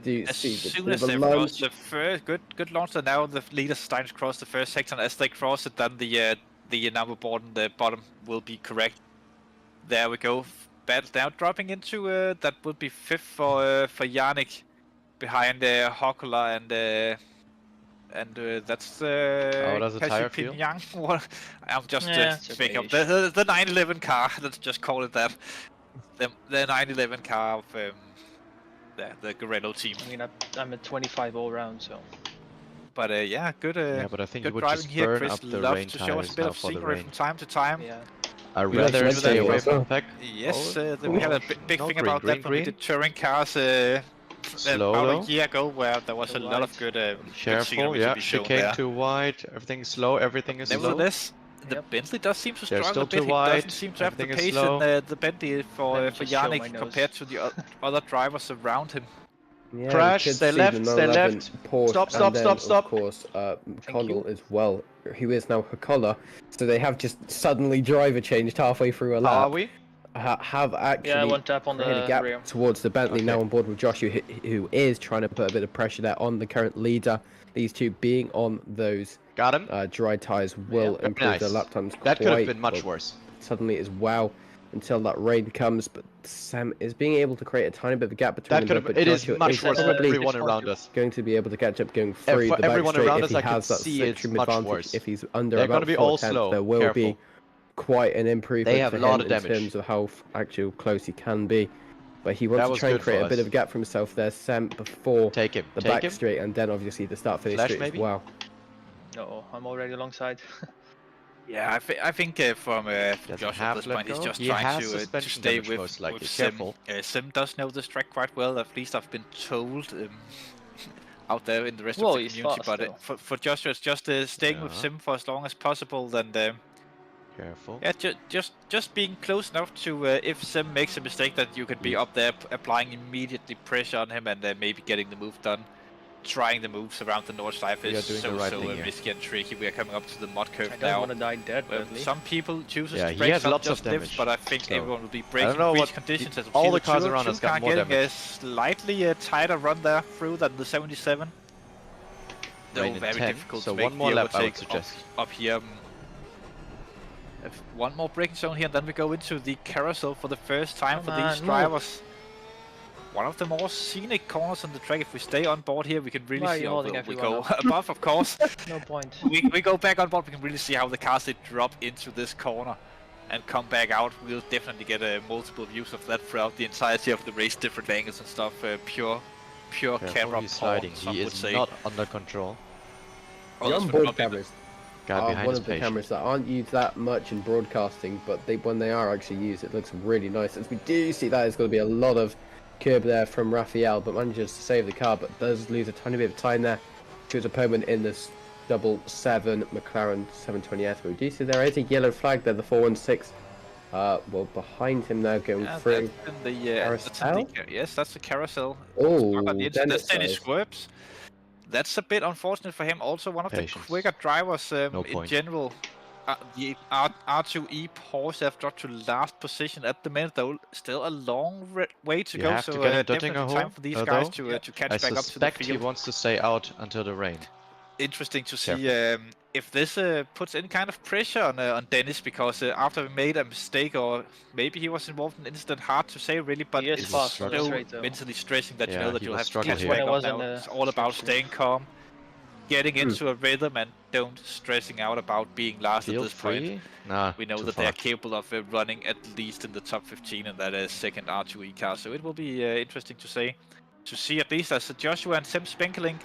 did. As soon as they cross the first, good launch. And now the leaders starting to cross the first section. As they cross it, then the number board on the bottom will be correct. There we go. Battle now dropping into that would be 5th for Yannick, behind Hokula and that's how does the tire feel? I'm just thinking of the 911 car. Let's just call it that. The 911 car of the Garello team. I mean, I'm at 25 all round, so. But yeah, good. Yeah, but I think good you would driving just here. burn Chris up the loves rain to show us a bit of secret from time to time. Yeah. I'd rather stay away from the pack. Yes, we had a big thing about that when we did touring cars about a year ago, where there was a lot of good. Careful, yeah. Chicane too wide. Everything is slow. Everything is slow. Nevertheless, the Bentley does seem to struggle still a bit. too He wide. doesn't seem to have the Everything is pace in slow. the Bentley for Yannick compared to the other drivers around him. Yeah, Crash, stay left, stay left. Porsche, Stop. Of course, McConnell as well, who is now Hakola. So they have just suddenly driver changed halfway through a lap. How are we? Have actually one tap on the gap rear. towards the Bentley, now on board with Joshua, who is trying to put a bit of pressure there on the current leader. These two being on those Got him. dry tyres will improve their lap times That could have been quite much worse. suddenly as well, until that rain comes. But Sam is being able to create a tiny bit of a gap between That could them. have. But It is Joshua much worse for everyone around us. going to be able to catch up going through the back everyone straight around if us, he I can has that see it's extreme much advantage. worse. If he's under They're about gonna be 4 all tenths, slow. there will be quite an improvement They have for a lot him of in damage. terms of how actual close he can be. But he wants to try and create a bit of a gap for himself there, Sam, before the back straight, and then obviously the start finish straight as well. No, I'm already alongside. Yeah, I think from Josh at this point, he's just trying to stay with Sim. Sim does know this track quite well, at least I've been told out there in the rest of the community. But for Joshua, it's just staying with Sim for as long as possible, and careful. Yeah, just being close enough to if Sim makes a mistake, that you can be up there applying immediately pressure on him and maybe getting the move done. Trying the moves around the Nordschleife is so risky and tricky. We are coming up to the mud curve now. I don't want to die dead, some people choose to he break has some lots just of damage, lifts, but I think everyone will be I breaking don't know breach conditions. As all the cars around us got more getting damage. a slightly tighter run there through than the 77. Though very difficult to make one more the lap, I would overtake suggest. up here. One more braking zone here, and then we go into the carousel for the first time for these drivers. One of the more scenic corners on the track. If we stay on board here, we can really see how we go above, of course. No point. We go back on board, we can really see how the cars they drop into this corner and come back out. We'll definitely get multiple views of that throughout the entirety of the race, different angles and stuff. Pure camera porn, he is not under control. The onboard cameras are one of the cameras that aren't used that much in broadcasting, but when they are actually used, it looks really nice. As we do see that there's going to be a lot of curb there from Raphael, but manages to save the car, but does lose a tiny bit of time there to his opponent in this 777 McLaren 720S. But we do see there is a yellow flag there, the 416. Well, behind him now going through the carousel. Yes, that's the carousel. Oh, Dennis swerves. That's a bit unfortunate for him. Also, one of the quicker drivers in general. The R2E Porsche have dropped to last position at the minute, though. Still a long way to go, so definitely time for these guys to catch back up to the field. He wants to stay out until the rain. Interesting to see if this puts any kind of pressure on Dennis, because after we made a mistake, or maybe he was involved in an incident, hard to say really, but it's so mentally stressing that you know that you'll have to catch back up now. It's all about staying calm, getting into a rhythm, and don't stressing out about being last at this point. We know that they're capable of running at least in the top 15 in that second R2E car, so it will be interesting to see at least as Joshua and Sim Spenkeling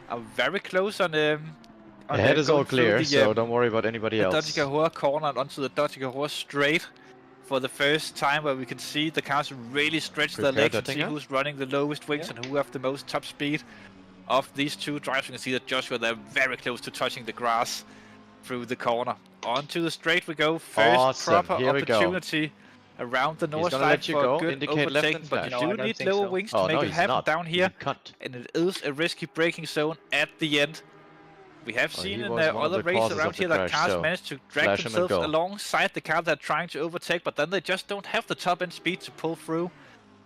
are very close on the head is all clear, so don't worry about anybody else. The Dodge corner and onto the Dodge straight for the first time, where we can see the cars really stretch their legs and see who's running the lowest wings and who have the most top speed of these two drivers. You can see that Joshua, they're very close to touching the grass through the corner. Onto the straight we go. First proper opportunity around the Nordschleife for a good overtaking, but you do need lower wings to make it happen down here, and it is a risky braking zone at the end. We have seen in other races around here that cars manage to drag themselves alongside the car they're trying to overtake, but then they just don't have the top end speed to pull through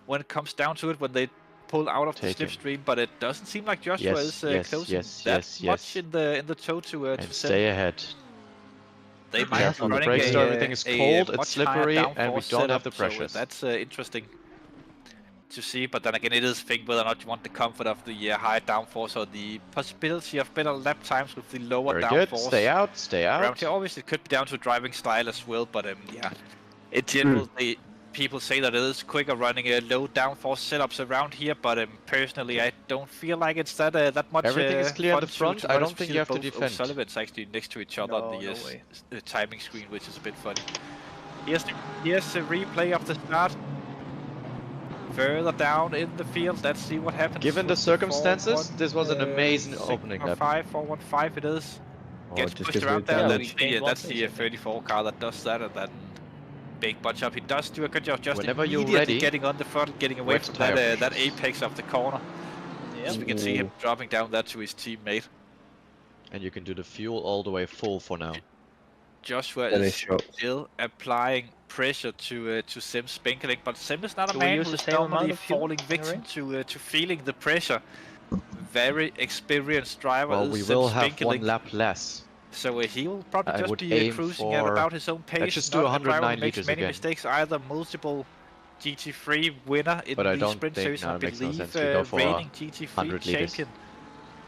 when it comes down to it, when they pull out of the slipstream, but it doesn't seem like Joshua is closing that much in the toe to and stay ahead. They might be running everything is cold, it's slippery, and we don't have the pressure. So that's interesting to see, but then again, it is thing whether or not you want the comfort of the high downforce or the possibility of better lap times with the lower downforce. Good. Stay out, stay out. Around here, obviously, it could be down to driving style as well, but yeah, in general, people say that it is quicker running low downforce setups around here, but personally, I don't feel like it's that much. Everything is clear at the front. I don't think you have to defend. Sullivan's actually next to each other on the timing screen, which is a bit funny. Here's the replay of the start. Further down in the field, let's see what happens. Given the circumstances, this was an amazing opening lap. 415 it is. Gets pushed around there. That's the 34 car that does that, and then big bunch up. He does do a good job just immediately getting on the front, getting away from that apex of the corner. Yep. As we can see him dropping down that to his teammate. And you can do the fuel all the way full for now. Joshua is still applying pressure to Sim Spinkling, but Sim is not a man who is normally falling victim to feeling the pressure. Very experienced driver. Well, we will have one lap less. So he will probably just be cruising at about his own pace. Let's just do 109 liters many again. Mistakes, either multiple GT3 winner in the sprint series, I believe, reigning GT3 champion.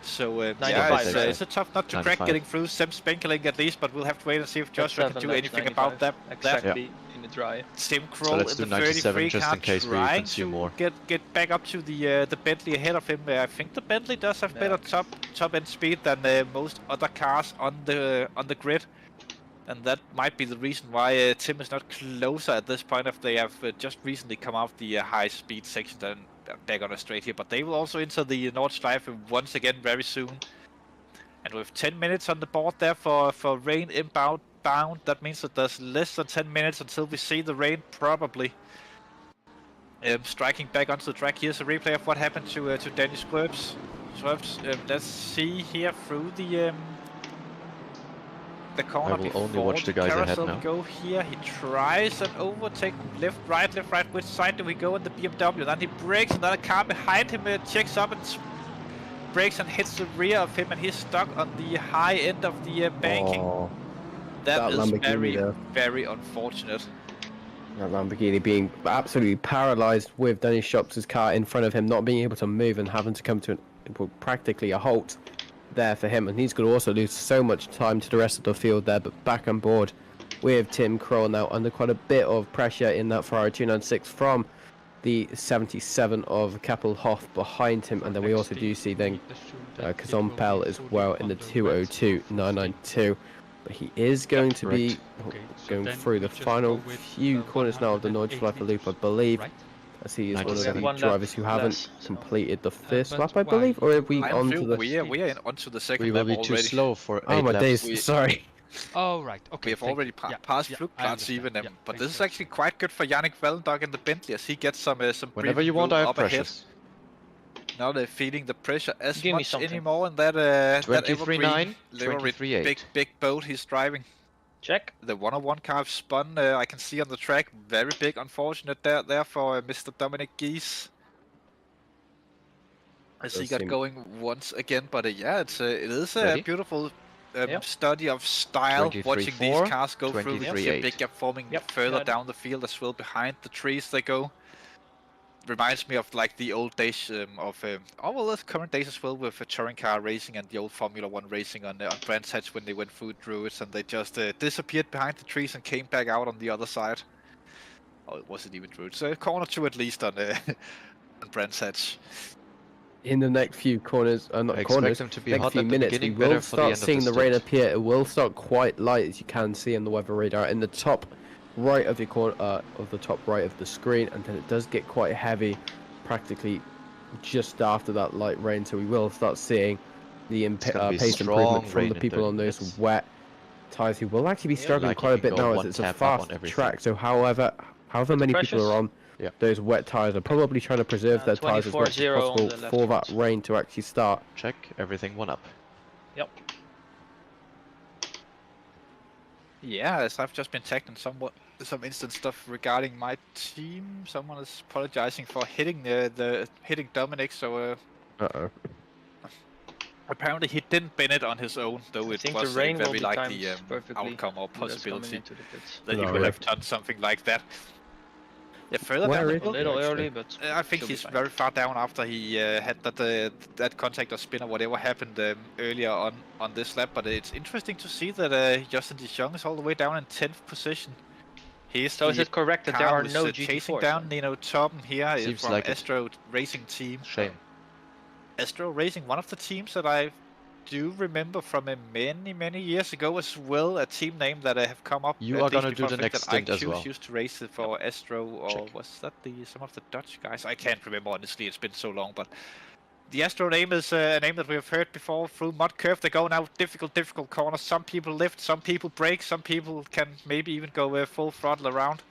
So yeah, it's a tough nut to crack getting through Sim Spinkling at least, but we'll have to wait and see if Joshua can do anything about that. Exactly in the dry. Sim Kroll in the 33 car trying to get back up to the Bentley ahead of him. I think the Bentley does have better top end speed than most other cars on the grid, and that might be the reason why Tim is not closer at this point. If they have just recently come off the high speed section and back on a straight here, but they will also enter the Nordschleife once again very soon. And with 10 minutes on the board there for rain inbound, that means that there's less than 10 minutes until we see the rain probably striking back onto the track. Here's a replay of what happened to Danny Swerves. Let's see here through the corner. I will only watch the guys ahead now. Go here. He tries an overtake, left, right. Which side do we go in the BMW? Then he brakes, another car behind him checks up and brakes and hits the rear of him, and he's stuck on the high end of the banking. Oh, that is very unfortunate. That Lamborghini being absolutely paralysed with Dennis Shops' car in front of him, not being able to move and having to come to practically a halt there for him, and he's going to also lose so much time to the rest of the field there. But back on board with Tim Kroll now under quite a bit of pressure in that Ferrari 296 from the 77 of Kappelhoff behind him, and then we also do see then Kazompel as well in the 202.992. But he is going to be going through the final few corners now of the Nordschleife loop, I believe. As he is one of the drivers who haven't completed the first lap, I believe, or are we onto the? We are onto the second lap already. We will be too slow for 8 laps. my days, sorry. Oh right, okay. We have already passed Flugplatz even, but this is actually quite good for Yannick Velendog in the Bentley, as he gets some whenever you want, I have pressures. Now they're feeling the pressure as much anymore in that 23.9, 23.8. Big boat he's driving. Check. The 101 car spun, I can see on the track. Very big, unfortunate there for Mr. Dominic Gies. As he got going once again, but yeah, it is a beautiful study of style watching these cars go through. We see a big gap forming further down the field as well. Behind the trees they go. Reminds me of like the old days the current days as well with touring car racing and the old Formula 1 racing on Brands Hatch when they went through Druids and they just disappeared behind the trees and came back out on the other side. Oh, it wasn't even Druids. Corner 2 at least on Brands Hatch. In the next few corners, next few minutes, we will start seeing the rain appear. It will start quite light, as you can see on the weather radar in the top right of the corner of the top right of the screen, and then it does get quite heavy practically just after that light rain, so we will start seeing the pace improvement from the people on those wet tyres, who will actually be struggling quite a bit now as it's a fast track. So however many people are on those wet tyres are probably trying to preserve their tyres as much as possible for that rain to actually start. Check everything 1 up. Yep. Yeah, as I've just been tagged in somewhat some instant stuff regarding my team. Someone is apologizing for hitting hitting Dominic. So apparently he didn't bin it on his own, though it was a very likely outcome or possibility that he would have done something like that. Yeah, further down is a little early, but I think he's very far down after he had that contact or spin or whatever happened earlier on this lap. But it's interesting to see that Justin de Jong is all the way down in 10th position. So is it correct that there are no GT4s? Chasing down Nino Torben here from like Astro Racing Team. Shame. Astro Racing, one of the teams that I do remember from many years ago as well, a team name that I have come up. You are gonna do the next stint as well. Used to race for Astro, or was that some of the Dutch guys? I can't remember honestly. It's been so long, but the Astro name is a name that we have heard before. Through mud curve, they go now difficult corners. Some people lift, some people brake, some people can maybe even go full throttle around.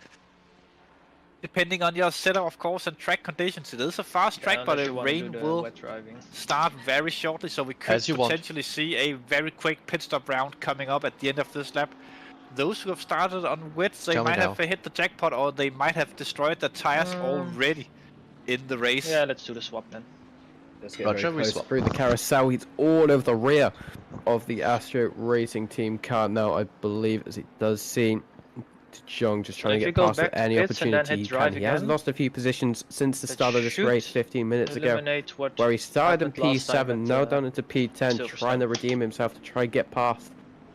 Depending on your setup, of course, and track conditions. It is a fast track, but the rain will start very shortly, so we could potentially see a very quick pit stop round coming up at the end of this lap. Those who have started on wets, they might have hit the jackpot, or they might have destroyed their tires already in the race. Yeah, let's do the swap then. Let's get very close through the carousel. He's all over the rear of the Astro Racing Team car now, I believe, as it does seem. Jong just trying to get past at any opportunity he can. He has lost a few positions since the start of this race 15 minutes ago, where he started in P7, now down into P10, trying to redeem himself to try and get past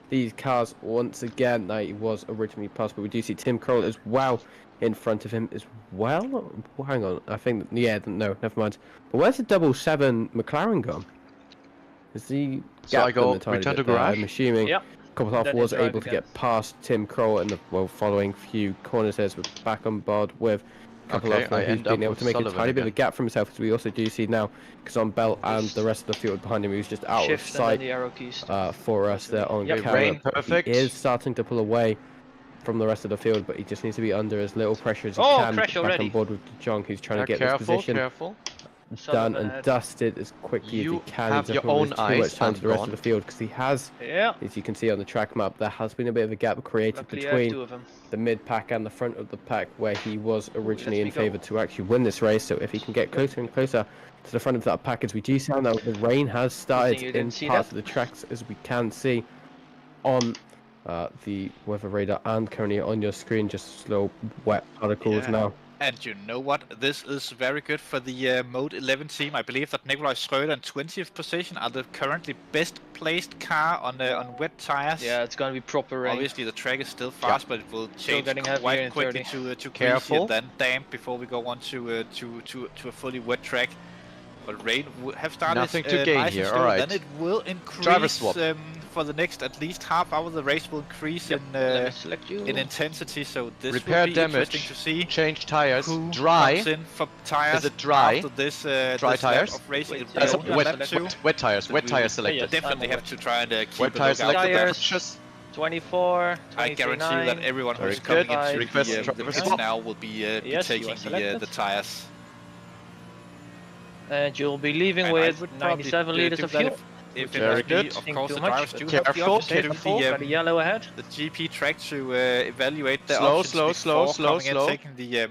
these cars once again. Now, he was originally past, but we do see Tim Kroll as well in front of him as well. Well, hang on, I think, yeah, no, never mind. But where's the 7 McLaren gone? Is he return to garage? I'm assuming. Yep. Kopelhoff was able to get past Tim Kroll in the following few corners as we're back on board with Kopelhoff now, who's been able to make a tiny bit of a gap for himself, as we also do see now Kazan Bell and the rest of the field behind him, who's just out of sight for us there on camera. He is starting to pull away from the rest of the field, but he just needs to be under as little pressure as he can. Back on board with Jong, who's trying to get this position done and dusted as quickly as he can. Have your own eyes to the rest of the field, because he has, as you can see on the track map, there has been a bit of a gap created between the mid pack and the front of the pack, where he was originally in favour to actually win this race. So if he can get closer and closer to the front of that pack, as we do see now, the rain has started in parts of the tracks, as we can see on the weather radar and currently on your screen, just slow wet particles now. And you know what? This is very good for the Mode 11 team. I believe that Nikolaj Schröder in 20th position are the currently best placed car on wet tires. Yeah, it's gonna be proper rain. Obviously, the track is still fast, but it will change quite quickly to greasy and then damp before we go on to a fully wet track. But rain have started. Nothing to gain nice here. Slow, all right. Then it will increase for the next at least half hour. The race will increase in intensity. So this repair will be damage. interesting to see. Change tires. Who dry. Comes in for tires Is it dry? After this, dry tires. Of racing. Wet tires. Wet tires selected. Definitely have to try and keep wet tires selected. 24, 23, I guarantee that everyone who's coming into the pits now will be taking the tires. And you'll be leaving with 97 liters of fuel. If very good. Of course, the drivers do have the option to the yellow ahead. The GP track to evaluate the slow, taking the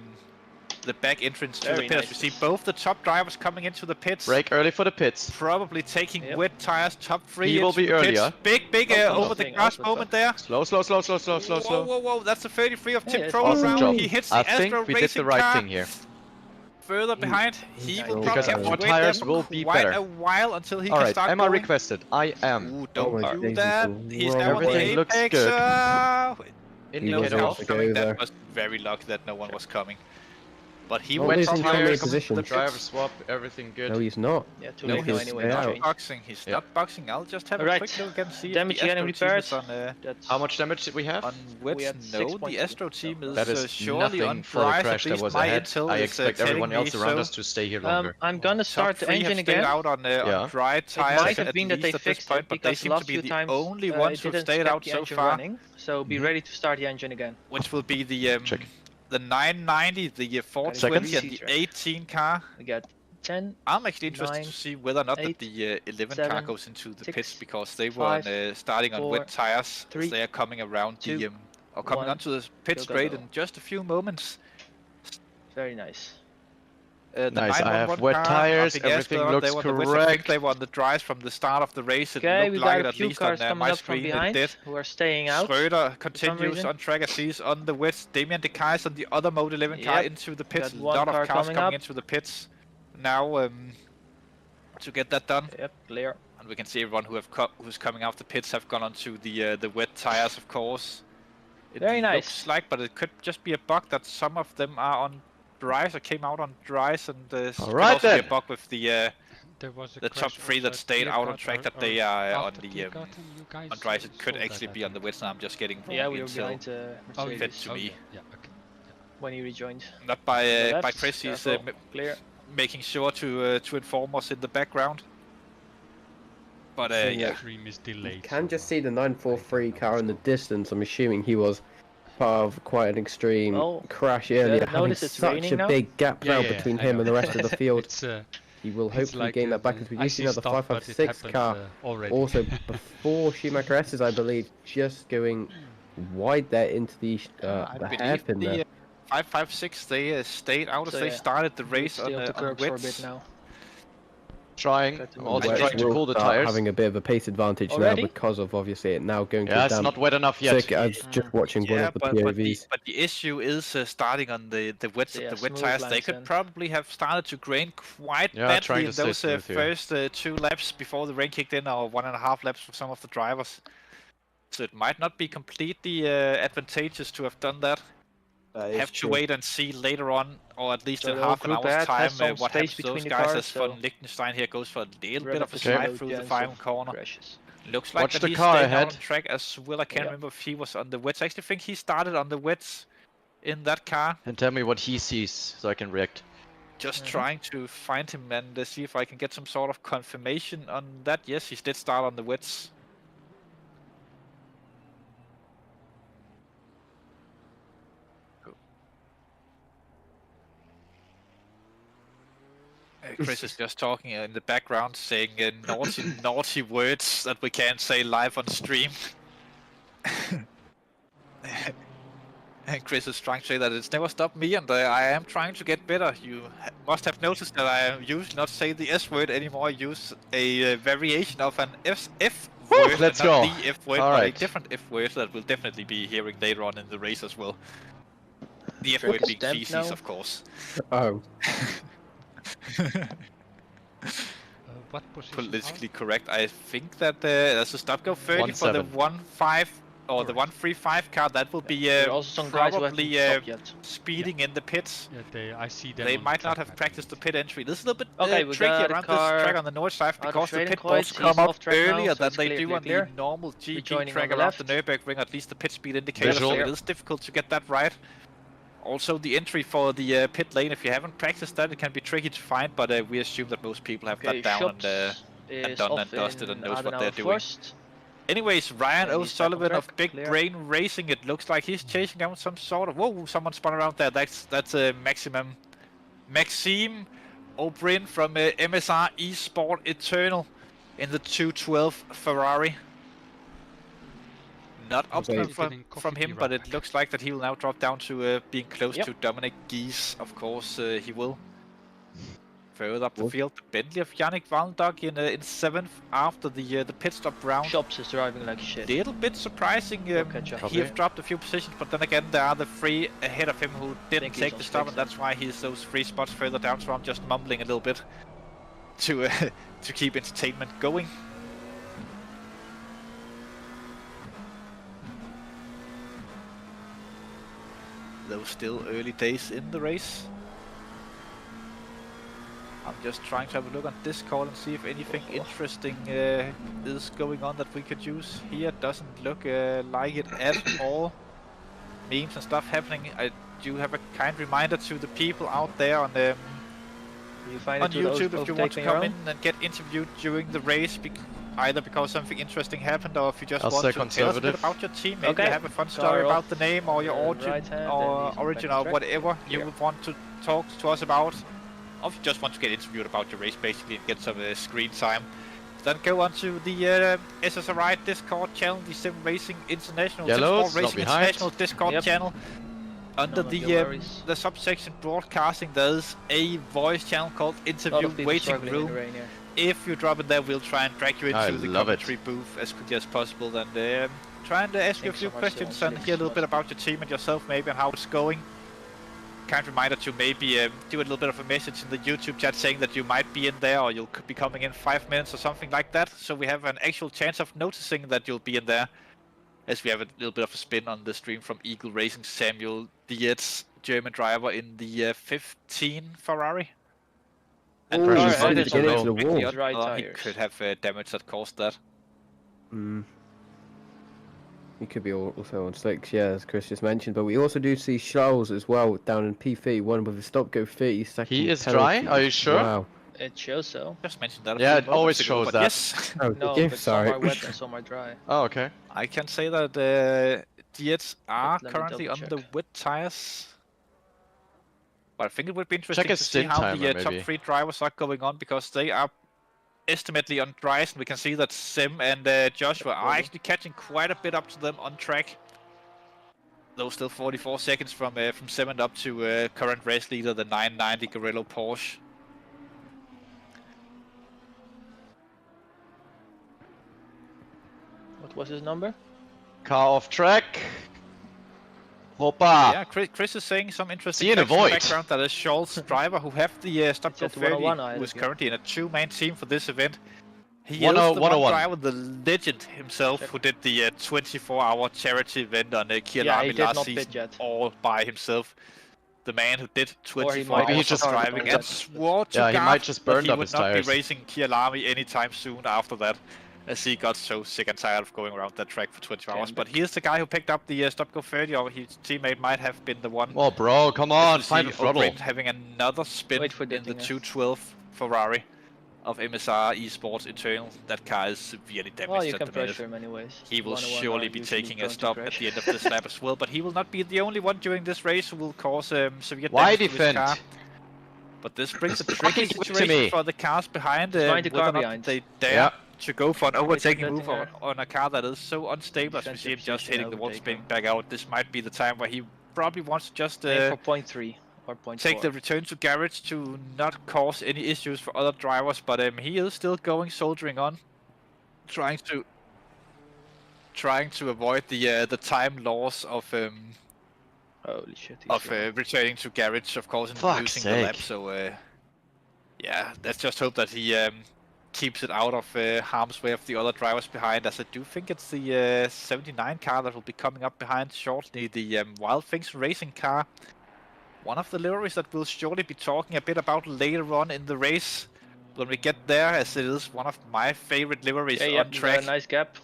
back entrance to the pits. We see both the top drivers coming into the pits. Break early for the pits. Probably taking wet tires, top 3. He will be earlier. Big over the grass moment there. Slow. Whoa. That's the 33 of Tim Kroll around. He hits the Astro Racing car. I think we did the right thing here. Further behind, he will because probably our tires will be better. a while until he can start going. Am I requested? I am. Ooh, don't do that. He's now on the Everything looks apex. good. Indicator off. That was very lucky that no one was coming. But he went on tires, the driver swap, everything good. No, he's not. Yeah, no, he's not boxing. He's not boxing. I'll just have a quick look and see damage if the getting Astro team is repaired. on... How much damage did we have? On which, no, the Astro team is surely nothing on for the price. crash that was ahead. I expect everyone else around us to stay here longer. I'm gonna start the engine again. Out on dry tires. It might have been that they fixed it, but they seem to be the only ones who stayed out so far. So be ready to start the engine again. Which will be the 990, the 420 and the 18 car. We got 10. I'm actually interested to see whether or not that the 11 car goes into the pits, because they were starting on wet tires. They are coming around Or coming onto the pit straight in just a few moments. Very nice. Nice, I have wet tires, everything looks correct. I think they were on the dries from the start of the race. It okay, looked like it, at least on my screen, behind, it did. Who are staying out. Schröder continues on track as he's on the wets. Damien De Kais on the other Mode 11 car into the pits. A lot of cars coming into the pits now to get that done. Yep, clear. And we can see everyone who's coming out the pits have gone onto the wet tires, of course. Very nice. Looks like, but it could just be a bug that some of them are on dries or came out on dries, and could also be a bug with the top three that stayed out on track that they are on the on dries. It could actually be on the wets. Now I'm just getting we were behind fed to me. When he rejoined. Not by Chris. He's making sure to inform us in the background. But yeah, you can just see the 943 car in the distance. I'm assuming he was part of quite an extreme crash earlier, having such a big gap now between him and the rest of the field. He will hopefully gain that back as we do see another 556 car also before Schumacher S's, I believe, just going wide there into the hairpin there. 556, they stayed out as they started the race on wets. Trying to cool the tires. Having a bit of a pace advantage now because of obviously it now going to it's not wet enough yet. I was just watching one of the POVs. But the issue is starting on the wet tires. They could probably have started to grain quite badly in those first 2 laps before the rain kicked in, or 1.5 laps for some of the drivers. So it might not be completely advantageous to have done that. Have to wait and see later on, or at least in half an hour's time, what happens to those guys, as von Liechtenstein here goes for a little bit of a slide through the final corner. Looks like that he's staying on track as well. I can't remember if he was on the wets. I actually think he started on the wets in that car. And tell me what he sees so I can react. Just trying to find him and see if I can get some sort of confirmation on that. Yes, he did start on the wets. Chris is just talking in the background, saying naughty words that we can't say live on stream. And Chris is trying to say that it's never stopped me, and I am trying to get better. You must have noticed that I usually not say the S word anymore. I use a variation of an F word, Let's go. Not the F word, but a different F word that we'll definitely be hearing later on in the race as well. The F word being feces, of course. Oh. What position? Politically correct. I think that there's a stop go 30 for the 1.5 or the 1.35 car. That will be probably speeding in the pits. Yeah, I see them. They might not have practiced the pit entry. This is a little bit tricky around this track on the Nordschleife because the pit boards come up earlier than they do on the normal GP track around the Nurburgring. At least the pit speed indicator. So it is difficult to get that right. Also, the entry for the pit lane, if you haven't practiced that, it can be tricky to find, but we assume that most people have that down and done and dusted and knows what they're doing. Anyways, Ryan O'Sullivan of Big Brain Racing, it looks like he's chasing down some sort of... Whoa, someone spun around there. That's Maxime O'Brien from MSR Esport Eternal in the 212 Ferrari. Not up from him, but it looks like that he will now drop down to being close to Dominic Gies. Of course, he will. Further up the field, the Bentley of Yannick Wallendag in 7th after the pit stop round. Shops is driving like shit. Little bit surprising. He have dropped a few positions, but then again, there are the 3 ahead of him who didn't take the stop, and that's why he's those 3 spots further down. So I'm just mumbling a little bit to keep entertainment going. Though still early days in the race. I'm just trying to have a look on Discord and see if anything interesting is going on that we could use here. Doesn't look like it at all. Memes and stuff happening. I do have a kind reminder to the people out there on YouTube if you want to come in and get interviewed during the race. Either because something interesting happened, or if you just want to tell us a bit about your team, maybe have a fun story about the name or your origin or whatever you would want to talk to us about. Or if you just want to get interviewed about your race basically and get some screen time, Then go on to the SSRI Discord channel, the Sim Racing International, Yellows, Sim Sport Racing International Discord channel. Under the subsection broadcasting, there's a voice channel called Interview Waiting Room. If you drop it there, we'll try and drag you into the commentary booth as quickly as possible, and try and ask you a few questions and hear a little bit about your team and yourself, maybe, and how it's going. Kind reminder to maybe do a little bit of a message in the YouTube chat saying that you might be in there, or you'll be coming in 5 minutes or something like that, so we have an actual chance of noticing that you'll be in there. As we have a little bit of a spin on the stream from Eagle Racing Samuel Dietz, German driver in the 15 Ferrari. And he could have damage that caused that. He could be also on slicks, yeah, as Chris just mentioned. But we also do see Charles as well down in P3, one with a stop go 30 seconds. He is dry? Are you sure? Wow. It shows so. Just mentioned that. Yeah, it always shows that. Yes. Oh, no, but some are wet and some are dry. Oh, okay. I can say that Dietz are currently on the wet tires. But I think it would be interesting to see how the top 3 drivers are going on, because they are estimately on dries, and we can see that Sim and Joshua are actually catching quite a bit up to them on track. Though still 44 seconds from 7th up to current race leader, the 990 Gorillo Porsche. What was his number? Car off track. Hoppa. Yeah, Chris is saying some interesting in the background that is Scholz's driver, who have the stop go 30, who is currently in a 2-man team for this event. He is the one driver, the legend himself, who did the 24-hour charity event on Kialami last season, all by himself. The man who did 24 hours of driving and swore to God he might just burn that he up would his not tires. be racing Kialami anytime soon after that, as he got so sick and tired of going around that track for 24 hours. But he is the guy who picked up the stop go 30, or his teammate might have been the one. Oh, bro, come on, find the throttle. Having another spin in the 212 Ferrari of MSR Esports Eternal. That car is severely damaged at the minute. Him anyways. He will surely be taking a stop at the end of this lap as well, but he will not be the only one during this race who will cause severe damage to his car. But this brings a tricky situation for the cars behind, whether or not they dare to go for an overtaking move on a car that is so unstable, as we see him just hitting the wall, spinning back out. This might be the time where he probably wants to just for 0.3 or 0.4. Take the return to garage to not cause any issues for other drivers, but he is still going, soldiering on, trying to avoid the time loss of holy shit, returning to garage, of course, and losing the lap. So yeah, let's just hope that he keeps it out of harm's way of the other drivers behind, as I do think it's the 79 car that will be coming up behind shortly, the Wild Things Racing car. One of the liveries that we'll surely be talking a bit about later on in the race when we get there, as it is one of my favorite liveries on track. Nice gap.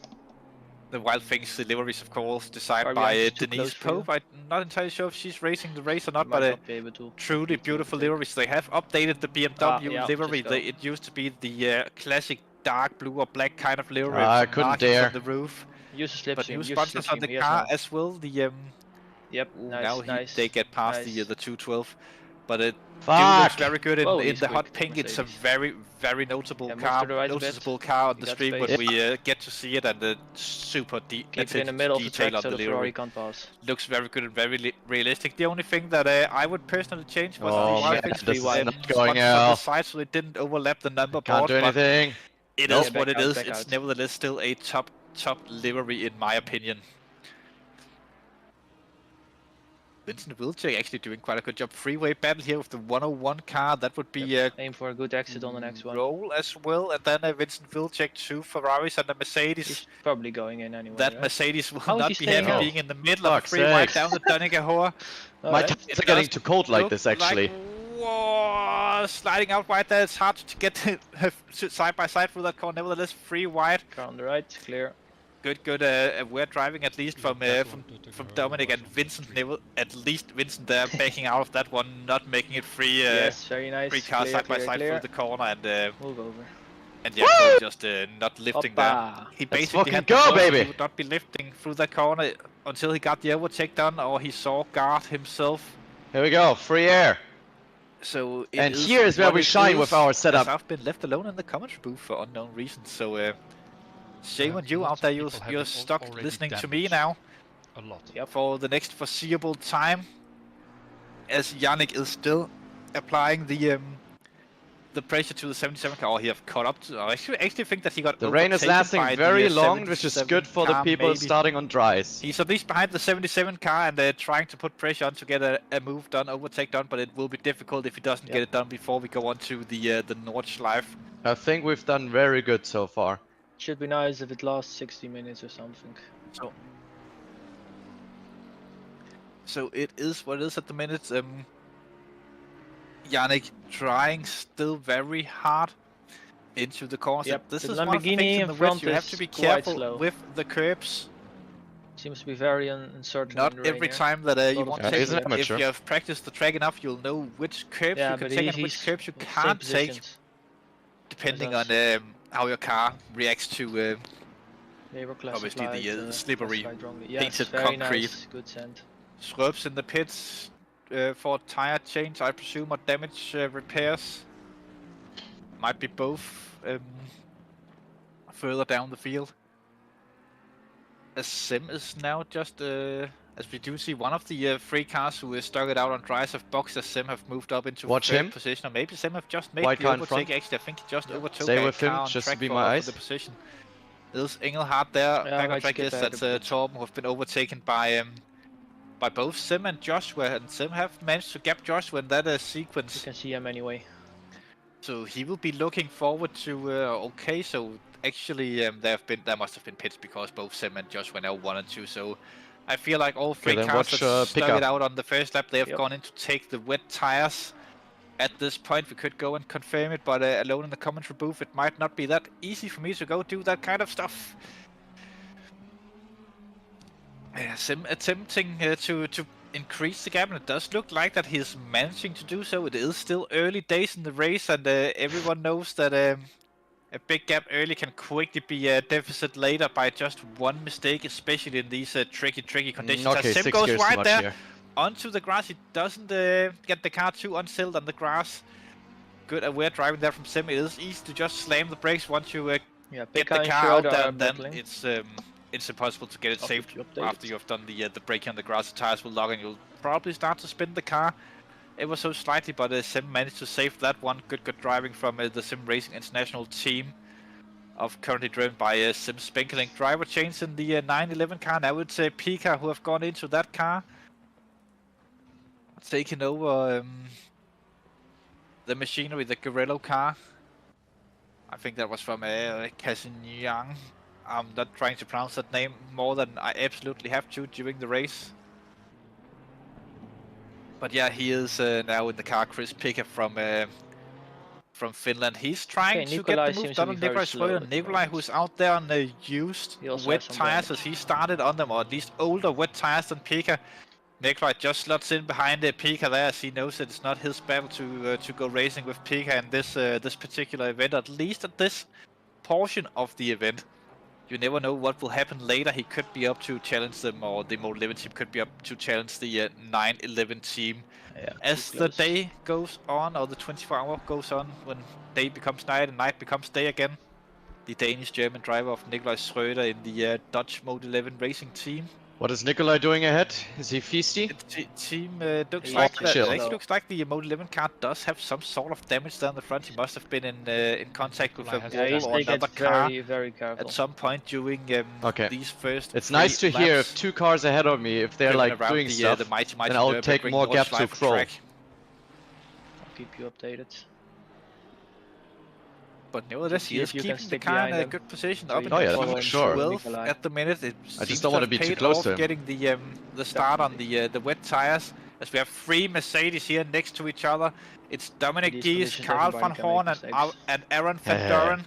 The Wild Things liveries, of course, designed by Denise Pope. I'm not entirely sure if she's racing the race or not, but truly beautiful liveries. They have updated the BMW livery. It used to be the classic dark blue or black kind of livery. I couldn't dare. On the roof. But new sponsors on the car as well. The nice. They get past the 212, but it looks very good in the hot pink. Mercedes. It's a very, very notable car, noticeable car on the stream when we get to see it, and the super in the middle detail of the on the livery. Looks very good and very realistic. The only thing that I would personally change was the side, so it didn't overlap the number board. Can't do anything. It is what it is. It's nevertheless still a top livery in my opinion. Vincent Wilczek actually doing quite a good job. Freeway battle here with the 101 car. That would be aim for a good exit on the next one. Roll as well, and then Vincent Wilczek, 2 Ferraris and a Mercedes. He's probably going in anyway. That Mercedes will not be happy being in the middle of a free ride down the Dönniger. My tires are getting too cold like this, actually. Whoa, sliding out wide there. It's hard to get side by side through that corner. Nevertheless, free wide. Car on the right, clear. Good aware driving, at least from Dominic and Vincent. At least Vincent there backing out of that one, not making it free. Yes, very nice. Free car side by side through the corner and move over. And just not lifting there. He basically had baby. He would not be lifting through that corner until he got the overtake done, or he saw guard himself. Here we go, free air. So and here is where we shine with our setup. I've been left alone in the commentary booth for unknown reasons. So shame on you out there. You're stuck listening to me now. A lot. Yep. For the next foreseeable time, as Yannick is still applying the pressure to the 77 car. Or he have caught up to. I actually think that he got. The rain is lasting very long, which is good for the people starting on dries. He's at least behind the 77 car, and they're trying to put pressure on to get a move done, overtake done. But it will be difficult if he doesn't get it done before we go on to the Nordschleife. I think we've done very good so far. Should be nice if it lasts 60 minutes or something. So it is what it is at the minute. Yannick trying still very hard into the corners. Yep. This the is one of the things in the front you have to be careful slow. with the curbs. Seems to be very uncertain. Not every time that you want to take. If you have practiced the track enough, you'll know which curbs you can take and which curbs you can't take, depending on how your car reacts to obviously the slippery painted concrete. Nice. Good send. Scrubs in the pits for tire change, I presume, or damage repairs. Might be both further down the field. As Sim is now just, as we do see, one of the three cars who stuck it out on dries have boxed as Sim have moved up into third position. Or maybe Sim have just made the overtake. Actually, I think he just overtook Stay with him, car on just track to be for, my eyes. for the position. There's Engelhardt there. Back on track, yes, that's Torben, who have been overtaken by both Sim and Joshua, and Sim have managed to gap Joshua in that sequence. You can see him anyway. So he will be looking forward to. Okay, so actually there must have been pits because both Sim and Joshua now 1 and 2. So I feel like all three cars that stuck it out on the first lap, they have gone in to take the wet tires. At this point, we could go and confirm it, but alone in the commentary booth, it might not be that easy for me to go do that kind of stuff. Sim attempting to increase the gap, and it does look like that he's managing to do so. It is still early days in the race, and everyone knows that a big gap early can quickly be a deficit later by just one mistake, especially in these tricky conditions. Okay, Sim goes wide there. Here. Onto the grass, he doesn't get the car too unsettled on the grass. Good aware driving there from Sim. It is easy to just slam the brakes once you get the car out there, and then it's impossible to get it saved after you have done the braking on the grass. The tires will lock and you'll probably start to spin the car ever so slightly, but Sim managed to save that one. Good driving from the Sim Racing International team, currently driven by Sim Spenkeling. Driver change in the 911 car. Now it's Pika who have gone into that car, taking over the machinery, the Gorello car. I think that was from Casignan. I'm not trying to pronounce that name more than I absolutely have to during the race. But yeah, he is now in the car. Chris Pika from Finland. He's trying to get the move done on Nikolai Schröder. Nikolai, who's out there on the used wet tires, as he started on them, or at least older wet tires than Pika. Nikolai just slots in behind Pika there, as he knows that it's not his battle to go racing with Pika in this particular event, at least at this portion of the event. You never know what will happen later. He could be up to challenge them, or the Mode 11 team could be up to challenge the 911 team. Yeah, as the day goes on, or the 24-hour goes on, when day becomes night and night becomes day again. The Danish-German driver of Nikolai Schröder in the Dutch Mode 11 racing team. What is Nikolai doing ahead? Is he feisty? Team looks like it looks like the Mode 11 car does have some sort of damage down the front. He must have been in contact with a wall or another car very careful at some point during these first. It's nice to hear if 2 cars ahead of me, if they're like doing stuff, then I'll take more gap to crawl. I'll keep you updated. But nevertheless, he is keeping the car in a good position up in the sure. 12 at the minute. I just don't want to be too close to him. Getting the start on the wet tires, as we have 3 Mercedes here next to each other. It's Dominic Gies, Carl van Horn, and Aaron van Doren.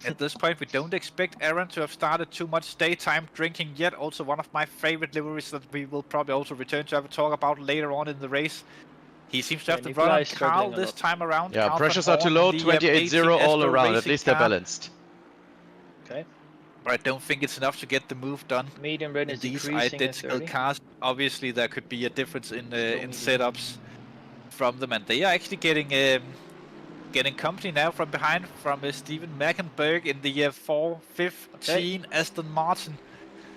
At this point, we don't expect Aaron to have started too much daytime drinking yet. Also, one of my favorite liveries that we will probably also return to have a talk about later on in the race. He seems to have to run on Carl this time around. Yeah, pressures are too low, 28-0 all around, at least they're balanced. Okay. But I don't think it's enough to get the move done. Medium red is these identical cars. Obviously, there could be a difference in setups from them, and they are actually getting company now from behind from Steven Mackenberg in the 415 Aston Martin.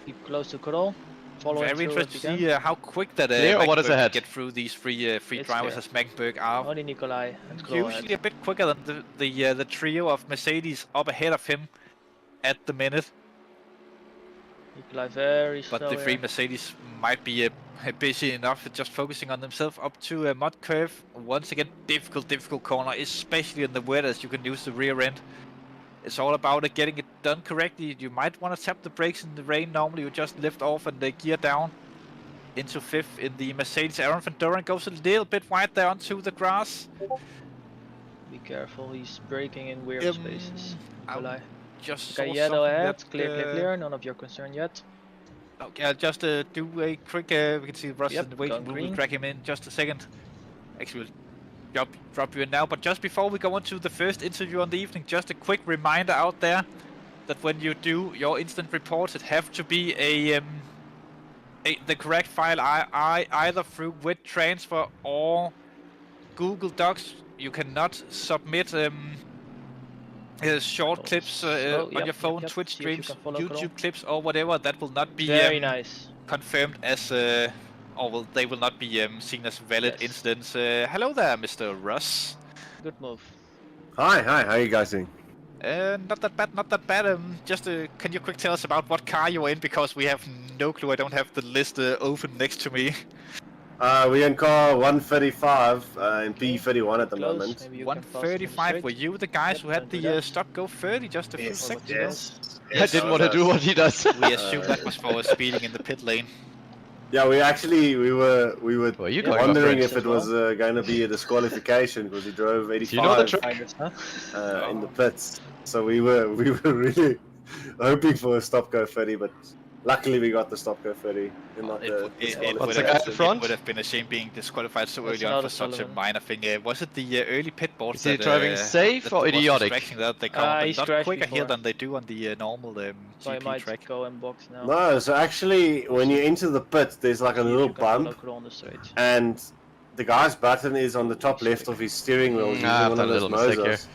Keep close to Carol. Very interesting to see how quick that Mackenberg can get through these three drivers as Mackenberg are. Only Nikolai and Usually a bit quicker than the trio of Mercedes up ahead of him at the minute. Nikolai very slow. But the three Mercedes might be busy enough just focusing on themselves up to a mud curve. Once again, difficult corner, especially in the wet as you can use the rear end. It's all about getting it done correctly. You might want to tap the brakes in the rain. Normally you just lift off and gear down into 5th in the Mercedes. Aaron van Doren goes a little bit wide there onto the grass. Be careful, he's braking in weird spaces. Just yellow ahead, clear, none of your concern yet. Okay, I'll just do a quick, we can see Russ in the waiting room, we'll drag him in just a second. Actually, we'll drop you in now, but just before we go on to the first interview on the evening, just a quick reminder out there that when you do your instant reports, it have to be the correct file, either through WIT transfer or Google Docs. You cannot submit short clips on your phone, Twitch streams, YouTube clips or whatever. That will not be confirmed as, they will not be seen as valid incidents. Hello there, Mr. Russ. Good move. Hi, how are you guys doing? Not that bad. Just can you quick tell us about what car you're in, because we have no clue. I don't have the list open next to me. We're in car 135 in P31 at the moment. 135. Were you the guys who had the stop go 30 just a few seconds ago? Yes. I didn't want to do what he does. We assume that was for speeding in the pit lane. Yeah, we were wondering if it was going to be a disqualification because he drove 85 in the pits. So we were really hoping for a stop go 30, but luckily we got the stop go 30. It would have been a shame being disqualified so early on for such a minor thing. Was it the early pit board? Is he driving safe or idiotic? That they come a lot quicker here than they do on the normal so GP might track. Go in box now. No, so actually when you enter the pit, there's like a little bump, and the guy's button is on the top left of his steering wheel. One of those Mozos.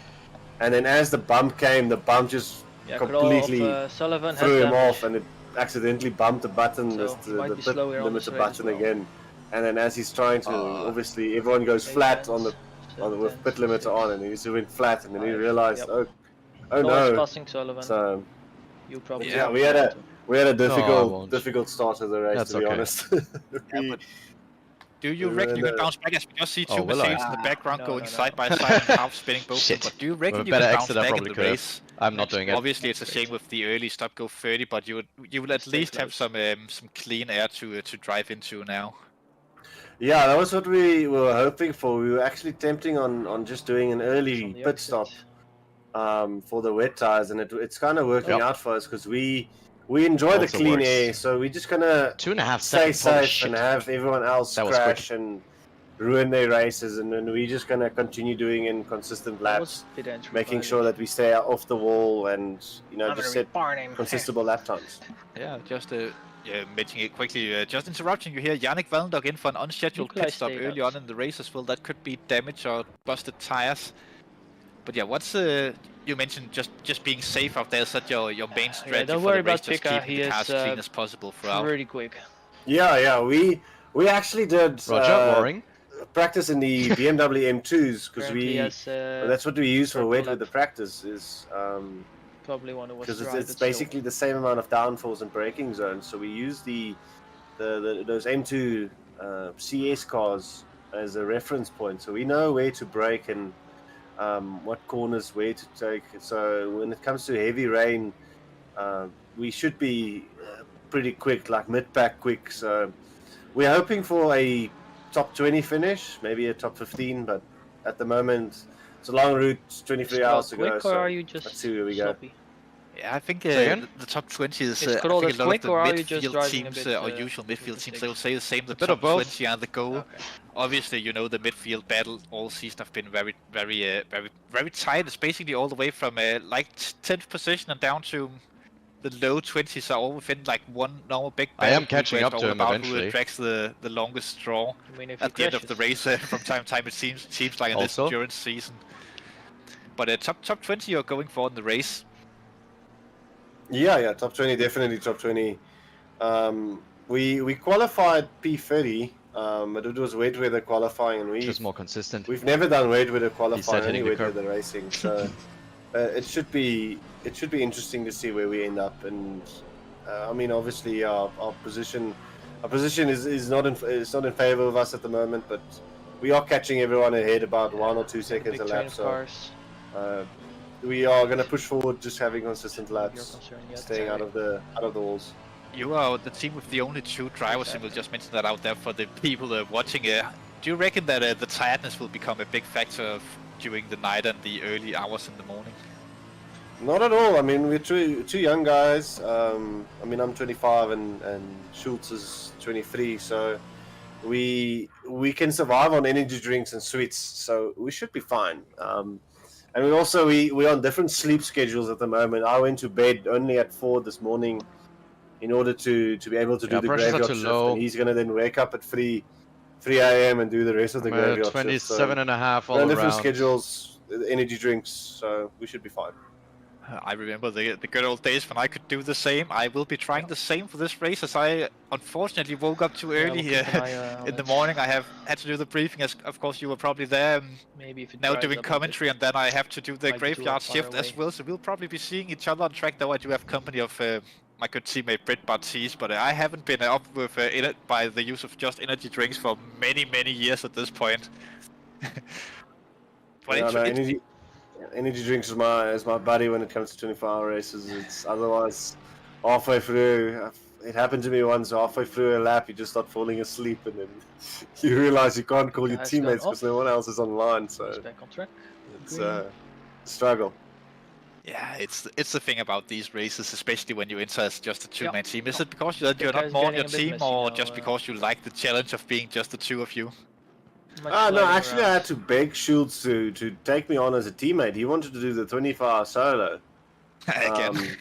And then as the bump came, the bump just completely threw him off, and it accidentally bumped the button, the pit limiter button again. And then as he's trying to, obviously everyone goes flat on the with pit limiter on, and he went flat, and then he realized, oh no. Passing Sullivan. So you probably we had a difficult start of the race, to be honest. Do you reckon you can bounce back? As we just see two Mercedes in the background going side by side and half spinning both of them. But do you reckon you can bounce back in the race? I'm not doing it. Obviously, it's a shame with the early stop go 30, but you will at least have some clean air to drive into now. Yeah, that was what we were hoping for. We were actually tempting on just doing an early pit stop for the wet tires, and it's kind of working out for us because we enjoy the clean air, so we're just gonna 2.5 stay safe and have everyone else crash and ruin their races, and then we're just gonna continue doing in consistent laps, making sure that we stay off the wall and just set consistent lap times. Yeah, just mentioning it quickly, just interrupting you here. Yannick Valendok in for an unscheduled pit stop early on in the race as well. That could be damage or busted tires. But yeah, what's you mentioned just being safe out there. Is that your main strategy don't for worry the race? about Just Pika. keeping He the cars is clean as possible throughout. pretty quick. Yeah, we actually did practice in the BMW M2s because that's what we use for wet with the practice is probably one of us because it's basically the same amount of downforce and braking zones. So we use those M2 CS cars as a reference point, so we know where to brake and what corners where to take. So when it comes to heavy rain, we should be pretty quick, like mid-pack quick. So we're hoping for a top 20 finish, maybe a top 15, but at the moment it's a long route, 23 hours to go. So let's see where we go. Yeah, I think the top 20 is. I think a lot of the midfield teams or usual midfield teams, they will say the same. The top 20 are the goal. Okay. Obviously, the midfield battle all season have been very tight. It's basically all the way from like 10th position and down to the low 20s are all within like one normal big I am catching up to him eventually. Who tracks the longest straw at the end of the race from time to time. It seems like in this endurance season. But top 20 you're going for in the race. Yeah, top 20, definitely top 20. We qualified P30, but it was wet weather qualifying, and just more consistent. We've never done wet weather qualifying, only wet weather racing. So it should be interesting to see where we end up. And I mean, obviously our position is not in favor of us at the moment, but we are catching everyone ahead about 1 or 2 seconds a lap. So we are going to push forward, just having consistent laps, staying out of the walls. You are the team with the only 2 drivers, and we'll just mention that out there for the people watching. Do you reckon that the tiredness will become a big factor during the night and the early hours in the morning? Not at all. I mean, we're two young guys. I mean, I'm 25 and Schultz is 23, so we can survive on energy drinks and sweets, so we should be fine. And we're on different sleep schedules at the moment. I went to bed only at 4 this morning in order to be able to do the graveyard shift, and he's going to then wake up at 3 a.m. and do the rest of the graveyard shift. 27 and a half all around. Different schedules, energy drinks, so we should be fine. I remember the good old days when I could do the same. I will be trying the same for this race, as I unfortunately woke up too early here in the morning. I had to do the briefing, as of course you were probably there. Maybe if now doing commentary, and then I have to do the graveyard shift as well. So we'll probably be seeing each other on track. Though I do have company of my good teammate Britt Barthes, but I haven't been up with by the use of just energy drinks for many years at this point. But energy drinks is my buddy when it comes to 24-hour races. It's otherwise halfway through. It happened to me once. Halfway through a lap, you just start falling asleep, and then you realize you can't call your teammates because no one else is online. So it's a struggle. Yeah, it's the thing about these races, especially when you enter as just a 2-man team. Is it because you're not more on your team, or just because you like the challenge of being just the 2 of you? No, actually I had to beg Schultz to take me on as a teammate. He wanted to do the 24-hour solo. Again.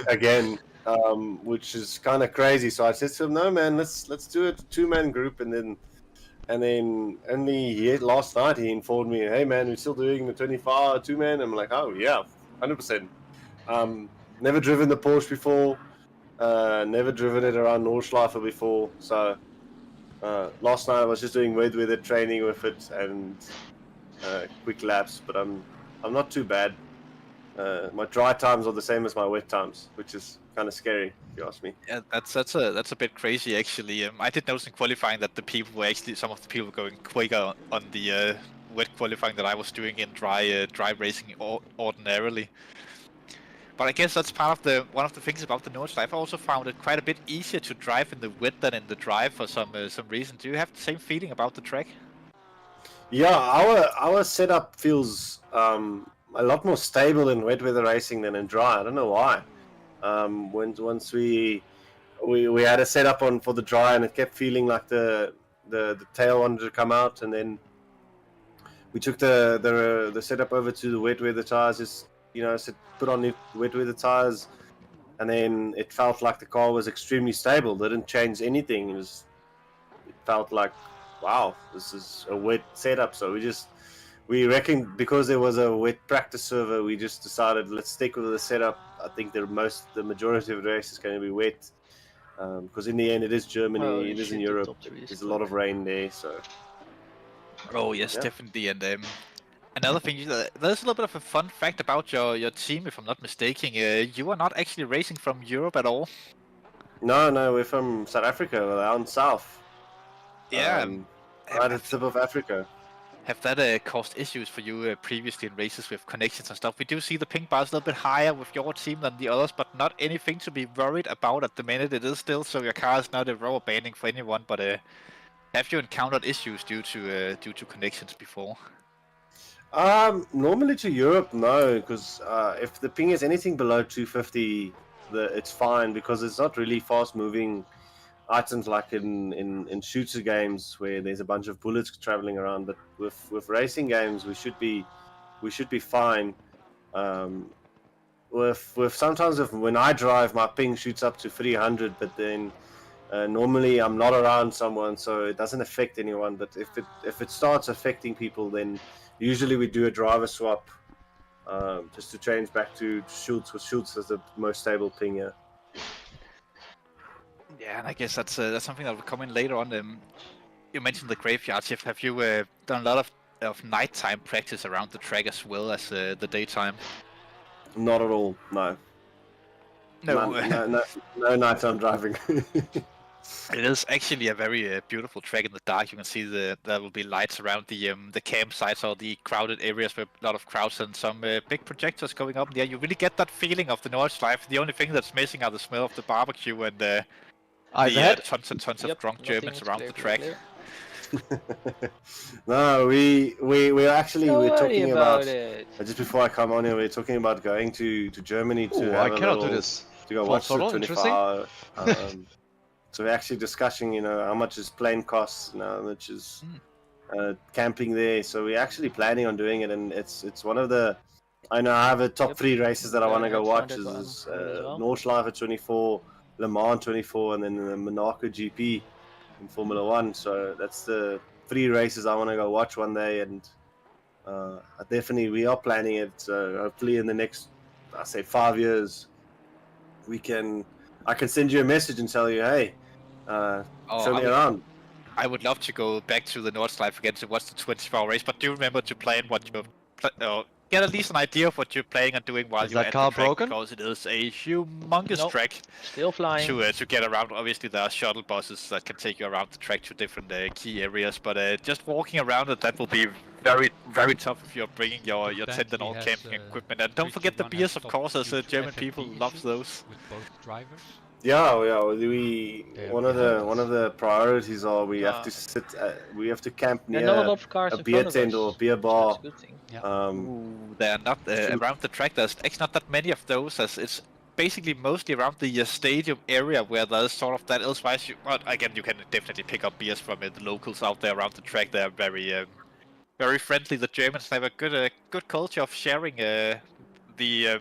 Again, which is kind of crazy. So I said to him, no man, let's do it 2-man group, and then only last night he informed me, hey man, we're still doing the 24-hour 2-man. I'm like, oh yeah, 100%. Never driven the Porsche before, never driven it around Nordschleife before, so last night I was just doing weather training with it and quick laps, but I'm not too bad. My dry times are the same as my wet times, which is kind of scary, if you ask me. Yeah, that's a bit crazy actually. I did notice in qualifying that some of the people were going quicker on the wet qualifying that I was doing in dry racing ordinarily. But I guess that's part of one of the things about the Nordschleife. I also found it quite a bit easier to drive in the wet than in the dry for some reason. Do you have the same feeling about the track? Yeah, our setup feels a lot more stable in wet weather racing than in dry. I don't know why. Once we had a setup on for the dry, and it kept feeling like the tail wanted to come out, and then we took the setup over to the wet weather tires. Put on the wet weather tires, and then it felt like the car was extremely stable. They didn't change anything. It felt like, wow, this is a wet setup. So we reckoned, because there was a wet practice server, we just decided let's stick with the setup. I think the majority of the race is going to be wet, because in the end it is Germany, it is in Europe. There's a lot of rain there, so. Oh yes, definitely, and another thing, there's a little bit of a fun fact about your team, if I'm not mistaken. You are not actually racing from Europe at all. No, we're from South Africa, down south. Yeah. Right at the tip of Africa. Have that caused issues for you previously in races with connections and stuff? We do see the ping bars a little bit higher with your team than the others, but not anything to be worried about at the minute. It is still so your car is not a rubber banding for anyone, but have you encountered issues due to connections before? Normally to Europe, no, because if the ping is anything below 250, it's fine, because it's not really fast-moving items like in shooter games where there's a bunch of bullets traveling around. But with racing games, we should be fine. with sometimes when I drive, my ping shoots up to 300, but then normally I'm not around someone, so it doesn't affect anyone. But if it starts affecting people, then usually we do a driver swap, just to change back to Schultz, with Schultz as the most stable ping here. Yeah, and I guess that's something that will come in later on. You mentioned the graveyard shift. Have you done a lot of nighttime practice around the track as well as the daytime? Not at all, no. No nighttime driving. It is actually a very beautiful track in the dark. You can see there will be lights around the campsites or the crowded areas with a lot of crowds and some big projectors going up there. You really get that feeling of the Nordschleife. The only thing that's missing are the smell of the barbecue and tons and tons of drunk Germans around the track. No, we're actually we're talking about just before I come on here. We're talking about going to Germany to have I cannot do this. To go watch the 24-hour. So we're actually discussing, how much is plane costs, how much is camping there. So we're actually planning on doing it, and it's one of the. I know I have a top 3 races that I want to go watch. Is Nordschleife 24, Le Mans 24, and then the Monaco GP in Formula 1. So that's the 3 races I want to go watch one day, and definitely we are planning it. So hopefully in the next, I say 5 years, I can send you a message and tell you, hey, show me around. I would love to go back to the Nordschleife again to watch the 24-hour race, but do remember to plan what you get at least an idea of what you're playing and doing while you're at the track, broken? Because it is a humongous track. Still flying. To get around. Obviously, there are shuttle buses that can take you around the track to different key areas, but just walking around it, that will be very, very tough if you're bringing your tent and all camping equipment. And don't forget the beers, of course, as German people love those. With both drivers. Yeah. One of the priorities are we have to camp near a beer tent or a beer bar. They're not around the track. There's actually not that many of those, as it's basically mostly around the stadium area where there's sort of that. Elsewise, again, you can definitely pick up beers from the locals out there around the track. They're very, very friendly. The Germans have a good culture of sharing the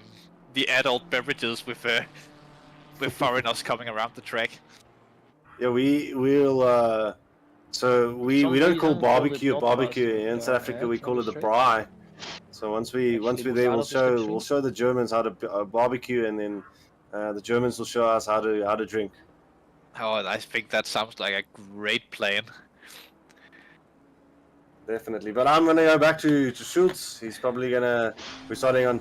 adult beverages with foreigners coming around the track. Yeah, we'll. So we don't call barbecue a barbecue in South Africa. We call it a braai. So once we're there, we'll show the Germans how to barbecue, and then the Germans will show us how to drink. Oh, I think that sounds like a great plan. Definitely, but I'm gonna go back to Schultz. He's probably we're starting on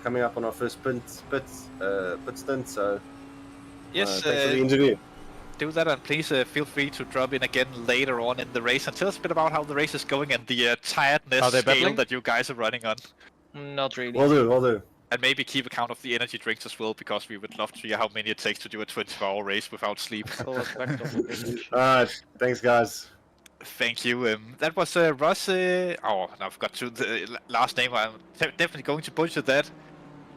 coming up on our first pit stint. So yes, thanks for the interview. Do that, and please feel free to drop in again later on in the race and tell us a bit about how the race is going and the tiredness scale that you guys are running on. Not really. Will do. And maybe keep account of the energy drinks as well, because we would love to hear how many it takes to do a 24-hour race without sleep. Alright, thanks guys. Thank you. That was Russ. I forgot to the last name. I'm definitely going to butcher that.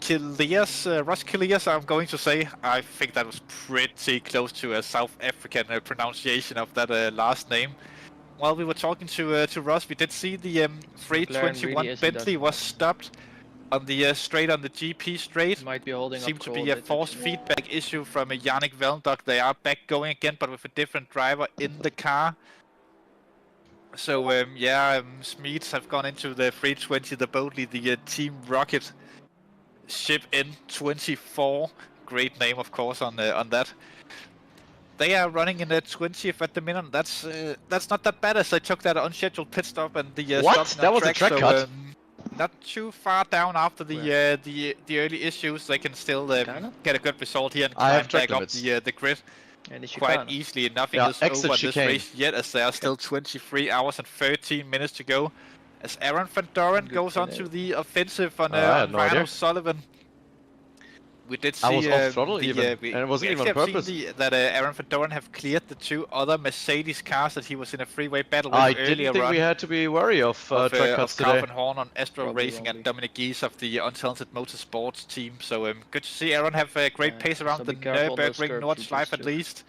Russ Kilias, I'm going to say. I think that was pretty close to a South African pronunciation of that last name. While we were talking to Russ, we did see the 321 Bentley was stopped on the straight on the GP straight. Might be holding Seems to be a force feedback issue from Yannick Velndok. They are back going again, but with a different driver in the car. So Smeets have gone into the 320, the Boldly, the Team Rocket ship in 24. Great name, of course, on that. They are running in the 20th at the minute. That's not that bad, as they took that unscheduled pit stop and the what? That was a track cut. Not too far down after the early issues. They can still get a good result here and climb back up the grid. Quite easily. Nothing is over this race yet, as there are still 23 hours and 13 minutes to go. As Aaron Van Doren goes on to the offensive on Ryan O'Sullivan. We did see I was off throttle even, and it wasn't even on purpose. That Aaron Van Doren have cleared the 2 other Mercedes cars that he was in a freeway battle with earlier on. I didn't think we had to be worried of track cuts today. Calvin Horn on Astro Racing and Dominic Gies of the Untalented Motorsports team. So good to see Aaron have a great pace around the Nurburgring Nordschleife at least.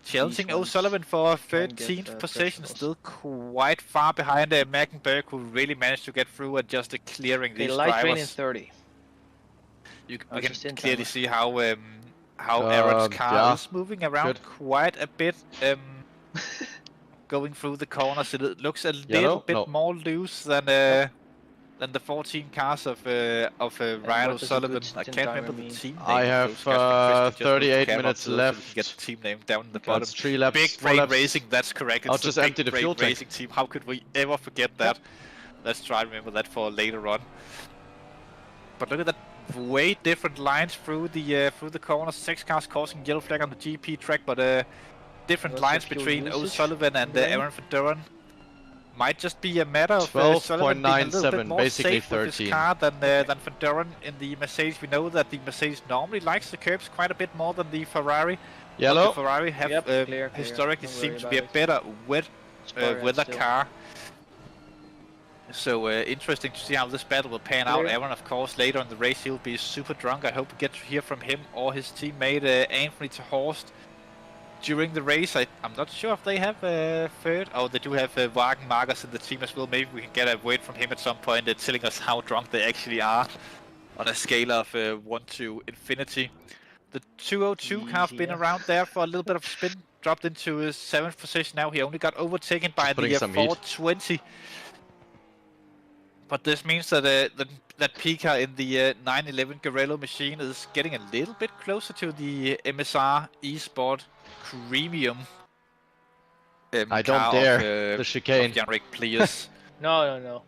Challenging O'Sullivan for 13th position, still quite far behind Maggenberg, who really managed to get through and just clearing these drivers. Light rain in 30. We can clearly see how Aaron's car is moving around quite a bit. Going through the corners, it looks a little bit more loose than the 14 cars of Ryan O'Sullivan. I can't remember the team name. I have 38 minutes left. So get the team name down in the bottom. 3 laps. Big Brain Racing, that's correct. It's I'll just empty the fuel tank. Racing team. How could we ever forget that? Let's try and remember that for later on. But look at that. Way different lines through the corners. 6 cars causing yellow flag on the GP track, but different lines between O'Sullivan and Aaron Van Duren. Might just be a matter of O'Sullivan being a little bit more basically safe 13. with his car than Van Duren in the Mercedes. We know that the Mercedes normally likes the curbs quite a bit more than the Ferrari. Yellow. The Ferrari have historically seemed to be a better weather car. So interesting to see how this battle will pan out. Aaron, of course, later in the race he'll be super drunk. I hope we get to hear from him or his teammate Anthony Horst during the race. I'm not sure if they have third. Oh, they do have Wagen Marcus in the team as well. Maybe we can get a word from him at some point telling us how drunk they actually are on a scale of 1 to infinity. The 202 car have been around there for a little bit of spin. Dropped into his 7th position now. He only got overtaken by the 420. But this means that that Pika in the 911 Garello machine is getting a little bit closer to the MSR eSport Premium. I don't dare the chicane. Jan-Rik Plius. No.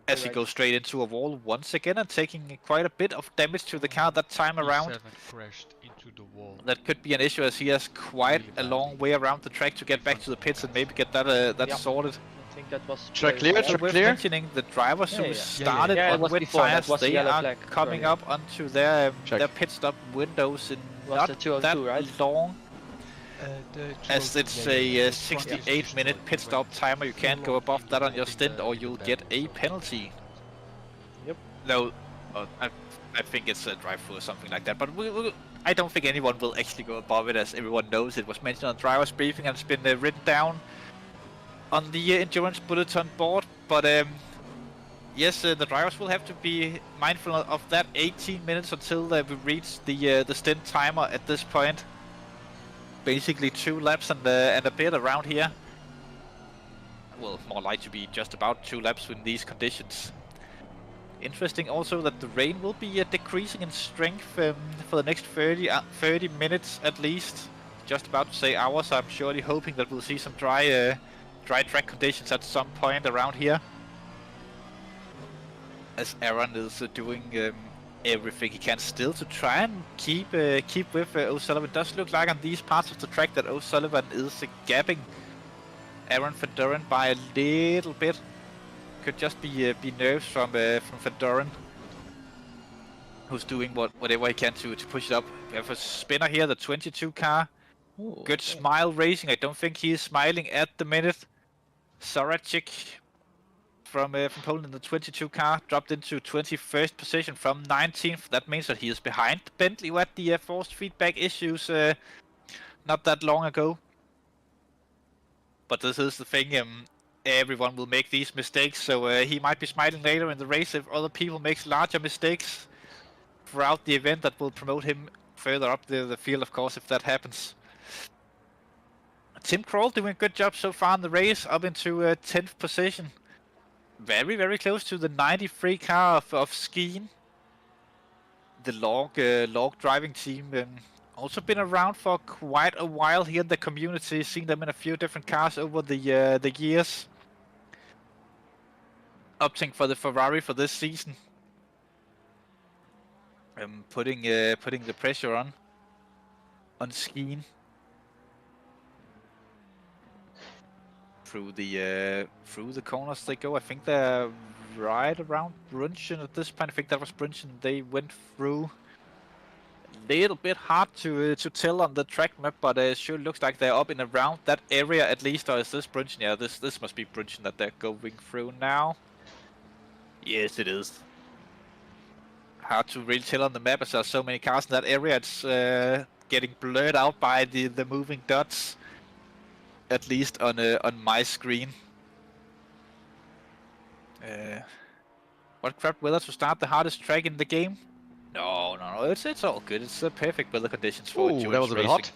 As he goes straight into a wall once again and taking quite a bit of damage to the car that time around. Crashed into the wall. That could be an issue as he has quite a long way around the track to get back to the pits and maybe get that sorted. I think that was track clear. We're mentioning the drivers who started on wet tires. They are coming up onto their pit stop windows in not that long. As it's a 68-minute pit stop timer, you can't go above that on your stint or you'll get a penalty. Yep. No, I think it's a drive-through or something like that, but I don't think anyone will actually go above it, as everyone knows it was mentioned on driver's briefing and it's been written down on the endurance bulletin board. But yes, the drivers will have to be mindful of that 18 minutes until we reach the stint timer at this point. Basically 2 laps and a bit around here. Well, more likely to be just about 2 laps in these conditions. Interesting also that the rain will be decreasing in strength for the next 30 minutes at least. Just about to say hours. I'm surely hoping that we'll see some dry track conditions at some point around here. As Aaron is doing everything he can still to try and keep with O'Sullivan. It does look like on these parts of the track that O'Sullivan is gapping Aaron Van Duren by a little bit. Could just be nerves from Van Duren, who's doing whatever he can to push it up. We have a spinner here, the 22 car. Ooh, good smile racing. I don't think he is smiling at the minute. Sarachik from Poland in the 22 car dropped into 21st position from 19th. That means that he is behind Bentley, who had the forced feedback issues not that long ago. But this is the thing, everyone will make these mistakes, so he might be smiling later in the race if other people make larger mistakes throughout the event. That will promote him further up the field, of course, if that happens. Tim Kroll doing a good job so far in the race, up into 10th position. Very, very close to the 93 car of Skeen. The log driving team. Also been around for quite a while here in the community. Seen them in a few different cars over the years. Opting for the Ferrari for this season. Putting the pressure on Skeen. Through the corners they go. I think they're right around Brunchen at this point. I think that was Brunchen they went through. A little bit hard to tell on the track map, but it sure looks like they're up and around that area at least. Or is this Brunchen? Yeah, this must be Brunchen that they're going through now. Yes, it is. Hard to really tell on the map as there are so many cars in that area. It's getting blurred out by the moving dots. At least on my screen. What crap weather to start the hardest track in the game? No, it's all good. It's the perfect weather conditions for endurance that was a bit hot.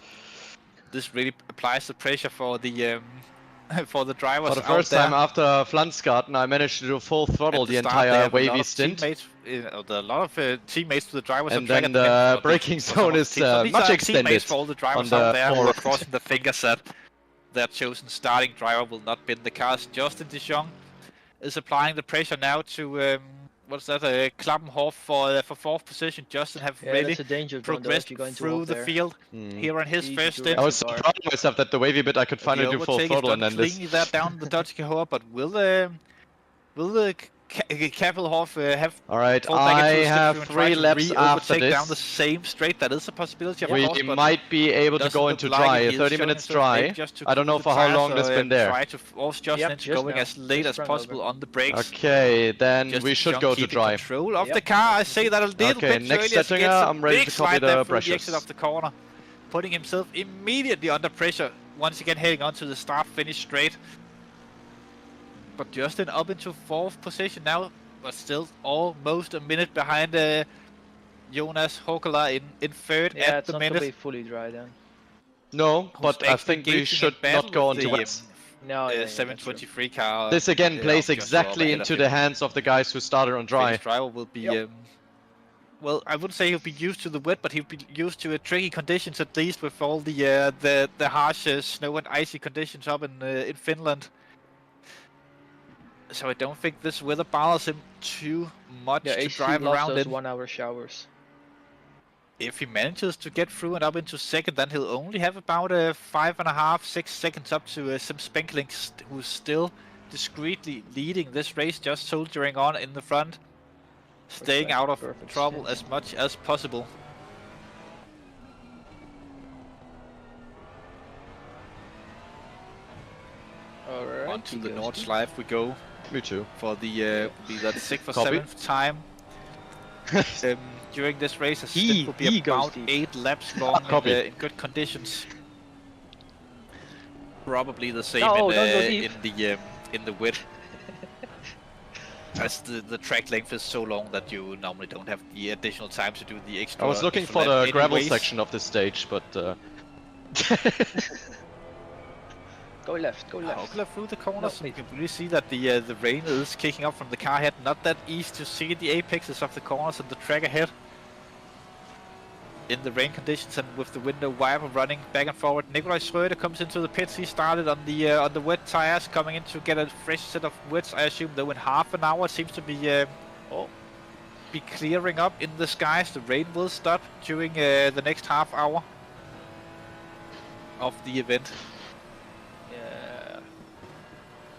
This really applies the pressure for the for the drivers. For the first time after Flansgarten, I managed to do full throttle the entire wavy stint. A lot of teammates to the drivers. And then the braking zone is much extended. For all the drivers out there who are crossing the fingers that their chosen starting driver will not bin the cars. Justin De Jong is applying the pressure now to what's that? Klappenhof for fourth position. Justin have really progressed through the field here on his first stint. I was so proud of myself that the wavy bit I could finally do full throttle and then this. That down the Dutch Cahors, but will the Kappelhof have? All right, I have 3 laps after this. Down the same straight. That is a possibility. Of we might be able to go into dry. 30 minutes dry. I don't know for how long this been there. Try to force Justin into going as late as possible on the brakes. Okay, then we should go to dry. Control of the car. I say that a little bit next earlier. Settinger, I'm ready to copy the pressures. The exit of the corner, putting himself immediately under pressure. Once again, heading onto the start-finish straight. But Justin up into 4th position now, but still almost a minute behind Jonas Hokola in 3rd at the minute. Yeah, it's not to be fully dry then. No, but I think we should not go on to wets. No, 723 car. This again plays exactly into the hands of the guys who started on dry. Finish driver will be, well, I wouldn't say he'll be used to the wet, but he'll be used to tricky conditions at least with all the harsh snow and icy conditions up in Finland. So I don't think this weather bothers him too much to drive around in. 1 hour showers. If he manages to get through and up into 2nd, then he'll only have about 5.5-6 seconds up to Sim Spenkling, who's still discreetly leading this race, just soldiering on in the front, staying out of trouble as much as possible. Alright. On to the Nordschleife we go. Me too. For the be that 6th or 7th time during this race. A stint will be about 8 laps long in good conditions. Probably the same in the wet. As the track length is so long that you normally don't have the additional time to do the extra. I was looking for the gravel section of this stage, but Go left, go left. Hokola through the corners. You can really see that the rain is kicking up from the car ahead. Not that easy to see the apexes of the corners and the track ahead. In the rain conditions and with the window wiper running back and forward. Nikolaj Schröder comes into the pits. He started on the wet tires, coming in to get a fresh set of wets. I assume though in half an hour it seems to be clearing up in the skies. The rain will stop during the next half hour of the event.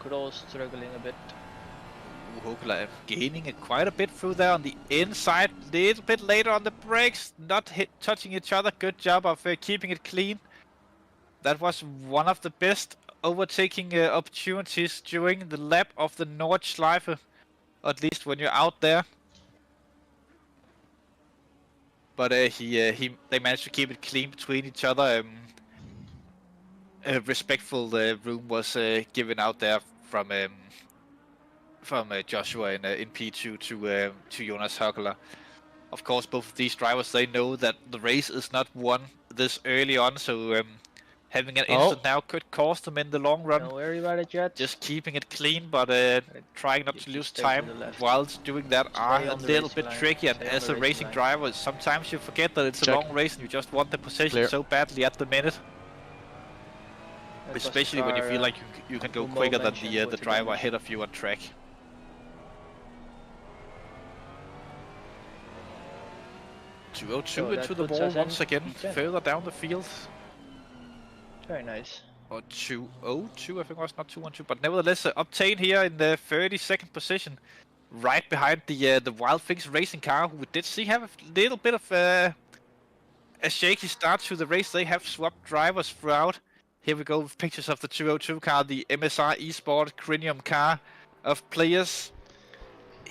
All struggling a bit. Hokola gaining quite a bit through there on the inside, little bit later on the brakes, not touching each other. Good job of keeping it clean. That was one of the best overtaking opportunities during the lap of the Nordschleife, at least when you're out there. But they managed to keep it clean between each other. A respectful room was given out there from Joshua in P2 to Jonas Hokola. Of course, both of these drivers, they know that the race is not won this early on, so having an instant now could cost them in the long run. Don't worry about it yet. Just keeping it clean, but trying not to lose time whilst doing that are a little bit tricky. And as a racing driver, sometimes you forget that it's a long race and you just want the position so badly at the minute. Especially when you feel like you can go quicker than the driver ahead of you on track. .202 into the wall once again, further down the field. Very nice. Or 202, I think it was, not 212, but nevertheless, Obtain here in the 32nd position, right behind the Wild Things racing car, who we did see have a little bit of a shaky start to the race. They have swapped drivers throughout. Here we go with pictures of the 202 car, the MSR Esport Crinium car of players.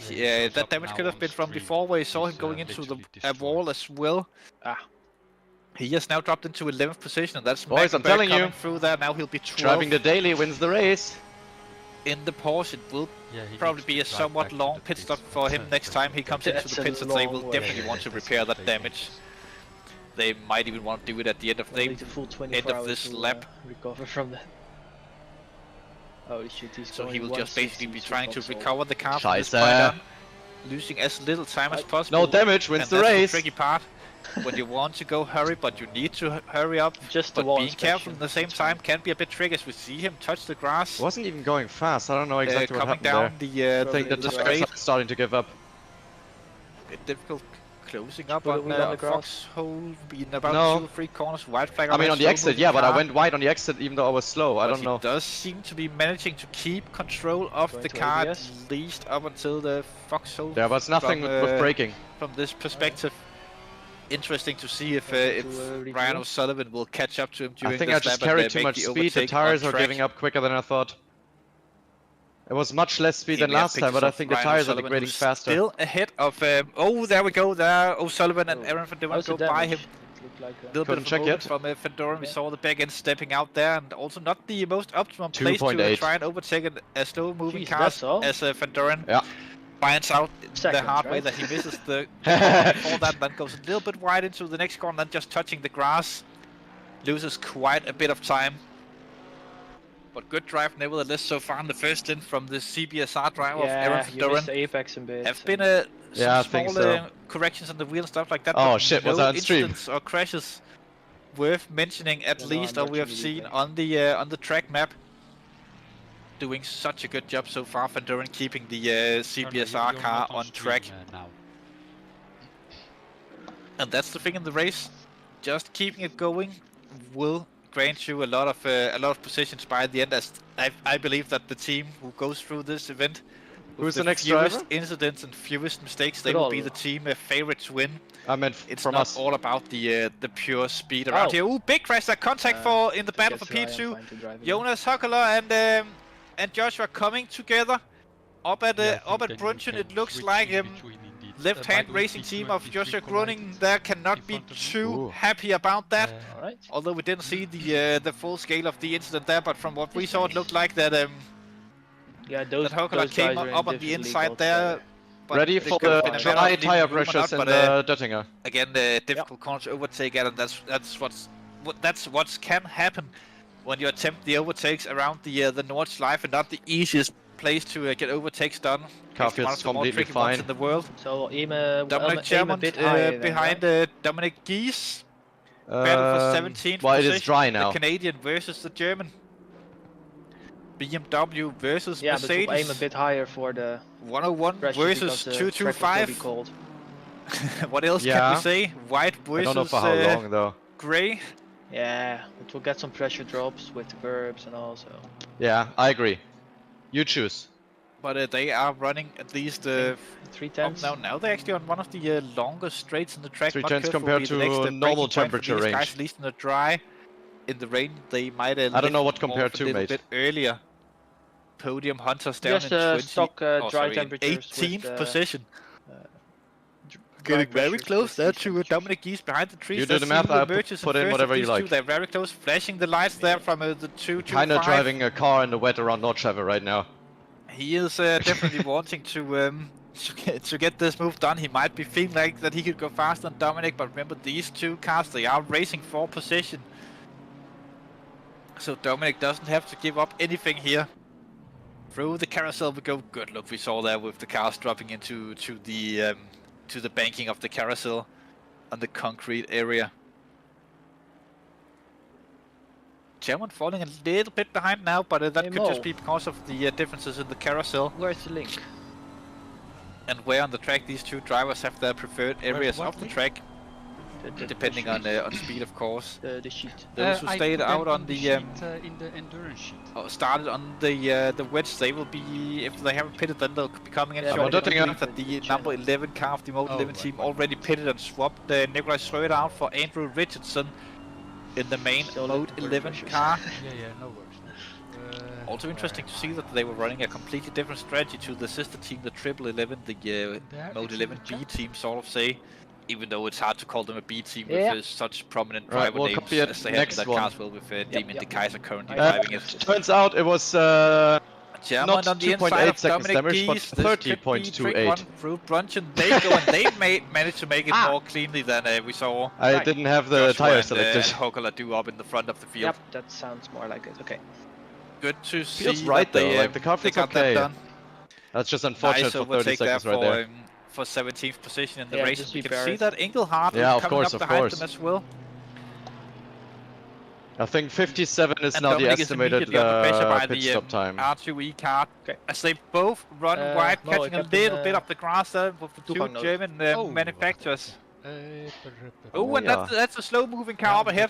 Yeah, that damage could have been from before, where you saw him going into the wall as well. He has now dropped into 11th position, and that's Boys, I'm telling you, through there. Now he'll be 12th. Driving the daily wins the race. In the Porsche, it will probably be a somewhat long pit stop for him next time he comes into the pits, and they will definitely want to repair that damage. They might even want to do it at the end of this lap. Recover from that. Oh shit, so he will just basically be trying to recover the car from this point on, losing as little time as possible. No damage wins the race. The tricky part. When you want to go hurry, but you need to hurry up. Just but being careful at the same time can be a bit tricky, as we see him touch the grass. Wasn't even going fast. I don't know exactly what happened down there. I think that the tires are starting to give up. A bit difficult closing up on the foxhole, being about 2 or 3 corners. White flag. I mean on the exit, yeah, but I went wide on the exit even though I was slow. I don't know. He does seem to be managing to keep control of the car at least up until the foxhole. Yeah, but it's nothing with braking. From this perspective. Interesting to see if Ryan O'Sullivan will catch up to him during this lap. I think I just carried too much speed. The tires are giving up quicker than I thought. It was much less speed than last time, but I think the tires are degrading faster. Still ahead of... oh, there we go. There, O'Sullivan and Aaron Van Doren go by him. A little bit of a moment from Van Doren. We saw the back end stepping out there, and also not the most optimum place to try and overtake a slow-moving car as Van Doren. Yeah. Finds out the hard way that he misses the before that, then goes a little bit wide into the next corner, then just touching the grass. Loses quite a bit of time. But good drive nevertheless so far in the first stint from the CBSR driver of Aaron Van Doren. Apex a bit. Have been some small corrections on the wheel and stuff like that. Oh shit, was that on stream? Incidents or crashes worth mentioning at least, or we have seen on the track map. Doing such a good job so far, Van Doren keeping the CBSR car on track. And that's the thing in the race. Just keeping it going will grant you a lot of positions by the end. As I believe that the team who goes through this event with the next fewest driver? Incidents and fewest mistakes, they will be the team favorite to win. I meant it's from not us. all about the pure speed around here. Ooh, big crash! That contact for in the battle for P2. Jonas Huckler and Joshua coming together up at Brunchen. It looks like left-hand racing team of Joshua Groening there cannot be too happy about that. Although we didn't see the full scale of the incident there, but from what we saw, it looked like that that Huckler came up on the inside there. Ready for the dry tire pressures in the Döttinger. Again, the difficult corner to overtake at, and that's what can happen when you attempt the overtakes around the Nordschleife, and not the easiest place to get overtakes done. Car feels completely fine in the world. So Dominic German behind Dominic Gies. Battle for 17th well, position. It is dry now. The Canadian versus the German. BMW versus Mercedes. But aim a bit higher for the 101 versus 225. What else can we say? White versus I don't know for how long though. Grey. Yeah, it will get some pressure drops with the curbs and all. So. Yeah, I agree. You choose. But they are running at least 310s. Now they're actually on one of the longest straights in the track. 310s compared to normal temperature range. Guys, at least in the dry, in the rain, they might have. I don't know what compared to, mate. A bit earlier. Podium hunters down in stock dry temperatures. 18th position. Getting very close there to Dominic Gies behind the trees. You do the math, I put in whatever you like. They're very close, flashing the lights there from the 225. Kind of driving a car in the wet around Nordschleife right now. He is definitely wanting to get this move done. He might be feeling like that he could go faster than Dominic, but remember these two cars, they are racing for position. So Dominic doesn't have to give up anything here. Through the carousel we go. Good look we saw there with the cars dropping into the banking of the carousel on the concrete area. German falling a little bit behind now, but that could just be because of the differences in the carousel. Where's the link? And where on the track these two drivers have their preferred areas of the track, depending on speed, of course. The sheet. Those who stayed out on the in the endurance sheet. Started on the wedge, they will be, if they haven't pitted, then they'll be coming in shortly. I believe that the number 11 car of the Mode 11 team already pitted and swapped Nikolai Schröder out for Andrew Richardson in the main Mode 11 car. Yeah, no worries. Also interesting to see that they were running a completely different strategy to the sister team, the Triple 11, the Mode 11 B team, sort of say. Even though it's hard to call them a B team with such prominent driver names as they have in that cars, well, with Damien De Kaiser currently driving it. Turns out it was German not on the 2.8 inside seconds of damage, but Geese. 30.28. Through Brunchen, they go and they manage to make it more cleanly than we saw. I didn't have the Joshua tire and selected. Hokola do up in the front of the field. Yep, that sounds more like it. Okay. Good to Feels see right that they, though, like the car feels got okay. that done. That's just unfortunate Nice for 30 overtake there seconds right there. For 17th position in the Yeah, race. just We be can see Barrett. that Engelhardt Yeah, is of coming course, up of behind course. them as well. I think 57 is And now the Dominic is estimated immediately under pressure by pit the stop time. R2E car. Okay. As they both run wide, no, catching a Captain, little bit of the grass there with the two toegang nodig. German manufacturers. Oh, And yeah. that's a slow-moving car up ahead.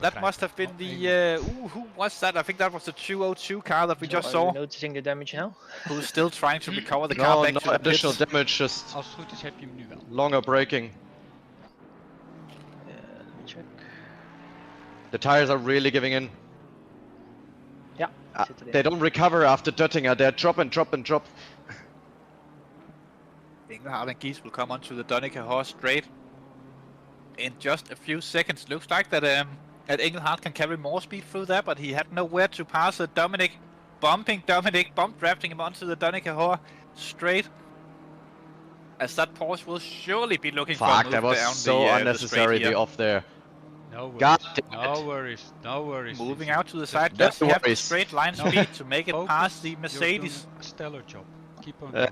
That must have been the... who was that? I think that was the 202 car that we just Are saw. you noticing the damage now? Who's still trying to recover the car No, back no to the additional pits. damage, just Als het goed is heb je hem nu wel. longer braking. Let me check. The tires are really giving in. Yeah. They don't recover after Döttinger, they're drop and drop and drop. Engelhardt and Gies will come onto the Donica horse straight in just a few seconds. Looks like that Engelhardt can carry more speed through there, but he had nowhere to pass Dominic. Bumping Dominic, bump drafting him onto the Donica horse straight. As that Porsche will surely be looking for a Fuck, move that was down so unnecessary the the off there. No worries. God damn No it. worries. No worries. Moving Lisa. out to the side, No does he have the worries. straight line No. speed to make it Focus. past the You're Mercedes? doing a stellar job. Keep on going.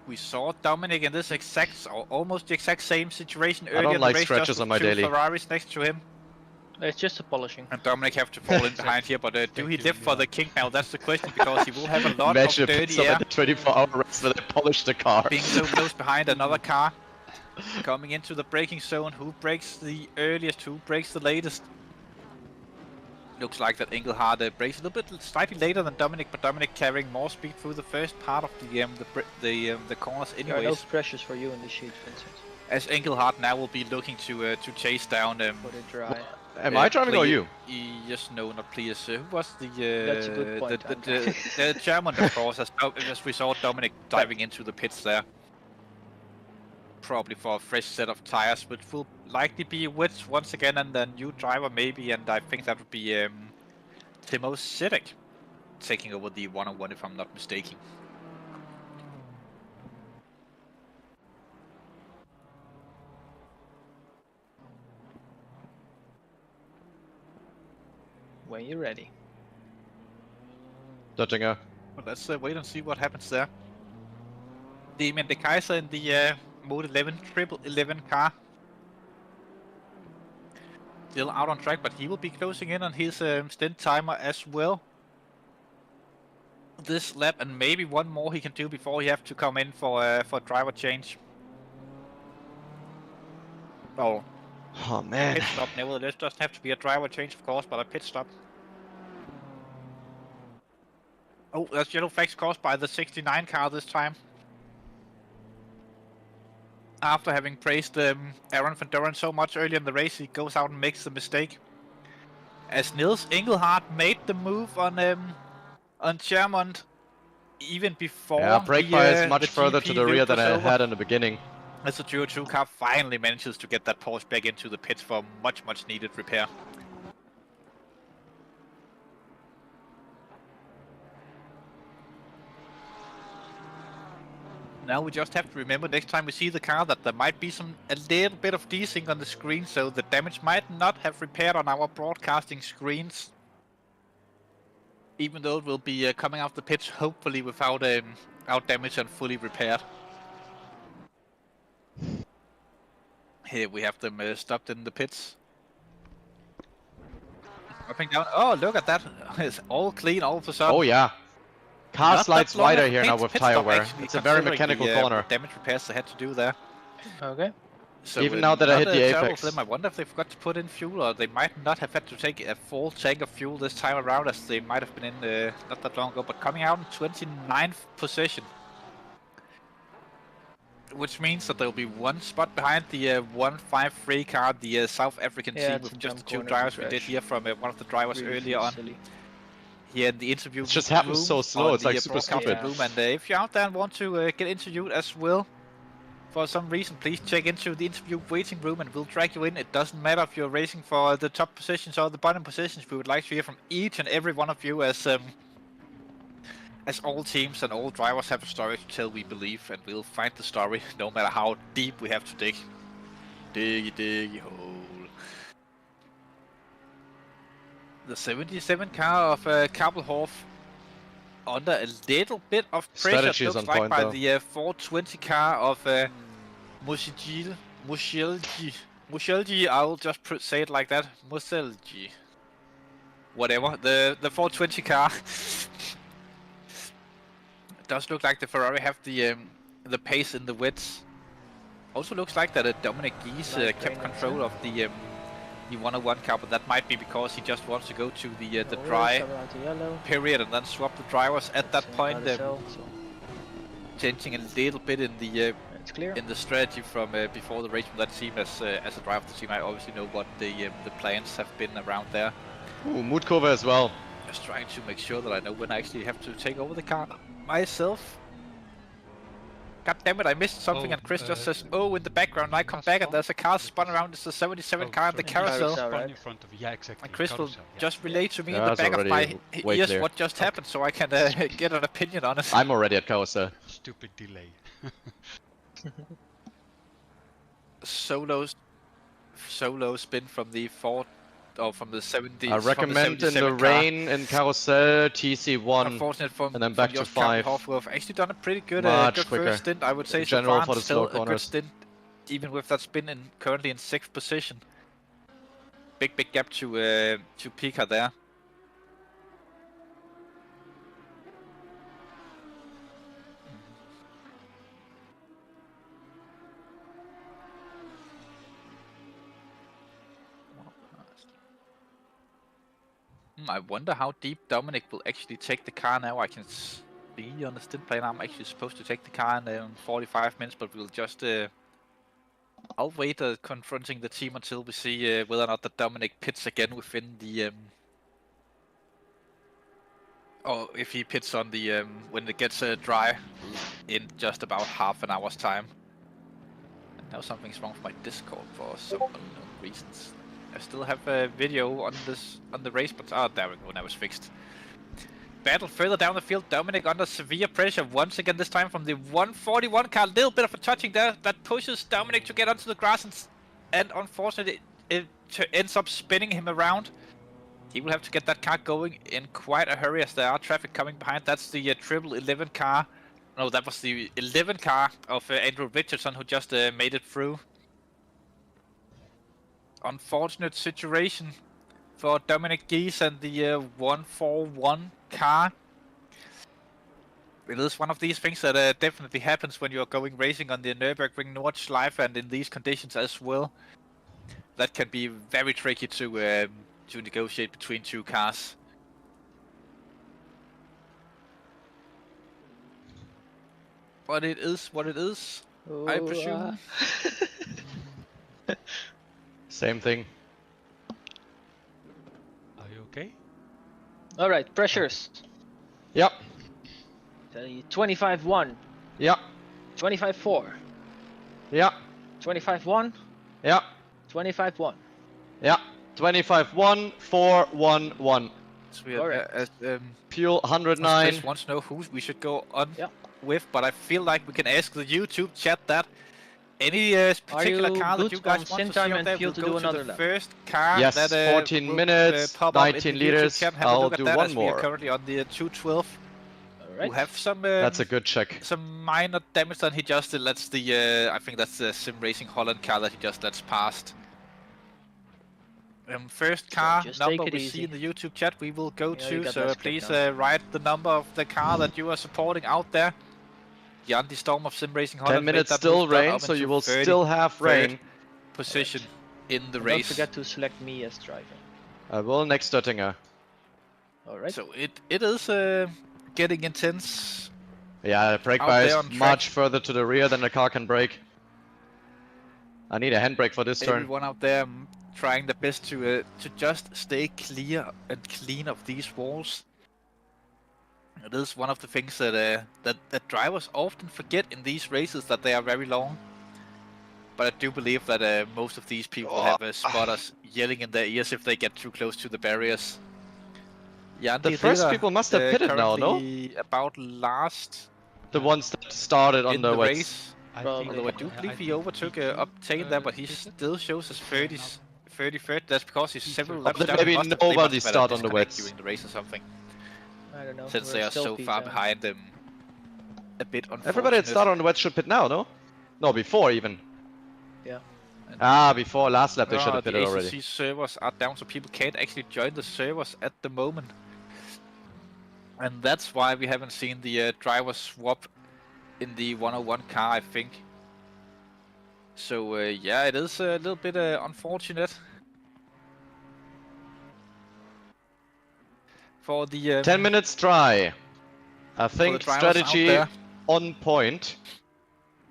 We saw Dominic in this exact, or almost the exact same situation I earlier don't in like the race, scratches just on with my two daily. Ferraris next to him. It's just a polishing. And Dominic have to fall in behind here, but do he live for the king now? That's the question, because he will have a lot Imagine of if it's dirty air at the 24-hour race where they polish the car. being so close behind another car. Coming into the braking zone, who brakes the earliest, who brakes the latest? Looks like that Engelhardt brakes a little bit slightly later than Dominic, but Dominic carrying more speed through the first part of the corners There are no anyways. pressures for you in this sheet, Vincent. As Engelhardt now will be looking to chase down Put it dry. Am I driving or you? Yes, no, not please. Who was the That's a good point, the German, of course, as we saw Dominic diving into the pits there. Probably for a fresh set of tires, which will likely be wet once again, and a new driver maybe, and I think that would be Timo Sitek taking over the 101 if I'm not mistaken. When you're ready. Döttinger. But let's wait and see what happens there. Damien de Kaiser in the Mode 11 Triple 11 car. Still out on track, but he will be closing in on his stint timer as well. This lap, and maybe one more he can do before he have to come in for driver change. Oh man. Pit stop, nevertheless, doesn't have to be a driver change, of course, but a pit stop. Oh, that's yellow flags caused by the 69 car this time. After having praised Aaron van Doren so much earlier in the race, he goes out and makes the mistake. As Niels Engelhardt made the move on Chermont even before. Yeah, brake bias much the further GP to the rear than I over. had in the beginning. As the 202 car finally manages to get that Porsche back into the pits for much needed repair. Now we just have to remember next time we see the car that there might be a little bit of desync on the screen, so the damage might not have repaired on our broadcasting screens. Even though it will be coming out the pitch, hopefully without out damage and fully repaired. Here we have them stopped in the pits. Upping down. Oh, look at that! It's all clean all of a sudden. Oh yeah. Car Not slides that long wider of here now with pit tire stop, wear. actually, It's a very considering mechanical the, corner. damage repairs they had to do there. Okay. So Even now that I hit not, the terrible apex. for them. I wonder if they forgot to put in fuel, or they might not have had to take a full tank of fuel this time around, as they might have been in not that long ago. But coming out in 29th position, which means that there will be one spot behind the 153 car, the South African team, with just the two drivers we did hear from one of the drivers earlier on. Silly. Here in the interview. It just happens so slow. on It's the, like super broadcasting stupid. room. And if you're out there and want to get interviewed as well, for some reason, please check into the interview waiting room and we'll drag you in. It doesn't matter if you're racing for the top positions or the bottom positions. We would like to hear from each and every one of you, as As all teams and all drivers have a story to tell, we believe, and we'll find the story no matter how deep we have to dig. Diggy hole. The 77 car of Kabelhof under a little bit of pressure, looks like, by the 420 car of Mushelji. I'll just say it like that. Mushelji. Whatever. The 420 car. It does look like the Ferrari have the pace in the wets. Also looks like that Dominic Gies kept control of the 101 car, but that might be because he just wants to go to the dry period and then swap the drivers at that point, changing a little bit in the strategy from before the race from that team. As a driver of the team, I obviously know what the plans have been around there. Ooh, Mutkurve as well. Just trying to make sure that I know when I actually have to take over the car myself. God damn it, I missed something, and Chris just says, oh, in the background, and I come back and there's a car spun around. It's the 77 car in the carousel. Right in front of, yeah, exactly. And Chris will just relay to me in the back of my ears what just happened, so I can get an opinion on it. I'm already at carousel. Stupid delay. Solo spin from the from the 70s. I recommend in the rain in carousel TC1 and then back to 5. We've actually done a pretty good, Much quicker. first stint, I would say. So far, for the still a good stint, even with that spin currently in 6th position. Big gap to Pika there. I wonder how deep Dominic will actually take the car now. I can see on the stint plan I'm actually supposed to take the car in 45 minutes, but we'll just... I'll wait confronting the team until we see whether or not that Dominic pits again within the... or if he pits on the... when it gets dry in just about half an hour's time. And now something's wrong with my Discord for some unknown reasons. I still have a video on the race, but there we go, now it's fixed. Battle further down the field, Dominic under severe pressure once again, this time from the 141 car. A little bit of a touching there that pushes Dominic to get onto the grass, and unfortunately it ends up spinning him around. He will have to get that car going in quite a hurry as there are traffic coming behind. That's the triple 11 car. No, that was the 11 car of Andrew Richardson, who just made it through. Unfortunate situation for Dominic Gies and the 141 car. It is one of these things that definitely happens when you're going racing on the Nurburgring Nordschleife, and in these conditions as well. That can be very tricky to negotiate between two cars. But it is what it is, I presume. Same thing. Are you okay? Alright, pressures. Yep. 25-1. Yep. 25-4. Yep. 25-1. Yep. 25-1. Yep. 25-1, 4-1-1. So we are Fuel 109. Chris wants to know who we should go on with, but I feel like we can ask the YouTube chat that. Any particular car that you guys want to see on there, we'll go to the first car. Yes, that, 14 minutes, 19 liters. I'll do one more. We are currently on the 212. We'll have some... that's a good check. Some minor damage that he just lets the... I think that's the Sim Racing Holland car that he just lets past. First car number we see in the YouTube chat we will go to, so please write the number of the car that you are supporting out there. The anti-storm of Sim Racing Holland. 10 minutes still rain, so you will still have rain. Position in the race. Don't forget to select me as driver. I will next Stöttinger. Alright. So it is getting intense. Yeah, brake bar is much further to the rear than the car can brake. I need a handbrake for this turn. Everyone out there trying their best to just stay clear and clean of these walls. It is one of the things that that drivers often forget in these races, that they are very long. But I do believe that most of these people have spotters yelling in their ears if they get too close to the barriers. Yeah, the first people must have pitted now, no? About last. The ones that started on the wets. Race. Although I do believe he overtook Obtain there, but he still shows his 33rd. That's because he's several laps down. Maybe nobody start on the wets during the race or something. I don't know. Since they are so far behind them. A bit unfortunate. Everybody that started on the wets should pit now, no? No, before even. Yeah. Before last lap they should have pitted already. The ACC servers are down, so people can't actually join the servers at the moment. And that's why we haven't seen the driver swap in the 101 car, I think. So yeah, it is a little bit unfortunate. For the 10 minutes dry. I think strategy on point.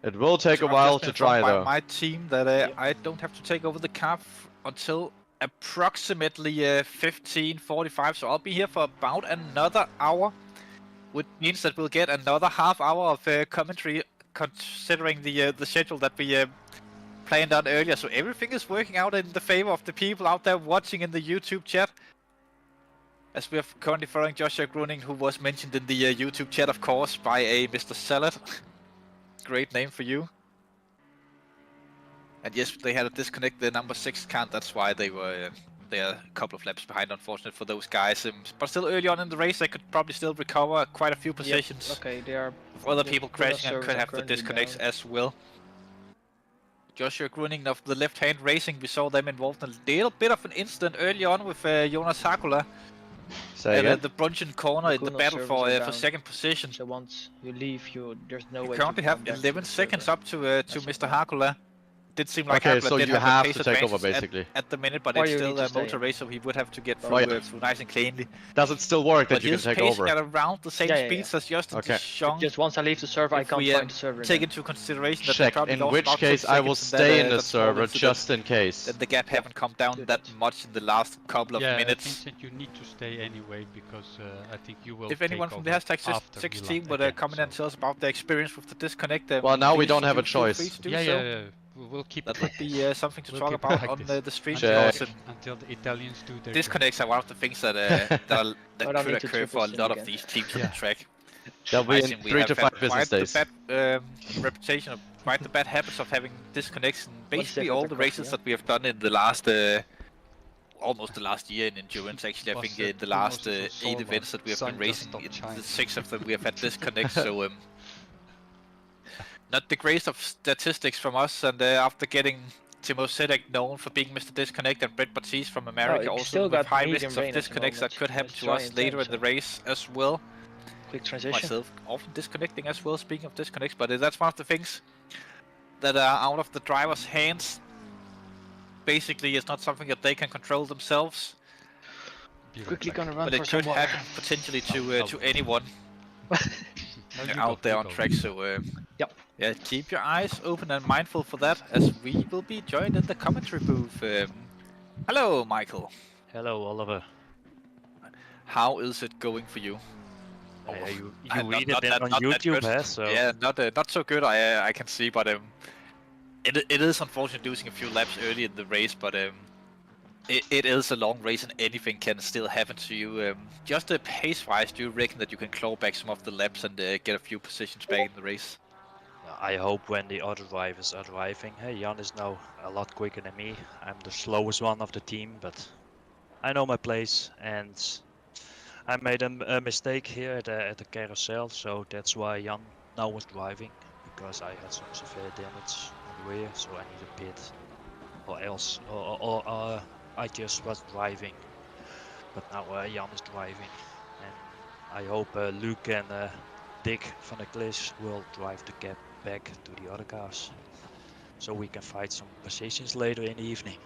It will take a while to dry though. My team that I don't have to take over the car until approximately 15:45, so I'll be here for about another hour, which means that we'll get another half hour of commentary, considering the schedule that we planned on earlier. So everything is working out in the favor of the people out there watching in the YouTube chat. As we are currently following Joshua Gruning, who was mentioned in the YouTube chat, of course, by a Mr. Salad. Great name for you. And yes, they had to disconnect the number 6 count. That's why they are a couple of laps behind, unfortunate for those guys. But still early on in the race, they could probably still recover quite a few positions. Yep. Okay, they are. Other people crashing and could have the disconnects as well. Joshua Gruning of the Left Hand Racing, we saw them involved in a little bit of an incident early on with Jonas Hakula. The Brunchen corner in the battle for second position. So once you leave, there's no way. We currently have 11 seconds up to Mr. Hakula. Did seem like okay, so you have to take over basically at the minute, but it's still a motor race, so he would have to get through, through nice and cleanly. Does it still work that you can take over? But he's at around the same speeds as Justin Jeong. Just once I leave the server, I can't find the server. Take into consideration that check. In which case, I will stay in the server just in case. That the gap haven't come down that much in the last couple of minutes. I think that you need to stay anyway because I think you will. If anyone from the hashtag 16 would come in and tell us about their experience with the disconnect, well, now we don't have a choice. Yeah. We'll keep that would be something to talk about on the stream. Until the Italians do their disconnects are one of the things that could occur for a lot of these teams on the track. That'll be in 3 to 5 business days. Quite the bad reputation of quite the bad habits of having disconnects in basically all the races that we have done in the last almost the last year in endurance. Actually, I think in the last 8 events that we have been racing, in the 6 of them we have had disconnects. So not the greatest of statistics from us, and after getting Timo Sedek known for being Mr. Disconnect and Brett Baptiste from America also with high risks of disconnects that could happen to us later in the race as well. Quick transition. Myself often disconnecting as well, speaking of disconnects, but that's one of the things that are out of the driver's hands. Basically, it's not something that they can control themselves. Quickly gonna run but it could happen potentially to anyone out there on track, so yeah, keep your eyes open and mindful for that, as we will be joined in the commentary booth. Hello, Michael. Hello, Oliver. How is it going for you? You read it on YouTube, so... Yeah, not so good, I can see, but it is unfortunate losing a few laps early in the race, but it is a long race and anything can still happen to you. Just pace-wise, do you reckon that you can claw back some of the laps and get a few positions back in the race? I hope when the other drivers are driving. Hey, Jan is now a lot quicker than me. I'm the slowest one of the team, but I know my place, and I made a mistake here at the carousel, so that's why Jan now was driving, because I had some severe damage on the rear, so I need a pit, or else, or I just was driving, but now Jan is driving, and I hope Luke and Dick van der Klis will drive the gap back to the other cars, so we can fight some positions later in the evening.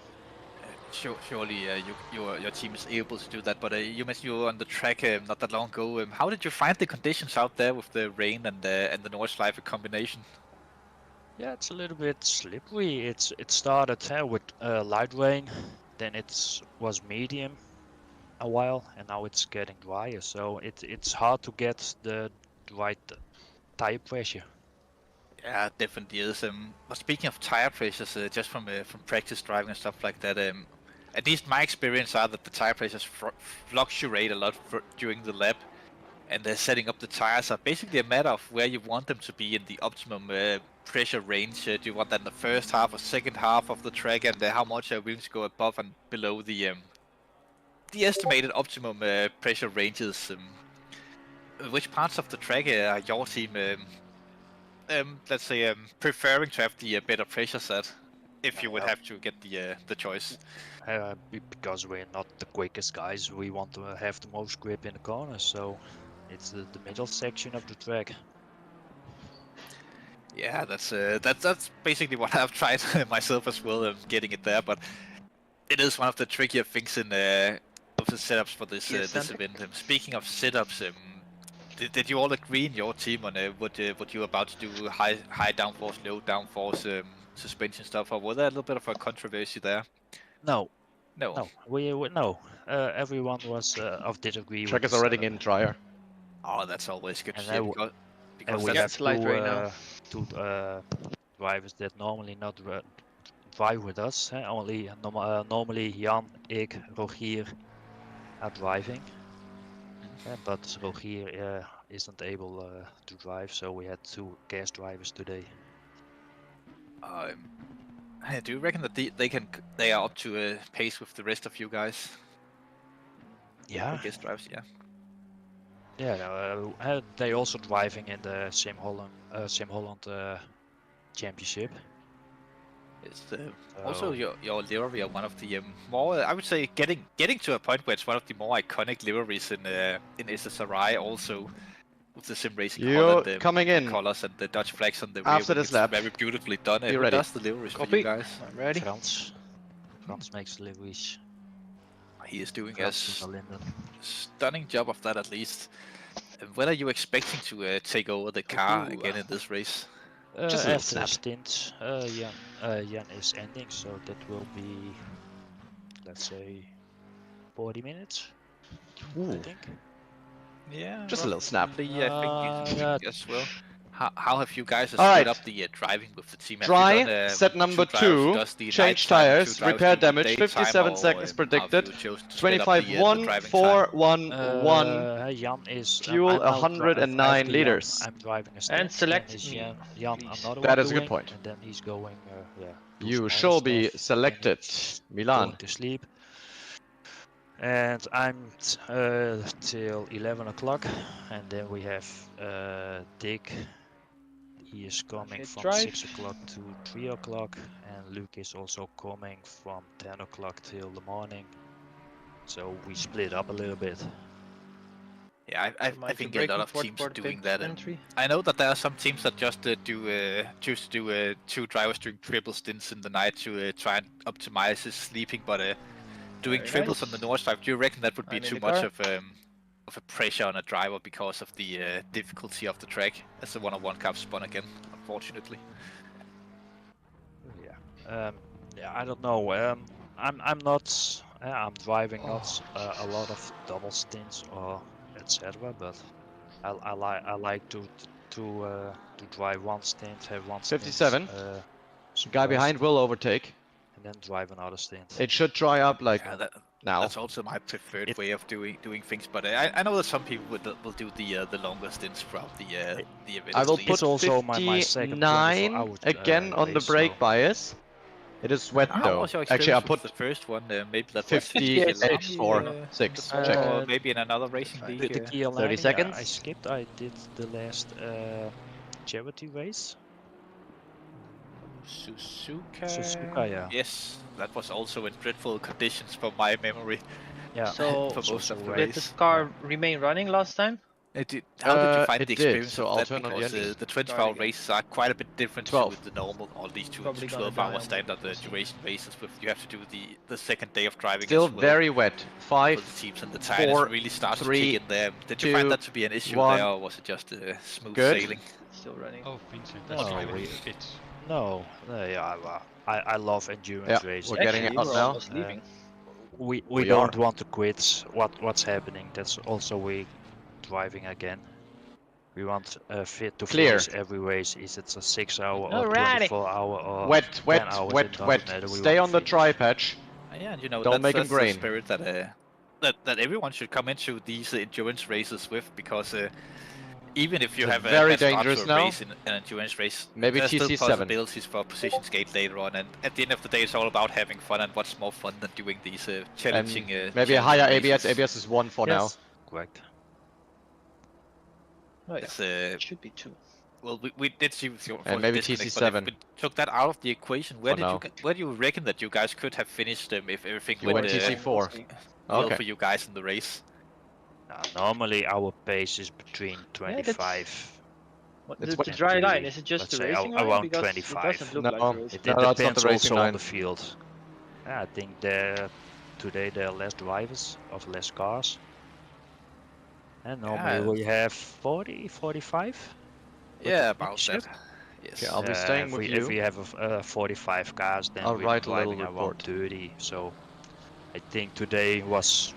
Surely your team is able to do that, but you mentioned you were on the track not that long ago. How did you find the conditions out there with the rain and the Nordschleife combination? Yeah, it's a little bit slippery. It started with light rain, then it was medium a while, and now it's getting drier. So it's hard to get the right tire pressure. Yeah, definitely is. But speaking of tire pressures, just from practice driving and stuff like that, at least my experience are that the tire pressures fluctuate a lot during the lap, and setting up the tires are basically a matter of where you want them to be in the optimum pressure range. Do you want that in the first half or second half of the track, and how much are willing to go above and below the estimated optimum pressure ranges? Which parts of the track are your team, let's say, preferring to have the better pressure set, if you would have to get the choice? Because we're not the quickest guys, we want to have the most grip in the corners, so it's the middle section of the track. Yeah, that's basically what I've tried myself as well, getting it there. But it is one of the trickier things in of the setups for this this event. Speaking of setups, did you all agree in your team on what you were about to do, high downforce, low downforce suspension stuff, or was there a little bit of a controversy there? No. Everyone did agree. Track is already in dryer. Oh, that's always good to see. Because we that's light right now. Two drivers that normally not drive with us. Only normally Jan, ik, Rogier are driving. But Rogier isn't able to drive, so we had 2 guest drivers today. Do you reckon that they are up to pace with the rest of you guys? Yeah. Guest drivers, yeah. Yeah, they also driving in the Sim Holland championship. It's also your livery are one of the more, I would say, getting to a point where it's one of the more iconic liveries in SSRI, also with the sim racing coming in colors and the Dutch flags on the after rear. this lap. Very beautifully done. Be ready. Does the liveries for you guys? I'm ready. Frans makes the liveries. He is doing a stunning job of that, at least. When are you expecting to take over the car again in this race? Just after the stint, Jan is ending, so that will be, let's say, 40 minutes. Ooh. I think. Yeah, just a little snap. I think you as well. How have you guys split up the driving with the team? Dry, set number 2, change tires, repair damage, 57 seconds predicted, 25-1, 4, 1, 1, Jan is fuel 109 liters. I'm driving a stint. And select me, Jan, that is a good point. And then he's going, you shall be selected, Milan. Going to sleep. And I'm till 11 o'clock, and then we have Dick. He is coming from 6 o'clock to 3 o'clock, and Luke is also coming from 10 o'clock till the morning. So we split up a little bit. Yeah, I think a lot of teams are doing that. I know that there are some teams that just choose to do 2 drivers doing triple stints in the night to try and optimize his sleeping, but doing triples on the Nordschleife, do you reckon that would be too much of a pressure on a driver because of the difficulty of the track? As the one-on-one car spun again, unfortunately. Yeah, I don't know. I'm not. I'm driving not a lot of double stints or etc. But I like to drive one stint, have one. 57. Stint, guy behind will overtake. And then drive another stint. It should dry up like now. That's also my preferred way of doing things, but I know that some people will do the longer stints throughout the event. I will put also 59 again on the brake bias. It is wet though. Actually, I put the first one. Maybe that's 58 or 6. Check. Or maybe in another racing league. 30 seconds. I skipped. I did the last charity race. Suzuka, yeah. Yes, that was also in dreadful conditions from my memory. Yeah. So, for most of the did this car remain running last time? How did you find the experience so of that? Because the 24-hour races are quite a bit different with the normal, all these 12-hour standard duration races. With you have to do the second day of driving. Still as well, very wet. 5, the teams and the tires really starts 3, to kick in there. Did you find that to be an issue 1. there, or was it just smooth sailing? Still running. Oh, Vincent, that's driving a bit. No, yeah, I love endurance races. We're getting out now. We don't want to quit. What's happening? That's also we driving again. We want fit to finish every race. Is it a 6 hour or 24 hour or wet. Stay on the tri patch. Yeah, and you know, Don't make that's them the grain. spirit that everyone should come into these endurance races with, because even if you have a very bad start dangerous to a now. race in an endurance race, Maybe there's still TC7. possibilities for position skate later on, and at the end of the day, it's all about having fun, and what's more fun than doing these challenging maybe a higher races. ABS. ABS is 1 for now. Correct. Oh, yeah. It should be 2. Well, we did see with your And maybe disconnect, TC7. but if we took that out of the equation, where For do you reckon that you guys could have finished them if everything You went went TC4. well for you guys in the race? Normally our pace is between 25. The dry line, is it just the racing line? Around Because 25. it doesn't look like the racing It line. depends the racing also line. on the field. Yeah, I think today there are less drivers of less cars. And normally we have 40, 45. Yeah, about that. Yes. Okay, I'll be staying with you. If we have 45 cars, then I'll we're write a little driving around report. 30. So I think today was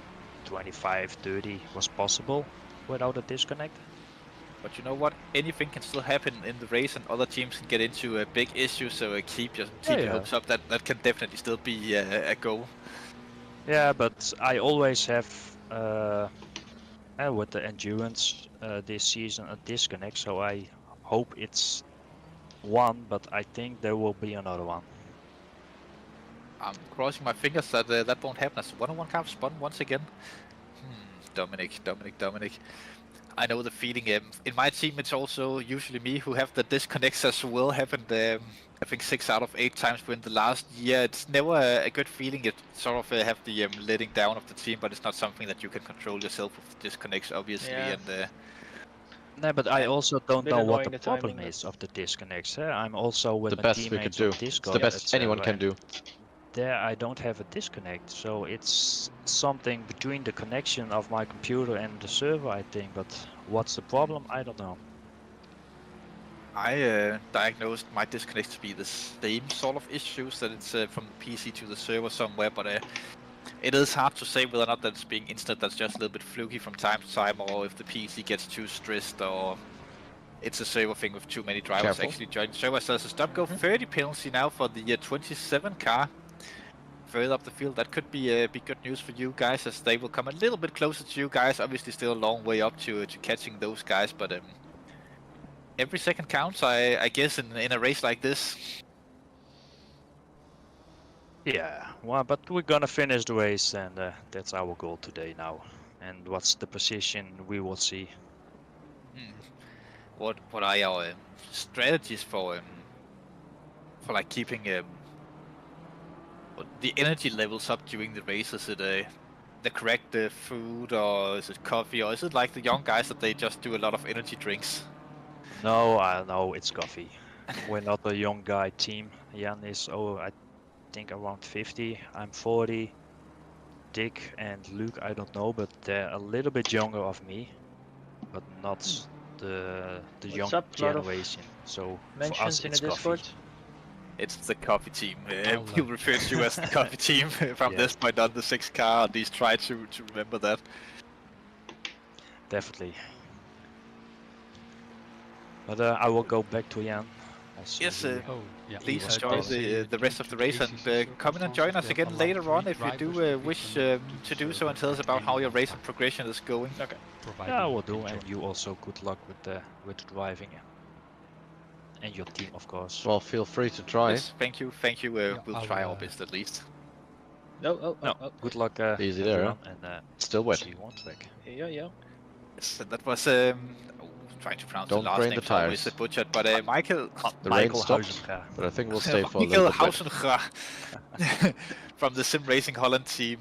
25, 30 was possible without a disconnect. But you know what? Anything can still happen in the race, and other teams can get into a big issue. So keep your hopes up. That can definitely still be a goal. Yeah, but I always have with the endurance this season a disconnect. So I hope it's 1, but I think there will be another one. I'm crossing my fingers that that won't happen. As 1-on-1 car spun once again. Dominic. I know the feeling. In my team, it's also usually me who have the disconnects as well. Happened, I think 6 out of 8 times within the last year. It's never a good feeling. It sort of have the letting down of the team, but it's not something that you can control yourself with disconnects, obviously. Yeah. And No, but I also don't know what the annoying, the problem timing, is of the disconnects. I'm also with The my best we could teammates do. on It's Discord, the best etc., anyone can do. There I don't have a disconnect, so it's something between the connection of my computer and the server, I think. But what's the problem? I don't know. I diagnosed my disconnects to be the same sort of issues, that it's from the PC to the server somewhere, but it is hard to say whether or not that's being instant. That's just a little bit fluky from time to time, or if the PC gets too stressed, or it's a server thing with too many drivers actually joining the server. So there's a stop go 30 penalty now for the 27 car further up the field. That could be good news for you guys, as they will come a little bit closer to you guys. Obviously still a long way up to catching those guys, but every second counts, I guess, in a race like this. Yeah, well, but we're gonna finish the race, and that's our goal today now. And what's the position, we will see. What are your strategies for like keeping the energy levels up during the race? Is it the correct food, or is it coffee, or is it like the young guys that they just do a lot of energy drinks? No, I know it's coffee. We're not a young guy team. Jan is I think around 50. I'm 40. Dick and Luke, I don't know, but they're a little bit younger of me, but not the young generation. So for us, it's coffee. It's the coffee team. We'll refer to you as the coffee team from this point on. The 6 car. At least try to remember that. Definitely. But I will go back to Jan. Yes, please enjoy the rest of the race, and come in and join us again later on if you do wish to do so, and tell us about how your race and progression is going. Okay. Yeah, I will do, and you also good luck with the driving, and your team, of course. Well, feel free to try. Yes, thank you. We'll try our best at least. No. Good luck. Easy there, huh? And still wet. See you on track. Yeah. Yes, that was trying to pronounce Don't the last drain name, the tires. always butchered, but Michael Hausenga. But I think we'll stay for a little Hausenga from the Sim Racing Holland team.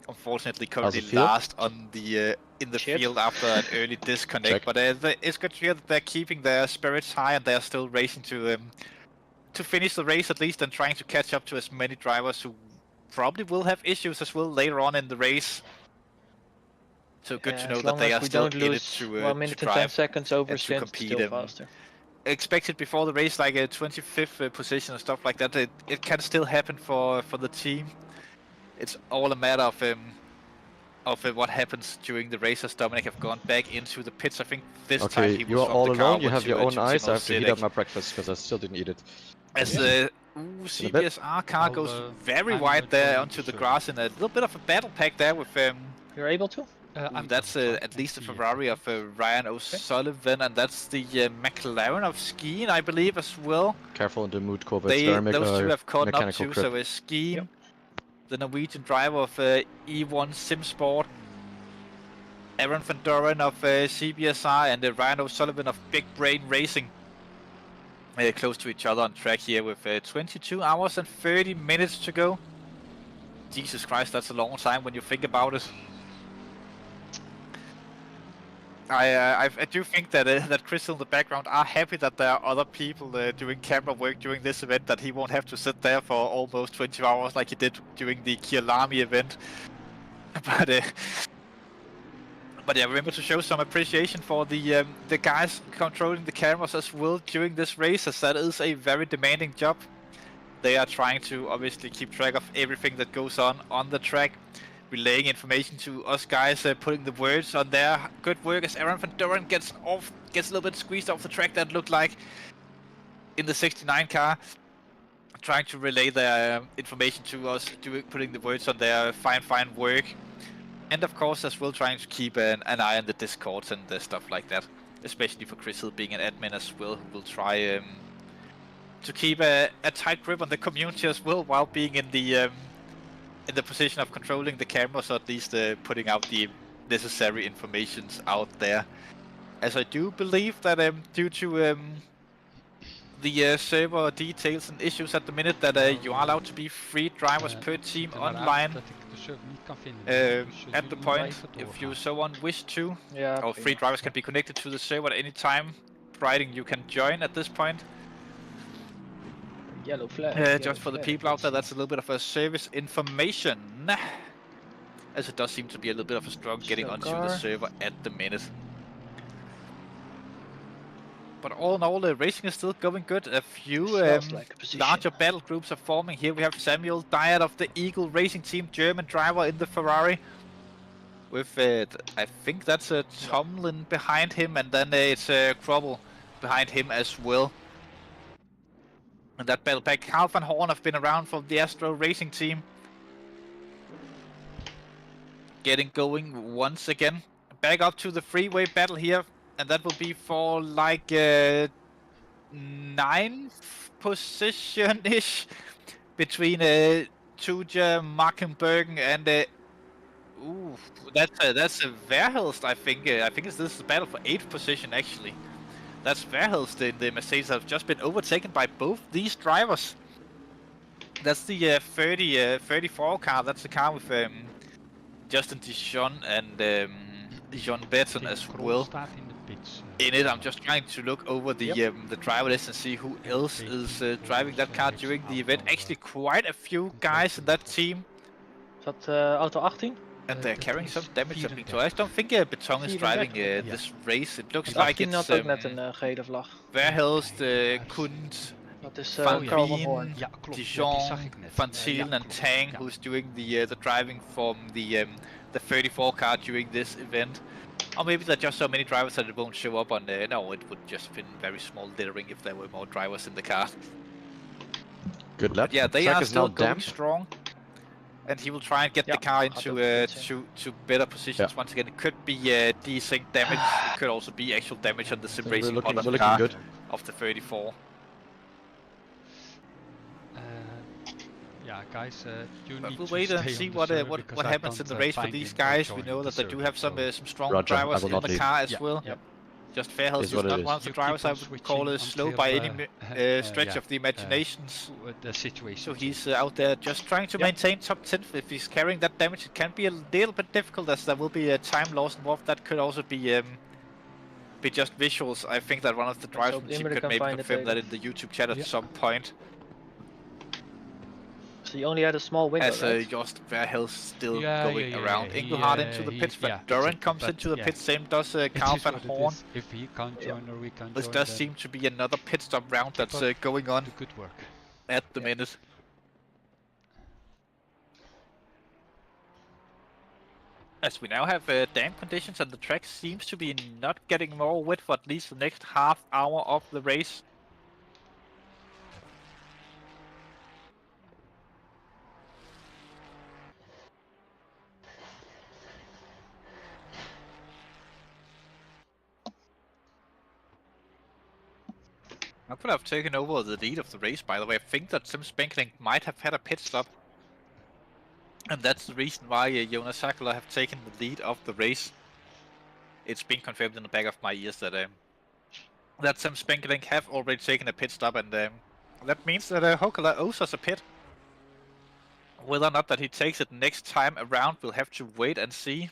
Unfortunately, currently last on the in the field after an early disconnect. But it's good to hear that they're keeping their spirits high, and they're still racing to finish the race at least, and trying to catch up to as many drivers who probably will have issues as well later on in the race. So good to know that they are still in it to 1 minute and 10 seconds over to compete. Still faster. Expected before the race, like a 25th position and stuff like that. It can still happen for the team. It's all a matter of what happens during the race, as Dominic have gone back into the pits. I think this time he was you're from all the car alone. You have your own eyes. I have to heat Civic. up my breakfast because I still didn't eat it. As Ooh, CBSR car goes very wide there onto the grass in a little bit of a battle pack there with... You're able to? That's at least the Ferrari of Ryan O'Sullivan, and that's the McLaren of Skeen, I believe, as well. Careful in the mood cover. Those two have caught up too, so Skeen, the Norwegian driver of E1 SimSport, Aaron van Doren of CBSR, and Ryan O'Sullivan of Big Brain Racing. Close to each other on track here with 22 hours and 30 minutes to go. Jesus Christ, that's a long time when you think about it. I do think that that Crystal in the background are happy that there are other people doing camera work during this event, that he won't have to sit there for almost 20 hours like he did during the Kialami event. But yeah, remember to show some appreciation for the guys controlling the cameras as well during this race, as that is a very demanding job. They are trying to obviously keep track of everything that goes on the track, relaying information to us guys, putting the words on there. Good work as Aaron van Doren gets a little bit squeezed off the track, that looked like, in the 69 car. Trying to relay their information to us, putting the words on there. Fine work. And of course as well trying to keep an eye on the Discords and stuff like that. Especially for Chris Hill being an admin as well, who will try to keep a tight grip on the community as well, while being in the position of controlling the cameras, or at least putting out the necessary informations out there. As I do believe that due to the server details and issues at the minute, that you are allowed to be 3 drivers per team online at the point, if you so on wish to. Or 3 drivers can be connected to the server at any time, providing you can join at this point. Yellow flag. Just for the people out there, that's a little bit of a service information, as it does seem to be a little bit of a struggle getting onto the server at the minute. But all in all, the racing is still going good. A few larger battle groups are forming here. We have Samuel Dyert of the Eagle Racing Team, German driver in the Ferrari. With, I think that's Tomlin behind him, and then it's Krobel behind him as well. And that battle pack, Carl van Horn have been around from the Astro Racing Team. Getting going once again. Back up to the freeway battle here. And that will be for like 9th position-ish between Tuja, Markenbergen and ooh, that's a Verhelst, I think. I think this is the battle for 8th position actually. That's Verhelst in the Mercedes that have just been overtaken by both these drivers. That's the 34 car. That's the car with Justin Dijon and John Betten as well. In it, I'm just trying to look over the driver list and see who else is driving that car during the event. Actually, quite a few guys in that team. Is that auto 18? And they're carrying some damage, I think. So I don't think Beton is driving this race. It looks like it's Verhelst, Kund, Van Veen, Dijon, Van Thielen and Tang, who's doing the driving from the 34 car during this event. Or maybe there are just so many drivers that it won't show up on the... No, it would just been very small littering if there were more drivers in the car. Good luck. But yeah, they are still going strong. And he will try and get the car into to better positions once again. It could be desync damage. It could also be actual damage on the sim racing part of the car of the 34. Yeah, guys, you need we'll to wait and see what happens in the race for these guys. We know that they do have some strong drivers in the car as well. Just Verhelst is not one of the drivers I would call slow by any stretch of the imaginations. So he's out there just trying to maintain top 10. If he's carrying that damage, it can be a little bit difficult, as there will be a time loss involved. That could also be just visuals. I think that one of the drivers from the team could maybe confirm that in the YouTube chat at some point. So you only had a small window, as Jost Verhelst still going around. Engelhardt into the pits, Van Doren comes into the pits, same does Carl van Horn. If he can't join or we can't this does seem to be another pit stop round that's going on at the minute. As we now have damp conditions and the track seems to be not getting more wet for at least the next half hour of the race. I could have taken over the lead of the race, by the way. I think that Sim Spenkling might have had a pit stop. And that's the reason why Jonas Sakula have taken the lead of the race. It's been confirmed in the back of my ears that Sim Spenkling have already taken a pit stop, and that means that Hokala owes us a pit. Whether or not that he takes it next time around, we'll have to wait and see.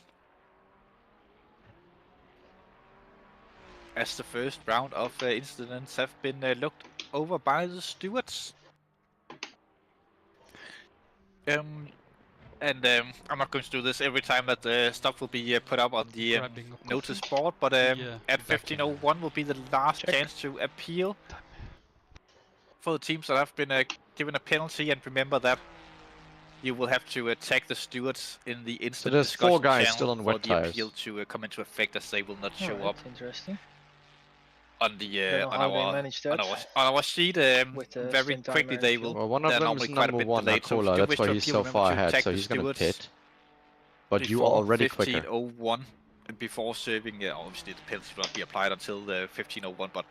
As the first round of incidents have been looked over by the stewards. I'm not going to do this every time that stuff will be put up on the notice board, but at 15:01 will be the last chance to appeal for the teams that have been given a penalty. And remember that you will have to tag the stewards in the instant so there's discussion 4 guys channel still on for wet the tires. appeal to come into effect, as they will not show up. Interesting. On the on our sheet, very quickly they will. Well, one of them is number 1, Nakola. That's why he's so far ahead. So he's gonna pit. But you are already quicker. 15:01 before serving. Obviously, the penalty will not be applied until 15:01. But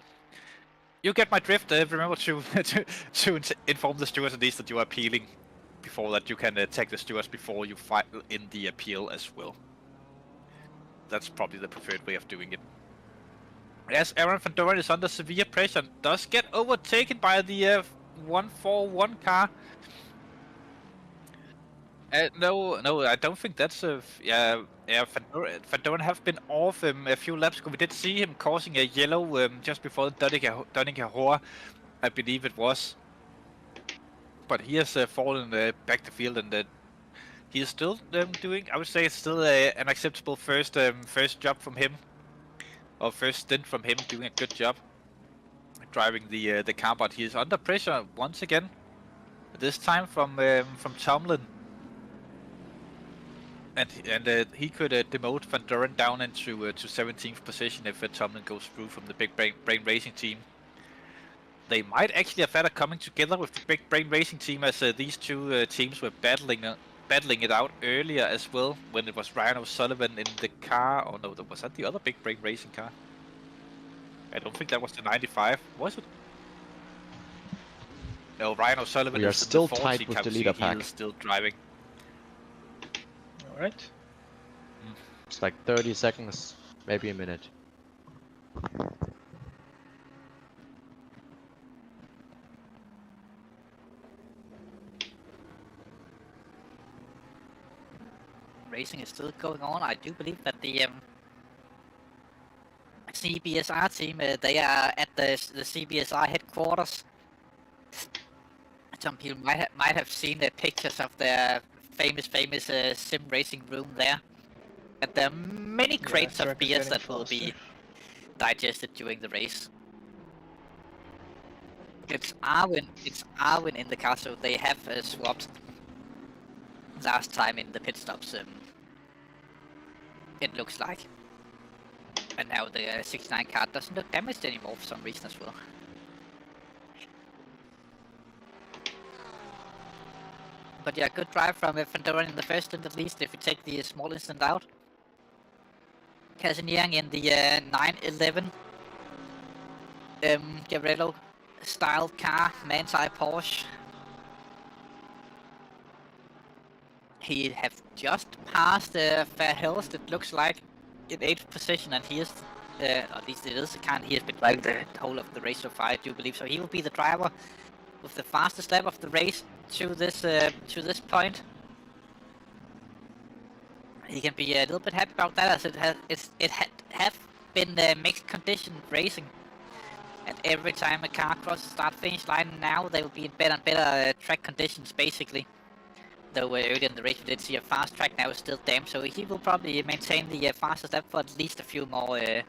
you get my drift. Remember to inform the stewards at least that you are appealing. Before that, you can tag the stewards before you fight in the appeal as well. That's probably the preferred way of doing it. As Aaron Van Doren is under severe pressure, does get overtaken by the 141 car. No, I don't think that's Van Doren have been off a few laps ago. We did see him causing a yellow just before Donningham, I believe it was. But he has fallen back the field, and he is still doing. I would say it's still an acceptable first job from him. Or first stint from him, doing a good job driving the car, but he is under pressure once again. This time from Tomlin, and he could demote Van Doren down into to 17th position if Tomlin goes through from the Big Brain Racing team. They might actually have had coming together with the Big Brain Racing team, as these two teams were battling it out earlier as well, when it was Ryan O'Sullivan in the car. Oh no, was that the other Big Brain Racing car? I don't think that was the 95, was it? No, Ryan O'Sullivan we are is still the 40 tight with the leader pack. He is still driving. Alright. It's like 30 seconds, maybe a minute. Racing is still going on. I do believe that the CBSR team, they are at the CBSR headquarters. Some people might have seen the pictures of their famous sim racing room there. And there are many crates of beers that will be digested during the race. It's Arwin in the car, so they have swapped last time in the pit stops. It looks like. And now the 69 car doesn't look damaged anymore for some reason as well. But yeah, good drive from Van Doren in the first stint at least, if we take the small instant out. Casiniang in the 911 Garello style car, Manti Porsche. He have just passed Fairhurst, it looks like, in 8th position, and he is, at least it is the car, he has been driving the whole of the race so far, I do believe. So he will be the driver with the fastest lap of the race to this point. He can be a little bit happy about that, as it have been mixed condition racing. And every time a car crosses the start-finish line now, they will be in better and better track conditions, basically. Though earlier in the race we did see a fast track, now it's still damp, so he will probably maintain the fastest lap for at least a few more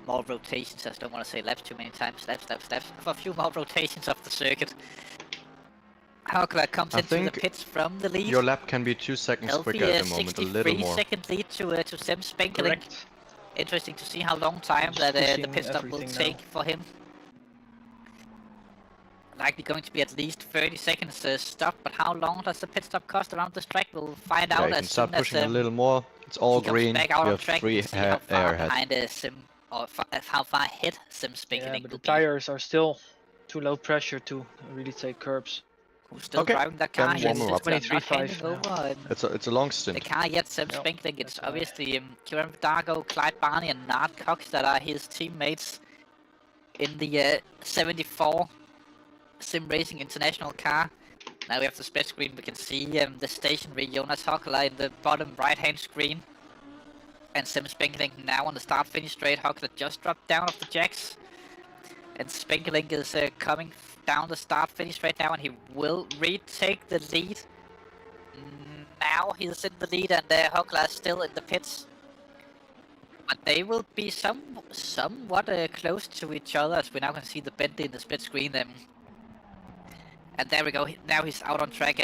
rotations. I don't want to say laps too many times, laps, for a few more rotations of the circuit. Hokala comes into the pits from the lead. Your lap can be 2 seconds quicker at the moment, a little more. 63-second lead to Sim Spenkling. Interesting to see how long time that the pit stop will take for him. Likely going to be at least 30 seconds stop, but how long does the pit stop cost around this track? We'll find out as soon as pushing a little more. It's all green. Back out we on track, have 3 airheads. behind Sim or how far ahead Sim Spinkeling but will the tires are still too low pressure to really take curbs. Who's still driving that car? Then warm up. 23.5 over. It's a long stint. The car yet Sim Spinkeling. It's obviously Kieran Dargo, Clyde Barney, and Nard Cox that are his teammates in the 74 Sim Racing International car. Now we have the split screen. We can see the stationary Jonas Hockler in the bottom right-hand screen. And Sim Spinkeling now on the start-finish straight. Hockler just dropped down off the jacks. And Spinkeling is coming down the start-finish straight now, and he will retake the lead. Now he's in the lead, and Hockler is still in the pits. But they will be somewhat close to each other, as we now can see the bend in the split screen. And there we go, now he's out on track,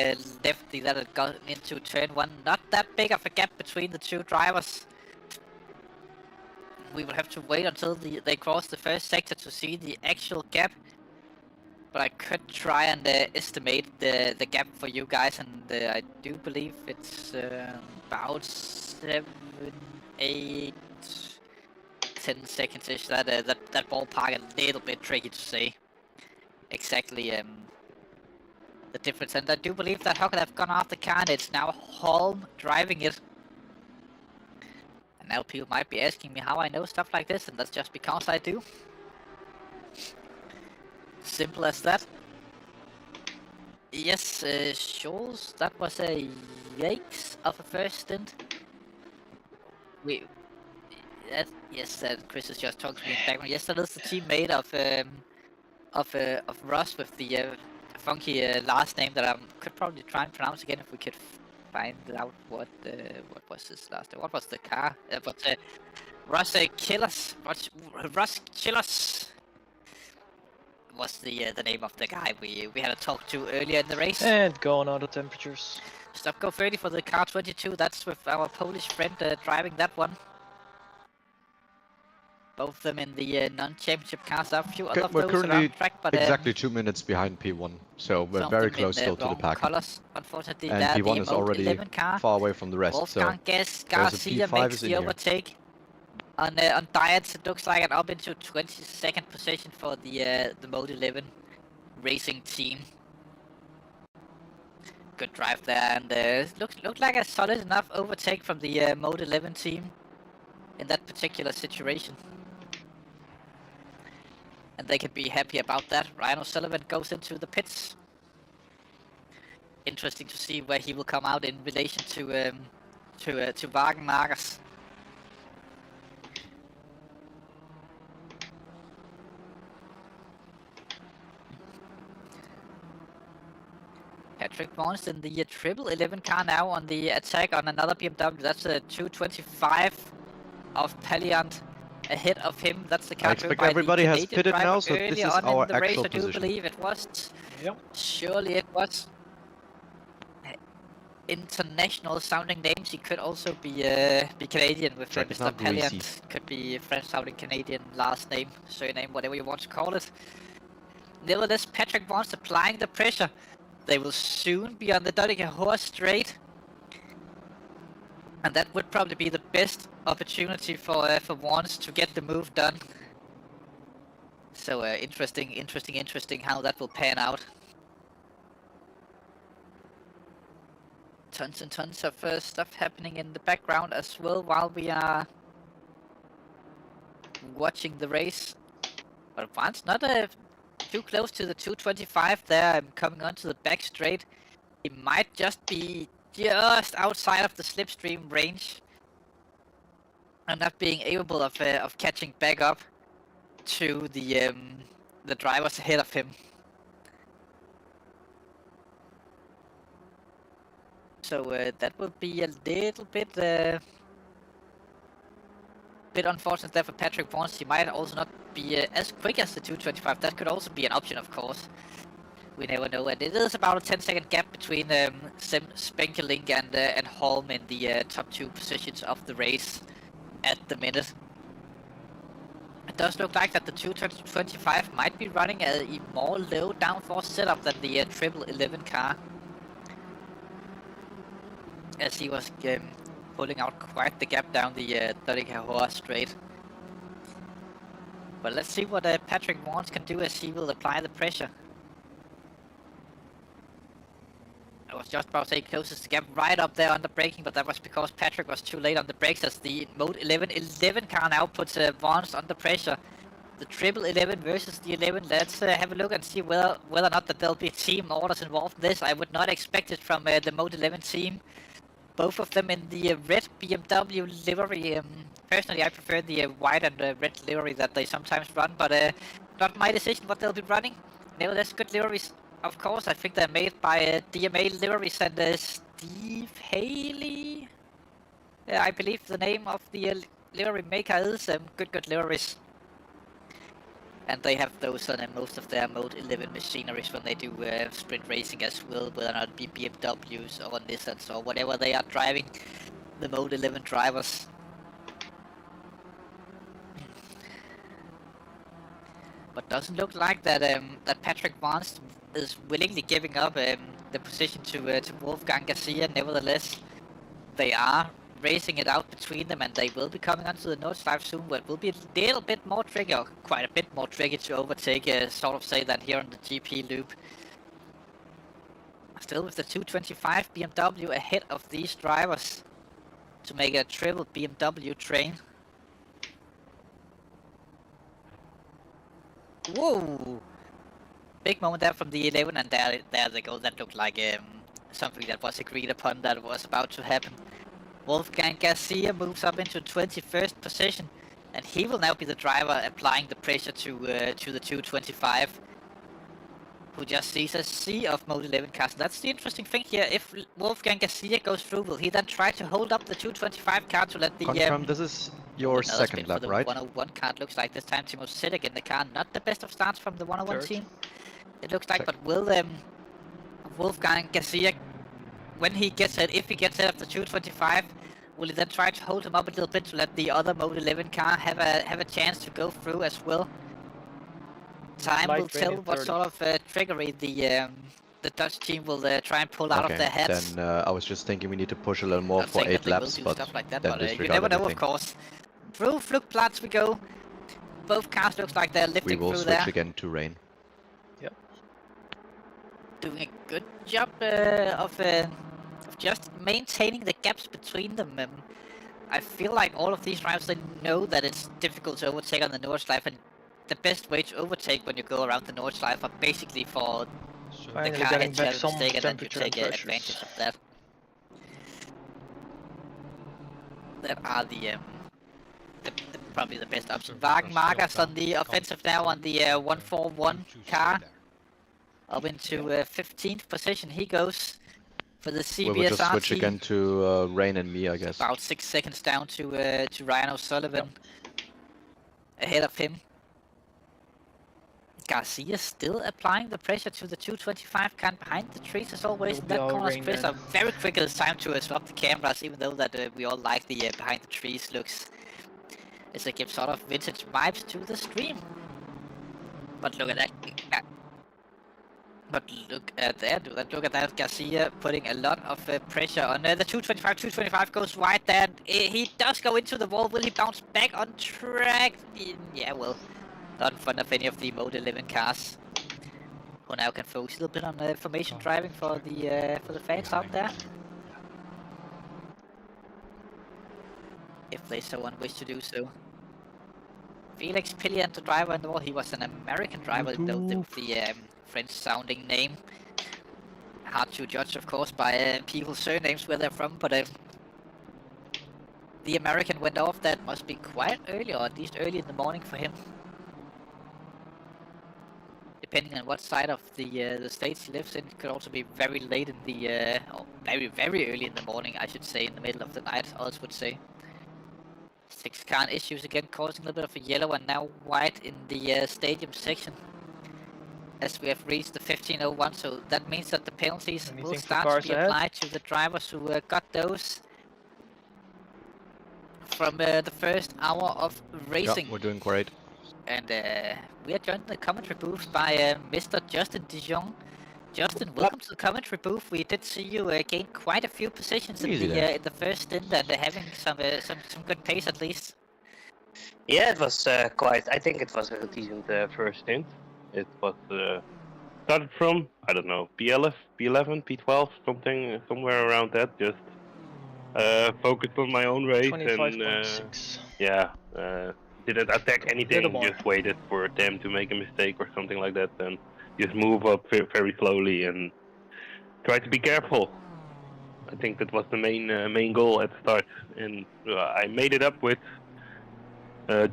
lefty that had got into turn 1. Not that big of a gap between the two drivers. We will have to wait until they cross the first sector to see the actual gap. But I could try and estimate the gap for you guys, and I do believe it's about 7, 8, 10 seconds-ish. That ballpark, a little bit tricky to say exactly the difference. And I do believe that Hockler have gone off the car, and it's now Holm driving it. And now people might be asking me how I know stuff like this, and that's just because I do. Simple as that. Yes, Scholes, that was a yikes of a first stint. Yes, Chris is just talking to me in the background. Yes, that is the teammate of Ross with the funky last name that I could probably try and pronounce again if we could find out what was his last name. What was the car? Russ Killers. Russ Killers was the name of the guy we had a talk to earlier in the race. And going out of temperatures. Stop go 30 for the car 22. That's with our Polish friend driving that one. Both of them in the non-championship cars. A few other We're those currently around track, but exactly 2 minutes behind P1, so we're very close still to the pack. Colors, unfortunately, and P1 is already far away from the rest. Wolfgang Garcia makes the overtake. On Diets, it looks like an up into 22nd position for the Mode 11 racing team. Good drive there, and looked like a solid enough overtake from the Mode 11 team in that particular situation. And they can be happy about that. Ryan O'Sullivan goes into the pits. Interesting to see where he will come out in relation to Wagenmakers. Patrick Vons in the triple 11 car now on the attack on another BMW. That's a 225 of Palliant ahead of him. That's the car. I expect everybody has pitted now, so this is our actual position. I do believe it was. Yep. Surely it was. International sounding names. He could also be Canadian with Mr. Palliant. Could be French sounding Canadian last name, surname, whatever you want to call it. Nevertheless, Patrick Vons applying the pressure. They will soon be on the Doddinger straight. And that would probably be the best opportunity for Vons to get the move done. So interesting how that will pan out. Tons and tons of stuff happening in the background as well while we are watching the race. But Vons not too close to the 225 there, coming onto the back straight. He might just be just outside of the slipstream range and not being able of catching back up to the drivers ahead of him. So that would be a little bit unfortunate there for Patrick Vons. He might also not be as quick as the 225. That could also be an option, of course. We never know, and it is about a 10-second gap between Sim Spinkeling and Holm in the top 2 positions of the race at the minute. It does look like that the 225 might be running a more low downforce setup than the triple 11 car, as he was pulling out quite the gap down the Doddinger straight. But let's see what Patrick Warnes can do as he will apply the pressure. I was just about to say closest gap right up there on the braking, but that was because Patrick was too late on the brakes as the Mode 11 car now puts Warnes under pressure. The triple 11 versus the 11. Let's have a look and see whether or not that there'll be team orders involved in this. I would not expect it from the Mode 11 team. Both of them in the red BMW livery. Personally, I prefer the white and red livery that they sometimes run, but not my decision what they'll be running. Nevertheless, good liveries. Of course, I think they're made by DMA Liveries and Steve Haley. I believe the name of the livery maker is good liveries. And they have those on most of their Mode 11 machineries when they do sprint racing as well, whether or not it be BMWs or Nissans or whatever they are driving, the Mode 11 drivers. But doesn't look like that that Patrick Warnes is willingly giving up the position to Wolfgang Garcia. Nevertheless, they are racing it out between them, and they will be coming onto the Nordschleife soon, where it will be a little bit more tricky, or quite a bit more tricky to overtake, sort of say, than here on the GP loop. Still with the 225 BMW ahead of these drivers to make a triple BMW train. Whoa! Big moment there from the 11, and there they go. That looked like something that was agreed upon that was about to happen. Wolfgang Garcia moves up into 21st position, and he will now be the driver applying the pressure to the 225, who just sees a sea of Mode 11 cars. That's the interesting thing here. If Wolfgang Garcia goes through, will he then try to hold up the 225 car to let the... Confirm, this is your second lap, right? 101 car, it looks like this time Timo Sedek in the car. Not the best of starts from the 101 team, it looks like, but will Wolfgang Garcia, when he gets it, if he gets it after 225, will he then try to hold him up a little bit to let the other Mode 11 car have a chance to go through as well? Time will tell what sort of trickery the Dutch team will try and pull out of their heads. Then I was just thinking we need to push a little more for 8 laps, but stuff like that, then but you never know, of course. Through Flugplatz we go. Both cars looks like they're lifting through there. We will switch again to rain. Yep. Doing a good job of just maintaining the gaps between them. I feel like all of these drivers, they know that it's difficult to overtake on the Nordschleife, and the best way to overtake when you go around the Nordschleife are basically for the car hits you have a mistake, and then you take advantage of that. That are the probably the best option. Wagenmakers on the offensive now on the 141 car. Up into 15th position he goes for the CBSR we'll just switch team. again to Rain and me, I guess. About 6 seconds down to Ryan O'Sullivan. Ahead of him. Garcia still applying the pressure to the 225 car behind the trees as always. In that corner, Chris are very quick this time to swap the cameras, even though that we all like the behind the trees looks. As they give sort of vintage vibes to the stream. But look at that. But look at that. Look at that. Garcia putting a lot of pressure on the 225. 225 goes wide there. He does go into the wall. Will he bounce back on track? Yeah, well, not in front of any of the Mode 11 cars. Who now can focus a little bit on formation driving for the fans out there. If they so wish to do so. Felix Pillian, the driver in the wall. He was an American driver, though with the French-sounding name. Hard to judge, of course, by people's surnames where they're from, but the American went off. That must be quite early, or at least early in the morning for him. Depending on what side of the States he lives in, it could also be very late in the, or very early in the morning, I should say, in the middle of the night, others would say. 6 car issues again, causing a little bit of a yellow and now white in the stadium section. As we have reached the 15:01, so that means that the penalties will start to be applied to the drivers who got those from the first hour of racing. Yeah, we're doing great. And we are joined in the commentary booth by Mr. Justin Dijon. Justin, welcome to the commentary booth. We did see you gain quite a few positions in the first stint, and having some good pace at least. Yeah, it was quite. I think it was a decent first stint. It was started from, I don't know, P11, P12, somewhere around that. Just focused on my own race and didn't attack anything. Just waited for them to make a mistake or something like that, and just move up very slowly and try to be careful. I think that was the main goal at the start, and I made it up with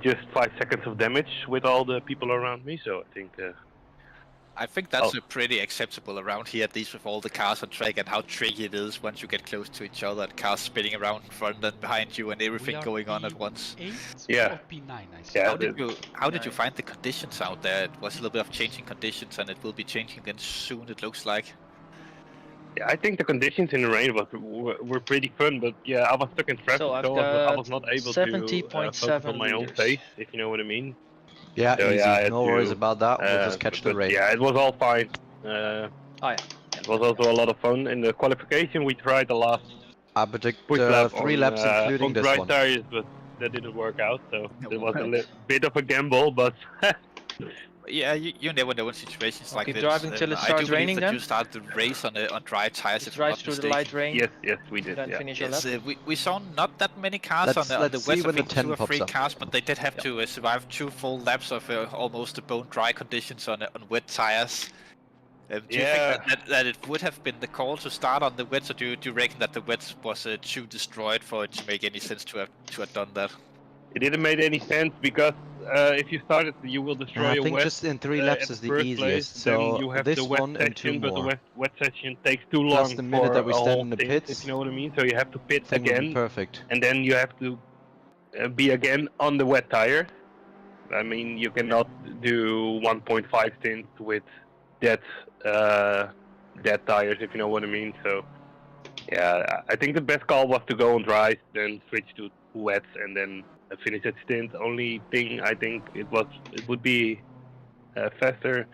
just 5 seconds of damage with all the people around me. So I think that's pretty acceptable around here, at least with all the cars on track and how tricky it is once you get close to each other and cars spinning around in front and behind you and everything going on at once. Yeah. P9, I see. How did you find the conditions out there? It was a little bit of changing conditions, and it will be changing again soon, it looks like. Yeah, I think the conditions in the rain were pretty fun, but yeah, I was stuck in traffic, so I was not able to focus on my own pace, if you know what I mean. Yeah, so, easy. No worries about that. We'll just catch the rain. Yeah, it was all fine. It was also a lot also in the qualification. We tried the last. I predict 3 laps, including this one. Tires, but that didn't work out. So it was a bit of a gamble, but. Yeah, you never know in situations like this. Driving till it starts raining then? You start the race on dry tires. It's right through the light rain. Yes, we did. Then finish your lap. We saw not that many cars on the wet. I think 2 or 3 cars, but they did have to survive 2 full laps of almost bone dry conditions on wet tires. Do you think that it would have been the call to start on the wets, or do you reckon that the wets was too destroyed for it to make any sense to have done that? It didn't make any sense because if you start it, you will destroy your wet. I think just in 3 laps is the easiest. So you have this the wet one section, and 2 more. But the wet section takes too long. Plus the minute that we stand in the pits. If you know what I mean. So you have to pit again. Perfect. And then you have to be again on the wet tire. I mean, you cannot do 1.5 stints with dead tires, if you know what I mean. So yeah, I think the best call was to go on dry, then switch to wets, and then finish that stint. Only thing I think it would be faster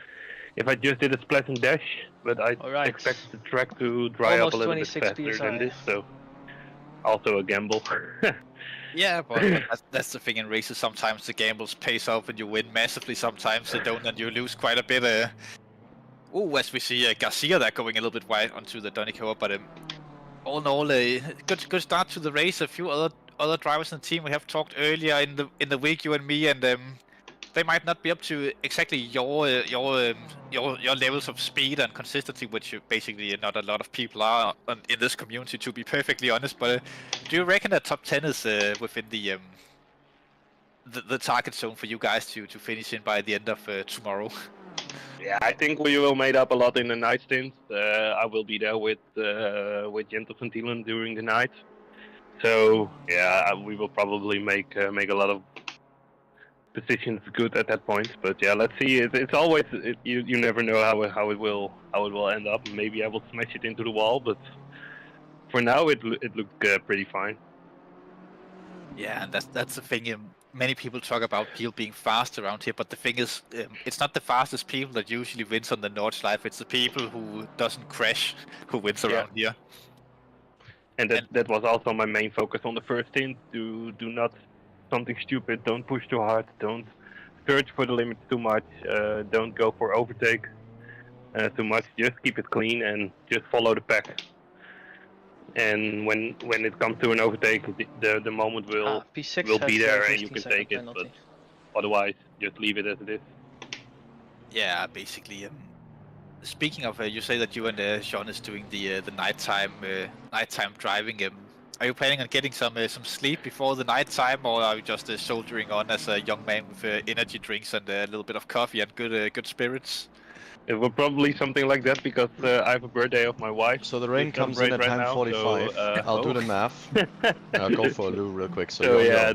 if I just did a splash and dash, but I expect the track to dry up a little bit faster than this, so also a gamble. Yeah, but that's the thing in races. Sometimes the gambles pays off and you win massively. Sometimes they don't, and you lose quite a bit. As we see Garcia there going a little bit wide onto the Donico, but all in all, good start to the race. A few other drivers in the team we have talked earlier in the week, you and me, and they might not be up to exactly your levels of speed and consistency, which basically not a lot of people are in this community, to be perfectly honest. But do you reckon that top 10 is within the target zone for you guys to finish in by the end of tomorrow? Yeah, I think we will make up a lot in the night stints. I will be there with Gentle and Thielen during the night. So yeah, we will probably make a lot of positions good at that point. But yeah, let's see. It's always you never know how it will end up. Maybe I will smash it into the wall, but for now it looked pretty fine. Yeah, and that's the thing. Many people talk about people being fast around here, but the thing is, it's not the fastest people that usually wins on the Nordschleife. It's the people who doesn't crash who wins around here. And that was also my main focus on the first stint. Do not something stupid. Don't push too hard. Don't search for the limits too much. Don't go for overtake too much. Just keep it clean and just follow the pack. And when it comes to an overtake, the moment will be there and you can take it. But otherwise, just leave it as it is. Yeah, basically. Speaking of, you say that you and Sean is doing the nighttime driving. Are you planning on getting some sleep before the nighttime, or are you just soldiering on as a young man with energy drinks and a little bit of coffee and good spirits? It will probably something like that because I have a birthday of my wife. So the rain comes in at 10:45. So, I'll do the math. I'll go for a loo real quick. So yeah,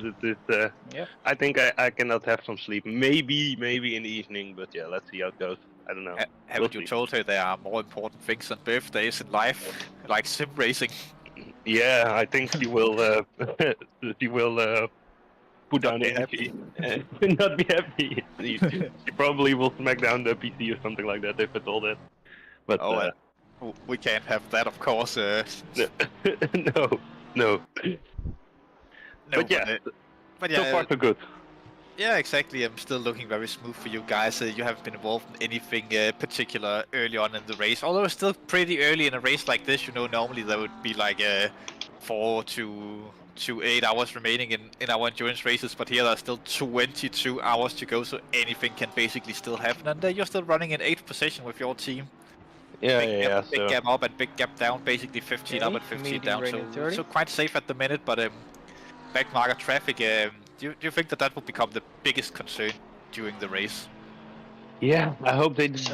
I think I cannot have some sleep. Maybe in the evening, but yeah, let's see how it goes. I don't know. Haven't you told her there are more important things than birthdays in life, like sim racing? Yeah, I think she will. She will put down the energy and not be happy. She probably will smack down the PC or something like that if it's all that. But we can't have that, of course. No. But yeah, so far so good. Yeah, exactly. I'm still looking very smooth for you guys. You haven't been involved in anything particular early on in the race. Although it's still pretty early in a race like this, you know, normally there would be like 4 to 8 hours remaining in our endurance races, but here there's still 22 hours to go, so anything can basically still happen. And you're still running in 8th position with your team. Yeah, big gap up and big gap down, basically 15 up and 15 down, so quite safe at the minute, but backmarker traffic, do you think that will become the biggest concern during the race? Yeah, I hope they don't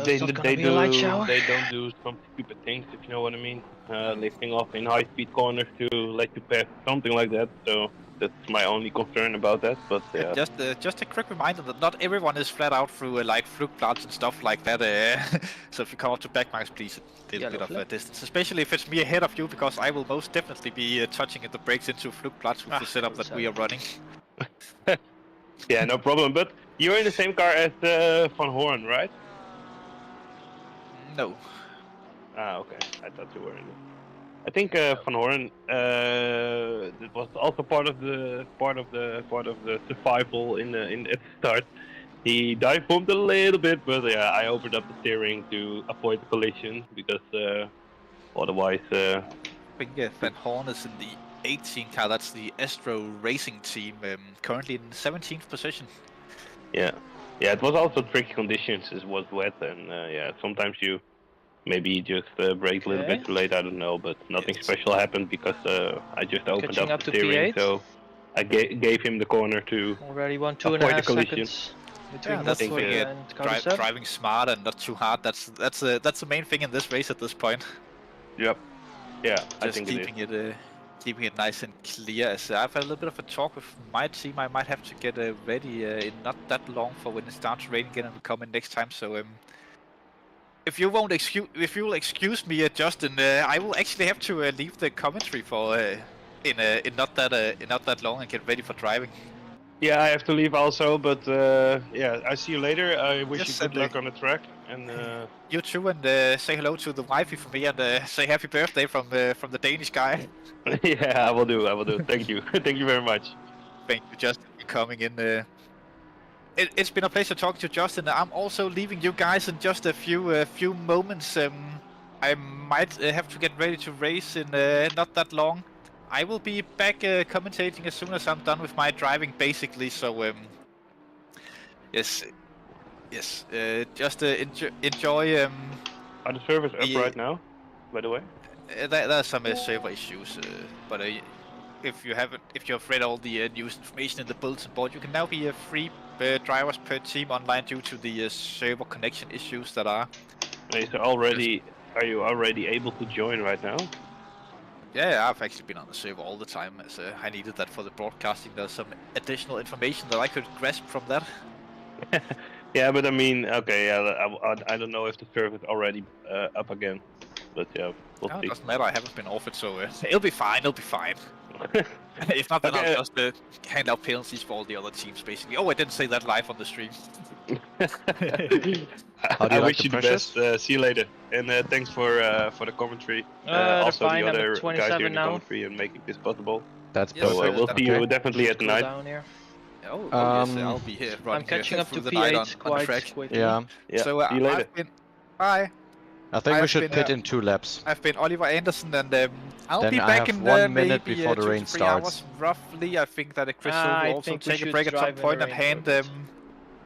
do some stupid things, if you know what I mean. Lifting off in high-speed corners to let you pass, something like that. So that's my only concern about that. But yeah. Just a quick reminder that not everyone is flat out through like flugplatz and stuff like that. So if you come up to backmarks, please a little bit of distance, especially if it's me ahead of you, because I will most definitely be touching the brakes into flugplatz with the setup that we are running. Yeah, no problem. But you're in the same car as Van Horn, right? No. Ah, okay. I thought you were in it. I think Van Horn it was also part of the survival at the start. He dive bombed a little bit, but yeah, I opened up the steering to avoid the collision because otherwise. I think Van Horn is in the 18 car. That's the Astro Racing team, currently in 17th position. Yeah, it was also tricky conditions. It was wet, and yeah, sometimes you maybe just brake a little bit too late. I don't know, but nothing special happened because I just opened up the steering, so I gave him the corner to already 2.5 avoid the collision. seconds. Yeah, that's driving smart and not too hard. That's the main thing in this race at this point. Yep. Yeah, just I think keeping it nice and clear. As I've had a little bit of a talk with my team, I might have to get ready in not that long for when it starts raining again and we come in next time. So if you will excuse me, Justin, I will actually have to leave the commentary for in not that long and get ready for driving. Yeah, I have to leave also, but yeah, I see you later. I wish you good luck on the track, and you too, and say hello to the wifey for me, and say happy birthday from the Danish guy. Yeah, I will do. Thank you, thank you very much. Thank you, Justin, for coming in. It's been a pleasure talking to Justin. I'm also leaving you guys in just a few moments. I might have to get ready to race in not that long. I will be back commentating as soon as I'm done with my driving, basically. So yes, just enjoy. Are the servers up right now? By the way, there's some server issues, but if you've read all the news information in the bulletin board, you can now be 3 drivers per team online due to the server connection issues that are. So are you already able to join right now? Yeah, I've actually been on the server all the time, as I needed that for the broadcasting. There's some additional information that I could grasp from that. Yeah, but I mean, okay, yeah, I don't know if the server is already up again, but yeah, we'll see. It doesn't matter, I haven't been offered, so it'll be fine, If not, then I'll just hand out penalties for all the other teams, basically. Oh, I didn't say that live on the stream. I wish you the best. See you later, and thanks for the commentary. Also the other guys here in the commentary and making this possible. That's so we'll see you definitely at night. Oh, yes, I'll be here. I'm catching up to P8 quite quickly. Yeah. So see you later. Bye. I think we should pit in 2 laps. I've been Oliver Anderson, and I'll then be back in 1 minute maybe before the rain 2 to 3 starts. hours, roughly. I think that Chris will also take a break at some point and hand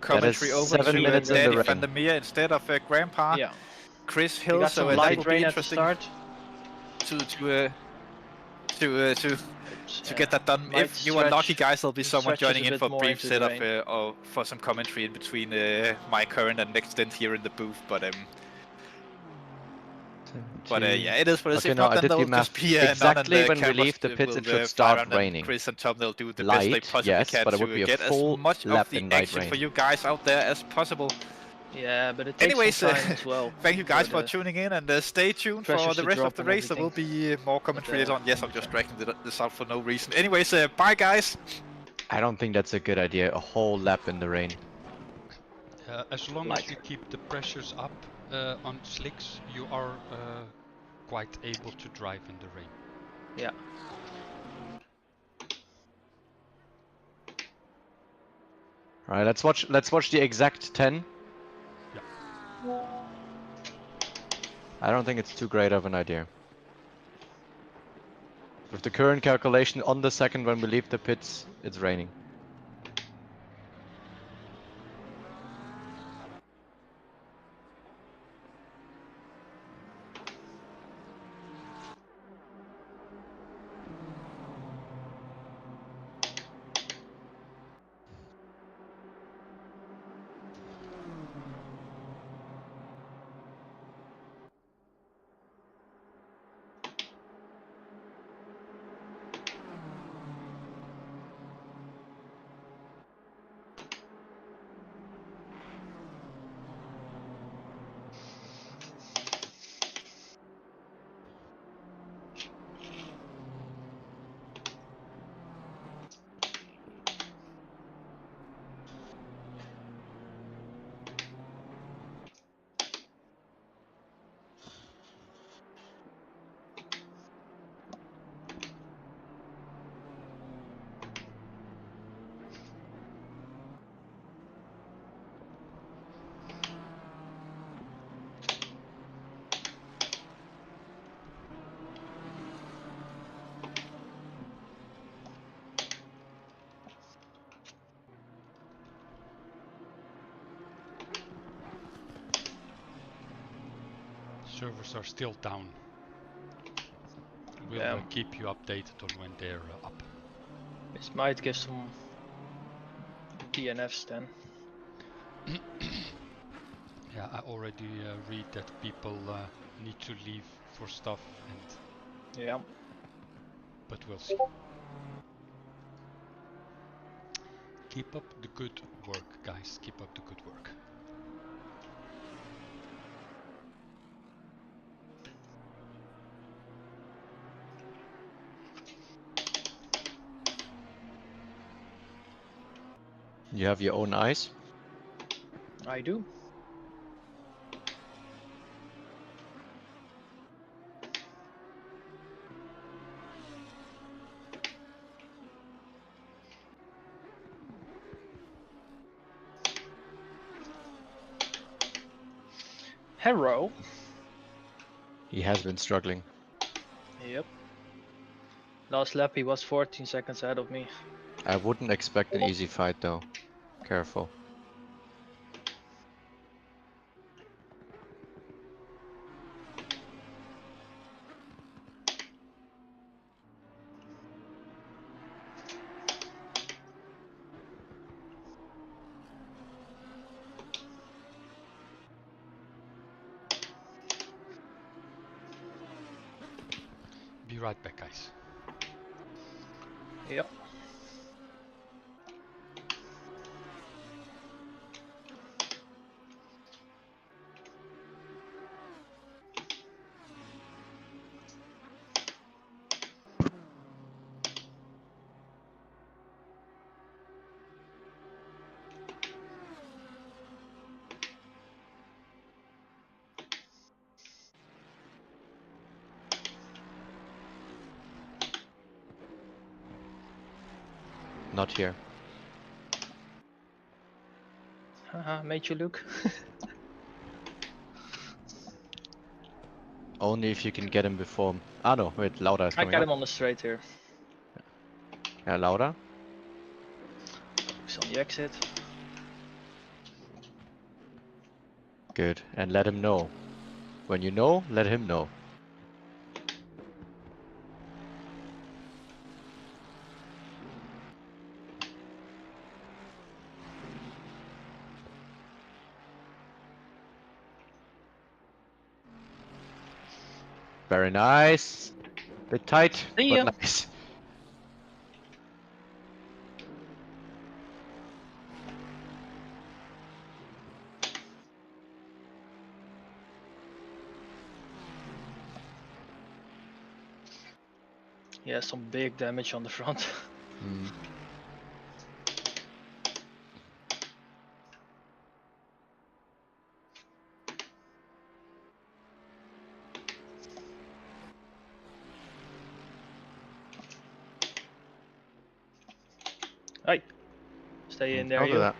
commentary over to Daddy Van der Meer instead of Grandpa. Yeah. Chris Hill, so that will be interesting to get that done. If you are lucky, guys, there'll be someone joining in for a brief setup or for some commentary in between my current and next stint here in the booth. But yeah, it is what it is. Okay, if not, then there'll just be exactly when we leave the pits, it should start raining. Chris and Tom, they'll do the best they possibly can to get as much of the action for you guys out there as possible. Yeah, but it takes some time as well. Thank you guys for tuning in, and stay tuned for the rest of the race. There will be more commentary later on. Yes, I'm just dragging this out for no reason. Anyways, bye guys. I don't think that's a good idea. A whole lap in the rain. As long as you keep the pressures up on slicks, you are quite able to drive in the rain. Yeah. Alright, let's watch the exact 10. Yeah. I don't think it's too great of an idea. With the current calculation on the second when we leave the pits, it's raining. Servers are still down. We'll keep you updated on when they're up. This might give some DNFs then. Yeah, I already read that people need to leave for stuff and... Yeah. But we'll see. Keep up the good work, guys. Keep up the good work. You have your own eyes? I do. Hero. He has been struggling. Yep. Last lap he was 14 seconds ahead of me. I wouldn't expect an easy fight though. Careful. Be right back, guys. Yep. Not here. Haha, made you look. Only if you can get him before. Ah no, wait, Laura is I coming got up. him on the straight here. Yeah, Laura. He's on the exit. Good, and let him know. When you know, let him know. Very nice. Bit tight, but nice. Yeah, some big damage on the front. Hey, stay in there, I'll you. do that.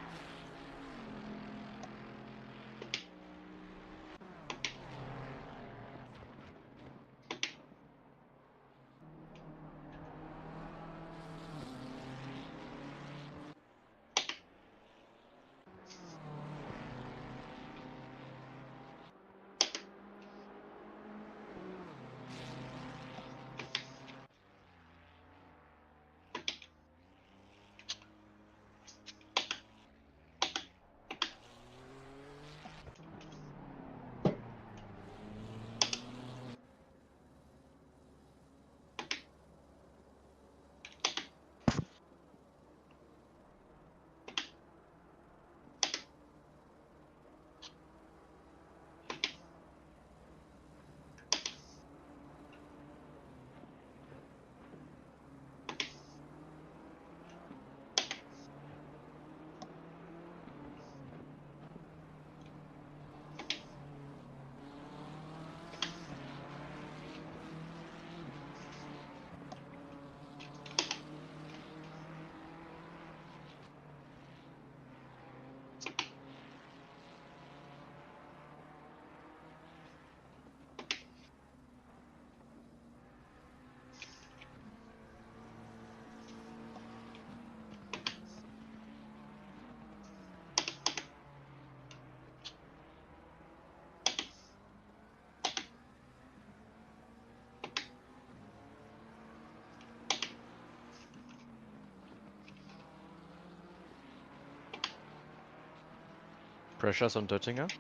Pressures on Döttinger.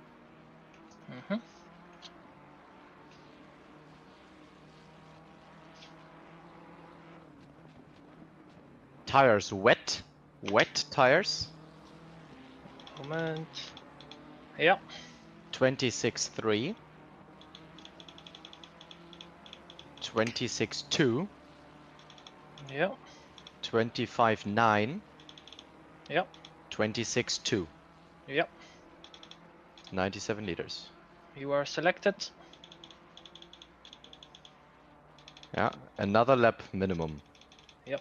Tires wet. Wet tires. Moment. Yeah. 26.3. 26.2. Yeah. 25.9. Yeah. 26.2. Yeah. 97 liters. You are selected. Yeah, another lap minimum. Yep.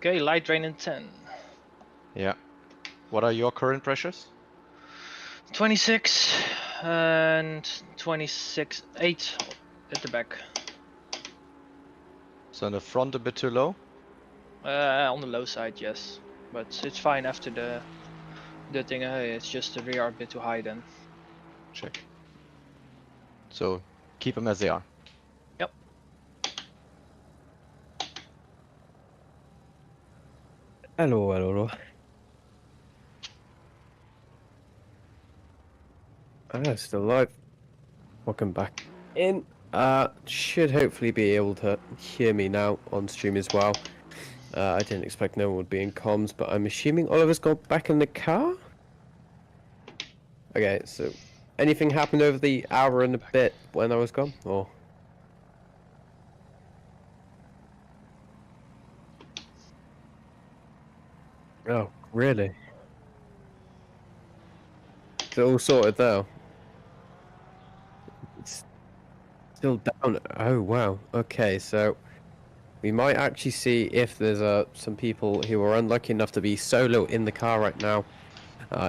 Okay, light drain in 10. Yeah. What are your current pressures? 26 and 26, 8 at the back. So in the front a bit too low? On the low side, yes. But it's fine after the thing. It's just the rear a bit too high then. Check. So keep them as they are. Yep. Hello. Still alive. Welcome back in. Should hopefully be able to hear me now on stream as well. I didn't expect no one would be in comms, but I'm assuming Oliver's got back in the car? Okay, so anything happened over the hour and a bit when I was gone? Or... Oh, really? It's all sorted though. It's still down. Oh wow. Okay, so we might actually see if there's some people who are unlucky enough to be solo in the car right now,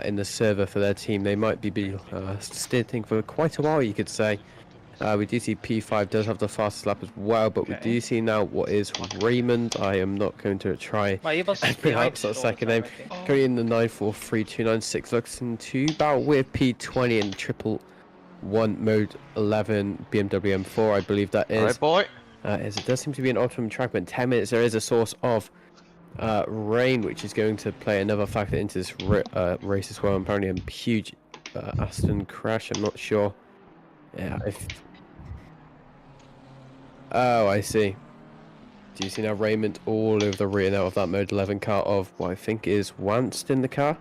in the server for their team. They might be stinting for quite a while, you could say. We do see P5 does have the fastest lap as well, but we do see now what is Raymond. I am not going to try and pronounce that second name. Going in the 943.296, looks into battle with P20 and triple 1 mode 11 BMW M4, I believe that is. Alright, boy. As it does seem to be an optimum track, but in 10 minutes there is a source of rain, which is going to play another factor into this race as well. Apparently a huge Aston crash, I'm not sure. Yeah, Oh, I see. Do you see now Raymond all over the rear now of that mode 11 car of what I think is Wanst in the car?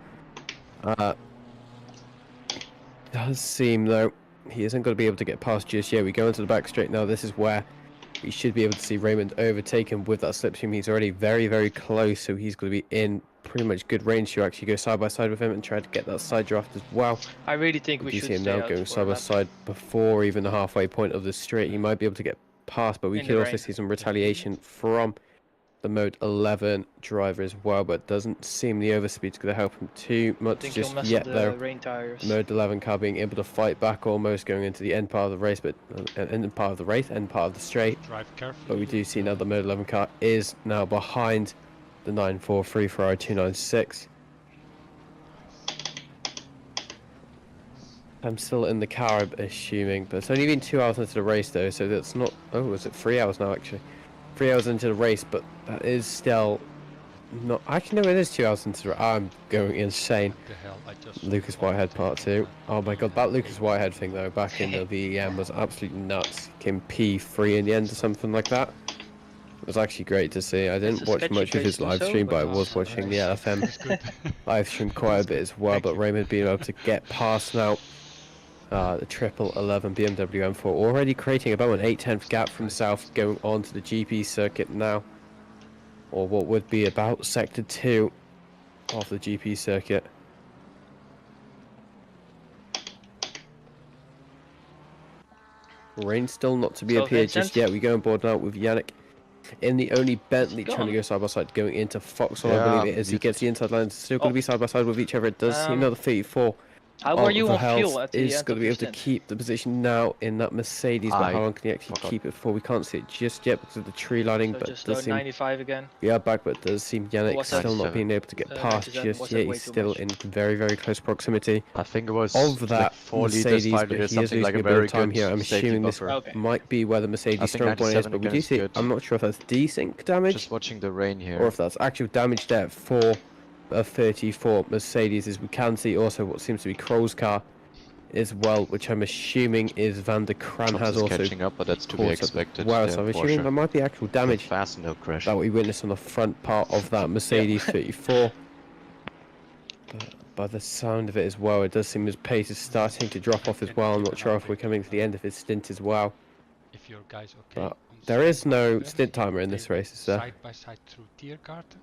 Does seem though he isn't going to be able to get past just yet. We go into the back straight now. This is where we should be able to see Raymond overtaken with that slipstream. He's already very, very close, so he's going to be in pretty much good range to actually go side by side with him and try to get that side draft as well. I really think we should see him now going side by side before even the halfway point of the straight. He might be able to get past, but we could also see some retaliation from the mode 11 driver as well, but doesn't seem the overspeed's going to help him too much just yet though. Mode 11 car being able to fight back almost going into the end part of the race, but end part of the straight. Drive carefully. But we do see now the mode 11 car is now behind the 943 Ferrari 296. I'm still in the car, I'm assuming, but it's only been 2 hours into the race though, so that's not... Oh, was it 3 hours now actually? 3 hours into the race, but that is still not... Actually, no, it is 2 hours into the race. I'm going insane. Lucas Whitehead part 2. Oh my god, that Lucas Whitehead thing though, back in the VEM was absolutely nuts. Came P3 in the end or something like that. It was actually great to see. I didn't watch much of his live stream, but I was watching the LFM live stream quite a bit as well, but Raymond being able to get past now. The triple 11 BMW M4 already creating about an 8/10 gap from south going on to the GP circuit now, or what would be about sector 2 of the GP circuit. Rain still not to be appeared just yet. We go on board now with Yannick in the only Bentley trying to go side by side going into Foxhole, I believe it is. He gets the inside line, still going to be side by side with each other. It does seem another 34 How are you on fuel at the end is going to be able to keep the position now in that Mercedes, but how long can he actually keep it for? We can't see it just yet because of the tree lining, so but just it does seem 95 again. we are back, but it does seem Yannick still not being able to get past just yet. He's still in very, very close proximity. I think it was of that like 4 Mercedes, liters, but he is something losing like a bit of time here. I'm assuming this might be where the Mercedes strong point is, but we do see. I'm not sure if that's desync damage. Just watching the rain here. Or if that's actual damage there for a 34 Mercedes, as we can see also what seems to be Krow's car as well, which I'm assuming is Van der Kran has also catching up, but that's to be expected. Wow, so I'm assuming there might be actual damage fast and no crash. that we witnessed on the front part of that Mercedes 34. But by the sound of it as well, it does seem his pace is starting to drop off as well. I'm not sure if we're coming to the end of his stint as well. If your guys okay. But there is no stint timer in this race, is there? Side by side through Tiergarten,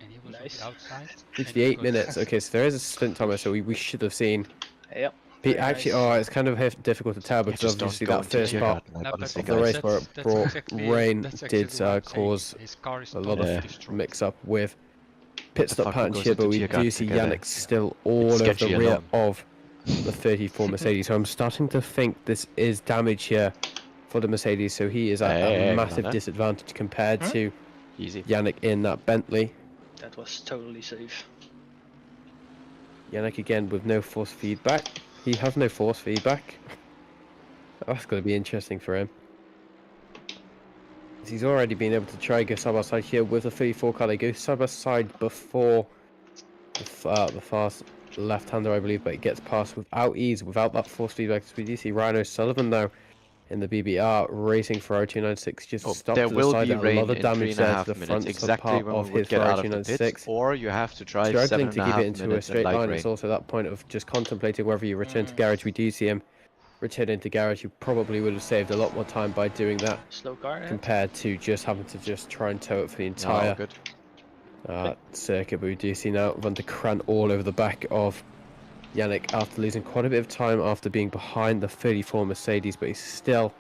and he was on the outside. 58 minutes. Okay, so there is a stint timer, so we should have seen. Yep. Actually, it's kind of difficult to tell because obviously that first part of the race where it brought rain did cause a lot of mix-up with pit stop patterns here, but we do see Yannick still all over the rear of the 34 Mercedes. So I'm starting to think this is damage here for the Mercedes, so he is at a massive disadvantage compared to Yannick in that Bentley. That was totally safe. Yannick again with no force feedback. He has no force feedback. That's going to be interesting for him. He's already been able to try go side by side here with the 34 car. They go side by side before the fast left-hander, I believe, but it gets past without ease, without that force feedback. So we do see Rhino Sullivan now in the BBR racing Ferrari 296 just stopped to the side. A lot of damage there to the front part of his Ferrari 296. Or you have to drive struggling to keep it into a straight line. It's also that point of just contemplating whether you return to garage. We do see him returning to garage. You probably would have saved a lot more time by doing that slow car compared to just having to just try and tow it for the entire circuit. But we do see now Van der Kran all over the back of Yannick after losing quite a bit of time after being behind the 34 Mercedes, but he's still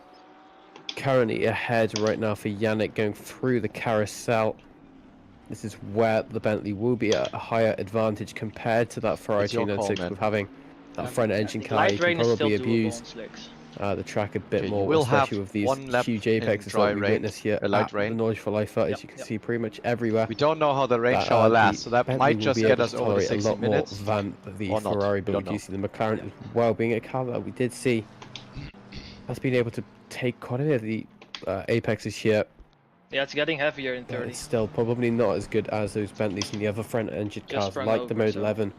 currently ahead right now for Yannick going through the carousel. This is where the Bentley will be at a higher advantage compared to that Ferrari 296 with having that front engine car. You can probably abuse the track a bit more, especially with these huge apexes that we witness here at the Nordschleife, as you can see pretty much everywhere. We don't know how the rain shower lasts, so that might just get us over the 60 minutes. A lot more than the Ferrari, but we do see the McLaren as well being a car that we did see has been able to take quite a bit of the apexes here. Yeah, it's getting heavier in 30. It's still probably not as good as those Bentleys and the other front engine cars like the Mode 11.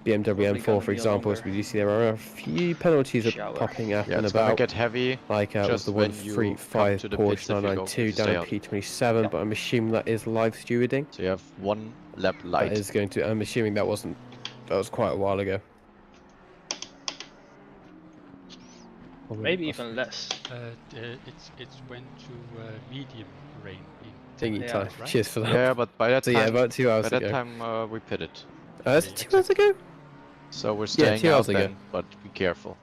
BMW M4, for example, as we do see there are a few penalties popping up and about. Get heavy, like with the 135 Porsche 992 down at P27, but I'm assuming that is live stewarding. So you have 1 lap light. That is going to. I'm assuming that was quite a while ago. Maybe even less. It's went to medium rain. Thingy time. Right? Cheers for that. Yeah, but by that time, about 2 hours ago. By that time, we pitted. That's 2 hours ago. So we're staying out then, but be careful.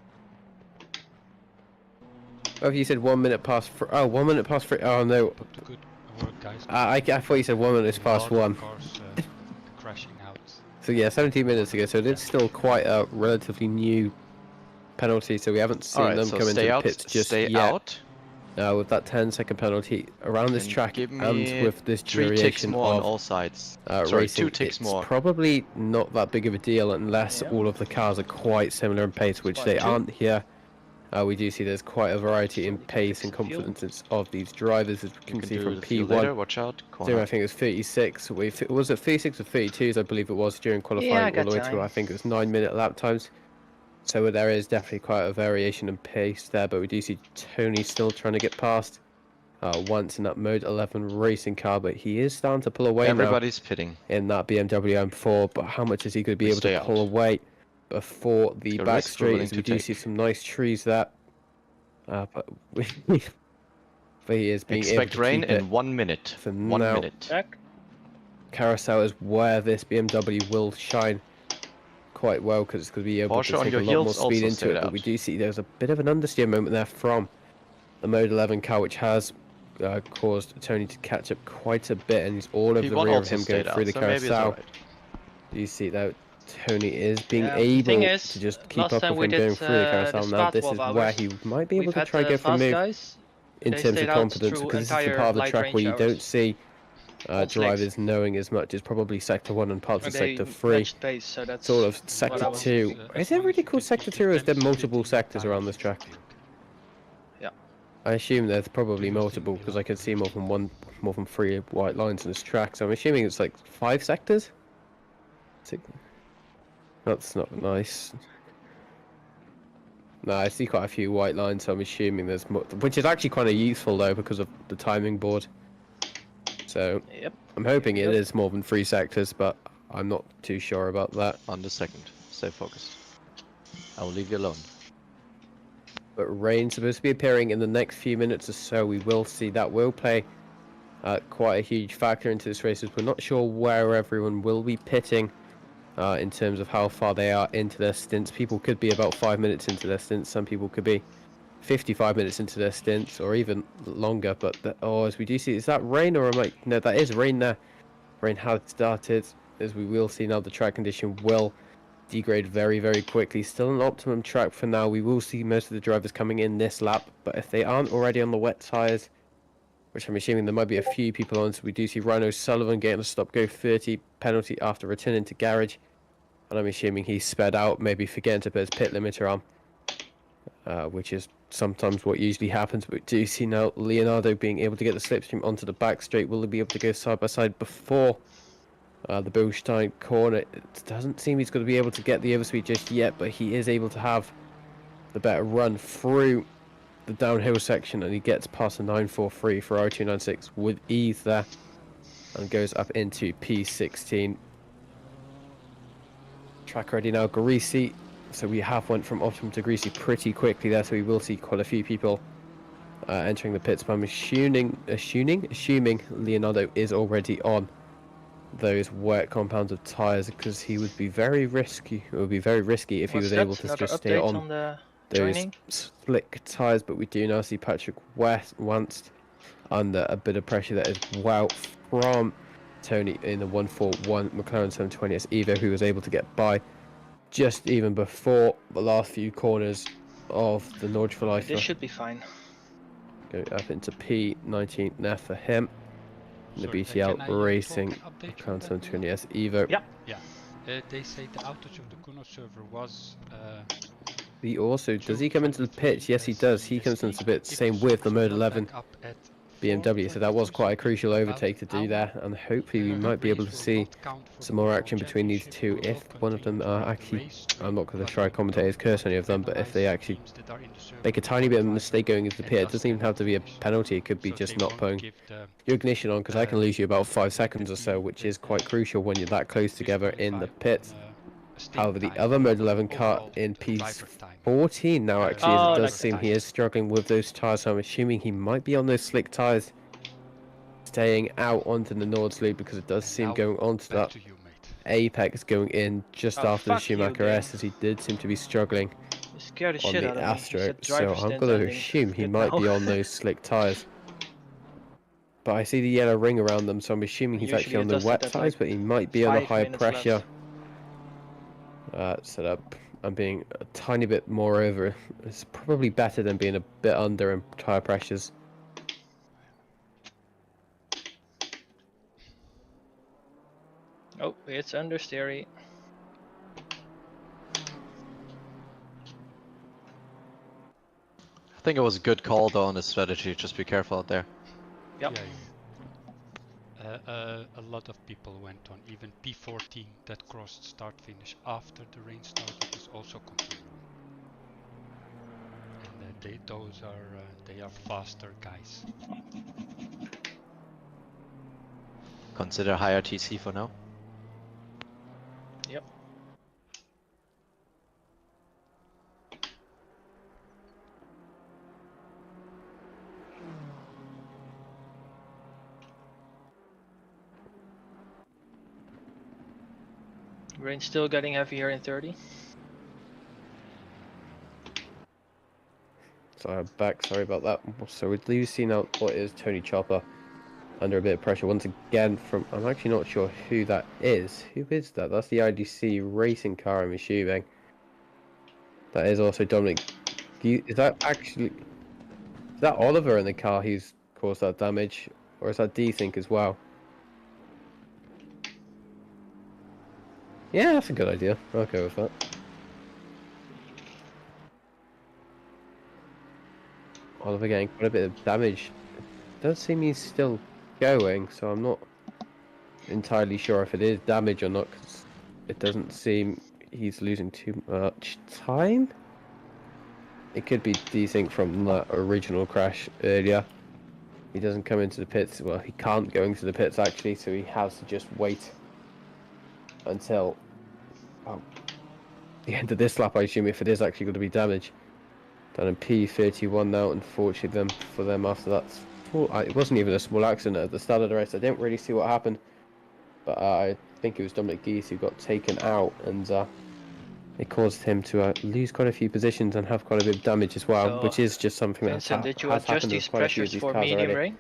Oh, you said 1 minute past. 1 minute past 3. Oh no. Good work, guys. I thought you said 1 minute past 1. Cars, crashing out. So yeah, 17 minutes ago. So it's still quite a relatively new penalty. So we haven't seen them come into the pits just yet. With that 10-second penalty around this track and with this duration more of on all sides. Racing, 2 ticks it's more. Probably not that big of a deal unless all of the cars are quite similar in pace, which they aren't here. We do see there's quite a variety in pace and confidence of these drivers, as we can see from P1. Watch out. I think it was 36. Was it 36 or 32s? I believe it was during qualifying all the way to I think it was 9-minute lap times. So there is definitely quite a variation in pace there, but we do see Tony still trying to get past once in that Mode 11 racing car, but he is starting to pull away Everybody's pitting in that BMW M4, but how much is he going to be able to pull away before the back straight? As we do see some nice trees there, but he is being able to rain keep in 1 minute. For 1 now. minute. Carousel is where this BMW will shine quite well, because it's going to be able to take a lot more speed into it. But we do see there's a bit of an understeer moment there from the Mode 11 car, which has caused Tony to catch up quite a bit, and he's all over the rear of him going through the carousel. You see that Tony is being able is, to just keep last up time with we him did, going through the the carousel. Now Spa this 12 is hours, where he might be able we've to had try the go for a fast move guys. in They terms of stayed out confidence, through because this is the entire part of the light track range where you hours. don't see On drivers slicks. knowing as much as probably Sector 1 and parts And of they Sector 3. matched pace, so that's Sort of what Sector I was. 2. Is it really called Sector 2 or is there multiple sectors around this track? Yeah. I assume there's probably multiple because I can see more than 3 white lines in this track, so I'm assuming it's like 5 sectors? That's not nice. No, I see quite a few white lines, so I'm assuming there's more, which is actually kind of useful though because of the timing board. So yep. I'm hoping it is more than 3 sectors, but I'm not too sure about that. On the second, stay focused. I will leave you alone. But rain's supposed to be appearing in the next few minutes or so. We will see that will play quite a huge factor into this race, as we're not sure where everyone will be pitting. In terms of how far they are into their stints. People could be about 5 minutes into their stints, some people could be 55 minutes into their stints, or even longer, but as we do see, is that rain, or am I, no, that is rain there. Rain has started, as we will see now. The track condition will degrade very, very quickly. Still an optimum track for now. We will see most of the drivers coming in this lap, but if they aren't already on the wet tyres, which I'm assuming there might be a few people on, so we do see Rhino Sullivan getting a stop-go 30 penalty after returning to garage. And I'm assuming he's sped out, maybe forgetting to put his pit limiter on, which is sometimes what usually happens. But we do see now Leonardo being able to get the slipstream onto the back straight. Will he be able to go side by side before the Bilstein corner? It doesn't seem he's going to be able to get the overspeed just yet, but he is able to have the better run through the downhill section, and he gets past the 943 for R296 with ease there, and goes up into P16. Track ready now, greasy. So we have went from optimum to greasy pretty quickly there, so we will see quite a few people entering the pits. But I'm assuming Leonardo is already on those wet compounded tyres, because he would be very risky. It would be very risky if he was able to just stay on those slick tyres. But we do now see Patrick Wanst under a bit of pressure. That is wow from Tony in the 141 McLaren 720S Evo, who was able to get by just even before the last few corners of the Nordschleife. This should be fine. Going up into P19 now for him. The BTL Racing McLaren 720S Evo. Yeah. Yeah. They say the outage of the Kuno server was. He also, does he come into the pits? Yes, he does. He comes into the pits. Same with the Mode 11 BMW, so that was quite a crucial overtake to do there, and hopefully we might be able to see some more action between these two. If one of them are actually, I'm not going to try commentators curse any of them, but if they actually make a tiny bit of a mistake going into the pit, it doesn't even have to be a penalty. It could be just not putting your ignition on, because I can lose you about 5 seconds or so, which is quite crucial when you're that close together in the pits. However, the other Mode 11 car in P14 now, actually, as it does seem he is struggling with those tyres, so I'm assuming he might be on those slick tyres, staying out onto the Nordschleife, because it does seem going onto that apex going in just after the Schumacher S, as he did seem to be struggling on the Astro, so I'm going to assume he might be on those slick tyres. But I see the yellow ring around them, so I'm assuming he's actually on the wet tyres, but he might be under higher pressure. Setup. I'm being a tiny bit more over. It's probably better than being a bit under in tyre pressures. Oh, it's understeery. I think it was a good call though on his strategy. Just be careful out there. Yep. Yeah. A lot of people went on. Even P14 that crossed start finish after the rain started is also confirmed. And they are faster guys. Consider higher TC for now. Yep. Rain's still getting heavy here in 30. So I'm back, sorry about that. So we do see now what is Tony Chopper under a bit of pressure once again from, I'm actually not sure who that is. Who is that? That's the IDC racing car, I'm assuming. That is also Dominic. Is that Oliver in the car who's caused that damage? Or is that D-Sync as well? Yeah, that's a good idea. I'll go with that. Oliver getting quite a bit of damage. It does seem he's still going, so I'm not entirely sure if it is damage or not, because it doesn't seem he's losing too much time. It could be desync from that original crash earlier. He doesn't come into the pits. Well, he can't go into the pits actually, so he has to just wait until the end of this lap, I assume, if it is actually going to be damage. Down in P31 now, unfortunately for them after that. It wasn't even a small accident at the start of the race. I didn't really see what happened, but I think it was Dominic Geese who got taken out, and it caused him to lose quite a few positions and have quite a bit of damage as well, So, which is just something that did you has adjust happened these with quite a few of pressures these for cars medium already. rain?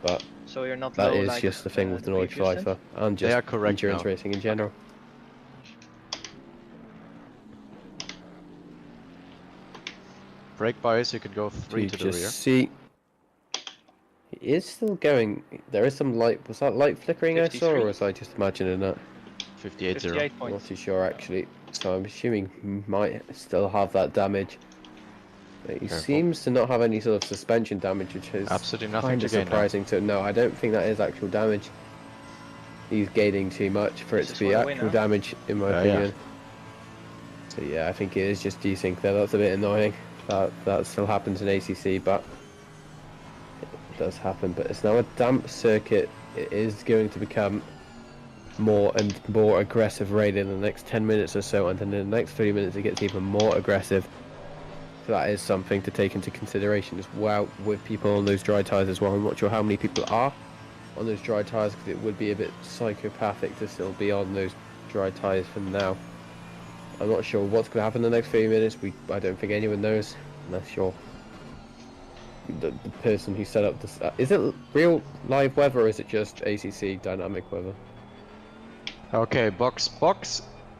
But so you're not that low, is like, just the thing with the Nordschleife and They are just correct endurance now. racing in general. Brake bias, you can go 3 You to the rear. just see, he is still going. There is some light. Was that light flickering I saw, or was I just imagining that? 58.0. I'm not too sure actually. So I'm assuming he might still have that damage. But he seems to not have any sort of suspension damage, which is absolutely nothing kind to of gain surprising. To no, I don't think that is actual damage. He's gaining too much for it to be actual damage, in my opinion. So yeah, I think it is just desync there. That's a bit annoying. That still happens in ACC, but it does happen. But it's now a damp circuit. It is going to become more and more aggressive rate in the next 10 minutes or so, and then in the next 3 minutes it gets even more aggressive. So that is something to take into consideration as well with people on those dry tyres as well. I'm not sure how many people are on those dry tyres, because it would be a bit psychopathic to still be on those dry tyres for now. I'm not sure what's going to happen in the next few minutes. I don't think anyone knows, unless you're the person who set up this. Is it real live weather, or is it just ACC dynamic weather? Okay, box.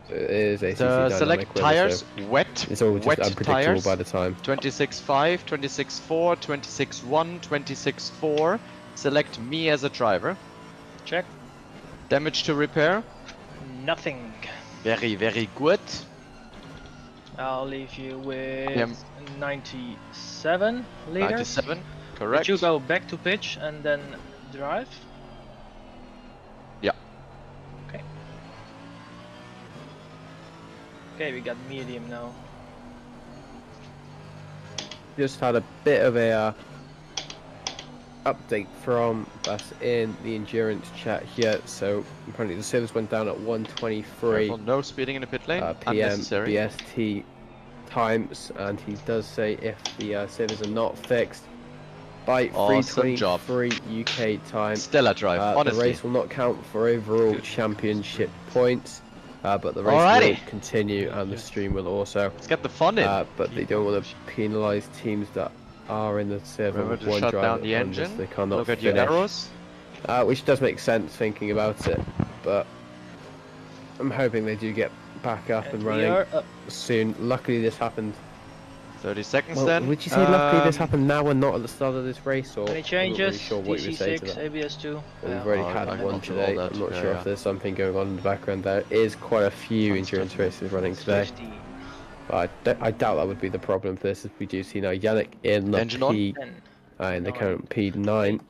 It is ACC dynamic select weather, tires, so wet. it's all just wet unpredictable tires. by the time. 26.5, 26.4, 26.1, 26.4. Select me as a driver. Check. Damage to repair. Nothing. Very, very good. I'll leave you with 97 liters. 97, correct. Did you go back to pitch and then drive? Yeah. Okay. Okay, we got medium now. Just had a bit of a update from us in the endurance chat here. So apparently the service went down at 1:23. No speeding in the pit lane. PM BST times, and he does say if the servers are not fixed by 3:23 UK time, stellar drive. Honestly, the race will not count for overall championship points. But the race will continue, and the stream will also. Let's get the fun in. But they don't want to penalise teams that are in the server with one shut driver down the engine. They cannot Look at finish. your arrows. Which does make sense thinking about it, but I'm hoping they do get back up and running soon. Luckily this happened 30 seconds then. Would you say luckily this happened now and not at the start of this race, or any changes? I'm not really sure what you would say to that. ABS2. We've already had one today. I'm not sure if there's something going on in the background. There is quite a few endurance races running today. But I doubt that would be the problem for this, as we do see now Yannick in the in the current P9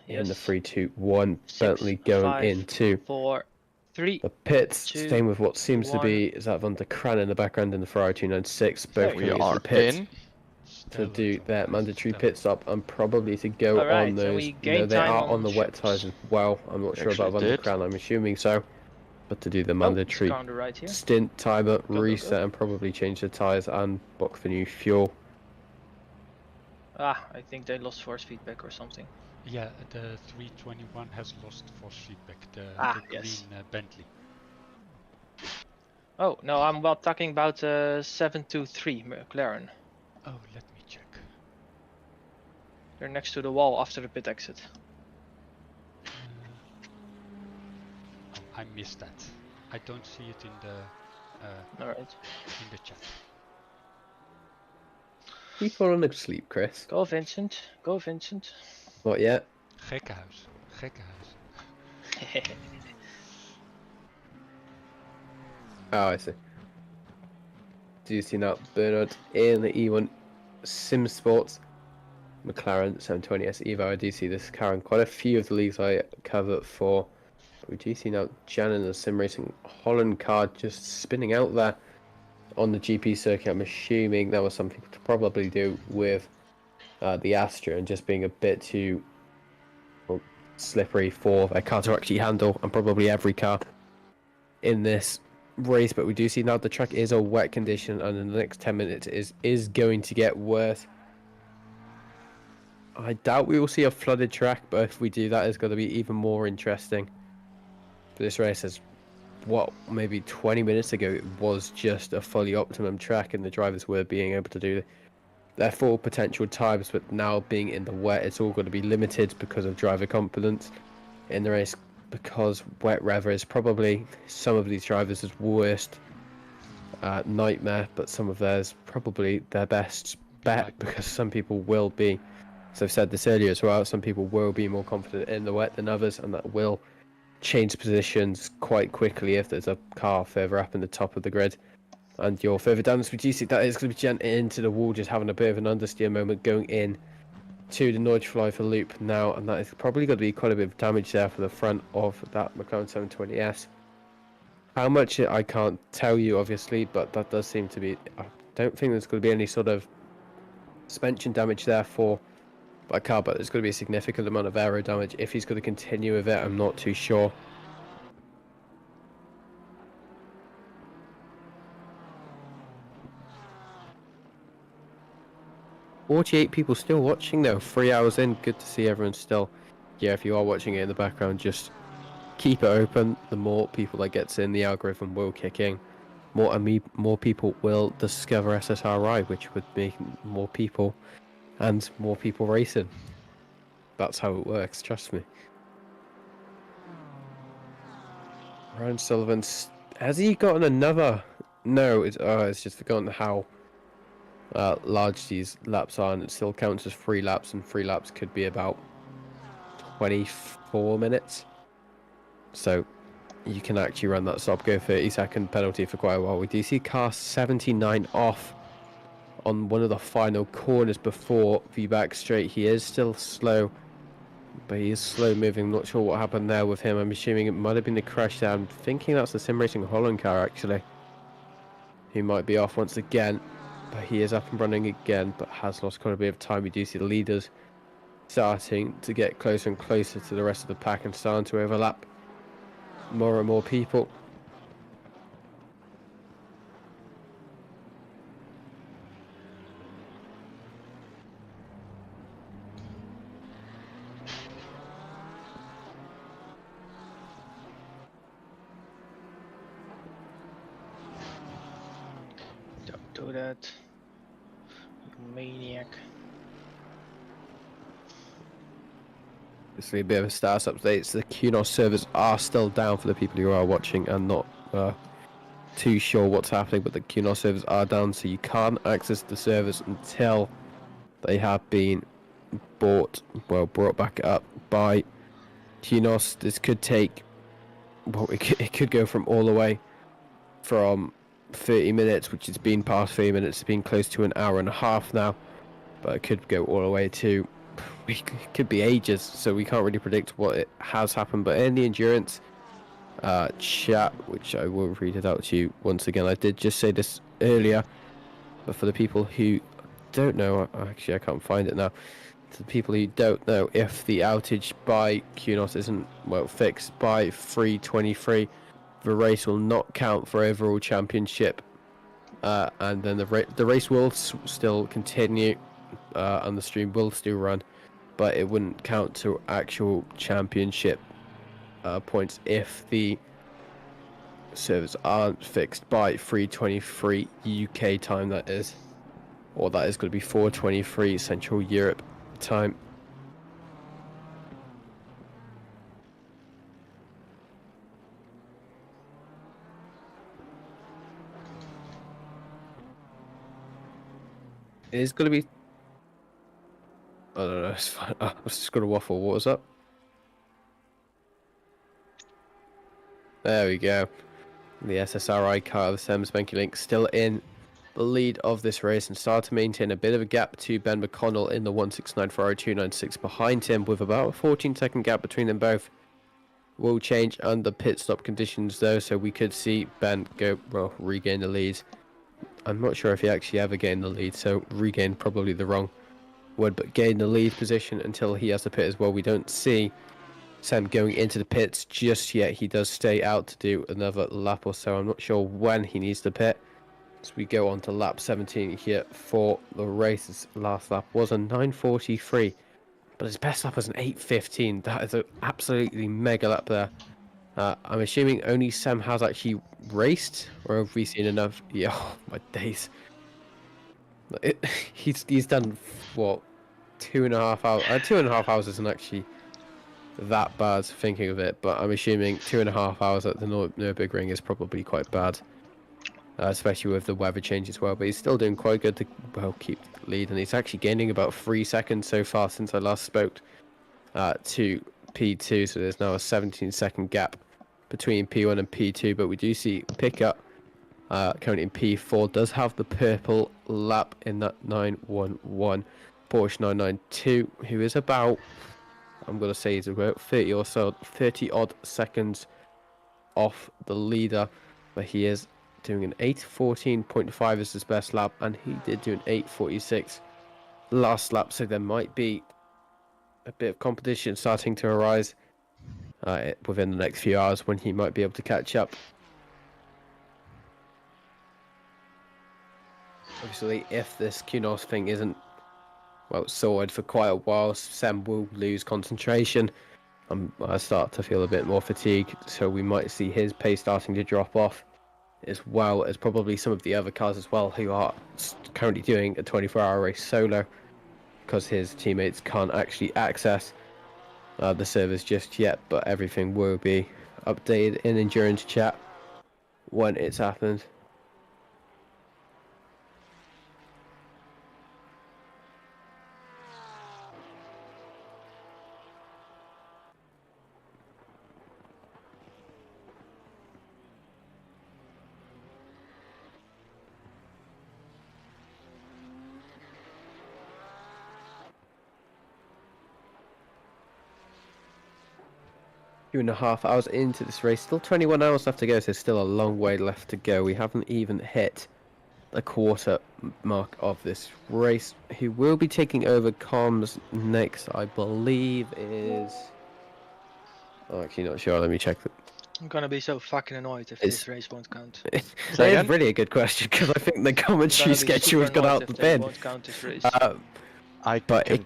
in the 3-2-1, Bentley going into 4, 3, the pits, staying with what seems to be Zat van der Kraan in the background in the Ferrari 296, both coming into the pits to do their mandatory pit stop and probably to go on those. They are on the wet tyres as well. I'm not sure about Van der Kraan, I'm assuming so. But to do the mandatory stint timer, reset, and probably change the tyres and box for new fuel. I think they lost force feedback or something. Yeah, the 321 has lost force feedback, the green Bentley. Oh, no, I'm talking about 723 McLaren. Oh, let me check. They're next to the wall after the pit exit. I missed that. I don't see it in the Alright. in the chat. You falling asleep, Chris? Go Vincent. Go Vincent. Not yet. Gekkenhuis. Gekkenhuis. Oh, I see. Do you see now Bernard in the E1 Sim Sports McLaren 720S Evo? I do see this car in quite a few of the leagues I cover for. We do see now Jan in the Sim Racing Holland car just spinning out there on the GP circuit. I'm assuming that was something to probably do with the Astra and just being a bit too slippery for their car to actually handle, and probably every car in this race. But we do see now the track is a wet condition, and in the next 10 minutes is going to get worse. I doubt we will see a flooded track, but if we do, that is going to be even more interesting. This race is what, maybe 20 minutes ago it was just a fully optimum track and the drivers were being able to do their full potential times, but now being in the wet, it's all going to be limited because of driver confidence in the race, because wet weather is probably some of these drivers' worst nightmare, but some of theirs probably their best bet, because some people will be, as I've said this earlier as well, some people will be more confident in the wet than others, and that will change positions quite quickly if there's a car further up in the top of the grid and you're further down. So we do see that is going to be Gent into the wall, just having a bit of an understeer moment going in to the Nordschleife loop now, and that is probably going to be quite a bit of damage there for the front of that McLaren 720S. How much I can't tell you, obviously, but that does seem to be, I don't think there's going to be any sort of suspension damage there for a car, but there's going to be a significant amount of aero damage. If he's going to continue with it, I'm not too sure. "48 people still watching though, 3 hours in. Good to see everyone still. Yeah, if you are watching it in the background, just keep it open. The more people that gets in, the algorithm will kick in. More people will discover SSRI, which would make more people and more people racing. That's how it works, trust me." Ryan Sullivan, has he gotten another? No, it's just forgotten how large these laps are, and it still counts as 3 laps, and 3 laps could be about 24 minutes. So you can actually run that stop go 30-second penalty for quite a while. We do see car 79 off on one of the final corners before the back straight. He is still slow, but he is slow moving. I'm not sure what happened there with him. I'm assuming it might have been the crash there. I'm thinking that's the Sim Racing Holland car actually. He might be off once again, but he is up and running again, but has lost quite a bit of time. We do see the leaders starting to get closer and closer to the rest of the pack and starting to overlap more and more people. Don't do that, you maniac. Obviously a bit of a status update. So the QNOS servers are still down for the people who are watching and not too sure what's happening, but the QNOS servers are down, so you can't access the servers until they have been brought back up by QNOS. This could take, well, it could go from all the way from 30 minutes, which has been past 30 minutes, it's been close to an hour and a half now, but it could go all the way to, it could be ages, so we can't really predict what it has happened. But in the endurance chat, which I will read it out to you once again, I did just say this earlier, but for the people who don't know, actually I can't find it now, to the people who don't know, if the outage by QNOS isn't fixed by 3:23, the race will not count for overall championship, and then the race will still continue, and the stream will still run, but it wouldn't count to actual championship points if the servers aren't fixed by 3:23 UK time, that is, or that is going to be 4:23 Central Europe time. It is going to be... I don't know, it's fine. I was just going to waffle. What was up? There we go. The SSRI car, the Sam Spanky Link, still in the lead of this race and start to maintain a bit of a gap to Ben McConnell in the 169 Ferrari 296 behind him, with about a 14-second gap between them both. Will change under pit stop conditions though, so we could see Ben regain the lead. I'm not sure if he actually ever gained the lead, so regain probably the wrong word, but gain the lead position until he has the pit as well. We don't see Sam going into the pits just yet. He does stay out to do another lap or so. I'm not sure when he needs to pit. So we go on to lap 17 here for the race. His last lap was a 9:43, but his best lap was an 8:15. That is an absolutely mega lap there. I'm assuming only Sam has actually raced, or have we seen enough? Yeah, oh, my days. He's done what, 2.5 hours? 2.5 hours isn't actually that bad thinking of it, but I'm assuming 2.5 hours at the Nurburgring is probably quite bad, especially with the weather change as well. But he's still doing quite good to keep the lead, and he's actually gaining about 3 seconds so far since I last spoke to P2. So there's now a 17-second gap between P1 and P2, but we do see pickup currently in P4 does have the purple lap in that 911 Porsche 992, who is about, I'm going to say he's about 30 odd seconds off the leader, but he is doing an 8:14.5 as his best lap, and he did do an 8:46 last lap, so there might be a bit of competition starting to arise within the next few hours when he might be able to catch up. Obviously, if this Kunos thing isn't sorted for quite a while, Sam will lose concentration. I start to feel a bit more fatigued, so we might see his pace starting to drop off, as well as probably some of the other cars as well, who are currently doing a 24-hour race solo, because his teammates can't actually access the servers just yet. But everything will be updated in endurance chat when it's happened. Two and a half hours into this race, still 21 hours left to go, so still a long way left to go. We haven't even hit the quarter mark of this race. Who will be taking over comms next, I believe, is... Oh, actually not sure, let me check. I'm gonna be so fucking annoyed if this race won't count. That is really a good question, because I think the commentary schedule has got out the bin. But it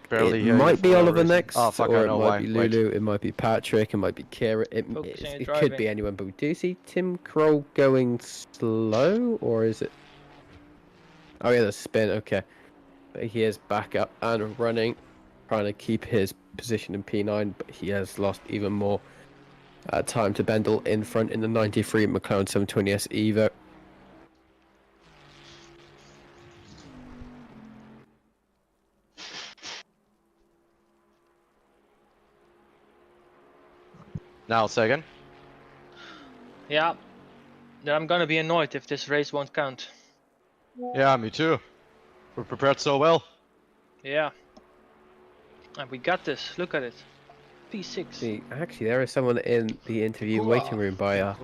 might be Oliver next, or it might be Lulu, it might be Patrick, it might be Kira, it could be anyone, but we do see Tim Kroll going slow, or is it... Oh yeah, the spin, okay. But he is back up and running, trying to keep his position in P9, but he has lost even more time to Bendel in front in the 93 McLaren 720S Evo. Now, second. Yeah, then I'm gonna be annoyed if this race won't count. Yeah, me too. We're prepared so well. Yeah. And we got this, look at it. P6. See, actually, there is someone in the interview waiting room by a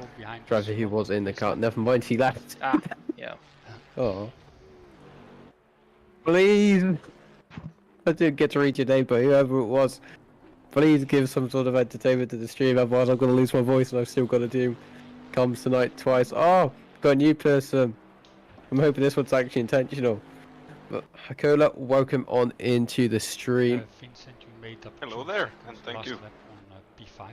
driver who was in the car. Never mind, he left. Ah, yeah. Oh. Please! I didn't get to read your name, but whoever it was, please give some sort of entertainment to the stream, otherwise I'm going to lose my voice and I've still got to do comms tonight twice. Oh, got a new person. I'm hoping this one's actually intentional. But Hakola, welcome on into the stream. Vincent, you made up. Hello there, and thank you.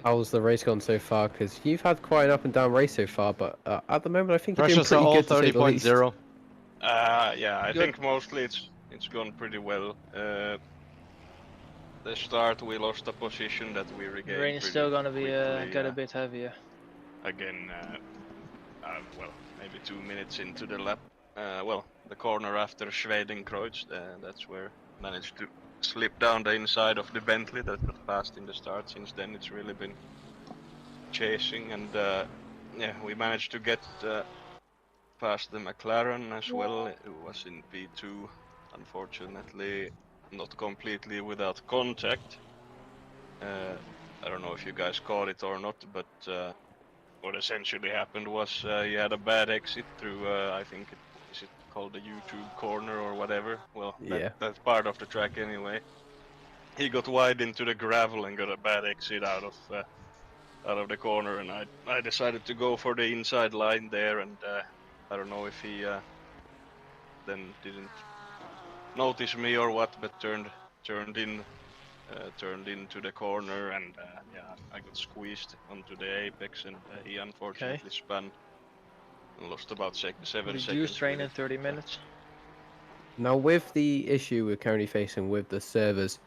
How's the race gone so far? Because you've had quite an up and down race so far, but at the moment I think you're doing Pressures pretty are all good to say the least. 30.0. Yeah, I think mostly it's gone pretty well. The start we lost a position that we regained. The rain is still gonna be get a bit heavier. Again, well, maybe 2 minutes into the lap. Well, the corner after Schwedenkreuz. That's where I managed to slip down the inside of the Bentley that got fast in the start. Since then, it's really been chasing, and yeah, we managed to get past the McLaren as well. It was in P2, unfortunately, not completely without contact. I don't know if you guys caught it or not, but what essentially happened was he had a bad exit through, I think, is it called the YouTube corner or whatever? Well, Yeah. that's part of the track anyway. He got wide into the gravel and got a bad exit out of the corner, and I decided to go for the inside line there, and I don't know if he then didn't notice me or what, but turned into the corner, and yeah, I got squeezed onto the apex, and he unfortunately spun and lost about 7 seconds. Reduced train in 30 minutes. Now, with the issue we're currently facing with the servers,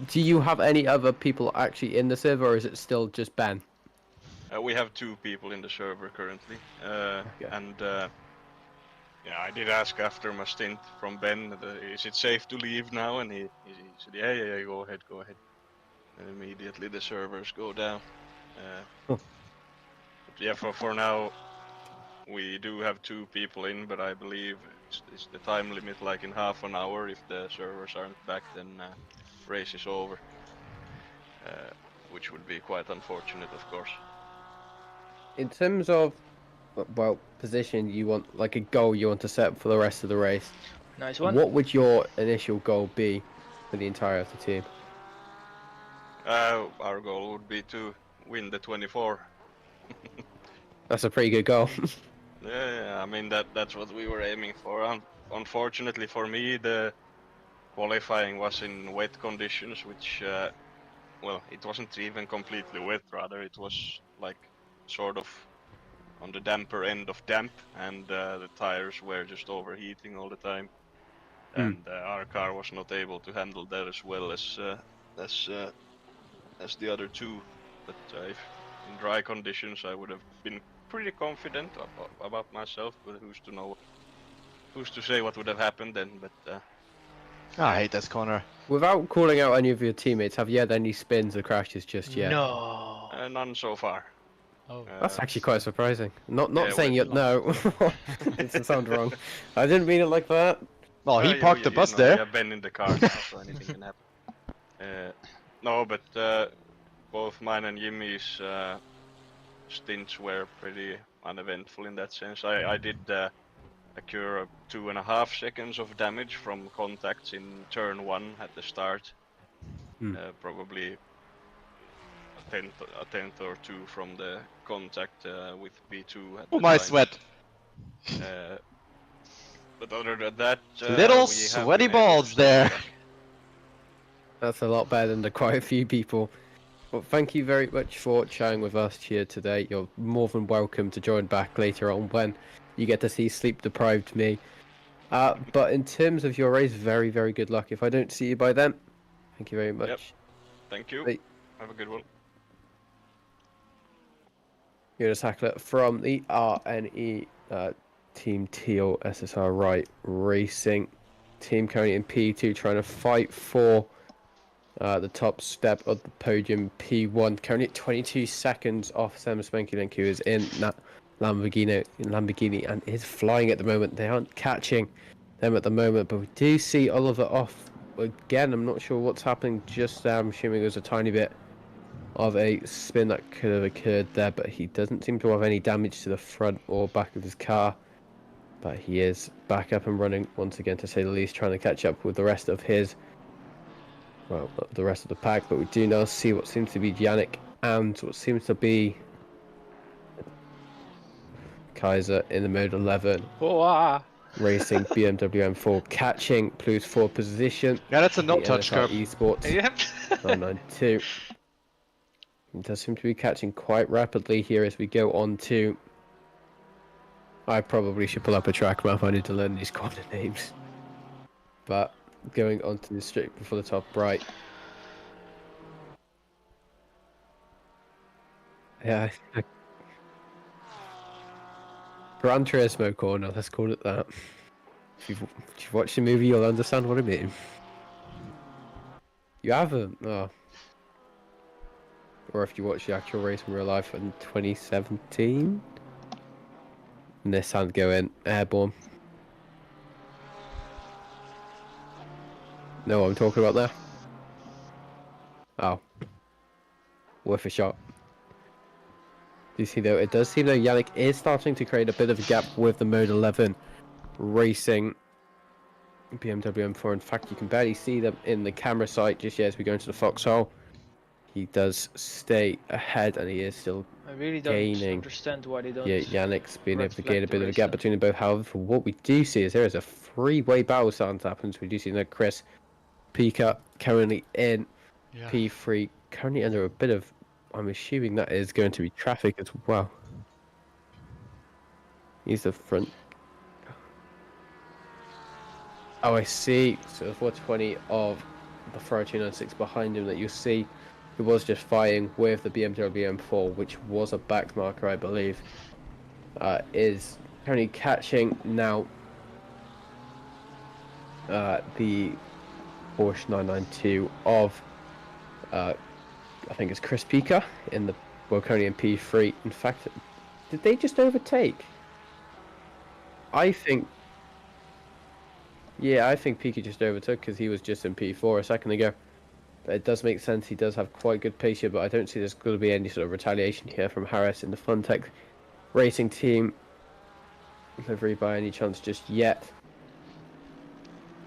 do you have any other people actually in the server, or is it still just Ben? We have 2 people in the server currently, and yeah, I did ask after my stint from Ben, is it safe to leave now? And he said, yeah, go ahead. And immediately the servers go down. But yeah, for now, we do have 2 people in, but I believe it's the time limit, like in half an hour. If the servers aren't back, then race is over, which would be quite unfortunate, of course. In terms of, well, position, you want, like, a goal you want to set for the rest of the race. Nice one. What would your initial goal be for the entire of the team? Our goal would be to win the 24. That's a pretty good goal. Yeah, I mean that's what we were aiming for. Unfortunately for me, the qualifying was in wet conditions, which, well, it wasn't even completely wet. Rather, it was like sort of on the damper end of damp, and the tires were just overheating all the time, and our car was not able to handle that as well as the other 2. But if in dry conditions, I would have been pretty confident about myself, but who's to say what would have happened then? But I hate this corner. Without calling out any of your teammates, have you had any spins or crashes just yet? No. None so far. Oh, that's actually quite surprising. Not yeah, saying you no. It sounds wrong. I didn't mean it like that. Well, he parked the bus there. We have been in the car now, so anything can happen. No, but both mine and Jimmy's stints were pretty uneventful in that sense. I did occur 2.5 seconds of damage from contacts in turn 1 at the start. Probably a tenth or 2 from the contact with P2 at the my time. sweat. But other than that, little sweaty balls there. That's a lot better than the quite a few people. Well, thank you very much for chatting with us here today. You're more than welcome to join back later on when you get to see sleep deprived me. But in terms of your race, very, very good luck. If I don't see you by then, thank you very much. Yep. Thank you. Bye. Have a good one. You're going to tackle it from the RNE Team Teal SSRI Racing. Team currently in P2 trying to fight for the top step of the podium. P1 currently at 22 seconds off Sam Spanky, who is in that Lamborghini and is flying at the moment. They aren't catching them at the moment, but we do see Oliver off again. I'm not sure what's happening just there. I'm assuming there's a tiny bit of a spin that could have occurred there, but he doesn't seem to have any damage to the front or back of his car. But he is back up and running once again, to say the least, trying to catch up with the rest of his, well, the rest of the pack. But we do now see what seems to be Yannick and what seems to be Kaiser in the mode 11. Racing BMW M4 catching Plus 4 position. Yeah, that's a no-touch curve. Esports 992. It does seem to be catching quite rapidly here as we go on to... I probably should pull up a track map. I need to learn these corner names. But going on to the straight before the top right. Yeah. Gran Turismo corner, let's call it that. If you've watched the movie, you'll understand what I mean. You haven't? Oh. Or if you watch the actual race in real life in 2017? Nissan going airborne. Know what I'm talking about there? Oh. Worth a shot. Do you see though? It does seem though Yannick is starting to create a bit of a gap with the Mode 11 racing BMW M4. In fact, you can barely see them in the camera sight just yet as we go into the foxhole. He does stay ahead and he is still I really don't gaining. understand why they don't. Yeah, Yannick's been able to gain a bit of a gap between them both. However, what we do see is there is a three-way battle starting to happen. So we do see that Chris Pika currently in P3, currently under a bit of, I'm assuming that is going to be traffic as well. He's the front. Oh, I see. So the 420 of the Ferrari 296 behind him that you see, who was just fighting with the BMW M4, which was a back marker, I believe, is currently catching now the Porsche 992 of, I think it's Chris Pika in the currently in P3. In fact, did they just overtake? I think Pika just overtook because he was just in P4 a second ago. But it does make sense, he does have quite good pace here, but I don't see there's going to be any sort of retaliation here from Harris in the Funtech Racing Team livery by any chance just yet.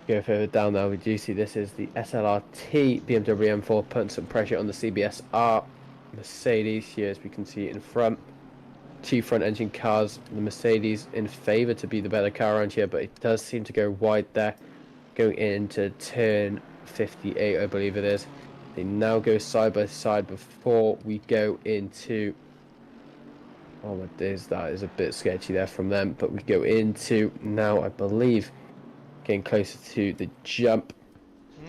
Go further down now, we do see this is the SLRT BMW M4 putting some pressure on the CBSR Mercedes here, as we can see in front. Two front engine cars, the Mercedes in favour to be the better car around here, but it does seem to go wide there, going into turn 58, I believe it is. They now go side by side before we go into, oh my days, that is a bit sketchy there from them, but we go into now, I believe, getting closer to the jump.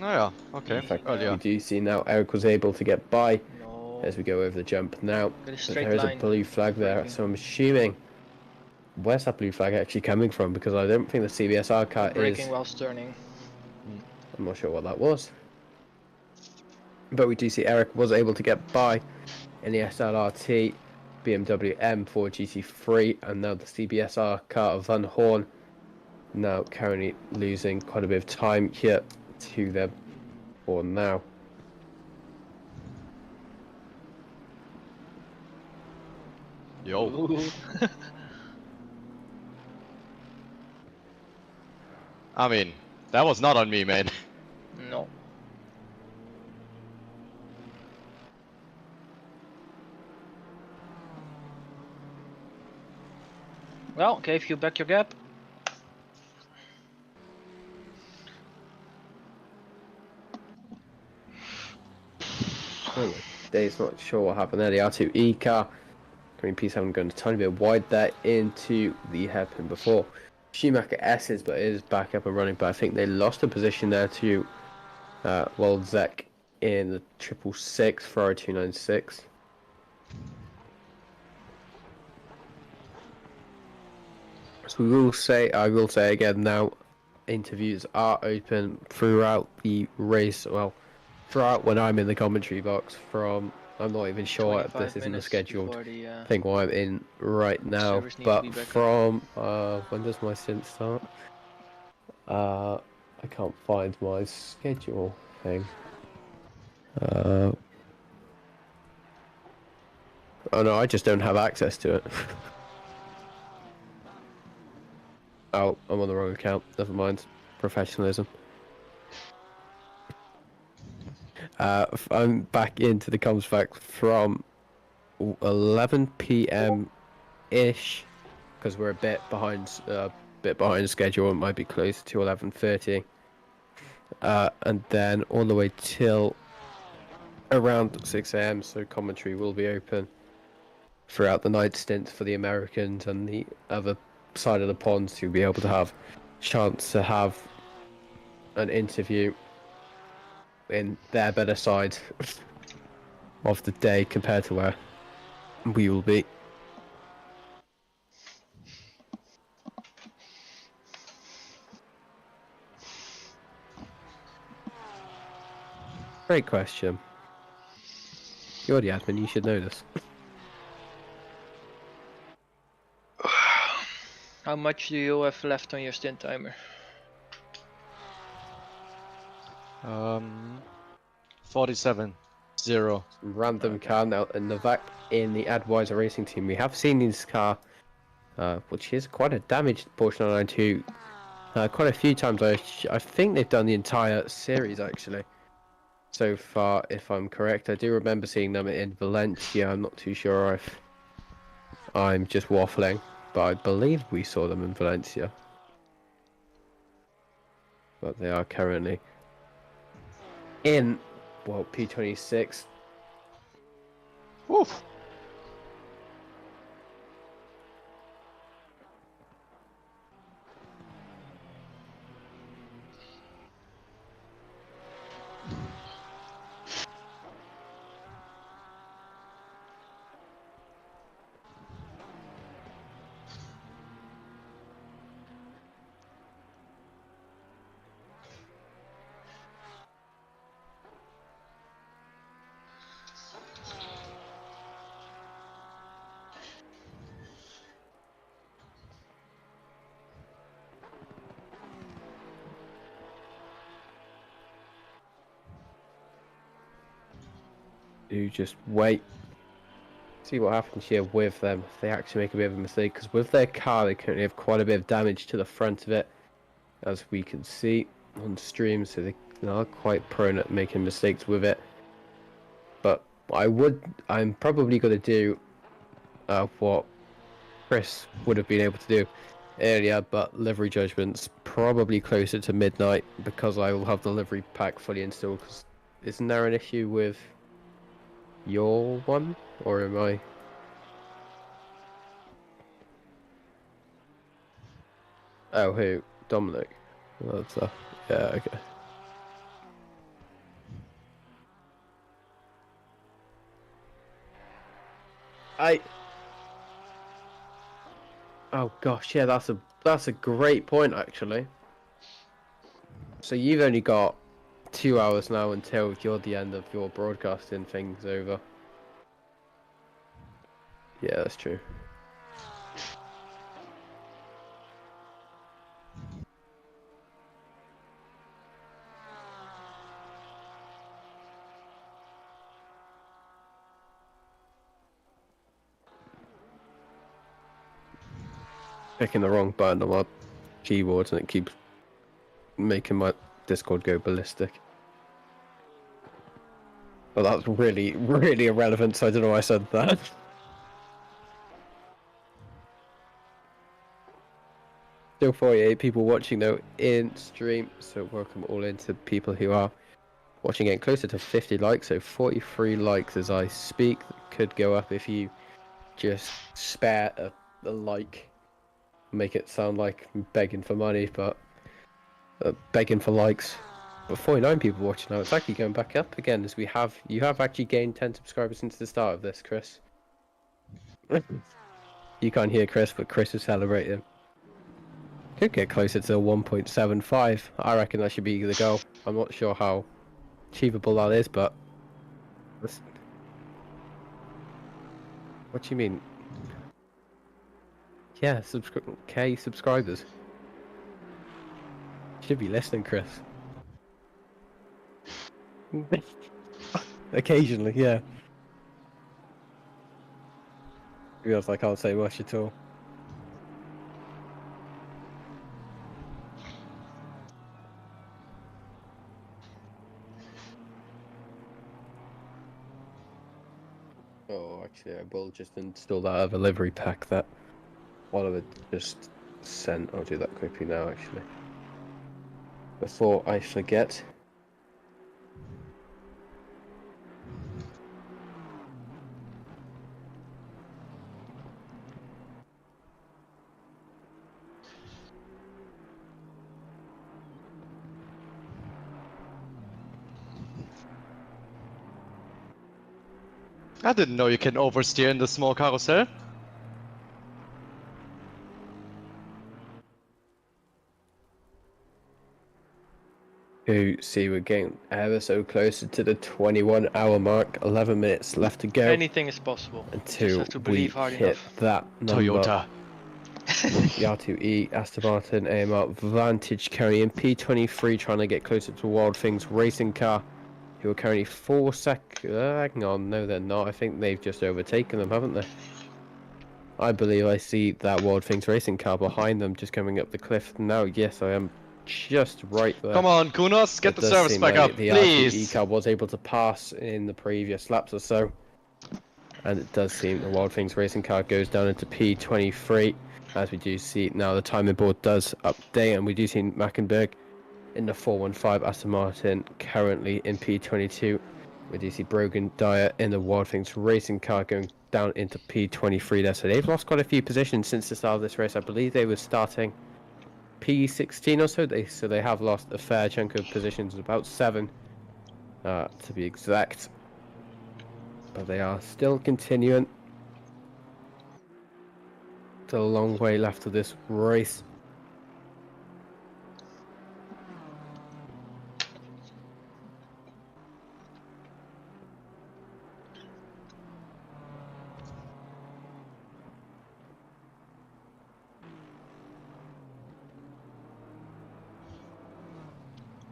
Oh yeah, okay. In fact, earlier. we do see now Eric was able to get by as we go over the jump now. But there is a blue flag there, so I'm assuming, where's that blue flag actually coming from? Because I don't think the CBSR car braking is whilst turning. I'm not sure what that was. But we do see Eric was able to get by in the SLRT BMW M4 GT3, and now the CBSR car of Van Horn now currently losing quite a bit of time here to them for now. Yo. I mean, that was not on me, man. No. Well, gave you back your gap. Oh my days, not sure what happened there. The R2E car, Green P7 going a tiny bit wide there into the hairpin before Schumacher S's, but it is back up and running. But I think they lost a position there to Waldzek in the 666 Ferrari 296. So I will say again now, interviews are open throughout the race. Well, throughout when I'm in the commentary box from, I'm not even sure if this isn't the scheduled thing what I'm in right now, but from, when does my stint start? I can't find my schedule thing. Oh no, I just don't have access to it. Oh, I'm on the wrong account. Never mind. Professionalism. I'm back into the comms back from 11 p.m. ish, because we're a bit behind schedule. It might be close to 11:30, and then all the way till around 6 a.m. So commentary will be open throughout the night stint for the Americans and the other side of the pond to be able to have chance to have an interview in their better side of the day compared to where we will be. Great question. You're the admin, you should know this. How much do you have left on your stint timer? 47. 0. Random car now, and Novak in the Advisor Racing team. We have seen this car, which is quite a damaged Porsche 992, quite a few times. I think they've done the entire series actually. So far, if I'm correct, I do remember seeing them in Valencia. I'm not too sure if I'm just waffling, but I believe we saw them in Valencia. But they are currently in, well, P26. Woof. Do just wait. See what happens here with them if they actually make a bit of a mistake, because with their car they currently have quite a bit of damage to the front of it, as we can see on stream, so they are quite prone at making mistakes with it. But I'm probably going to do what Chris would have been able to do earlier, but livery judgments probably closer to midnight, because I will have the livery pack fully installed. Because isn't there an issue with your one, or am I? Oh, who? Dominic. Oh, that's yeah, okay. Oh gosh, yeah, that's a great point actually. So you've only got 2 hours now until you're the end of your broadcasting thing's over. Yeah, that's true. Clicking the wrong button on my keyboard and it keeps making my Discord go ballistic. Well, that's really, really irrelevant, so I don't know why I said that. Still 48 people watching though in stream, so welcome all into people who are watching, getting closer to 50 likes, so 43 likes as I speak. Could go up if you just spare a like. Make it sound like I'm begging for money, but begging for likes. But 49 people watching now. It's actually going back up again, as you have actually gained 10 subscribers since the start of this, Chris. You can't hear Chris, but Chris is celebrating. Could get closer to 1.75. I reckon that should be the goal. I'm not sure how achievable that is, but what do you mean? Yeah, K subscribers. Should be listening, Chris. Occasionally, yeah. To be honest, I can't say much at all. Oh, actually, I will just install that other livery pack that Oliver just sent. I'll do that quickly now, actually, before I forget. I didn't know you can oversteer in the small carousel. You see, we're getting ever so closer to the 21-hour mark. 11 minutes left to go. Anything is possible. Until have to we believe hard hit enough. that number. Toyota. The R2E, Aston Martin, AMR, Vantage carrying P23, trying to get closer to Wild Things racing car, who are currently 4 seconds. Hang on, no, they're not. I think they've just overtaken them, haven't they? I believe I see that Wild Things racing car behind them, just coming up the cliff now. Yes, I am just right there. Come on, Kunos, get the service back up, the please. R2E car was able to pass in the previous laps or so, and it does seem the Wild Things racing car goes down into P23. As we do see now, the timing board does update, and we do see Mackenberg in the 415 Aston Martin currently in P22. We do see Brogan Dyer in the Wild Things racing car going down into P23 there. So they've lost quite a few positions since the start of this race. I believe they were starting P16 or so. So they have lost a fair chunk of positions, about 7 to be exact. But they are still continuing. Still a long way left of this race.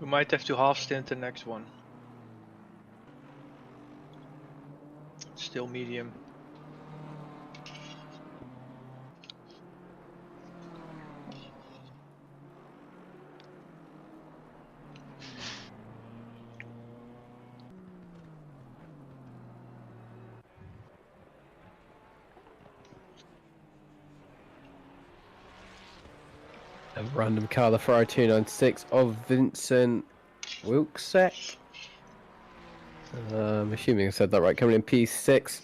We might have to half stint the next one. Still medium. A random car, the Ferrari 296 of Vincent Wilczek. I'm assuming I said that right. Coming in P6.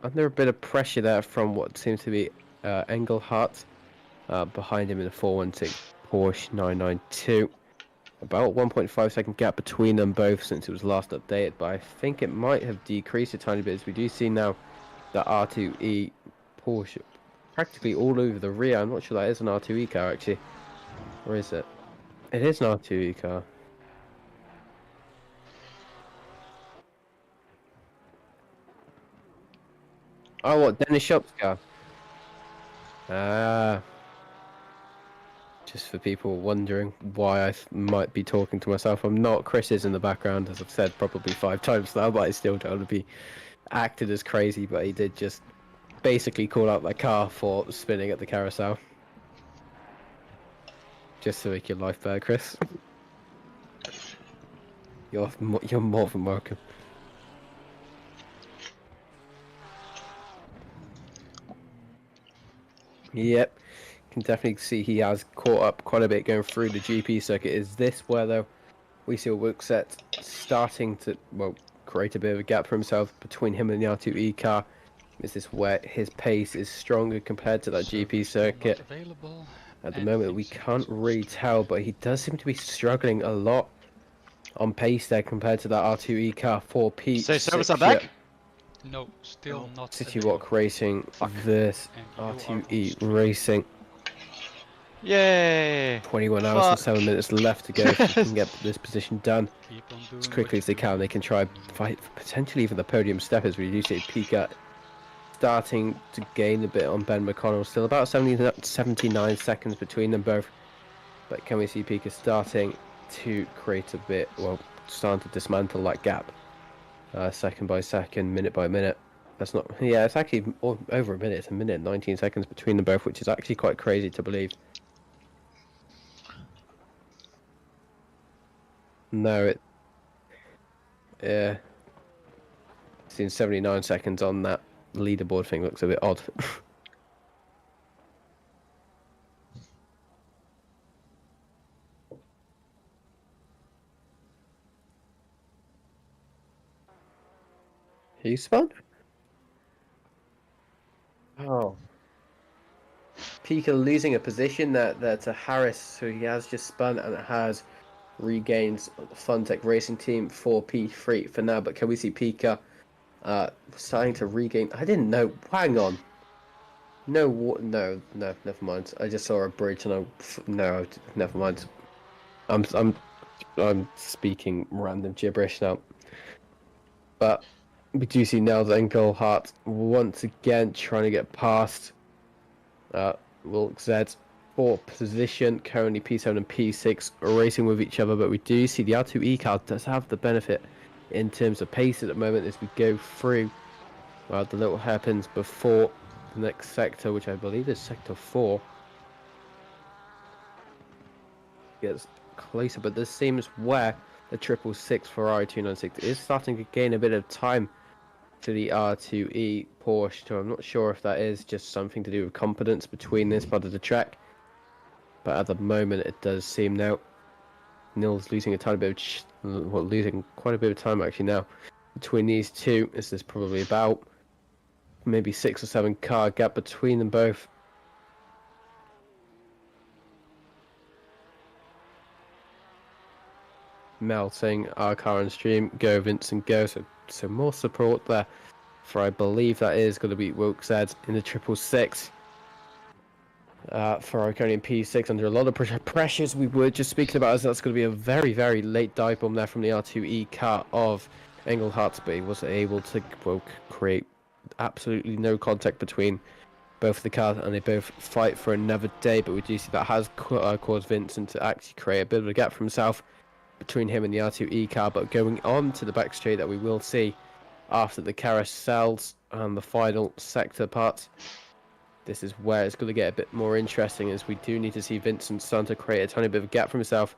Under a bit of pressure there from what seems to be Engelhardt. Behind him in the 416 Porsche 992. About 1.5 second gap between them both since it was last updated, but I think it might have decreased a tiny bit as we do see now the R2E Porsche practically all over the rear. I'm not sure that is an R2E car actually. Or is it? It is an R2E car. Oh, what? Dennis Shop's car? Just for people wondering why I might be talking to myself. I'm not. Chris is in the background, as I've said probably 5 times now, but I still don't want to be acted as crazy, but he did just basically call out my car for spinning at the carousel. Just to make your life better, Chris. You're more than welcome. Yep, can definitely see he has caught up quite a bit going through the GP circuit. Is this where though we see Wilczek starting to create a bit of a gap for himself between him and the R2E car? Is this where his pace is stronger compared to that GP circuit? At the moment we can't really tell, but he does seem to be struggling a lot on pace there compared to that R2E car for P6. Say service are back? No, still not. City Walk Racing versus R2E Racing. Yay! 21 hours and 7 minutes left to go. If they can get this position done as quickly as they can, they can try fight for potentially even the podium step, as we do see Pika starting to gain a bit on Ben McConnell. Still about 79 seconds between them both. But can we see Pika starting to create a bit, starting to dismantle that gap? Second by second, minute by minute. That's not, it's actually over a minute. It's a minute and 19 seconds between them both, which is actually quite crazy to believe. No, seeing 79 seconds on that leaderboard thing looks a bit odd. He spun? Oh. Pika losing a position there to Harris, so he has just spun and it has regains the Funtech Racing Team for P3 for now. But can we see Pika starting to regain? I didn't know. Hang on. No, never mind. I just saw a bridge and never mind. I'm I'm speaking random gibberish now. But we do see Nels Engelhardt once again trying to get past Wilk Zed for position. Currently P7 and P6 are racing with each other, but we do see the R2E car does have the benefit in terms of pace at the moment as we go through the little hairpins before the next sector, which I believe is sector 4. Gets closer, but this seems where the 666 Ferrari 296 is starting to gain a bit of time to the R2E Porsche. So I'm not sure if that is just something to do with confidence between this part of the track, but at the moment it does seem now Nils losing a tiny bit of losing quite a bit of time actually now between these two. This is probably about maybe 6 or 7 car gap between them both. Melting our car on stream. Go Vincent, go. So more support there for, I believe that is going to be Wilkes in the 666. For Iconium P6 under a lot of pressures we were just speaking about, as that's going to be a very, very late dive bomb there from the R2E car of Engelhardt, but he was able to create absolutely no contact between both the cars, and they both fight for another day. But we do see that has caused Vincent to actually create a bit of a gap for himself between him and the R2E car. But going on to the back straight that we will see after the carousels and the final sector parts, this is where it's going to get a bit more interesting, as we do need to see Vincent starting to create a tiny bit of a gap for himself.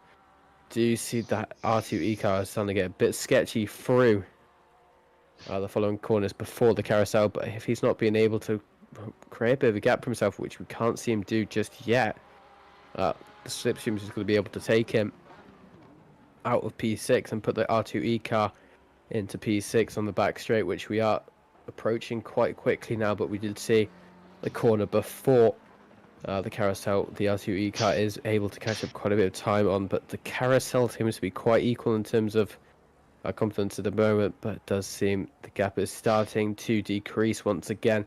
Do you see that R2E car is starting to get a bit sketchy through the following corners before the carousel? But if he's not being able to create a bit of a gap for himself, which we can't see him do just yet, the slipstream is going to be able to take him out of P6 and put the R2E car into P6 on the back straight, which we are approaching quite quickly now. But we did see the corner before the carousel, the R2E car is able to catch up quite a bit of time on, but the carousel seems to be quite equal in terms of confidence at the moment. But it does seem the gap is starting to decrease once again.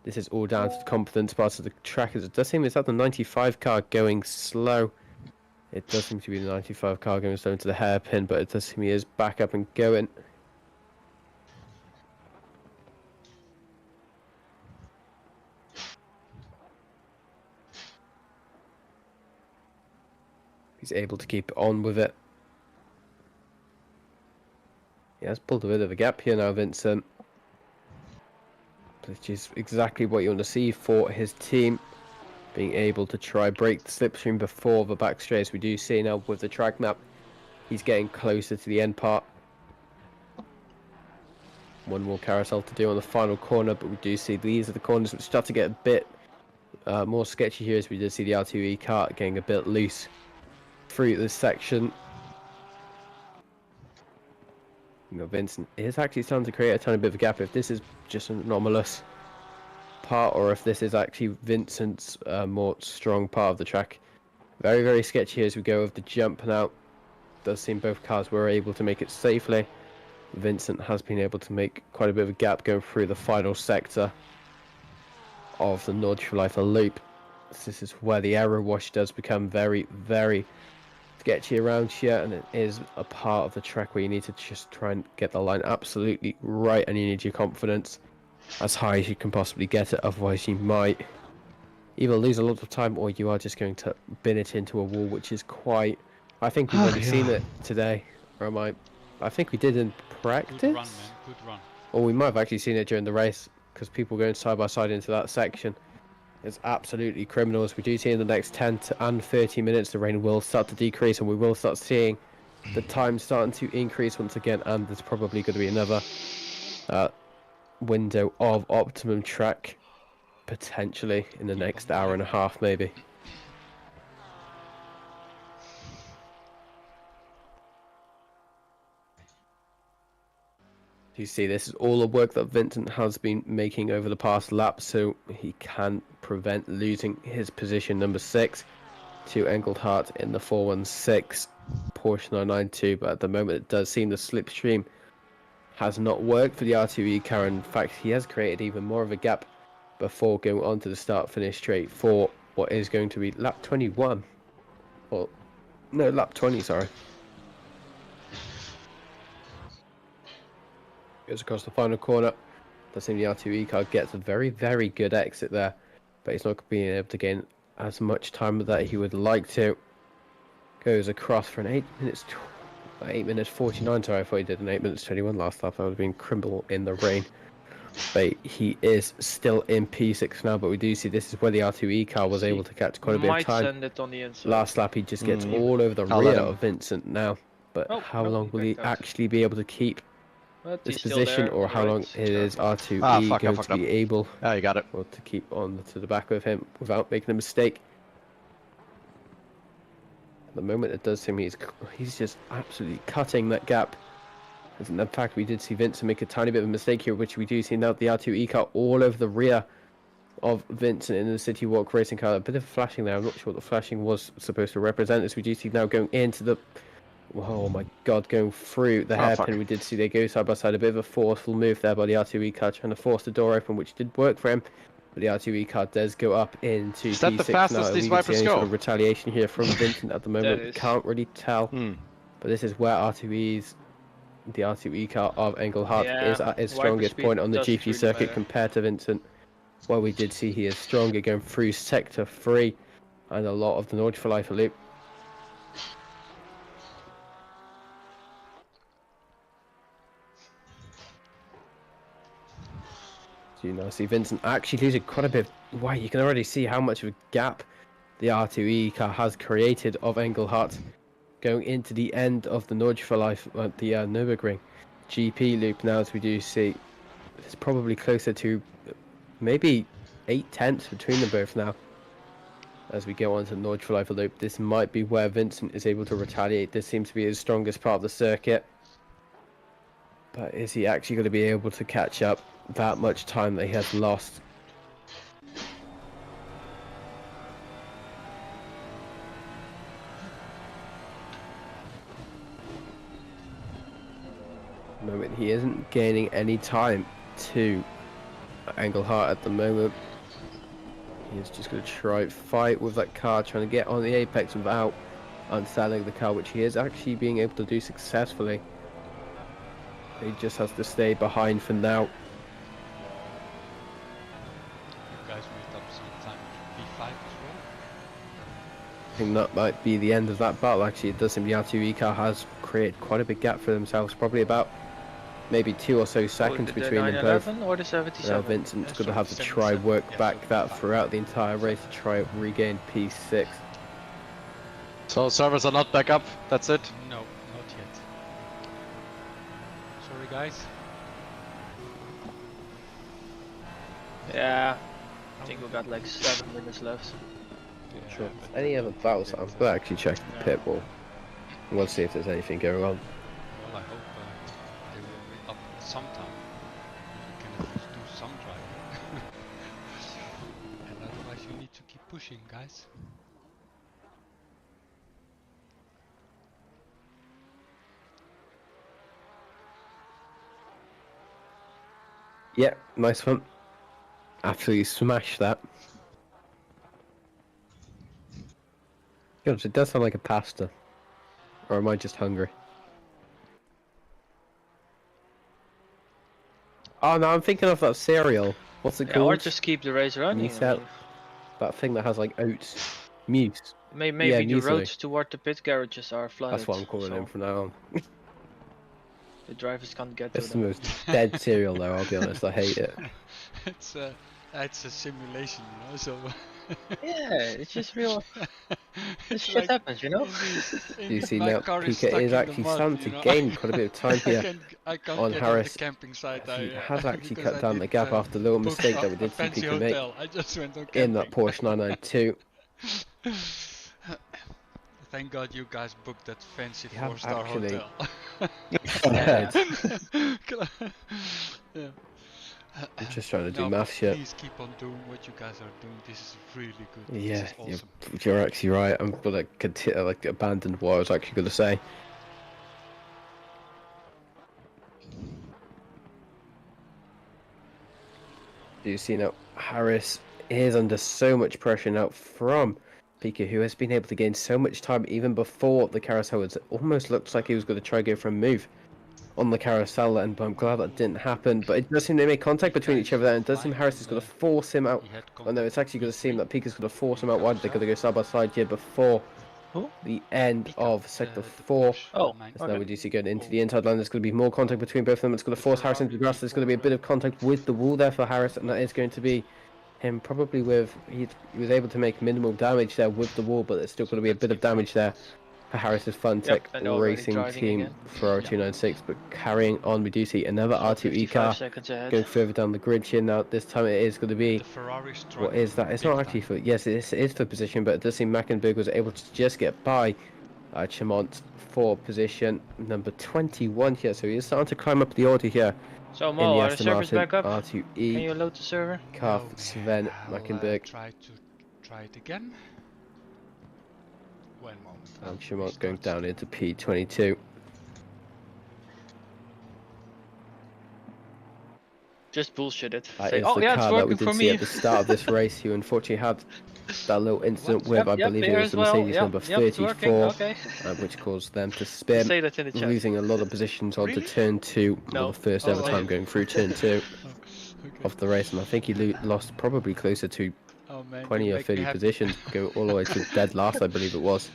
This is all down to the confidence part of the track, as it does seem it's at the 95 car going slow. It does seem to be the 95 car going slow into the hairpin, but it does seem he is back up and going. He's able to keep on with it. He has pulled a bit of a gap here now, Vincent, which is exactly what you want to see for his team, being able to try break the slipstream before the back straight. We do see now with the track map, he's getting closer to the end part. One more carousel to do on the final corner, but we do see these are the corners which start to get a bit more sketchy here, as we did see the R2E car getting a bit loose through this section. You know, Vincent is actually starting to create a tiny bit of a gap. If this is just an anomalous part, or if this is actually Vincent's more strong part of the track. Very, very sketchy as we go with the jump now. Does seem both cars were able to make it safely. Vincent has been able to make quite a bit of a gap going through the final sector of the Nordschleife loop. This is where the error wash does become very, very sketchy around here, and it is a part of the track where you need to just try and get the line absolutely right, and you need your confidence as high as you can possibly get it. Otherwise you might either lose a lot of time, or you are just going to bin it into a wall, which is quite, I think we've already seen it today, or I think we did in practice. Good run, man. Good run. Or we might have actually seen it during the race, because people going side by side into that section. It's absolutely criminal. As we do see in the next 10 and 30 minutes, the rain will start to decrease, and we will start seeing the time starting to increase once again, and there's probably going to be another window of optimum track potentially in the next hour and a half, maybe. You see, this is all the work that Vincent has been making over the past lap, so he can prevent losing his position number 6 to Engelhardt in the 416 Porsche 992. But at the moment it does seem the slipstream has not worked for the R2E car. In fact, he has created even more of a gap before going on to the start-finish straight for what is going to be lap 21. Well, no, lap 20, sorry. Goes across the final corner. Does seem the R2E car gets a very, very good exit there, but he's not being able to gain as much time that he would like to. Goes across for an 8 minutes 49. Sorry, I thought he did an 8 minutes 21 last lap. I would have been Crimble in the rain. But he is still in P6 now, but we do see this is where the R2E car was able to catch quite a bit of time. Send it on the inside. Last lap he just gets all over the rear of Vincent now. But how long will he actually be able to keep this position, or how long is R2E going to be able you got it. To keep on to the back of him without making a mistake? At the moment it does seem he's just absolutely cutting that gap. As in fact, we did see Vincent make a tiny bit of a mistake here, which we do see now the R2E car all over the rear of Vincent in the City Walk racing car. A bit of flashing there. I'm not sure what the flashing was supposed to represent, as we do see now going into the... Oh my god, going through the hairpin. We did see they go side by side. A bit of a forceful move there by the R2E car, trying to force the door open, which did work for him. But the R2E car does go up into Is that P6 the fastest these Vipers go? Sort of retaliation here from Vincent at the moment. We can't really tell. But this is where the R2E car of Engelhardt is at its strongest point on the GP circuit compared to Vincent. Well, we did see he is stronger going through Sector 3 and a lot of the Nordschleife loop. So you now see Vincent actually losing quite a bit. Wow, you can already see how much of a gap the R2E car has created of Engelhardt going into the end of the Nordschleife at the Nurburgring GP loop now, as we do see it's probably closer to maybe 8/10 between them both now. As we go on to the Nordschleife loop, this might be where Vincent is able to retaliate. This seems to be his strongest part of the circuit. But is he actually going to be able to catch up that much time that he has lost? Moment he isn't gaining any time to Engelhardt at the moment. He is just going to try fight with that car, trying to get on the apex without unsaddling the car, which he is actually being able to do successfully. He just has to stay behind for now. You guys moved up some time to P5 as well? I think that might be the end of that battle. Actually, it does seem the R2E car has created quite a big gap for themselves, probably about maybe 2 or so seconds between them both. Or the 77? Now Vincent's going to have to try work back that throughout the entire race to try regain P6. So servers are not back up, that's it? No, not yet. Sorry guys. Yeah, I think we got like 7 minutes left. Yeah, Sure. Any other battles? I'm going to actually check the pit wall. We'll see if there's anything going on. Well, I hope they will be up sometime. You can at least do some driving. And otherwise you need to keep pushing, guys. Yeah, nice one. Absolutely smashed that. God, it does sound like a pasta. Or am I just hungry? Oh no, I'm thinking of that cereal. What's it called? Or just keep the race running. That thing that has like oats. Muse. Maybe yeah, the roads toward the pit garages are flooded. That's what I'm calling him from now on. The drivers can't get to It's them. the most dead cereal though, I'll be honest, I hate it. It's a simulation, you know, so... Yeah, it's just real... This shit happens, you know? You see now, Pika is actually starting to gain quite a bit of time here on Harris. He has actually cut down the gap after the little mistake that we did see Pika make in that Porsche 992. Thank God you guys booked that fancy You have 4-star actually- hotel. Yeah. I'm just trying to do No, maths here. Please keep on doing what you guys are doing. This is really good. Yeah, This is awesome. you're actually right. I'm gonna continue, like abandoned what I was actually gonna say. Do you see now? Harris is under so much pressure now from Pika, who has been able to gain so much time even before the carousel. It almost looks like he was going to try to go for a move on the carousel, and I'm glad that didn't happen. But it does seem they made contact between each other there, and it does seem Harris is going to force him out. Oh no, it's actually going to seem that Pika's going to force him out wide. They're going to go side by side here before the end of sector 4. Oh, so now we do see going into the inside line. There's going to be more contact between both of them. It's going to force Harris into the grass. There's going to be a bit of contact with the wall there for Harris, and that is going to be him probably with... He was able to make minimal damage there with the wall, but there's still going to be a bit of damage there for Harris's Funtech Racing team for R296. But carrying on, we do see another R2E car going further down the grid here. Now this time it is going to be... What is that? It's not actually for... Yes, it is for position, but it does seem Mackenberg was able to just get by Chimont for position number 21 here. So he is starting to climb up the order here. So Mo, are the servers back up? R2E. Can you load the server? Calf Sven Mackenberg. Try it again. One moment. And Chimont going down into P22. Just bullshit it. That Say, is oh the yeah, it's car that we working did for see me. at the start of this race. You unfortunately had that little incident with, I believe it was the Mercedes number 34, which caused them to spin, Say that in the chat. losing a lot of positions onto turn 2, the first ever time going through turn 2 of the race, and I think he lost probably closer to 20 or 30 positions, go all the way to dead last, I believe it was.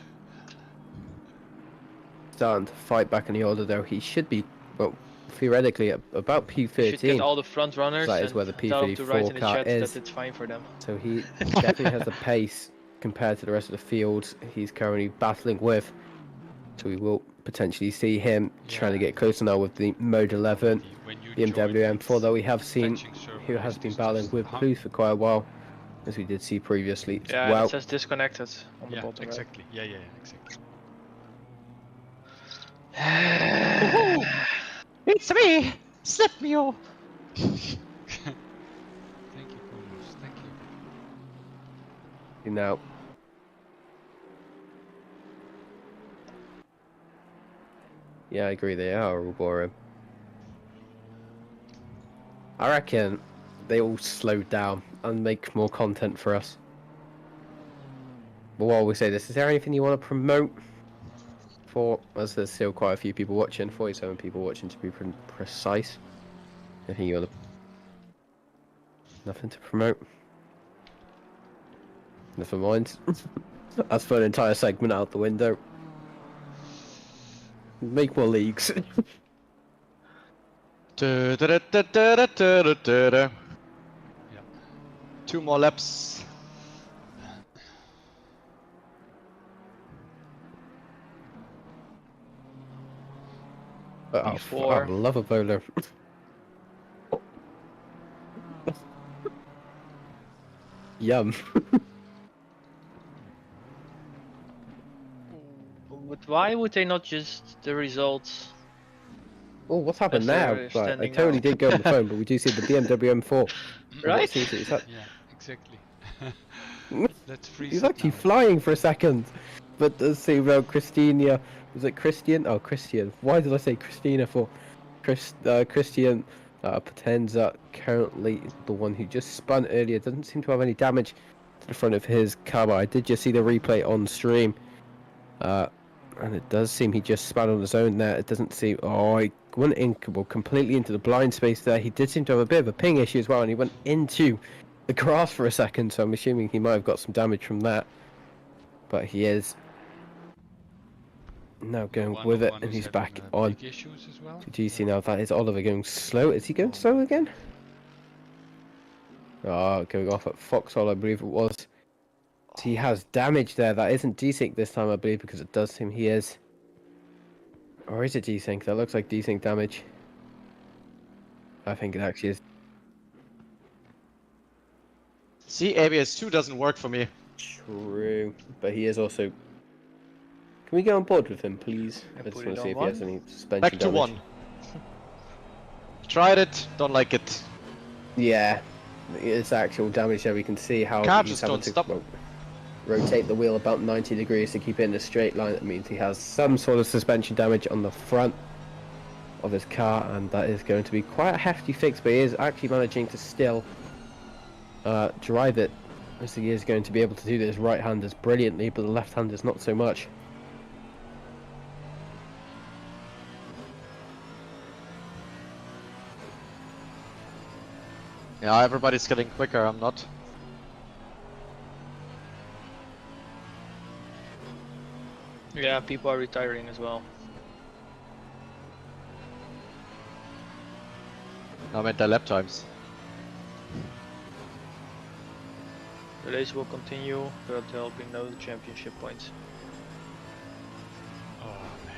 Starting to fight back in the order though. He should be, well, theoretically at about P13. Should get all the front runners. That is where the P34 car is. That it's fine for them. So he definitely has the pace compared to the rest of the field he's currently battling with. So we will potentially see him trying to get closer now with the Mode 11 BMW M4, though we have seen who has been battling with Blues for quite a while, as we did see previously as well. It says disconnected on the bottom. Exactly. Right? Yeah, exactly. It's me! Slip me off! Thank you, Bonus. Thank you. Now, yeah, I agree, they are all boring. I reckon they all slow down and make more content for us. But while we say this, is there anything you want to promote? As there's still quite a few people watching, 47 people watching to be precise. Anything you want to... Nothing to promote? Never mind. That's for an entire segment out the window. Make more leagues. Two more laps. Oh, I love a bowler. Yum. But why would they not just the results? Oh, what's happened now? Right, I totally did go on the phone, but we do see the BMW M4. Right? Yeah, exactly. Let's freeze. He's actually flying for a second. But let's see, well, Christina, was it Christian? Oh, Christian. Why did I say Christina for? Christian Potenza, currently the one who just spun earlier, doesn't seem to have any damage to the front of his car, but I did just see the replay on stream. And it does seem he just spun on his own there. It doesn't seem... Oh, he went in, well, completely into the blind space there. He did seem to have a bit of a ping issue as well, and he went into the grass for a second, so I'm assuming he might have got some damage from that. But he is now going with it, and he's back on to GC now. That is Oliver going slow. Is he going slow again? Oh, going off at Foxhole, I believe it was. He has damage there. That isn't desync this time, I believe, because it does seem he is. Or is it desync? That looks like desync damage. I think it actually is. See, ABS2 doesn't work for me. True, but he is also... Can we get on board with him, please? I just want to see if he has any suspension Back to damage. 1. Tried it, don't like it. Yeah, it's actual damage there. We can see how Car he's just having don't to stop. rotate the wheel about 90 degrees to keep it in a straight line. That means he has some sort of suspension damage on the front of his car, and that is going to be quite a hefty fix, but he is actually managing to still drive it, as he is going to be able to do this right-handers brilliantly, but the left-handers not so much. Yeah, everybody's getting quicker, I'm not. Yeah, people are retiring as well. I meant their lap times. The race will continue, but there will be no championship points. Oh man.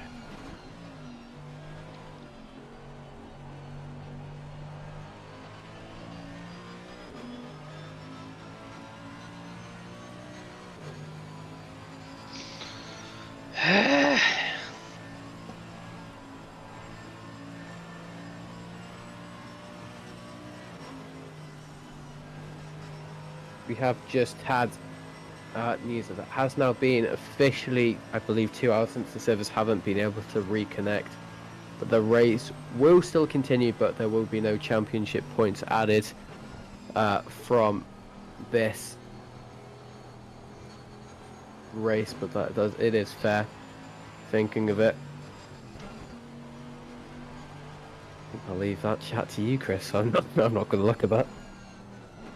We have just had news that it has now been officially, I believe, 2 hours since the servers haven't been able to reconnect. But the race will still continue, but there will be no championship points added from this race. But it is fair, thinking of it. I'll leave that chat to you, Chris. I'm not going to look at that.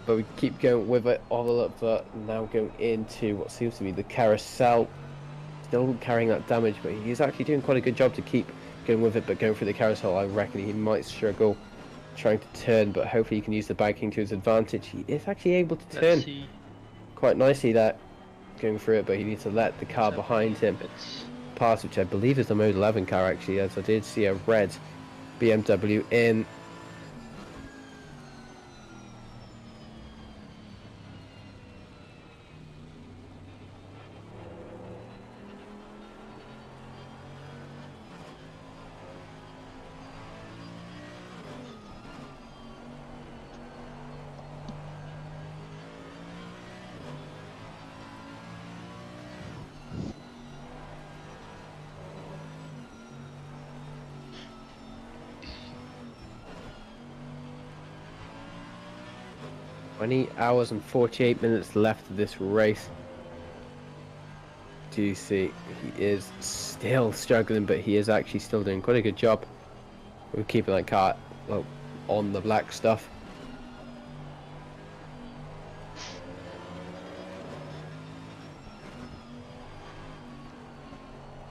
But we keep going with it all up, but now going into what seems to be the carousel. Still carrying that damage, but he's actually doing quite a good job to keep going with it. But going through the carousel, I reckon he might struggle trying to turn, but hopefully he can use the banking to his advantage. He is actually able to turn quite nicely there, going through it, but he needs to let the car behind him pass, which I believe is the Mode 11 car actually, as I did see a red BMW in. Hours and 48 minutes left of this race. Do you see he is still struggling, but he is actually still doing quite a good job with keeping that car on the black stuff.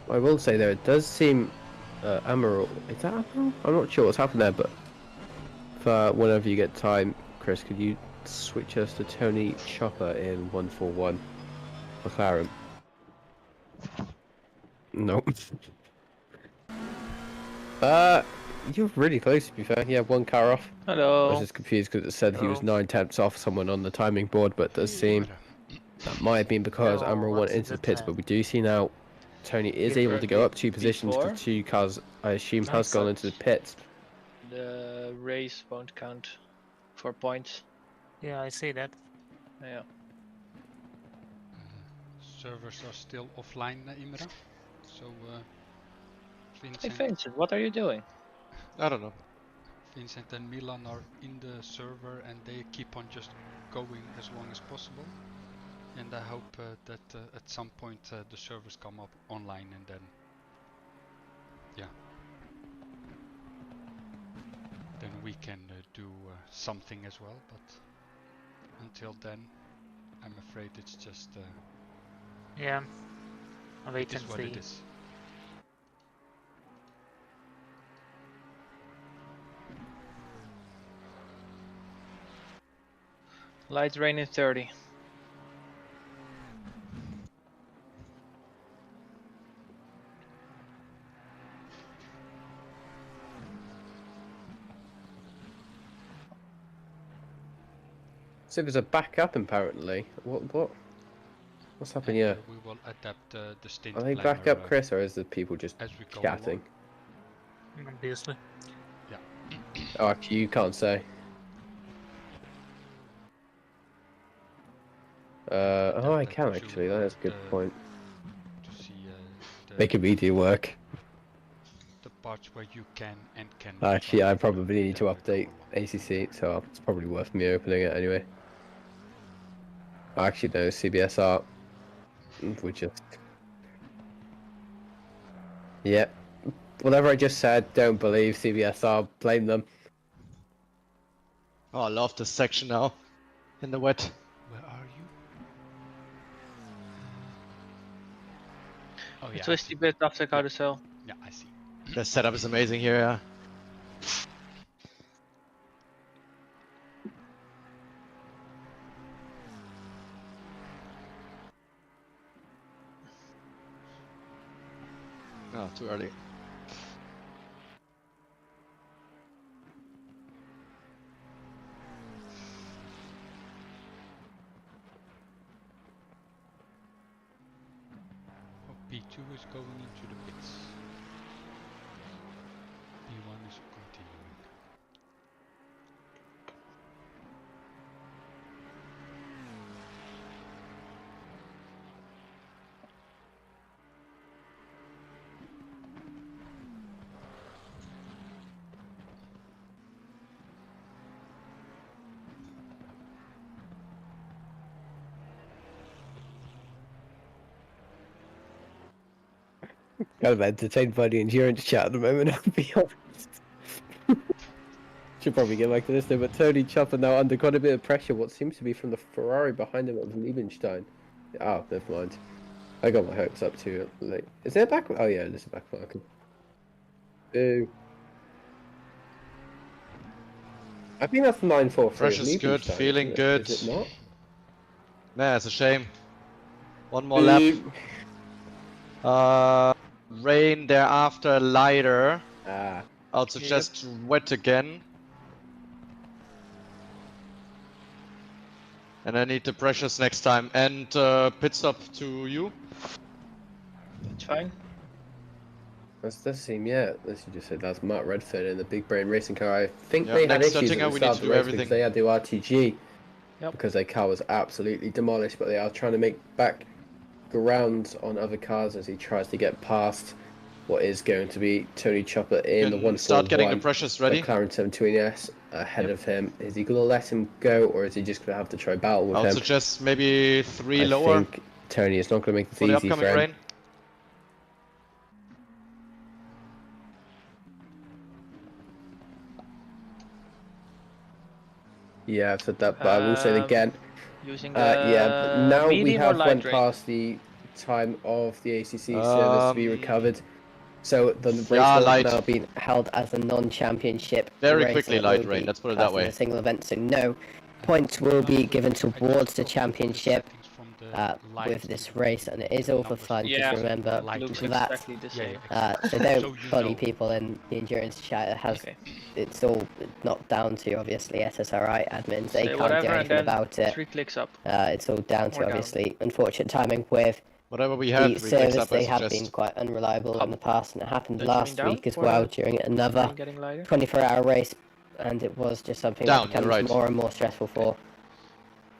I will say though, it does seem Amaral, is that Amaral? I'm not sure what's happened there, but for whenever you get time, Chris, could you switch us to Tony Chopper in 141 McLaren? Nope. You're really close to be fair. You have one car off. Hello. I was just confused because it said he was 9/10 off someone on the timing board, but it does seem that might have been because Amaral went into the pits. But we do see now Tony is able to go up 2 positions because 2 cars, I assume, has gone into the pits. The race won't count for points. Yeah, I see that. Yeah. Servers are still offline, Imra. So, Vincent. Hey Vincent, what are you doing? I don't know. Vincent and Milan are in the server and they keep on just going as long as possible. And I hope that at some point the servers come up online and then, yeah, then we can do something as well. But until then, I'm afraid it's just yeah, I'll wait it is and what see. it is. Light rain in 30. So there's a backup apparently. What's happening here? We will adapt the stint. Are they back up, Chris, or is the people just chatting? Obviously. Yeah. Oh, actually, you can't say. Oh, I can actually. That is a good point. To see Making me do work. the parts where you can and cannot. Actually, I probably need to update ACC, so it's probably worth me opening it anyway. Actually, no, CBSR. We just... Yep. Whatever I just said, don't believe CBSR, blame them. Oh, I love this section now. In the wet. Where are you? Oh A yeah. twisty bit after carousel. Yeah, I see. The setup is amazing here, yeah. Oh, too early. Oh, P2 is going into the pits. P1 is continuing. Kind of entertained by the endurance chat at the moment, I'll be honest. Should probably get back to this though, but Tony Chopper now under quite a bit of pressure, what seems to be from the Ferrari behind him of Liebenstein. Oh, never mind. I got my hopes up too late. Is there a back? Oh yeah, there's a back marker. Boo. I think that's 943. Pressure's good, feeling good. Is it not? Nah, it's a shame. One more lap. Rain thereafter lighter. Also just wet again. And I need the pressures next time. And pit stop to you. That's fine. That does seem, yeah, as you just said, that's Mark Redford in the Big Brain Racing car. I think Yeah, they had next issues at Oettinger, the we start need of to the do race everything. because they had the RTG. Yep. Because their car was absolutely demolished, but they are trying to make back ground on other cars as he tries to get past what is going to be Tony Chopper in the 141. Start getting the pressures ready. McLaren 720S ahead of him. Is he going to let him go, or is he just going to have to try battle with him? I would suggest maybe 3 lower. I think Tony is not going to make this for the easy upcoming for him. rain. Yeah, I've said that, but I will say it again. Using the Yeah, but now we medium or have light went rain? past the time of the ACC service to be recovered. So the race will light. now be held as a non-championship Very race, quickly and it light will rain, be let's put it classed that as way. a single event, so no points will be given towards the championship with this race, and it is all for fun. Yeah, Just remember looks that. exactly the same. So don't bully people in the endurance chat. It has, it's all not down to obviously SSRI admins. They Say can't do whatever and anything then about it. 3 clicks up. It's all down Or to down. obviously unfortunate timing with whatever we had. the service. They have been quite unreliable in the past, and it happened last week as well during another 24-hour race, and it was just something that becomes more and more stressful for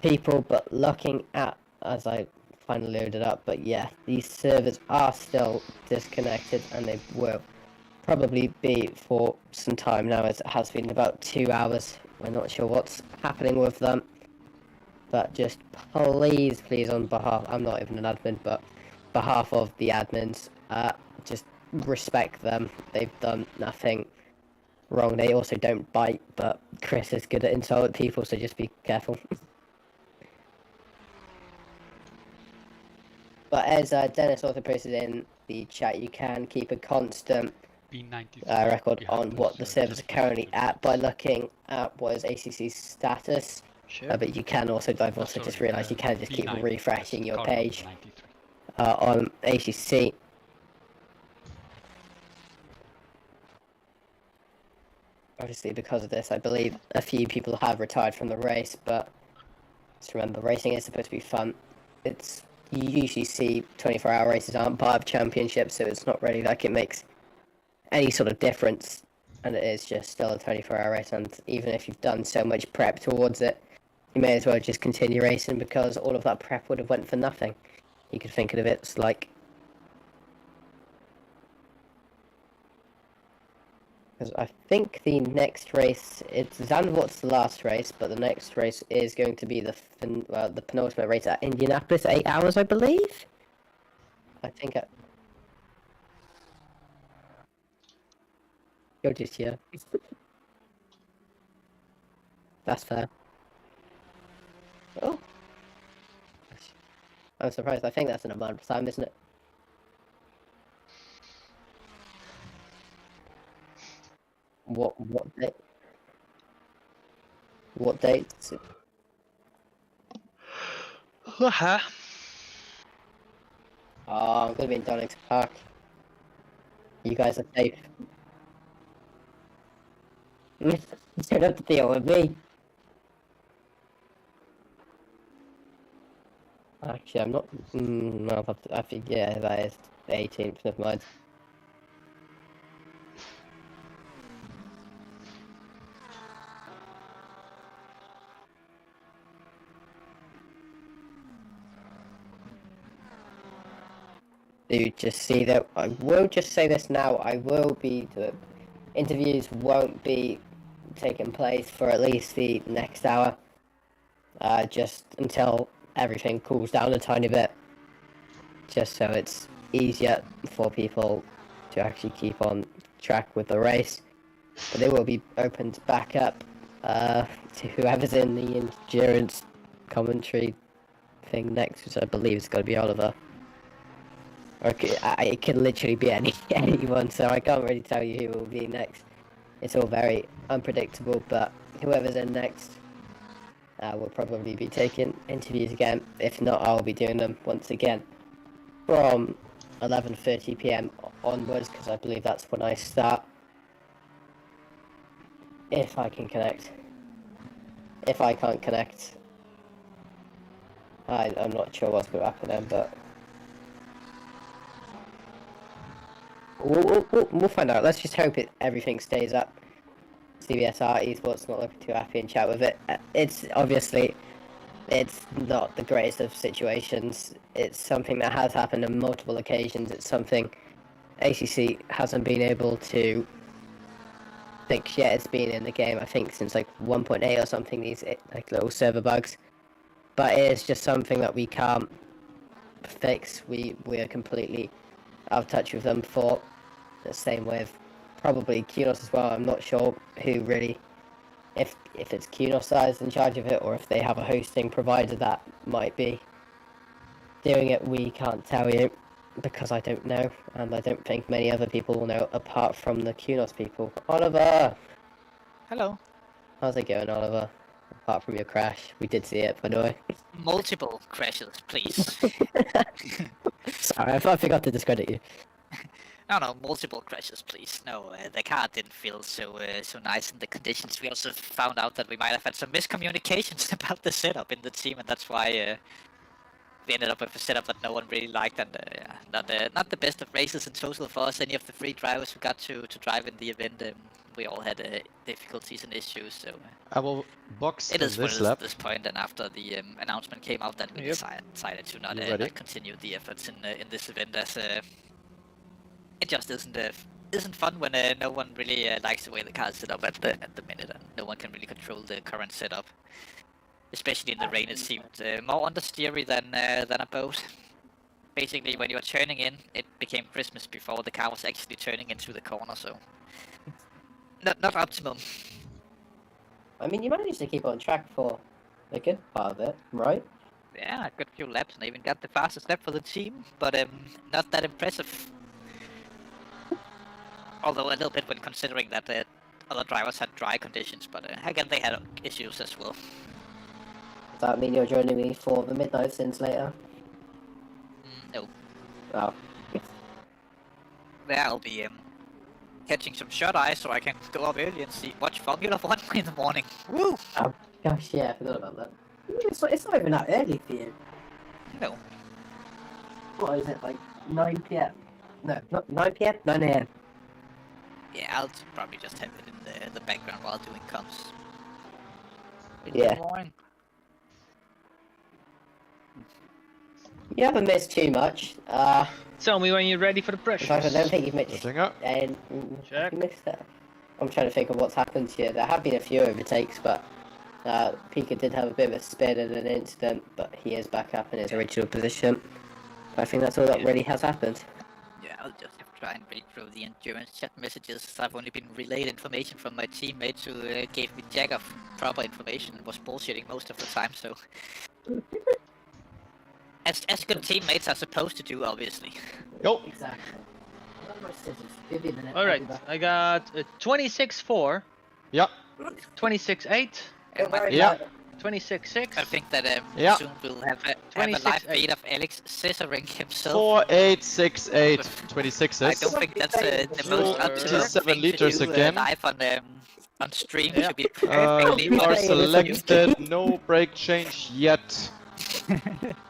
people. But looking at, as I finally loaded up, but yeah, these servers are still disconnected, and they will probably be for some time now, as it has been about 2 hours. We're not sure what's happening with them, but just please on behalf, I'm not even an admin, but behalf of the admins, just respect them. They've done nothing wrong. They also don't bite, but Chris is good at insulting people, so just be careful. But as Dennis also posted in the chat, you can keep a constant record on what the servers are currently at by looking at what is ACC's status. But you can also, I've also just realised you can just keep refreshing your page on ACC. Obviously, because of this, I believe a few people have retired from the race, but just remember, racing is supposed to be fun. It's, you usually see 24-hour races aren't part of championships, so it's not really like it makes any sort of difference, and it is just still a 24-hour race, and even if you've done so much prep towards it, you may as well just continue racing, because all of that prep would have went for nothing. You could think of it as like, because I think the next race, it's Zandvoort's the last race, but the next race is going to be the penultimate race at Indianapolis, 8 hours, I believe. I think you're just here. That's fair. Oh. I'm surprised. I think that's an amount of time, isn't it? What date? What date? Haha. Oh, I'm gonna be in Donington Park. You guys are safe. You don't have to deal with me. Actually, I'm not. No, I think yeah, that is the 18th. Never mind. Do just see that I will just say this now. The interviews won't be taking place for at least the next hour. Just until everything cools down a tiny bit. Just so it's easier for people to actually keep on track with the race. But they will be opened back up to whoever's in the endurance commentary thing next, which I believe is going to be Oliver. Or it could literally be anyone, so I can't really tell you who will be next. It's all very unpredictable, but whoever's in next will probably be taking interviews again. If not, I'll be doing them once again from 11:30 PM onwards, because I believe that's when I start. If I can connect. If I can't connect, I'm not sure what's going to happen then, but we'll find out. Let's just hope everything stays up. CBSR esports not looking too happy and chat with it. It's obviously it's not the greatest of situations. It's something that has happened on multiple occasions. It's something ACC hasn't been able to fix yet. It's been in the game, I think, since like 1.8 or something. These like little server bugs, but it is just something that we can't fix. We are completely out of touch with them for. The same with probably QNOS as well. I'm not sure who really, if it's QNOS that is in charge of it, or if they have a hosting provider that might be doing it. We can't tell you because I don't know, and I don't think many other people will know apart from the QNOS people. Oliver! Hello. How's it going, Oliver? Apart from your crash, we did see it, by the way. Multiple crashes, please. Sorry, I forgot to discredit you. No, multiple crashes, please. No, the car didn't feel so nice in the conditions. We also found out that we might have had some miscommunications about the setup in the team, and that's why we ended up with a setup that no one really liked, and not the best of races in total for us. Any of the 3 drivers who got to drive in the event, we all had difficulties and issues. So I will box it is this what it is lap. at this point. And after the announcement came out, that we decided to not continue the efforts in this event, as it just isn't fun when no one really likes the way the car is set up at the minute, and no one can really control the current setup. Especially in the rain, it seemed more understeery than a boat. Basically, when you were turning in, it became Christmas before the car was actually turning into the corner, so not optimum. I mean, you managed to keep on track for a good part of it, right? Yeah, a good few laps, and I even got the fastest lap for the team, but not that impressive. Although a little bit when considering that other drivers had dry conditions, but again, they had issues as well. Does that mean you're joining me for the Midnight Sins later? No. Oh. There I'll be catching some shut-eye so I can go up early and watch Formula 1 in the morning. Woo! Oh, gosh, yeah, I forgot about that. It's not even that early for you. No. What is it, like 9 PM? No, not 9 PM, 9 AM. Yeah, I'll probably just have it in the background while doing comps. Yeah. You haven't missed too much. Tell me when you're ready for the pressure. I don't think you've missed. Check. You missed that. I'm trying to think of what's happened here. There have been a few overtakes, but Pika did have a bit of a spin and an incident, but he is back up in his original position. But I think that's all that really has happened. Yeah, I'll just have to try and read through the endurance chat messages. I've only been relayed information from my teammate who gave me jack of proper information and was bullshitting most of the time. So, as good teammates are supposed to do, obviously. Yo. Exactly. All right, I got 26-4. Yeah. 26-8. Yeah. 26-6. I think that soon we'll have a live feed of Alex scissoring himself. 4868 26 I don't think that's the most up-to-date 7 thing liters to do again. Live on stream. Yeah. To be perfectly You are honest with you. selected. No brake change yet.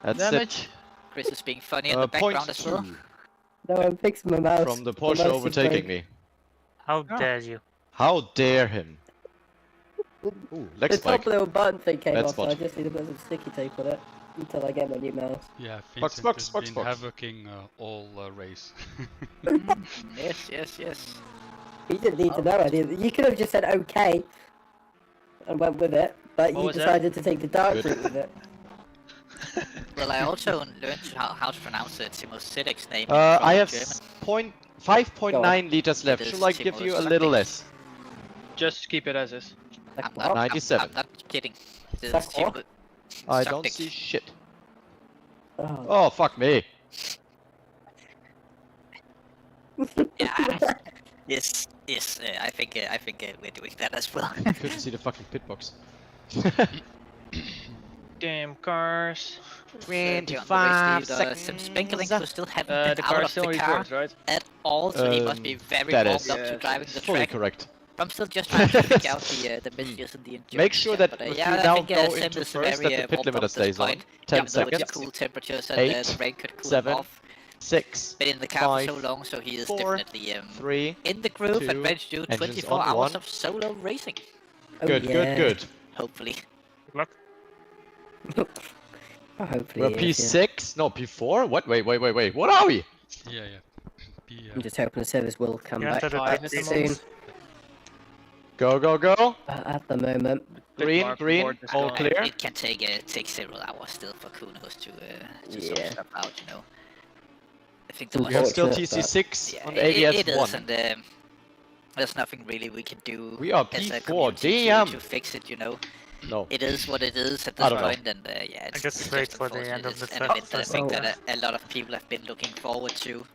That's Damage. Chris is being funny in the background as well. No, I'm fixing my mouse. From the Porsche overtaking me. How dare you? How dare him? Ooh, leg The spike. top little button thing came Bad off, so spot. I just need to put some sticky tape on it until I get my new mouse. Yeah, Box, Vincent box, has box, been box. havocing all race. Yes. You didn't need to know anything. You could have just said okay and went with it, but What you was that? decided to take the dark Good. route with it. Well, I also learned how to pronounce Timo Sidek's name. I have German. 5.9 liters left. It is Shall I Timo give you a Sidek. little less? Just keep it as is. I'm not, 97. I'm not kidding. This Suck is Timo I don't Sidek. see shit. Oh. Oh, fuck me. Yeah. Yes. I think we're doing that as well. Couldn't see the fucking pit box. Damn cars. 25 Sim seconds. Spenkeling who still haven't been The out car of still the car records, right? at all, so he must be very that warmed is up to driving the fully track. correct. I'm still just trying to figure out the misuse and the endurance. Make sure there, that but, if yeah, you I now think, go Sim into is first, very, that the pit warmed up limiter at this stays on. point. 10 Even though it's seconds. cool temperatures and 8, the rain could cool 7, him off. 6, Been in the car 5, for so long, so he is 4, definitely 3, in the groove 2, and ready to do engines 24 on, hours 1. of solo racing. Oh, Good, yeah. good. Hopefully. Good luck. Oh, hopefully We're it is, P6? No, P4? What? Wait. What are we? Yeah. Be, I'm just hoping the service will come Yeah, back that up is soon. Go. But at the moment, Green, board is all gone. clear. It can take several hours still for Kunos to sort Yeah. stuff out, you know. I think there We was have still Unfortunate, but- TC6 yeah, on it ABS is, 1. and there's nothing really we can do We are as a P4, community damn! to fix it, you know. No. It is what it is at I this don't know. point, and yeah, it's guess just wait for the end unfortunate. of the It's an event that I session. think Oh. that a lot of people have been looking forward to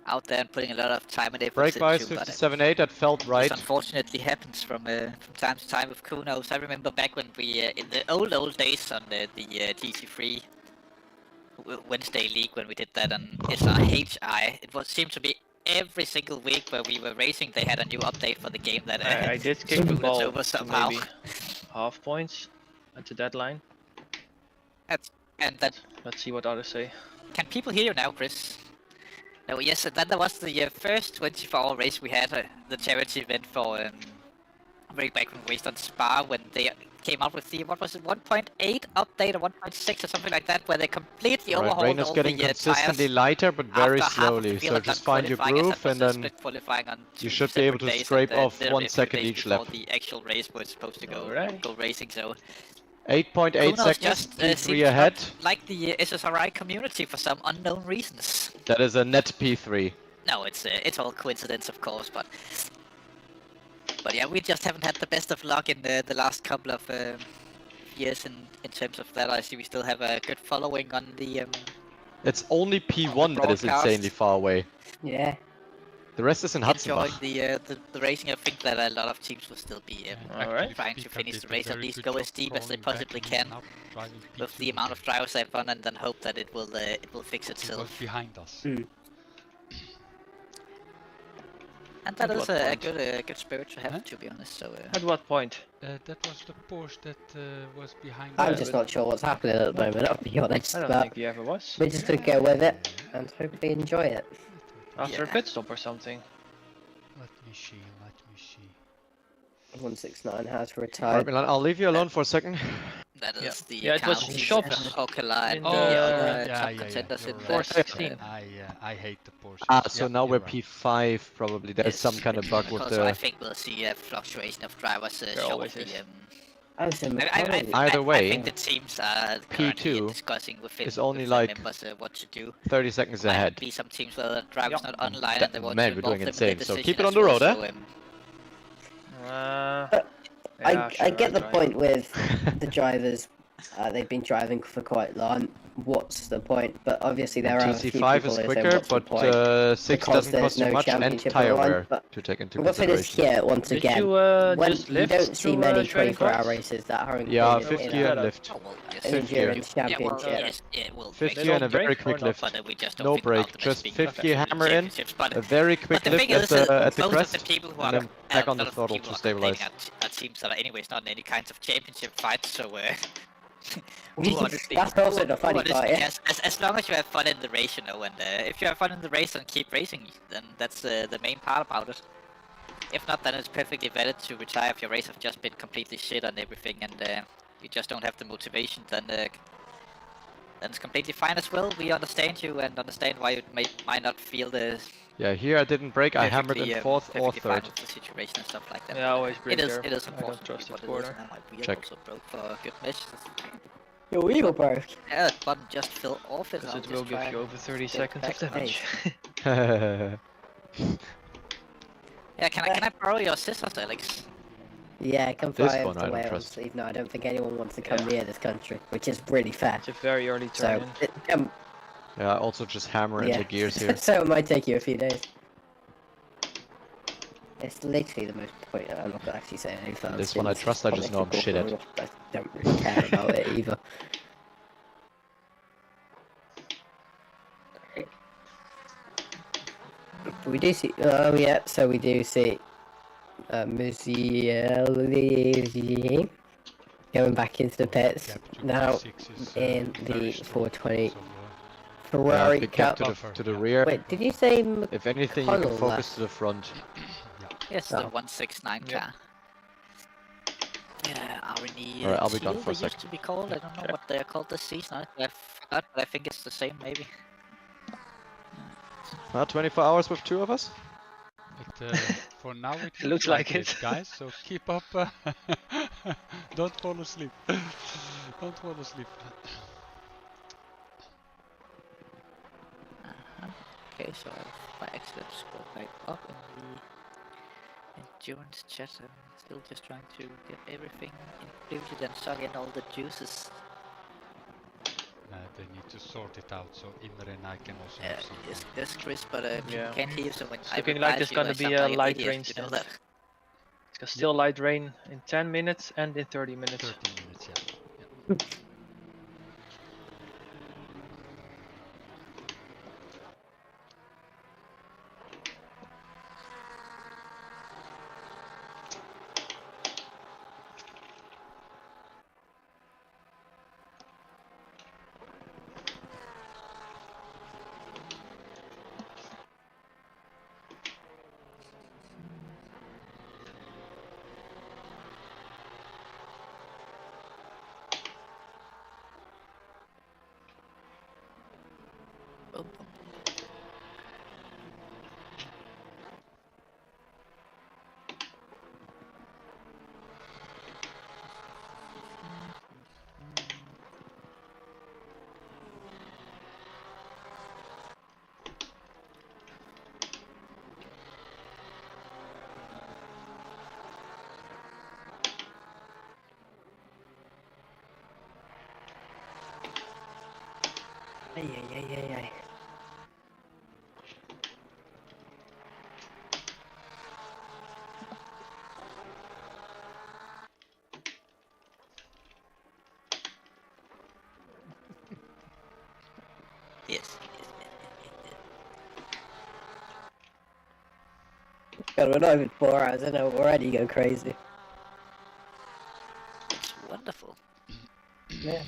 out there and putting a lot of time and effort Brake bias into, but 57.8, that felt right. this unfortunately happens from time to time with Kunos. I remember back when we, in the old days on the GT3 Wednesday League, when we did that on SRHI, it seemed to be every single week where we were racing, they had a new update for the game that I did kick the screwed us ball over to somehow. maybe half points at the deadline. And that, Let's see what others say. can people hear you now, Chris? No, yes, and then there was the first 24-hour race we had, the charity event for way back when we raced on Spa, when they came out with the, what was it, 1.8 update or 1.6 or something like that, where they completely overhauled Rain is all getting the consistently tires lighter, but very after half of the slowly. field So had just done find your qualifying, as groove, that and was then split qualifying on you two should be able separate to days, scrape and, off literally 1 a few second days each before lap. the actual race was supposed to go Alright. go racing, so 8.8 Kunos seconds, just P3 seems ahead. not like the SSRI community for some unknown reasons. That is a net P3. No, it's all coincidence, of course, but yeah, we just haven't had the best of luck in the last couple of years in terms of that. I see we still have a good following on the It's only P1 that is broadcast. insanely far away. yeah. The rest is in enjoying Hudson. the racing. I think that a lot of teams will still be Alright. trying to finish the race, at least go as deep as they possibly can with the amount of drivers they've run, and then hope that it will fix It was itself. behind us. And that At is what a point? good spirit to have, Huh? to be honest. So At what point? That was the Porsche that was behind I'm us. just not sure what's happening at the moment, I'll be honest, I don't but think he ever was. we're just gonna go with it and hopefully enjoy it. After a Yeah. pit stop or something. Let me see. 169 has retired. Milan, I'll leave you alone for a second. that is the Yeah, it was county shops Okala in and the- the other yeah, top yeah, contenders you're in right. there. 416. I hate the Porsche. Ah, so now you're we're right. P5 probably. There's Yes, some kind of bug with because I the... think we'll see a fluctuation of drivers There short always of is. the Oh, so Either way, I think the teams are currently P2 discussing within is only with their like members what to do. 30 seconds Might ahead. be some teams where the driver's not online Da- and they want man, to we're involve doing them in the insane, so decision keep it as on the well, road, so, eh? Yeah, I get the point with the drivers. They've been driving for quite long. What's the point? But obviously there are a few TC5 people is who say, quicker, what's the but point? 6 Because doesn't there's cost too no much, and championship tire on, wear but to take into what it is consideration. here once Did again. you when just you lift don't see through, many training 24-hour class? races that are Yeah, included 50 in and lift. an endurance championship. It will 50 and a very quick lift. we just don't No think break, about them as just being 50 competitive hammer in, championships, but a very quick the lift thing is, at the most crest, of the people who and are then back on the a lot of throttle people to are stabilize. complaining are teams that are anyways not in any kinds of championship fights, so who honestly, That's also the funny part, yeah. as long as you have fun in the race, you know, and if you have fun in the race and keep racing, then that's the main part about it. If not, then it's perfectly valid to retire if your race have just been completely shit on everything and you just don't have the motivation, then it's completely fine as well. We understand you and understand why you might not feel the... Yeah, here I didn't break, I hammered in 4th or 3rd. The situation and stuff like that. Yeah, I always break there. It is I don't trust what the it is, corner. and my wheel Check. also broke for a good mesh. Your wheel broke. Yeah, the button just fell off it. Because it will give you over 30 seconds of damage. Yeah, can I borrow your scissors, Alex? Yeah, come This fly one over I to don't Wales, trust. even though I don't think anyone wants to come near this country, which is really fair. It's a very early turn So, Yeah, also just hammer into gears here. So it might take you a few days. It's literally the most point. I'm not gonna actually say any further. This one I trust, I just know I'm shit at. I don't really care about it either. We do see. Oh yeah, so we do see. Musieli going back into the pits now in the 420 Ferrari big Cup. gap to the rear. Wait, did you say if anything, you can focus to the front. Yes, the 169 car. Yeah, RNE. Alright, I'll be done for a They sec. used to be called. I don't know what they are called this season. I forgot, but I think it's the same maybe. 24 hours with 2 of us? But for now it looks like it, guys. So keep up. Don't fall asleep. Don't fall asleep. Okay, so by accident scroll back up in the endurance chat. I'm still just trying to get everything included and suck in all the juices. They need to sort it out, so Imre and I can also have some. Yes, Chris, but yeah. can't hear you, so when it's looking like there's gonna be a light rain stand. It's still light rain in 10 minutes and in 30 minutes. 30 minutes, yeah. Ay. Yes. God, we're not even 4 hours in, we're already going crazy. It's wonderful. Yeah.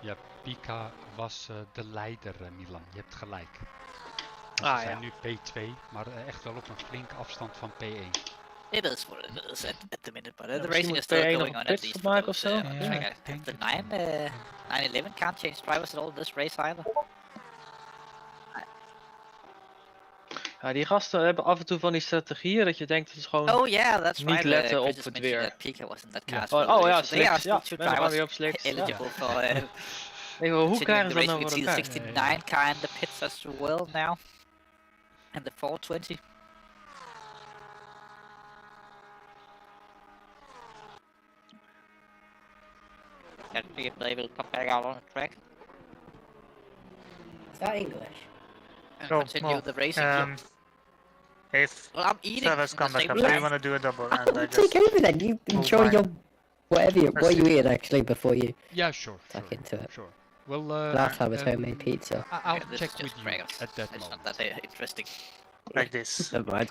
Ja, Pika was de leider, Milan. Je hebt gelijk. Ze zijn nu P2, maar echt wel op een flinke afstand van P1. It is what it is at the minute, but the racing is still going on at least. For those, the 911 can't change drivers at all in this race either. Ja, die gasten hebben af en toe van die strategieën dat je denkt het is gewoon oh yeah, that's niet right. letten op het weer. Pika was in that car. Oh ja, they are slicks. still Ja, two drivers weer op slicks. eligible Ja. for Nee, maar hoe krijgen ze dat nou voor voor elkaar? The 69 car in the pits as well now. And the 420. And see if they will come back out on the track. Is that English? And continue the racing. If well, I'm eating servers come back up, do you want to do a double? And Take over then. You enjoy your what you eat actually before you. Yeah, sure. Back into it. Sure. Well, last time was homemade pizza. I'll check with you at that it's moment. not that interesting. Like this. Never mind.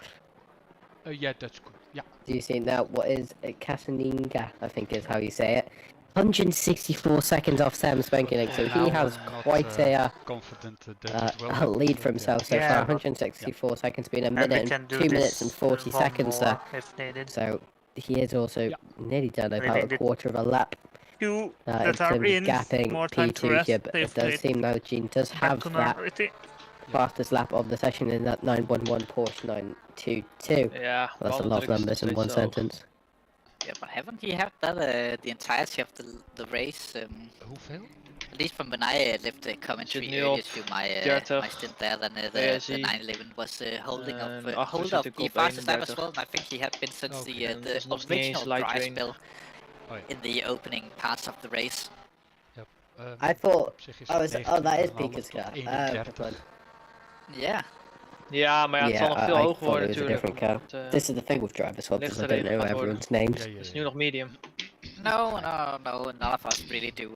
Yeah, that's good. Yeah. Do you see now what is Casaninga, I think is how you say it. 164 seconds off Sam Spanking, so he has quite a lead for himself so far. 164 seconds being a minute and 2 minutes and 40 seconds there. So he is also nearly done about a quarter of a lap. You in terms of gapping P2 here, but it does seem now Gene does have that fastest lap of the session in that 911 Porsche 922. Yeah, well, that's a lot of numbers in one sentence. Yeah, but haven't he had that the entirety of the race? Who failed? At least from when I left the commentary earlier to my stint there, then the 911 was hold of the fastest lap as well. And I think he had been since the original dry spell in the opening parts of the race. Yep. I thought, that is Pika's car. Yeah. Ja, maar het zal nog veel hoger worden natuurlijk. This is the thing with drivers because I don't know everyone's names. Het is nu nog medium. No, none of us really do.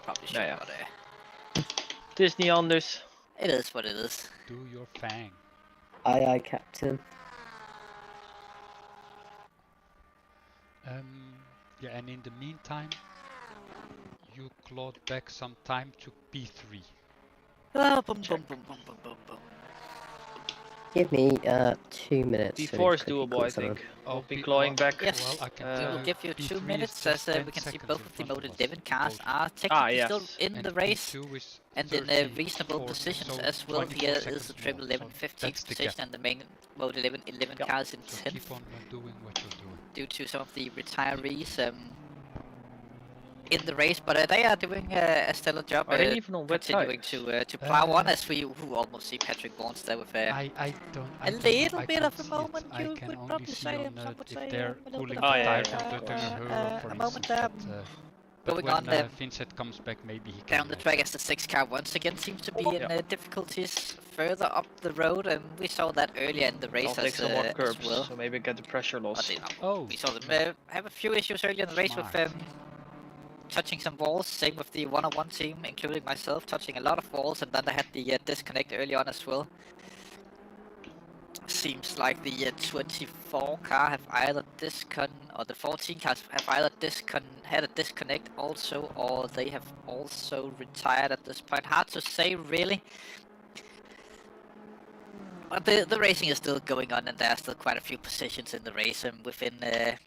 Probably should. But, het is niet anders. It is what it is. Do your thing. Aye, Captain. Yeah, and in the meantime, you clawed back some time to P3. Give me 2 minutes. P4 is doable, I think. I'll be clawing back. Yes, well, I can we'll give you 2 minutes as we can see both of the Mode 11 cars are technically still in the race and in reasonable positions as well. Here is the Triple 11 15th position and the main Mode 11 cars in 10th. Keep on doing what you're doing. Due to some of the retirees in the race, but they are doing a stellar job. Continuing to plow on as we almost see Patrick Barnes there with a little bit of a moment. You would probably say, some would say a moment there. Going on there. Vincent comes back, maybe he can down the track as the 6 car once again seems to be in difficulties further up the road, and we saw that earlier in the race as well. So maybe get the pressure loss. We saw them have a few issues earlier in the race with touching some walls, same with the 101 team, including myself, touching a lot of walls, and then they had the disconnect early on as well. Seems like the 24 car have either or the 14 cars have either had a disconnect also, or they have also retired at this point. Hard to say really. But the racing is still going on, and there are still quite a few positions in the race, and within the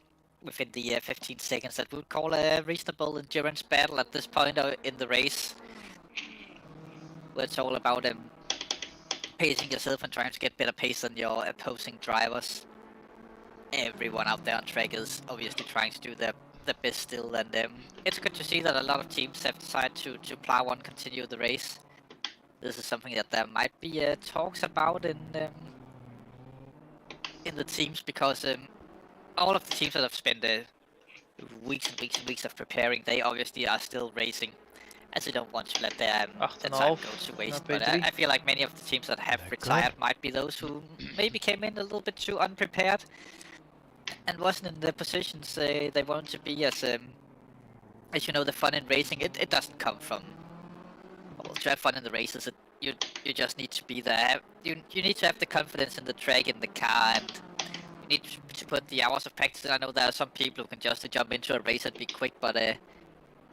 15 seconds that we would call a reasonable endurance battle at this point in the race. Where it's all about pacing yourself and trying to get better pace than your opposing drivers. Everyone out there on track is obviously trying to do their best still, and it's good to see that a lot of teams have decided to plow on, continue the race. This is something that there might be talks about in the teams, because all of the teams that have spent weeks and weeks and weeks of preparing, they obviously are still racing, as they don't want to let their time go to waste. But I feel like many of the teams that have retired might be those who maybe came in a little bit too unprepared and wasn't in the positions they wanted to be. As you know, the fun in racing, it doesn't come from, well, to have fun in the races, you just need to be there. You need to have the confidence in the track, in the car, and you need to put the hours of practice in. I know there are some people who can just jump into a race and be quick, but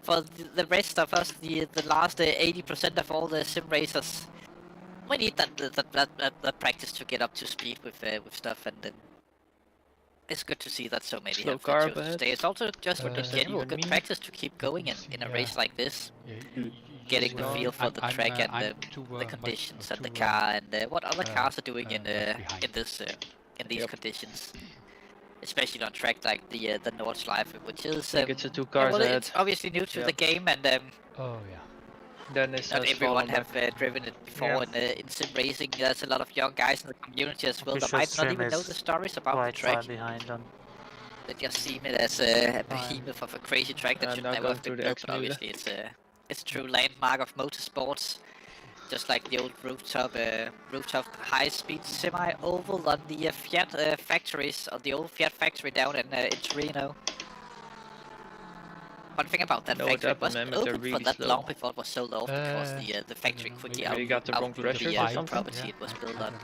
for the rest of us, the last 80% of all the sim racers, we need that practice to get up to speed with stuff, and It's good to see that so many Slow have car chosen to ahead. stay. It's also just What does that general even good mean? practice to keep going in a race like this. Getting the feel for the I'm track and too the much conditions and the too car and what other cars are doing in behind. in these conditions. Especially on track like the Nordschleife, which is I think it's a 2 cars well, ahead. it's obviously new to the game and Oh yeah. Dennis not has everyone fallen have back. driven it before in sim racing. There's a lot of young guys in the community as well that Official might not sim even know is the stories about the quite track. far behind them. They just see it as a behemoth of a crazy track that should now never going have been through the built, but X-Mule. obviously it's a true landmark of motorsports. Just like the old rooftop high-speed semi-oval on the Fiat factories, or the old Fiat factory down in Torino. One thing about that factory, it wasn't open for that long before it was sold off because the factory quickly outgrew the property it was built on.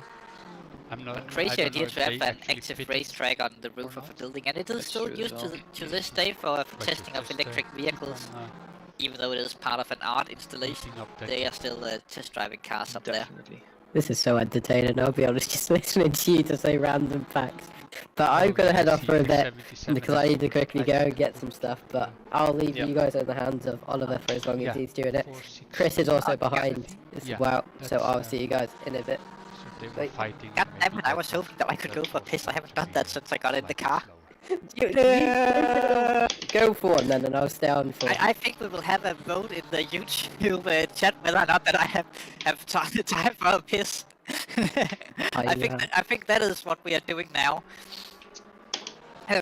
A crazy idea to have an active racetrack on the roof of a building, and it is still used to this day for testing of electric vehicles. Even though it is part of an art installation, they are still test driving cars up there. This is so entertaining, I'll be honest, just listening to you to say random facts. But I'm gonna head off for a bit, because I need to quickly go and get some stuff, but I'll leave you guys in the hands of Oliver for as long as he's doing it. Chris is also behind as well, so I'll see you guys in a bit. They were fighting. God damn it, I was hoping that I could go for a piss. I haven't done that since I got in the car. Go for one then, and I'll stay on for. I think we will have a vote in the YouTube chat whether or not that I have time for a piss. I think that is what we are doing now.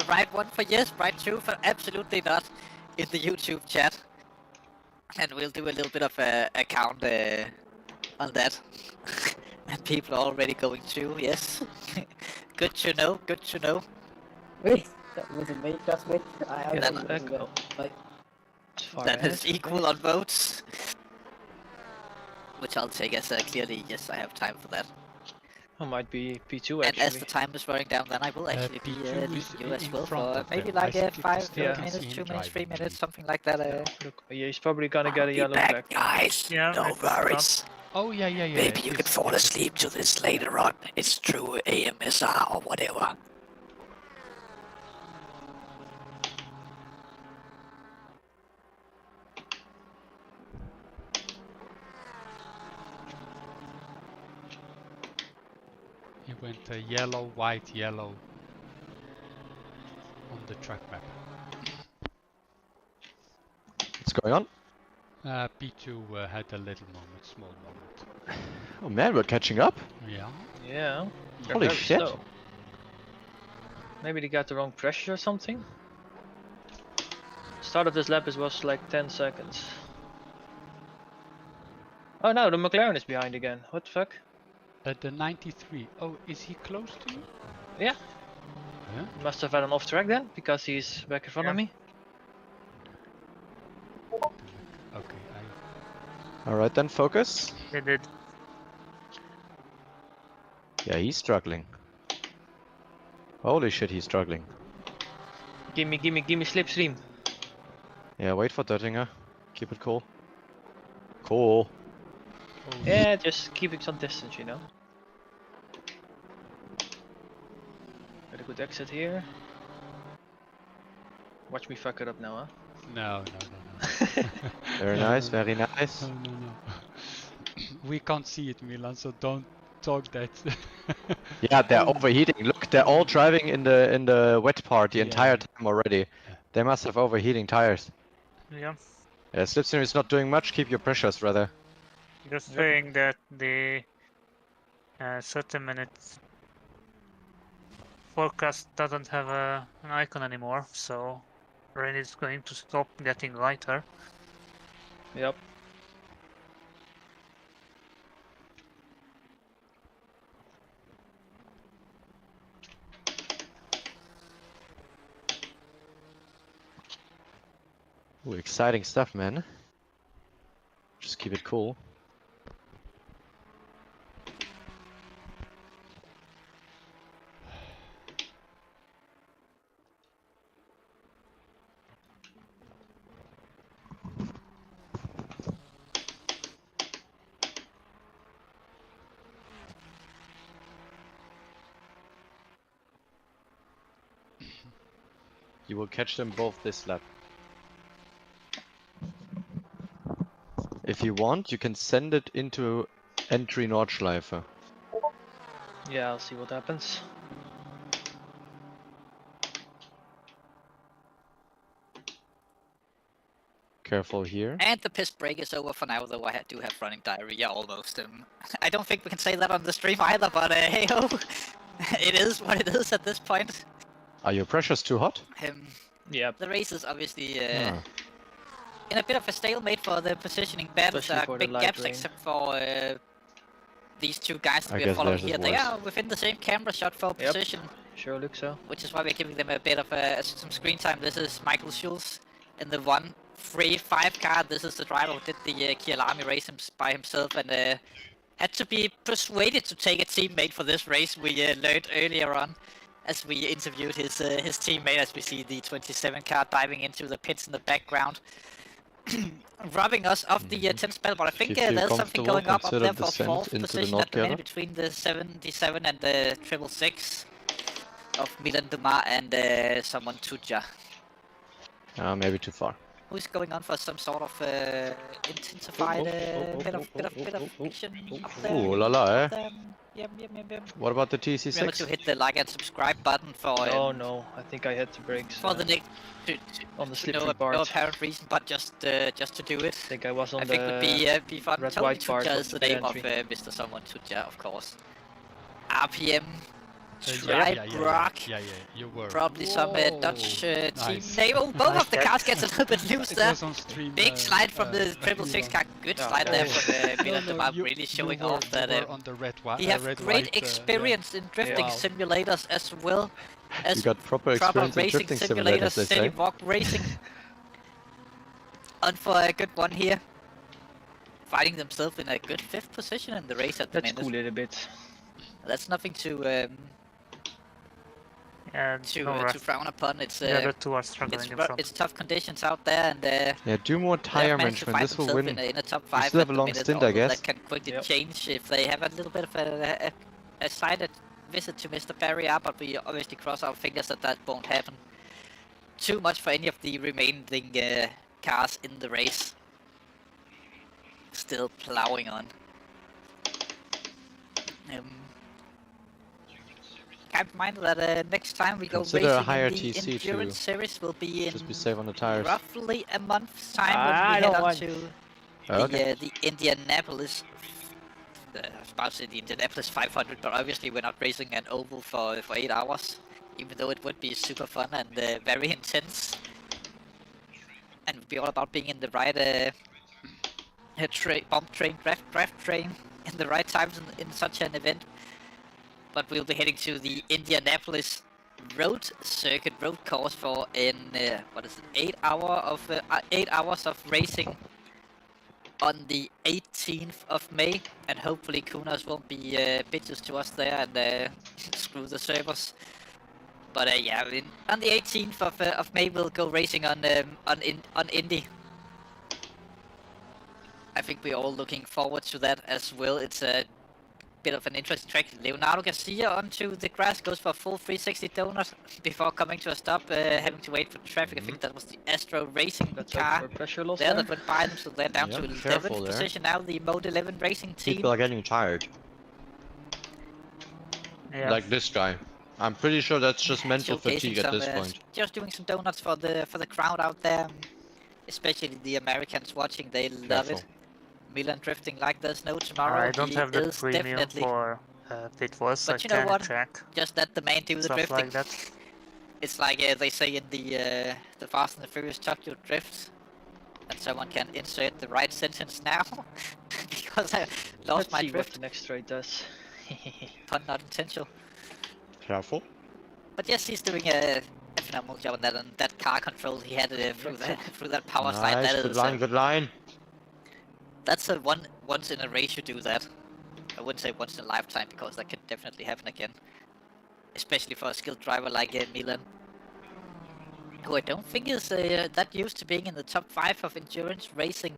Right one for yes, right two for absolutely not in the YouTube chat, and we'll do a little bit of a count on that. And people are already going through. Yes, good to know. Good to know. Wait, that wasn't me, trust me. That is equal on votes. Which I'll take as clearly, yes, I have time for that. I might be P2 actually. And as the time is running down, then I will actually be leaving you as well for maybe like 5 minutes, 2 minutes, 3 minutes, something like that. Look, yeah, he's probably gonna get a yellow flag. Guys, no worries. Oh yeah. Maybe you can fall asleep to this later on. It's true AMSR or whatever. He went yellow, white, yellow on the track map. What's going on? P2 had a little moment, small moment. Oh man, we're catching up? Yeah. Yeah. Holy shit. Slow. Maybe they got the wrong pressure or something? Start of this lap was like 10 seconds. Oh no, the McLaren is behind again. What the fuck? The 93. Oh, is he close to you? Yeah. Yeah? Must have had an off track then, because he's back in front of me. Okay, Alright then, focus. They did. Yeah, he's struggling. Holy shit, he's struggling. Gimme slipstream. Yeah, wait for Duttinger. Keep it cool. Cool. Yeah, just keeping some distance, you know. Got a good exit here. Watch me fuck it up now, huh? No. Very nice, very nice. No. We can't see it, Milan, so don't talk that. Yeah, they're overheating. Look, they're all driving in the wet part the entire time already. Yeah. They must have overheating tires. Yeah. Yeah, Slipstream is not doing much. Keep your pressures, rather. Just saying that the 30 minutes forecast doesn't have an icon anymore, so rain is going to stop getting lighter. Yep. Ooh, exciting stuff, man. Just keep it cool. You will catch them both this lap. If you want, you can send it into entry Nordschleife. Yeah, I'll see what happens. Careful here. And the piss break is over for now, though I do have running diarrhea almost. I don't think we can say that on the stream either, but hey ho, it is what it is at this point. Are your pressures too hot? Yeah. The race is obviously in a bit of a stalemate for the positioning battles. There are big gaps except for these two guys that we are following here. They are within the same camera shot for position. Sure looks so. Which is why we're giving them a bit of some screen time. This is Michael Schulz in the 1-3-5 car. This is the driver who did the Kiel race by himself and had to be persuaded to take a teammate for this race. We learned earlier on as we interviewed his teammate, as we see the 27 car diving into the pits in the background. Robbing us of the 10th spell, but I think there's something going up there for 4th position at the minute between the 77 and the 666 of Milan Dumas and someone Tudja. Maybe too far. Who's going on for some sort of intensified bit of action up there? Ooh la la, eh? Yep. What about the TC6? Remember to hit the like and subscribe button for. Oh no, I think I had to break. For the next. On the slippery part. No apparent reason, but just to do it. I think I was on the. I think would be fun. Red white part. Tudja is the name of Mr. Someone Tudja, of course. RPM. Yeah, you were. Probably some Dutch team name. Oh, both of the cars gets a little bit loose there. Stream, big slide from the 666 car. Good slide there from Milan Dumas, really showing off that he has great experience in drifting simulators as well as you got proper experience racing in drifting simulators, they say. walk racing. On for a good one here. Finding themselves in a good 5th position in the race at the minute. That's cool a bit. That's nothing to frown upon. It's the other two are struggling in front. It's tough conditions out there, and yeah, do more tire management. This will win. In a top 5 you still have a long stint, I guess. That can quickly change if they have a little bit of a slight visit to Mr. Barrier, but we obviously cross our fingers that won't happen too much for any of the remaining cars in the race. Still plowing on. Keep in mind that next time we go racing in the Endurance Series will be in just be safe on the tires. Roughly a month's time when we head on to the Indianapolis. I was about to say the Indianapolis 500, but obviously we're not racing an oval for 8 hours, even though it would be super fun and very intense. And it would be all about being in the right bump train, draft train in the right times in such an event. But we'll be heading to the Indianapolis road circuit road course for 8 hours of racing on the 18th of May, and hopefully Kunas won't be bitches to us there and screw the servers. But on the 18th of May we'll go racing on Indy. I think we're all looking forward to that as well. It's a bit of an interesting track. Leonardo Garcia onto the grass, goes for a full 360 donut before coming to a stop, having to wait for traffic. I think that was the Astro Racing car there that went by them, so they're down to 11th position now, the Mode 11 Racing team. People are getting tired. Yeah. Like this guy. I'm pretty sure that's just mental fatigue at this point. Just doing some donuts for the crowd out there, especially the Americans watching. They love it. Milan drifting like there's no tomorrow. I don't have the premium for Pit Wars, but you know what? Just let the man do the drifting. Like that. It's like they say in the Fast and the Furious Tokyo Drift, and someone can insert the right sentence now because I lost my drift. Let's see what the next straight does. Pun not intentional. Careful. But yes, he's doing a phenomenal job on that, and that car control he had through that power slide. That good is line, good line. That's a once in a race you do that. I wouldn't say once in a lifetime, because that could definitely happen again. Especially for a skilled driver like Milan, who I don't think is that used to being in the top 5 of endurance racing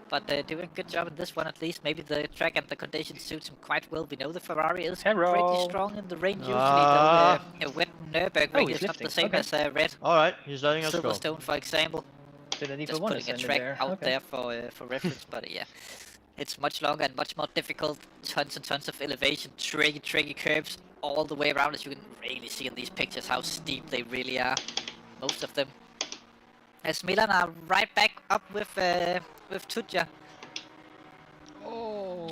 but doing a good job in this one at least. Maybe the track and the conditions suits him quite well. We know the Ferrari is pretty strong in the rain usually, though a wet Nurburgring is not the same as red. Alright, he's letting us go. Silverstone, for example. Didn't even Just want putting to a send track out there for reference, but yeah. It's much longer and much more difficult. Tons and tons of elevation, tricky curves all the way around, as you can really see in these pictures how steep they really are. Most of them. As Milan are right back up with Tudja.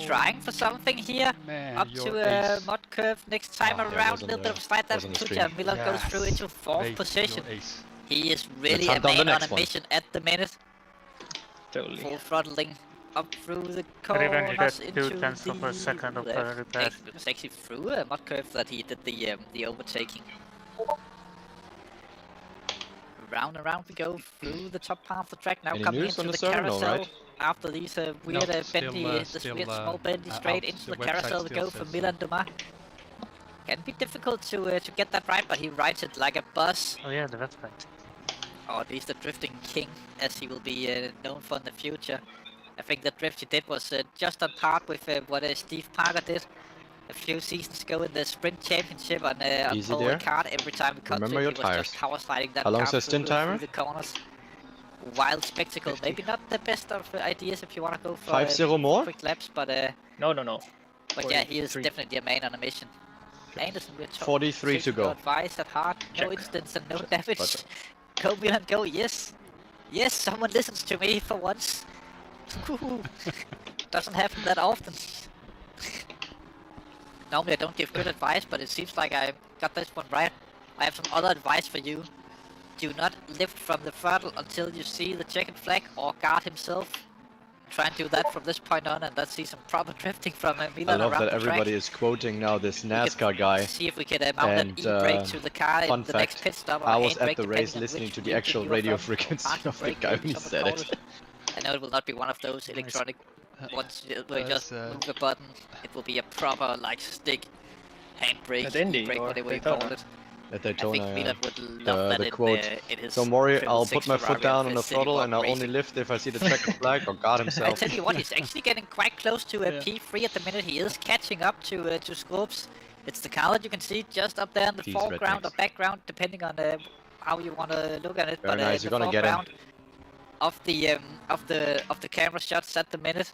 Trying for something here. Man, up to a mud curve next time around. A little bit of slide there from Tudja. Milan goes through into 4th position. He is really a man on a mission at the minute. Totally. Full throttling up through the Revenge corners got into 2/10 of a second of repair. It was actually through a mud curve that he did the overtaking. Round and round we go through the top part of the track now, coming into the carousel. After these weird bendy, small bendy straight into the carousel we go for Milan Dumas. Can be difficult to get that right, but he rides it like a boss. Oh yeah, the website. Or at least the drifting king, as he will be known for in the future. I think the drift he did was just on par with what Steve Parker did a few seasons ago in the sprint championship on Paul Ricard. Every time we cut to him, he was just power sliding that car through the corners. Wild spectacle. 50. Maybe not the best of ideas if you want to go for 5-0 more quick laps, but no. But yeah, he is definitely a man on a mission. Anderson, we're 43 to go. Advice at heart. No instance and no damage. Go Milan, go! Yes, someone listens to me for once. Doesn't happen that often. Normally I don't give good advice, but it seems like I got this one right. I have some other advice for you. Do not lift from the throttle until you see the checkered flag or guard himself. Try and do that from this point on, and let's see some proper drifting from Milan. I love that everybody is quoting now this NASCAR guy. See if we can mount an e-brake to the car in the next pit stop. I was at the race listening to the actual radio frequency of the guy when he said it. I know it will not be one of those electronic ones where you just move a button. It will be a proper like stick handbrake, e-brake, whatever you call it. At Daytona, I think would love the quote. Don't worry, I'll put my foot down on the throttle and I'll only lift if I see the checkered flag or guard himself. I tell you what, he's actually getting quite close to a P3 at the minute. He is catching up to Scopes. It's the car that you can see just up there in the foreground or background, depending on how you want to look at it. Very nice. The You're gonna get him. Of the camera shots at the minute.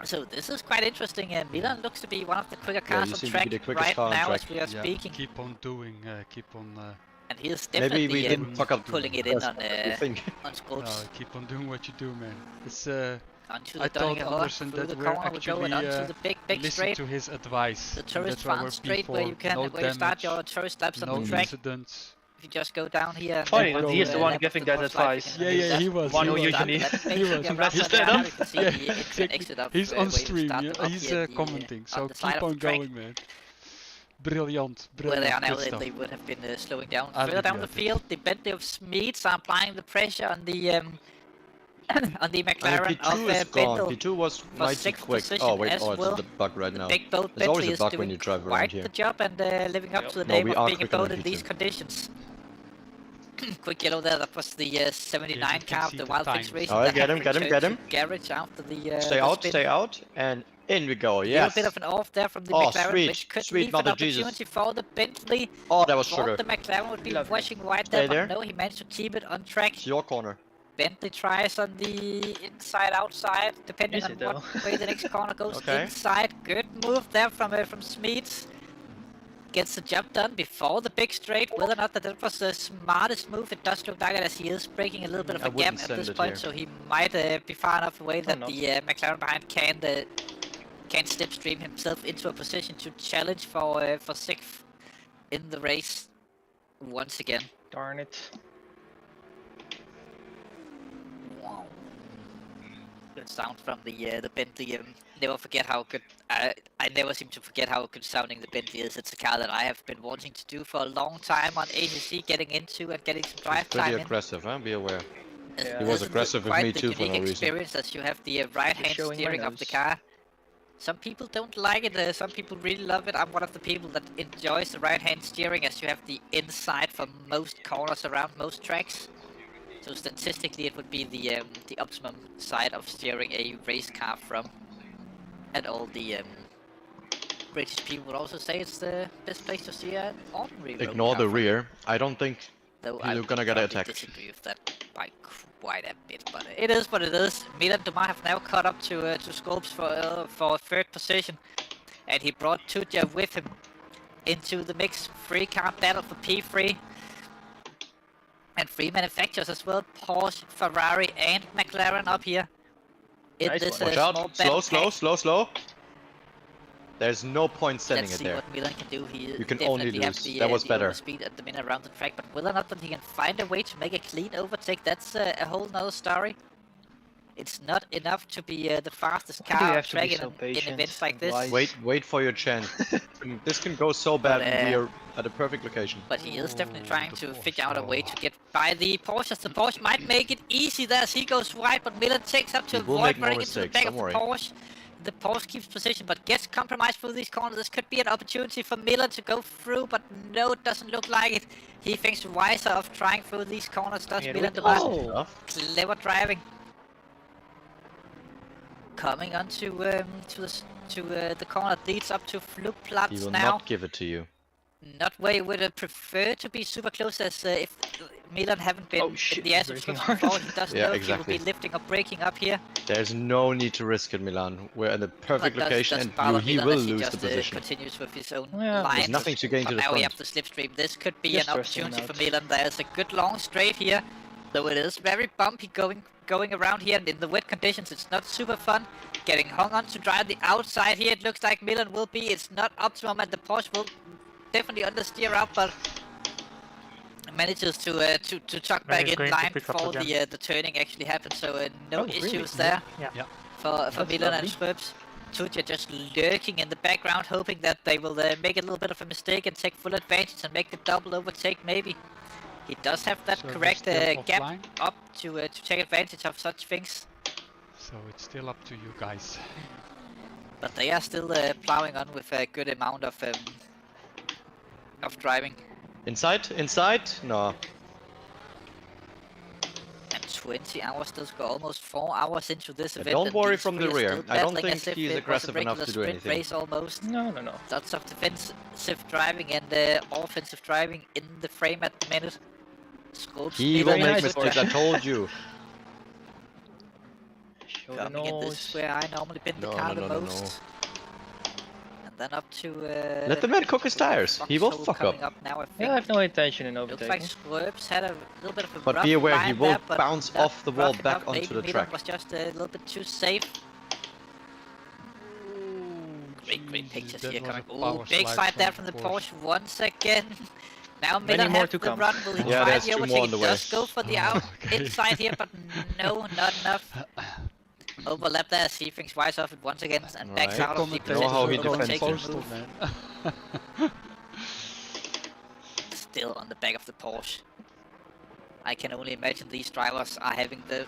So this is quite interesting, and Milan looks to be one of the quicker cars on track right now as we are speaking. Keep on doing, keep on... and he is definitely maybe we didn't fuck up pulling it in on Scopes. No, keep on doing what you do, man. It's, onto I the told Anderson that we're actually listen to his advice. The tourist farm straight where you can where you start your tourist laps on the track. Incidents. If you just go down here. Funny, he is the one giving that advice. Yeah, he was. One who usually. He was. He's on stream. He's commenting. So keep on going, man. Brilliant. Where they are now, they would have been slowing down. Further down the field, the Bentley of Smeeds are applying the pressure on the on the McLaren of Bentley. P2 was mighty quick. Oh wait, it's a bug right now. There's always a bug when you drive around here. The job and living up to the name of being a boat in these conditions. Quick yellow there, that was the 79 car of the Wild Fix Racing. Alright, get him. Garage after the stay out, and in we go, yes. A little bit of an off there from the McLaren, which could leave an opportunity for the Bentley. Oh, that was sugar. The McLaren would be washing wide there, but no, he managed to keep it on track. It's your corner. Bentley tries on the inside, outside, depending on what way the next corner goes. Inside, good move there from Smeeds. Gets the job done before the big straight. Whether or not that was the smartest move, it does look like it, as he is breaking a little bit of a gap at this point, so he might be far enough away that the McLaren behind can slipstream himself into a position to challenge for 6th in the race once again. Darn it. Wow. Good sound from the Bentley. Never forget how good. I never seem to forget how good sounding the Bentley is. It's a car that I have been wanting to do for a long time on ACC, getting into and getting some drive time. Pretty aggressive, huh? Be aware. He was aggressive with me too for no reason. Experience as you have the right-hand steering of the car. Some people don't like it. Some people really love it. I'm one of the people that enjoys the right-hand steering, as you have the inside for most corners around most tracks. So statistically, it would be the optimum side of steering a race car from. And all the British people would also say it's the best place to steer an ordinary road Ignore car the from. rear. I don't think Though you're gonna get attacked. I disagree with that by quite a bit, but it is what it is. Milan Dumas have now caught up to Scopes for third position, and he brought Tudja with him into the mix. Free car battle for P3. And free manufacturers as well, Porsche, Ferrari and McLaren up here. Nice. Watch out, slow. There's no point sending Let's it see there. what Milan can do. You can only lose. That was better. Speed at the minute around the track, but whether or not that he can find a way to make a clean overtake, that's a whole nother story. It's not enough to be the fastest car on track in events like this. Wait for your chance. This can go so bad when we are at a perfect location. But he is definitely trying to figure out a way to get by the Porsches. The Porsche might make it easy there as he goes wide, but Milan takes up to avoid running into the back of the Porsche. The Porsche keeps position, but gets compromised through these corners. This could be an opportunity for Milan to go through, but no, it doesn't look like it. He thinks wiser of trying through these corners. Does Milan Dumas? Clever driving. Coming onto the corner that leads up to Flugplatz He will now. not give it to you. Not where you would prefer to be super close, as if Milan haven't been in the ass of Scopes before. He does know he will be lifting or braking up here. There's no need to risk it, Milan. We're in the perfect location, and he will lose the position. Continues with his own line. There's nothing to gain to the Now we front. have the slipstream. This could be an opportunity for Milan. There's a good long straight here, though it is very bumpy going around here, and in the wet conditions it's not super fun. Getting hung on to drive the outside here, it looks like Milan will be. It's not optimum, and the Porsche will definitely understeer out, but manages to tuck back in line before the turning actually happens. So no issues there for Milan and Schweppes. Tudja just lurking in the background, hoping that they will make a little bit of a mistake and take full advantage and make the double overtake maybe. He does have that correct gap up to take advantage of such things. So it's still up to you guys. But they are still plowing on with a good amount of driving. Inside? No. And 20 hours still go, almost 4 hours into this event. Don't worry from the rear. I don't think he's aggressive enough to do anything. Race almost. No. Lots of defensive driving and offensive driving in the frame at the minute. Scopes he will make mistakes, I told you. Coming in, this is where I normally bend the car the most. And then up to... let the man cook his tires, he will fuck up. Now, I have no intention in overtaking. Looks like Schweppes had a little bit of a But be aware, he will there, bounce off the wall back onto the track. Was just a little bit too safe. Great pictures here coming. Ooh, big slide there from the Porsche once again. Now Milan has the run. Will he try the overtake? He does go for the inside here, but no, not enough. Overlap there, as he thinks wise off it once again and backs out of the potential move. Still on the back of the Porsche. I can only imagine these drivers are having the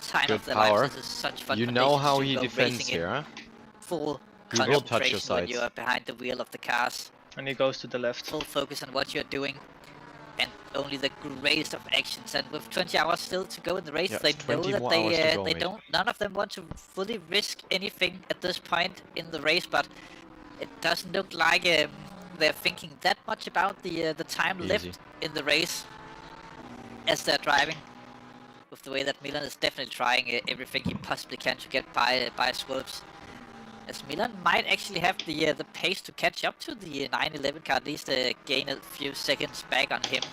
time of their lives. This is such fun. You know how he defends here, huh? Full he will touch your sides. When you are behind the wheel of the cars. And he goes to the left. Full focus on what you're doing. And only the greatest of actions. And with 20 hours still to go in the race, they know that none of them want to fully risk anything at this point in the race. But it doesn't look like they're thinking that much about the time left in the race as they're driving. With the way that Milan is definitely trying everything he possibly can to get by Schweppes. As Milan might actually have the pace to catch up to the 911 car, at least gain a few seconds back on him.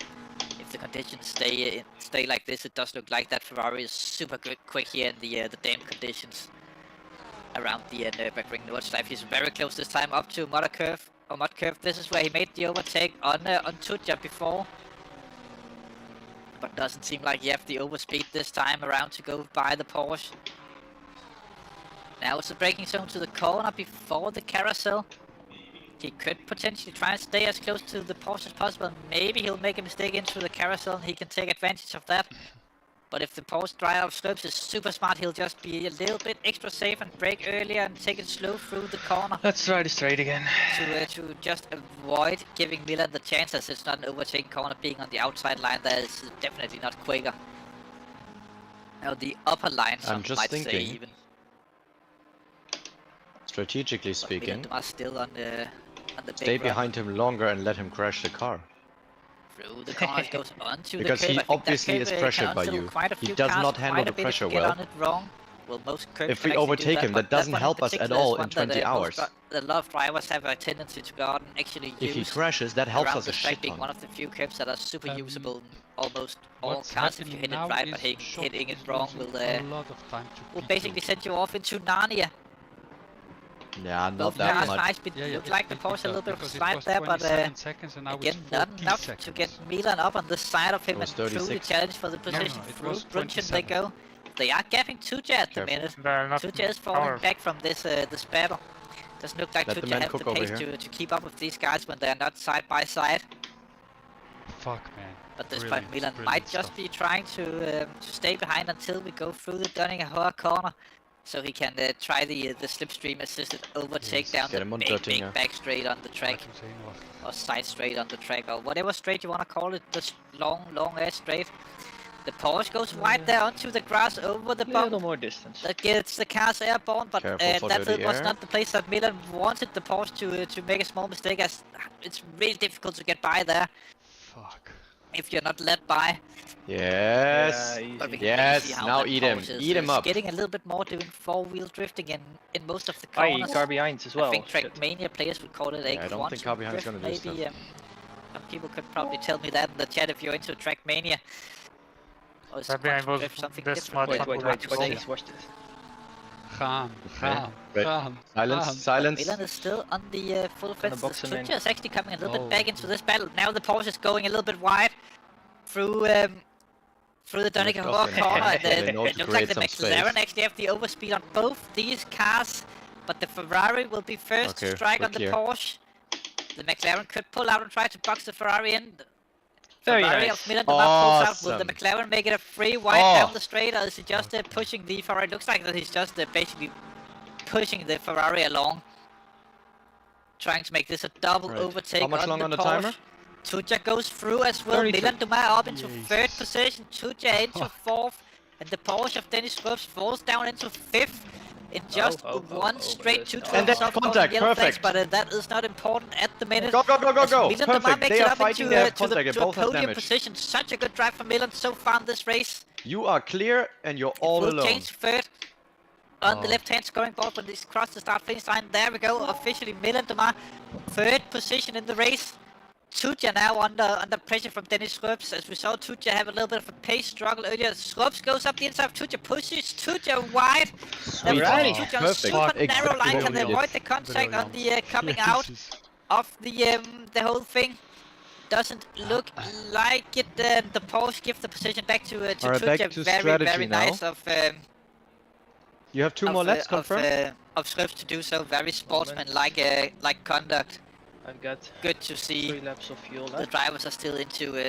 If the conditions stay like this, it does look like that Ferrari is super quick here in the damp conditions around the Nurburgring Nordschleife. He's very close this time up to Mud Curve. This is where he made the overtake on Tudja before. But doesn't seem like he have the overspeed this time around to go by the Porsche. Now it's a braking zone to the corner before the carousel. He could potentially try and stay as close to the Porsche as possible. Maybe he'll make a mistake into the carousel and he can take advantage of that. But if the Porsche driver of Schweppes is super smart, he'll just be a little bit extra safe and brake earlier and take it slow through the corner. Let's try the straight again. To just avoid giving Milan the chance, as it's not an overtaking corner. Being on the outside line, that is definitely not quicker. Now the upper line, some I'm just might thinking, say even. strategically speaking, are still on the stay big run. behind him longer and let him crash the car. Through the car, it goes onto Because the curb. he obviously is pressured by you. He does not handle the pressure well. On it wrong. Well, most If we overtake him, that doesn't help us at all in 20 hours. A lot of drivers have a tendency to go out and actually use. If he crashes, that helps us a shit being ton. one of the few curbs that are super usable in almost all what's cars. If you hit it happening right, now but is hitting it is wrong losing will a lot of time to basically send you off into Narnia. Yeah, not Both that cars much. nice, but looked like the Porsche a little bit of a slide there, but seconds and now again, it's not 40 enough seconds. to get Milan up on the side of him and through the 36. challenge for the position. it Through was Brunchen they 27. go. They are gapping Tuja at the minute. Tuja is falling back from this battle. Doesn't look like Let the Tuja man has the cook over pace here. to keep up with these guys when they are not side by side. Fuck, man. But this point, Milan might just be trying to stay behind until we go through the Donninger corner, so he can try the slipstream assisted overtake down the big back straight on the track, or side straight on the track, or whatever straight you want to call it. This long ass straight. The Porsche goes wide there onto the grass over the bump. A little more distance. That gets the cars airborne, but that was air. not the place that Milan wanted the Porsche to make a small mistake, as it's really difficult to get by there. Fuck. If you're not led by. Yes. But we can Yes. see how Now that eat him. Porsche Eat him is up. getting a little bit more doing four-wheel drifting in most of the Aye, corners. car behind as well. I think Trackmania players would call it a I don't think car behind is gonna do stuff. maybe. Some people could probably tell me that in the chat if you're into Trackmania. Or is Car behind was something the different? smart Wait, watch this. Khan. Milan is still on the full offense. The Tuja is actually coming a little bit back into this battle. Now the Porsche is going a little bit wide through the Donninger corner. It looks like the McLaren actually have the overspeed on both these cars, but the Ferrari will be first to strike on the Porsche. The McLaren could pull out and try to box the Ferrari in. Ferrari of Milan pulls out. Will the McLaren make it a free wide down the straight, or is he just pushing the Ferrari? It looks like that he's just basically pushing the Ferrari along, trying to make this a double overtake. How much longer on the Porsche. timer? Tuja goes through as well. Milan Dumas up into third position. Tuja into fourth, and the Porsche of Dennis Scrubs falls down into fifth. In just one straight 2 And that's contact, perfect. But that is not important at the minute. Go, go, go, go, go! Milan Perfect, makes they it are up fighting, into, they have to the contact, both have podium damage. position. Such a good drive from Milan so far in this race. You are clear and you're all Will alone. change third on the left-hand scoring board when this cross the start-finish line. There we go, officially Milan Dumas, third position in the race. Tuja now under pressure from Dennis Scrubs. As we saw Tuja have a little bit of a pace struggle earlier. Scrubs goes up the inside of Tuja, pushes Tuja wide. Tuja on a super narrow line, can avoid the contact on the coming out of the whole thing. Doesn't look like it. The Porsche give the position back to Tuja. Very nice of you have two more laps, confirmed? Of Scrubs to do so. Very sportsman-like conduct. I've got good to see 3 laps of fuel left. The drivers are still into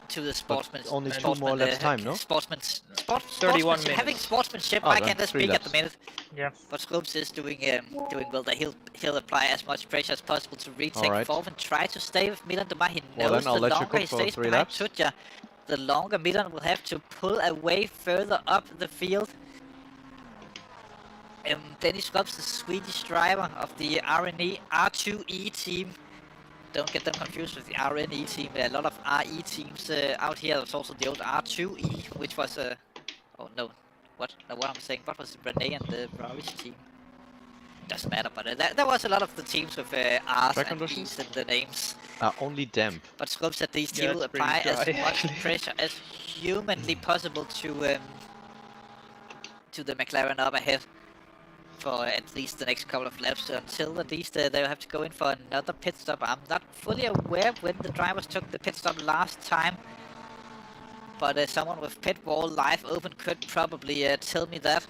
to the sportsman. Only 2 more laps time, no? 31 minutes. Having sportsmanship, I can't speak at the minute. Yeah. But Scrubs is doing well. That he'll apply as much pressure as possible to retake fourth and try to stay with Milan Dumas. He knows the longer he stays behind Tuja, the longer Milan will have to pull away further up the field. Dennis Scrubs, the Swedish driver of the R2E team. Don't get them confused with the RNE team. There are a lot of RE teams out here. There's also the old R2E, which was oh no, what I'm saying? What was it? Rene and the Rarish team? Doesn't matter, but there was a lot of the teams with R's and E's in the names. Only damp. But Scrubs at these teams will apply as much pressure as humanly possible to the McLaren up ahead. For at least the next couple of laps, until at least they'll have to go in for another pit stop. I'm not fully aware when the drivers took the pit stop last time, but someone with pit wall live open could probably tell me that.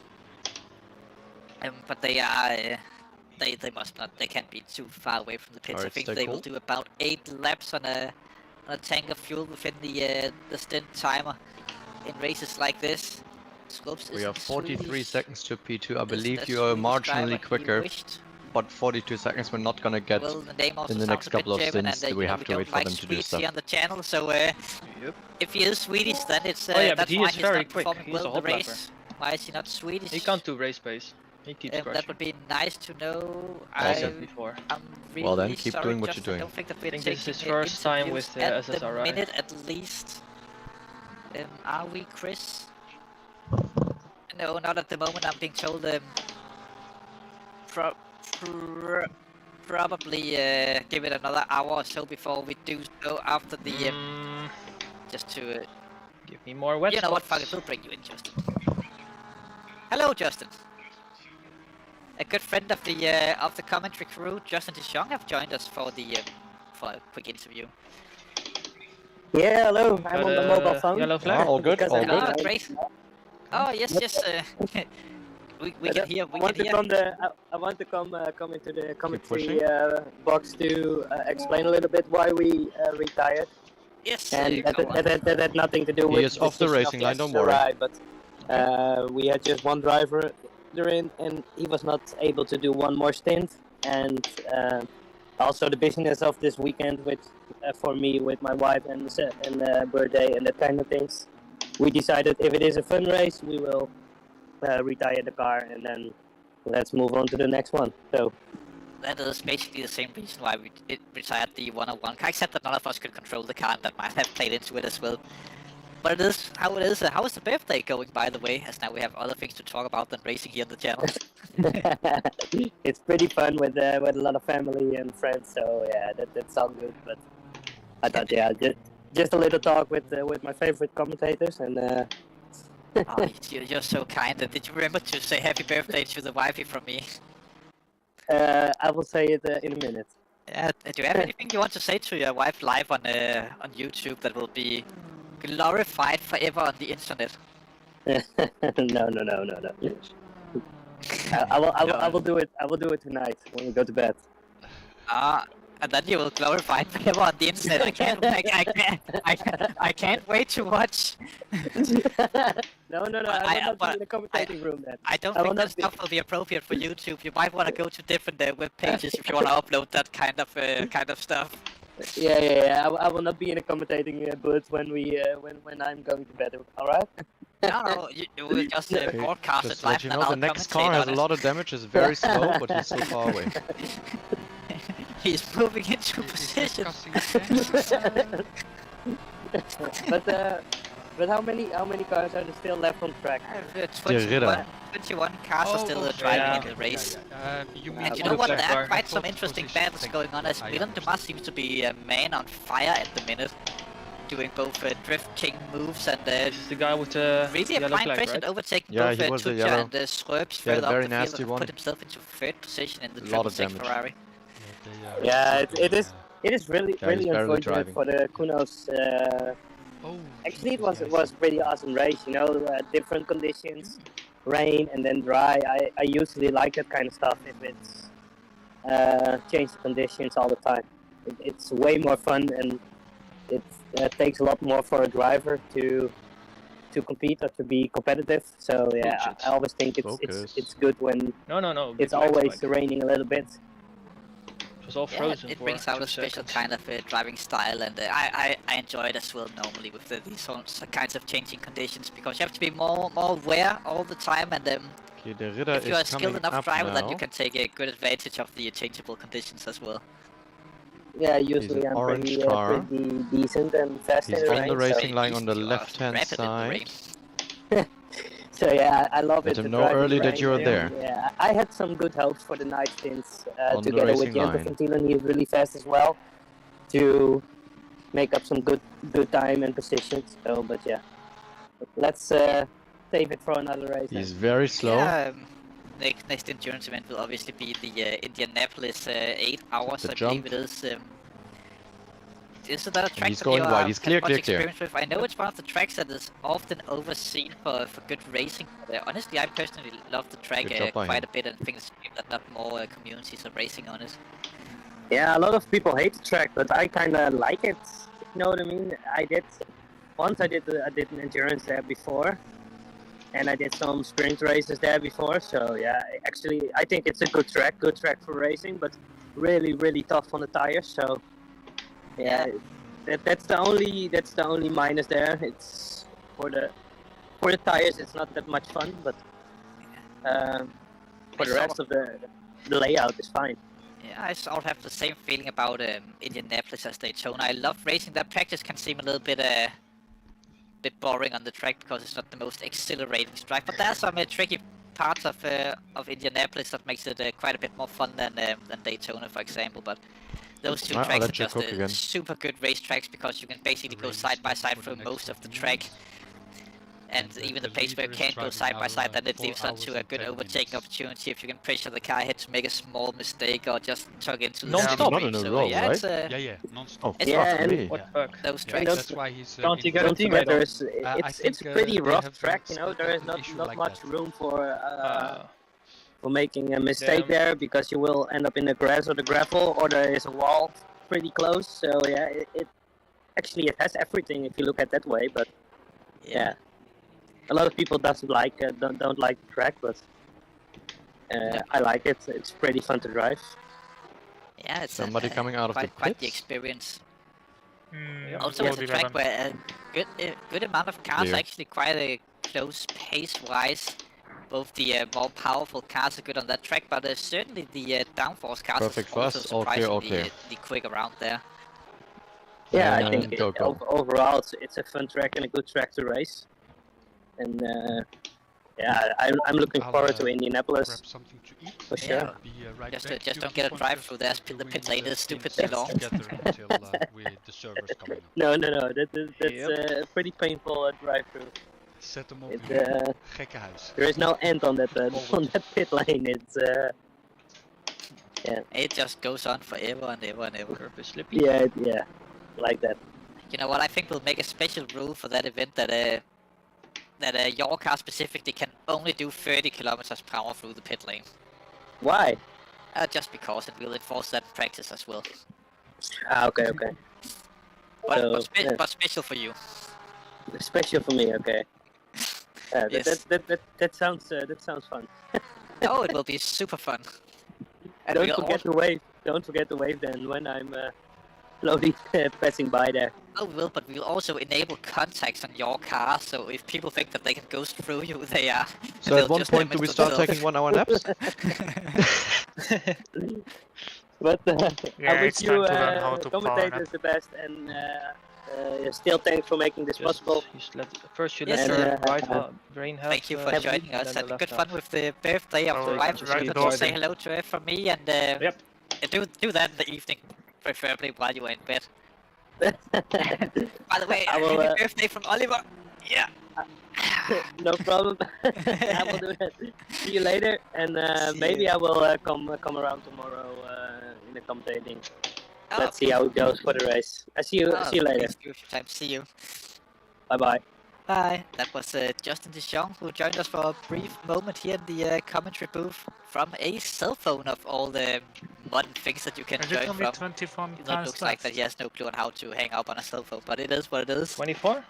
But they are, they must not, they can't be too far away from the pits. I think they will do about 8 laps on a tank of fuel within the stint timer in races like this. We are 43 seconds to P2. I believe you are marginally quicker. but 42 seconds we're not gonna get Well, the name also in the sounds next a bit couple of German, stints. and We you know, have to wait don't for like them to do Swedes stuff. here on the channel, so if he is Swedish, then it's Oh yeah, but that's he why is he's very not quick. performing He's well a in the hop lapper. race. Why is he not Swedish? He can't do race pace. He keeps crashing. That would be nice to know. Awesome. Before. I'm really Well then, keep sorry, doing what Justin. you're I doing. don't think that we're I think this is his taking first time interviews with at SSRI. the minute at least. Are we, Chris? No, not at the moment. I'm being told probably give it another hour or so before we do so after the just to give me more wet you know what, spots. fuck it, we'll bring you in, Justin. Hello, Justin. A good friend of the commentary crew, Justin DeJong, have joined us for a quick interview. Yeah, hello. I'm on the mobile phone. Yellow flag. All good, all good. Oh, great. Oh, yes. We can hear. We can hear. I want to come into the commentary box to explain a little bit why we retired. Yes. And that had nothing to do with. He is off the racing line, don't worry. But we had just one driver therein, and he was not able to do one more stint. And also the business of this weekend, which for me with my wife and birthday and that kind of things, we decided if it is a fun race, we will retire the car and then let's move on to the next one. So that is basically the same reason why we retired the 101 car, except that none of us could control the car, and that might have played into it as well. But it is how it is. How is the birthday going, by the way? As now we have other things to talk about than racing here on the channel. It's pretty fun with a lot of family and friends. So yeah, that's all good. But I thought just a little talk with my favorite commentators and. Oh, you're so kind. Did you remember to say happy birthday to the wifey from me? I will say it in a minute. Do you have anything you want to say to your wife live on YouTube that will be glorified forever on the internet? No. I will do it. I will do it tonight when we go to bed. And then you will glorify it forever on the internet. I can't wait to watch. No. I will not be in the commentating room then. I don't think that stuff will be appropriate for YouTube. You might want to go to different web pages if you want to upload that kind of stuff. Yeah. I will not be in a commentating booth when I'm going to bed. All right. No, you will just broadcast Just it live. let you know, the next car has a lot of damage, is very slow, but he's so far away. He's moving into position. But how many cars are there still left on track? 21 cars are still driving in the race. And you know what? There are quite some interesting battles going on, as Milan Dumas seems to be a man on fire at the minute, doing both drift king moves and the guy with the really applying pressure and overtaking both Tuccia and Schruebs further up the field and put himself into third position in the 666 Ferrari. Yeah, it is really unfortunate for the Kunos. Actually, it was a pretty awesome race. You know, different conditions, rain and then dry. I usually like that kind of stuff if it's change the conditions all the time. It's way more fun and it takes a lot more for a driver to compete or to be competitive. So yeah, I always think it's good when it's always raining a little bit. It was all frozen. It brings out a special kind of driving style, and I enjoy it as well normally with these kinds of changing conditions, because you have to be more aware all the time, and if you're a skilled enough driver, then you can take a good advantage of the changeable conditions as well. Yeah, usually I'm pretty decent and fast in the rain. He's on the racing line on the left-hand side. So yeah, I love it. Let him know early that you're there. Yeah, I had some good hopes for the night stints together with Jente van Tielen. He's really fast as well to make up some good time and positions. So, but yeah, let's save it for another race. He's very slow. Yeah, next endurance event will obviously be the Indianapolis 8 hours. I believe it is. Is that a track he's that going you wide. He's clear. with? I know it's one of the tracks that is often overseen for good racing. Honestly, I personally love the track quite a bit and think it's that not more communities are racing on it. Yeah, a lot of people hate the track, but I kind of like it. You know what I mean? I did an endurance there before, and I did some sprint races there before. So yeah, actually I think it's a good track for racing, but really tough on the tires. So yeah, that's the only minus there. It's for the tires, it's not that much fun, but for the rest of the layout is fine. Yeah, I sort of have the same feeling about Indianapolis as Daytona. I love racing. That practice can seem a little bit boring on the track because it's not the most exhilarating track. But there are some tricky parts of Indianapolis that makes it quite a bit more fun than Daytona, for example. But those two tracks are just super good race tracks because you can basically go side by side through most of the track. And even the place where you can't go side by side, then it leaves onto a good overtaking opportunity if you can pressure the car ahead to make a small mistake or just tug into the non-stop. Not in a row, yeah, right? Yeah, non-stop. Oh, yeah, what the fuck? Those tracks. That's why he's. Don't you get a teammate? It's pretty rough track, you know. There is not much room for making a mistake there because you will end up in the grass or the gravel, or there is a wall pretty close. So yeah, it has everything if you look at it that way. But yeah. A lot of people don't like the track, but I like it. It's pretty fun to drive. Yeah, it's somebody coming out of the pits. Quite the experience. Also, it's a track where a good amount of cars are actually quite a close pace-wise. Both the more powerful cars are good on that track, but certainly the downforce cars are also surprisingly the quick around there. Yeah, I think overall it's a fun track and a good track to race. And yeah, I'm looking forward to Indianapolis. Grab something to eat. For sure. Right just don't get a drive through there. The pit lane is stupidly long. Until the servers coming up. No, that's a pretty painful drive through. Set them up in gekkenhuis. There is no end on that pit lane. It's yeah. It just goes on forever and ever and ever. Yeah, like that. You know what? I think we'll make a special rule for that event that your car specifically can only do 30 kilometers per hour through the pit lane. Why? Just because it will enforce that in practice as well. Okay. But special for you. Special for me, okay. Yes. That sounds fun. Oh, it will be super fun. And Don't forget to wave then when I'm slowly passing by there. Oh, but we'll also enable contacts on your car, so if people think that they can go through you, they are. So at one point, do we start taking 1 hour naps? But I wish you commentators the best, and still thanks for making this possible. First you let Brain have. Thank you for joining us. Had good fun with the birthday of the wife. Say hello to her from me, and do that in the evening. Preferably while you were in bed. By the way, happy birthday from Oliver. Yeah. No problem. I will do that. See you later, and maybe I will come around tomorrow in the commentating. Let's see how it goes for the race. I see you later. See you. Bye. Bye. That was Justin Deschamps who joined us for a brief moment here in the commentary booth from a cell phone of all the modern things that you can join from. It looks like that he has no clue on how to hang up on a cell phone, but it is what it is. 24?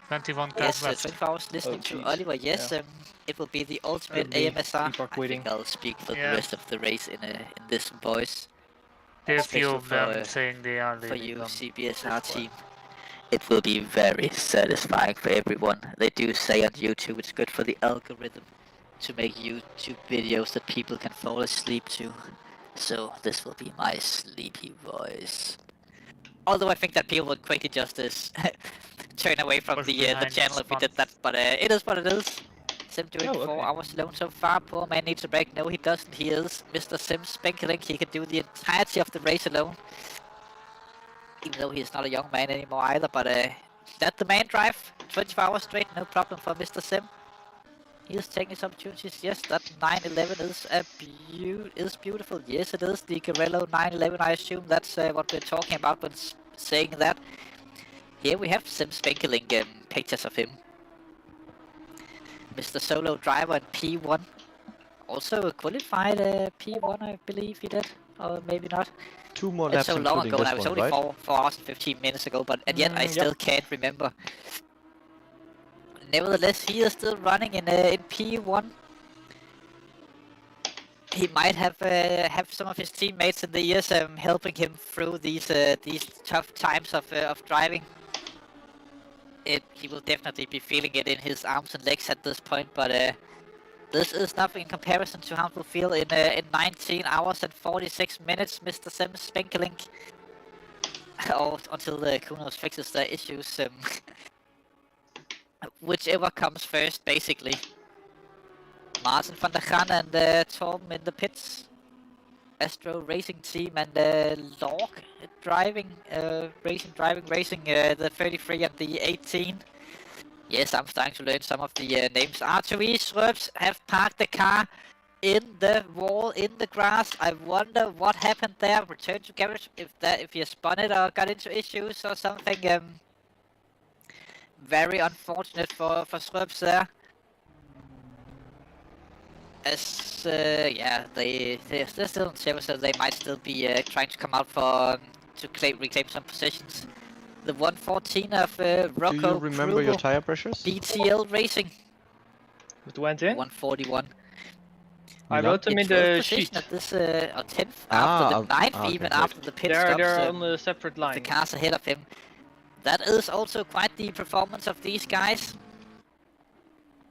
21 yes, 24 hours listening to Oliver. Yes, it will be the ultimate AMSR. I think I'll speak for the rest of the race in this voice. There's a few of them saying they are for you, CBSR team. It will be very satisfying for everyone. They do say on YouTube it's good for the algorithm to make YouTube videos that people can fall asleep to. So this will be my sleepy voice. Although I think that people would quickly just turn away from the channel if we did that, but it is what it is. Sim doing 4 hours alone so far. Poor man needs a break. No, he doesn't. He is Mr. Sim Spankeling. He can do the entirety of the race alone. Even though he's not a young man anymore either, but that the man drive 24 hours straight, no problem for Mr. Sim. He is taking his opportunities. Yes, that 911 is beautiful. Yes, it is the Garello 911. I assume that's what we're talking about when saying that. Here we have Sim Spankeling pictures of him. Mr. Solo Driver in P1. Also qualified P1, I believe he did. Or maybe not. 2 more laps. It's so long ago, and I was only 4 hours and 15 minutes ago, but and yet I still can't remember. nevertheless, he is still running in P1. He might have some of his teammates in the years helping him through these tough times of driving. He will definitely be feeling it in his arms and legs at this point, but this is nothing in comparison to how it will feel in 19 hours and 46 minutes, Mr. Sims Spenkelink. Or until Kunos fixes their issues. Whichever comes first, basically. Martin van der Gaan and Torben in the pits. Astro Racing Team and Lorg driving, racing, the 33 and the 18. Yes, I'm starting to learn some of the names. R2E Shrubs have parked the car in the wall, in the grass. I wonder what happened there. Return to garage if he spun it or got into issues or something. Very unfortunate for Shrubs there. As yeah, they're still in silver, so they might still be trying to come out for to reclaim some positions. The 114 of Rocco. Do you remember your tire pressures? BTL Racing. It went in? 141. I wrote them in the sheet. At this, or 10th, after the 9th, even after the pit stops. They're on a separate line. The cars ahead of him. That is also quite the performance of these guys.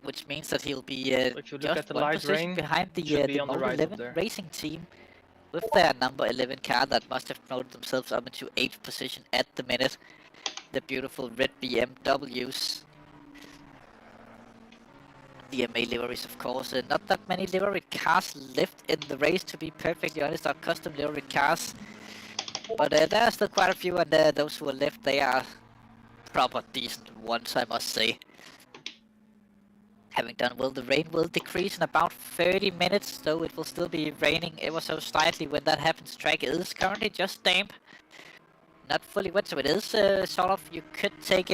Which means that he'll be if you look at the light rain, behind the number 11 racing team with their number 11 car that must have promoted themselves up into 8th position at the minute. The beautiful red BMWs. DMA liveries, of course. Not that many livery cars left in the race, to be perfectly honest, are custom livery cars. But there are still quite a few, and those who are left, they are proper decent ones, I must say. Having done well, the rain will decrease in about 30 minutes, though it will still be raining ever so slightly when that happens. Track is currently just damp, not fully wet, so it is sort of, you could take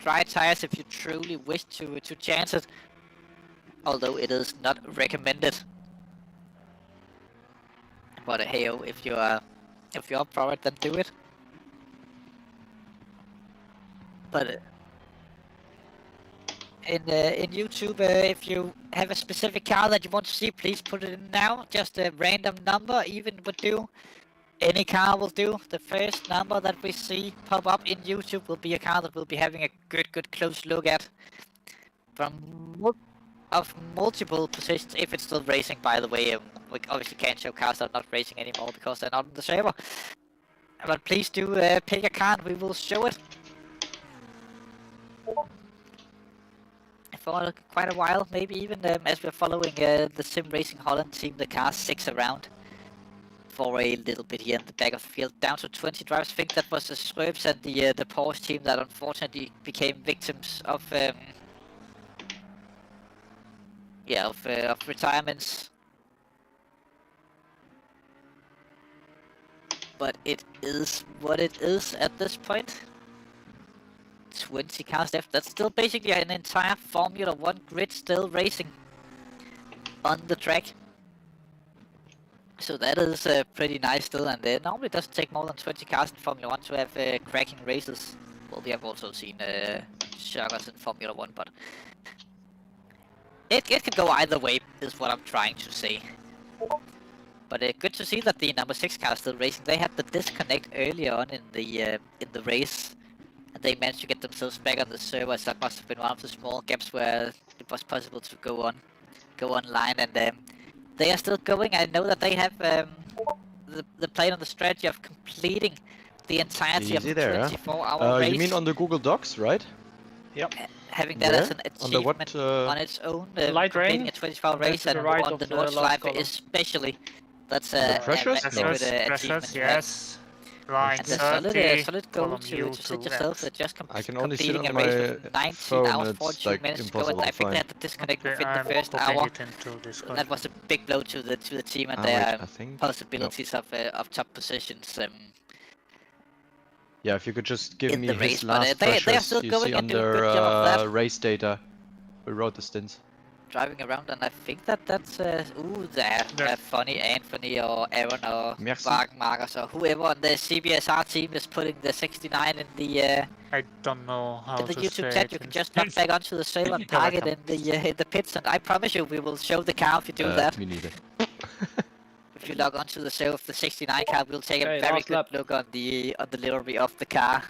dry tires if you truly wish to chance it, although it is not recommended. But hey-oh, if you're up for it, then do it. But in YouTube, if you have a specific car that you want to see, please put it in now. Just a random number even would do. Any car will do. The first number that we see pop up in YouTube will be a car that we'll be having a good close look at. From multiple positions, if it's still racing, by the way. We obviously can't show cars that are not racing anymore because they're not on the server. But please do pick a car and we will show it. For quite a while, maybe even as we're following the Sim Racing Holland team, the car 6 around for a little bit here in the back of the field. Down to 20 drivers. I think that was the Swerves and the Porsche team that unfortunately became victims of retirements. But it is what it is at this point. 20 cars left. That's still basically an entire Formula 1 grid still racing on the track. So that is pretty nice still, and normally it doesn't take more than 20 cars in Formula 1 to have cracking races. Well, we have also seen shockers in Formula 1, but it can go either way, is what I'm trying to say. But good to see that the number 6 car is still racing. They had the disconnect earlier on in the race. And they managed to get themselves back on the server, so that must have been one of the small gaps where it was possible to go online, and they are still going. I know that they have the plan on the strategy of completing the entirety of the 24-hour race. You mean on the Google Docs, right? Yep. Having that as an achievement on its own, completing a 24-hour race, and on the Nordschleife especially. That's a good achievement. Yes. Line and a solid goal to set yourself just completing a race with 19 hours, 42 minutes to go. And I think they had to disconnect within the first hour. That was a big blow to the team and their possibilities of top positions. Yeah, if you could just give me his last pressures you see under race data. We wrote the stints. driving around, and I think that's ooh, there, funny Anthony or Aaron or Wagenmarkers or whoever on the CBSR team is putting the 69 in the I don't know how in the to YouTube say chat. it You can in just log back onto the server and park it in the pits, and I promise you we will show the car if you do that. Me neither. If you log onto the server of the 69 car, we'll take a very good look on the livery of the car.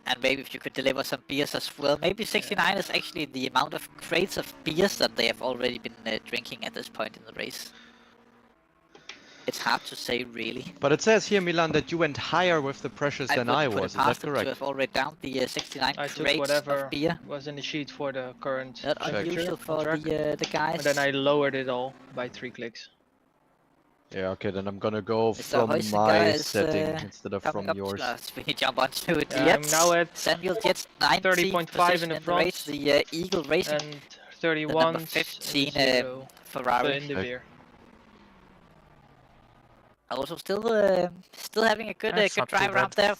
And maybe if you could deliver some beers as well. Maybe 69 is actually the amount of crates of beers that they have already been drinking at this point in the race. It's hard to say, really. But it says here, Milan, that you went higher with the pressures than I was. Is that correct? I have already down the 69 I crates took whatever of beer. was in the sheet for the current Not unusual for the guys. And then I lowered it all by 3 clicks. Yeah, okay, then I'm gonna go from my setting instead of from yours. We jump onto it. I'm now at Samuel gets 30.5 in the front. Race, the Eagle Racing. And 31 15 Ferrari. in the beer. Also still having a good drive around there.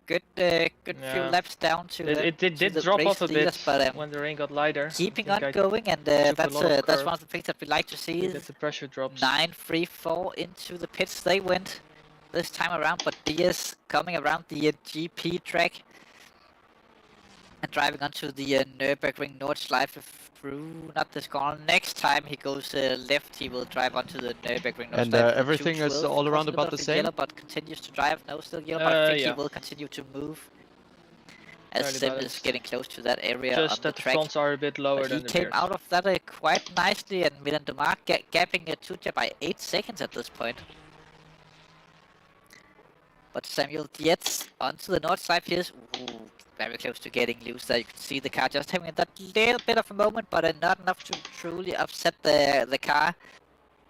Good few laps down to it did drop off a bit but, when the rain got lighter. Keeping on going, and that's one of the things that we like to see. That the pressure drops. 9-3-4 into the pits they went this time around, but Diaz coming around the GP track and driving onto the Nurburgring Nordschleife through, not this corner. Next time he goes left, he will drive onto the Nurburgring Nordschleife. And everything is all around about the same? Yellow, but continues to drive. No, still yellow, but I think he will continue to move as Sim is getting close to that area. Just that the fronts are a bit lower than the he came out of that quite nicely, and Milan Dumar gapping Tuja by 8 seconds at this point. But Samuel Dietz onto the Nordschleife here is very close to getting loose there. You can see the car just having that little bit of a moment, but not enough to truly upset the car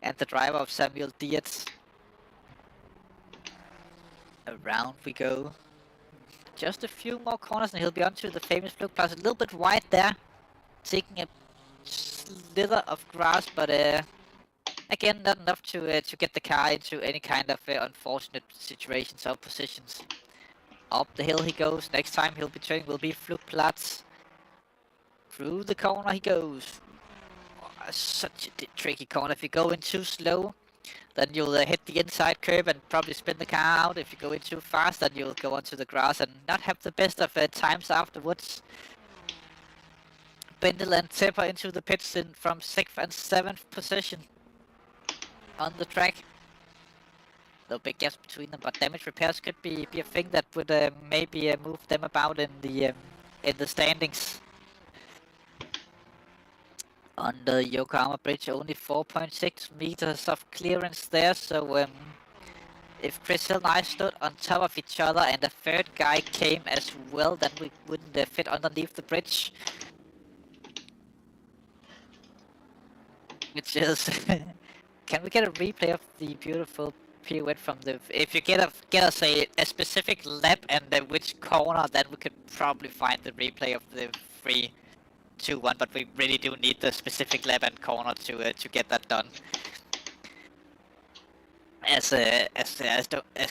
and the driver of Samuel Dietz. Around we go. Just a few more corners and he'll be onto the famous Flugplatz. A little bit wide there, taking a slither of grass, but again, not enough to get the car into any kind of unfortunate situations or positions. Up the hill he goes. Next time he'll be turning will be Flugplatz. Through the corner he goes. Oh, such a tricky corner. If you go in too slow, then you'll hit the inside curve and probably spin the car out. If you go in too fast, then you'll go onto the grass and not have the best of times afterwards. Bendel and Tepper into the pits from 6th and 7th position on the track. No big gaps between them, but damage repairs could be a thing that would maybe move them about in the standings. On the Yokohama Bridge, only 4.6 meters of clearance there, so if Chris Hill and I stood on top of each other and a third guy came as well, then we wouldn't fit underneath the bridge. Which is... Can we get a replay of the beautiful pirouette from the... If you get us a specific lap and which corner, then we could probably find the replay of the 3-2-1, but we really do need the specific lap and corner to get that done. As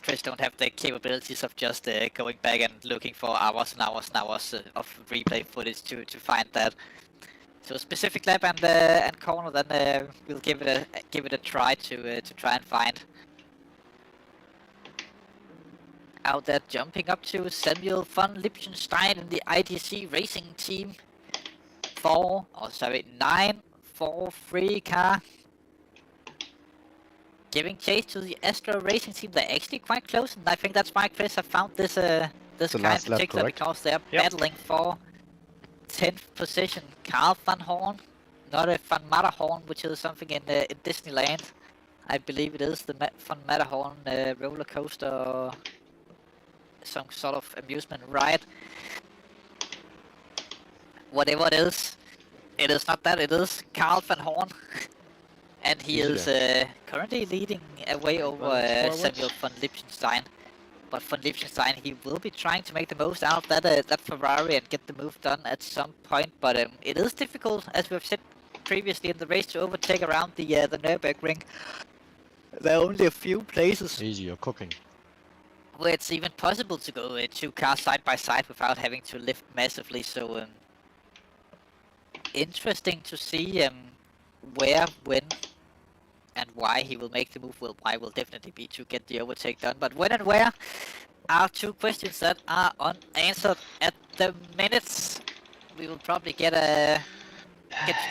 Chris don't have the capabilities of just going back and looking for hours and hours and hours of replay footage to find that. So a specific lap and corner, then we'll give it a try to try and find. Out there jumping up to Samuel von Liechtenstein in the IDC racing team. 9-4-3 car. Giving chase to the Astro racing team. They're actually quite close, and I think that's why Chris have found this car in particular, because they're battling for 10th position. Carl van Horn, not a Van Matterhorn, which is something in Disneyland. I believe it is the Van Matterhorn roller coaster, or some sort of amusement ride. Whatever it is not that, it is Carl van Horn. And he is currently leading away over Samuel von Liechtenstein. But von Liechtenstein, he will be trying to make the most out of that Ferrari and get the move done at some point. But it is difficult, as we've said previously in the race, to overtake around the Nurburgring. There are only a few places. Easy, you're cooking. Where it's even possible to go 2 cars side by side without having to lift massively. So interesting to see where, when, and why he will make the move. Well, why will definitely be to get the overtake done, but when and where are two questions that are unanswered at the minute. We will probably get to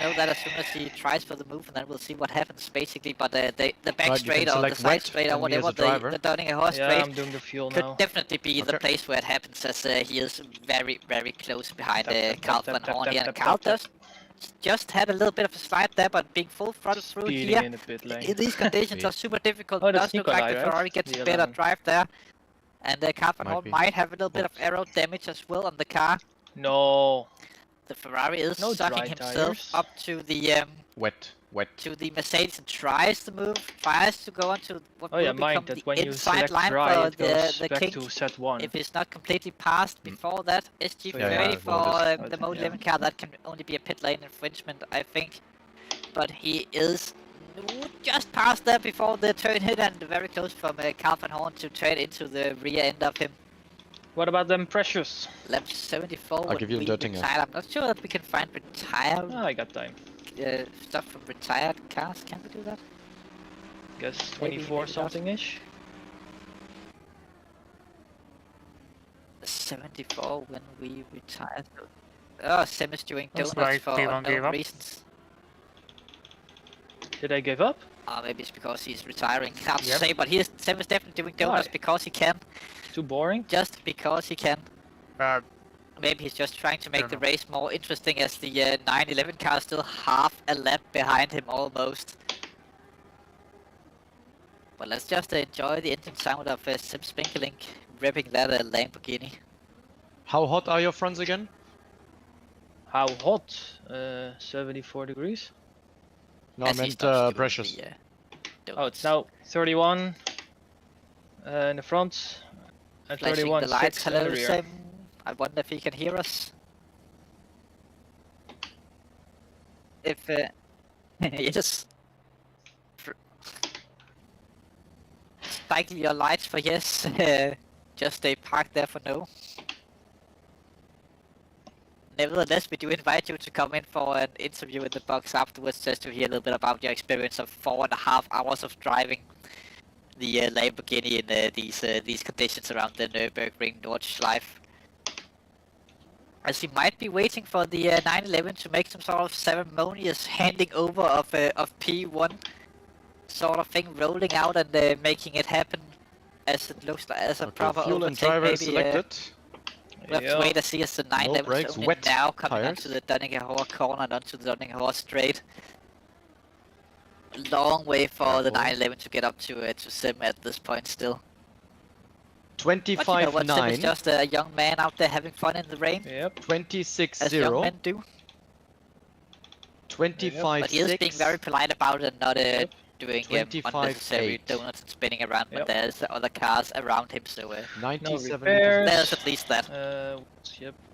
know that as soon as he tries for the move, and then we'll see what happens basically. But the back straight or the side straight or whatever, the Donninger horse straight I'm doing the fuel could now. definitely be the place where it happens, as he is very, very close behind Carl van Horn here. And Carl just had a little bit of a slide there, but being full throttle through here in these conditions are super difficult. It does look like the Ferrari gets a better drive there. And Carl van Horn might have a little bit of aero damage as well on the car. No. The Ferrari is sucking himself up to the wet to the Mercedes and tries to move, tries to go onto what will become the when inside you line dry, for the back King. to set 1. If it's not completely passed before that, SG30 for the Mode 11 car, that can only be a pit lane infringement, I think. But he is just past there before the turn hit, and very close from Carl van Horn to turn into the rear end of him. What about them pressures? Lap 74. I'll give you a Duttinger. I'm not sure that we can find retired. Oh, I got time. Stuff from retired cars. Can we do that? Guess 24 something ish. 74 when we retired. Oh, Sem is doing donuts like for no reasons. Did I give up? Maybe it's because he's retiring. Hard to say, but Sem is definitely doing donuts because he can. Too boring? Just because he can. Maybe he's just trying to make the race more interesting, as the 911 car is still half a lap behind him almost. But let's just enjoy the engine sound of Sem Spinkelink ripping that Lamborghini. How hot are your fronts again? How hot? 74 degrees. No, I meant pressures. Oh, it's now 31 in the front. And 31 the lights. Hello, rear. Sem. I wonder if he can hear us. If yes. Cycle your lights for yes. Just stay parked there for no. Nevertheless, we do invite you to come in for an interview in the box afterwards, just to hear a little bit about your experience of 4.5 hours of driving the Lamborghini in these conditions around the Nurburgring Nordschleife. As he might be waiting for the 911 to make some sort of ceremonious handing over of P1 sort of thing, rolling out and making it happen as it looks like, as a proper fuel and overtake. driver Maybe selected. we'll have to wait and see as the 911 brakes, is only wet now coming tires. onto the Donninger Horse corner and onto the Donninger Horse straight. Long way for the 911 to get up to Sim at this point still. 25.9. But you know what, Sim is just a young man out there having fun in the rain. Yep. 26.0. As young men do. 25.6. But he is being very polite about it and not doing 25.8. unnecessary donuts and spinning around when there's other cars around him, so 97 there's at least that.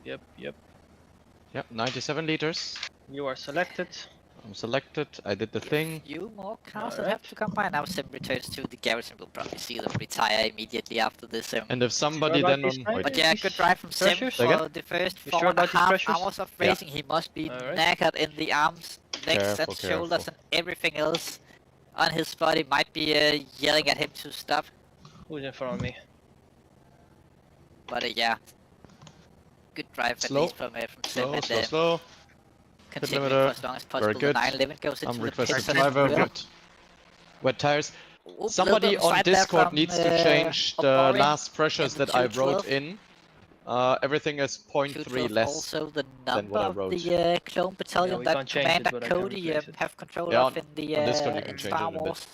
Yep. Yep, 97 liters. You are selected. I'm selected, I did the thing. A few more cars that have to come by. Now Sim returns to the garage and we'll probably see them retire immediately after this. And if somebody then on... But yeah, good drive from Sim for the first 4.5 hours of racing. He must be knackered in the arms, legs and shoulders and everything else on his body. Might be yelling at him to stop. Who's in front of me? But yeah, good drive at least from Sim. And, Slow. Continue for as long as possible. Very good. The 911 goes into I'm the requesting pits. driver, good. Wet tires. Somebody on Discord needs to change the last pressures that I wrote in. Everything is 0.3 less also the than number what I of wrote. the clone battalion that Commander Cody have control of in the Star Wars.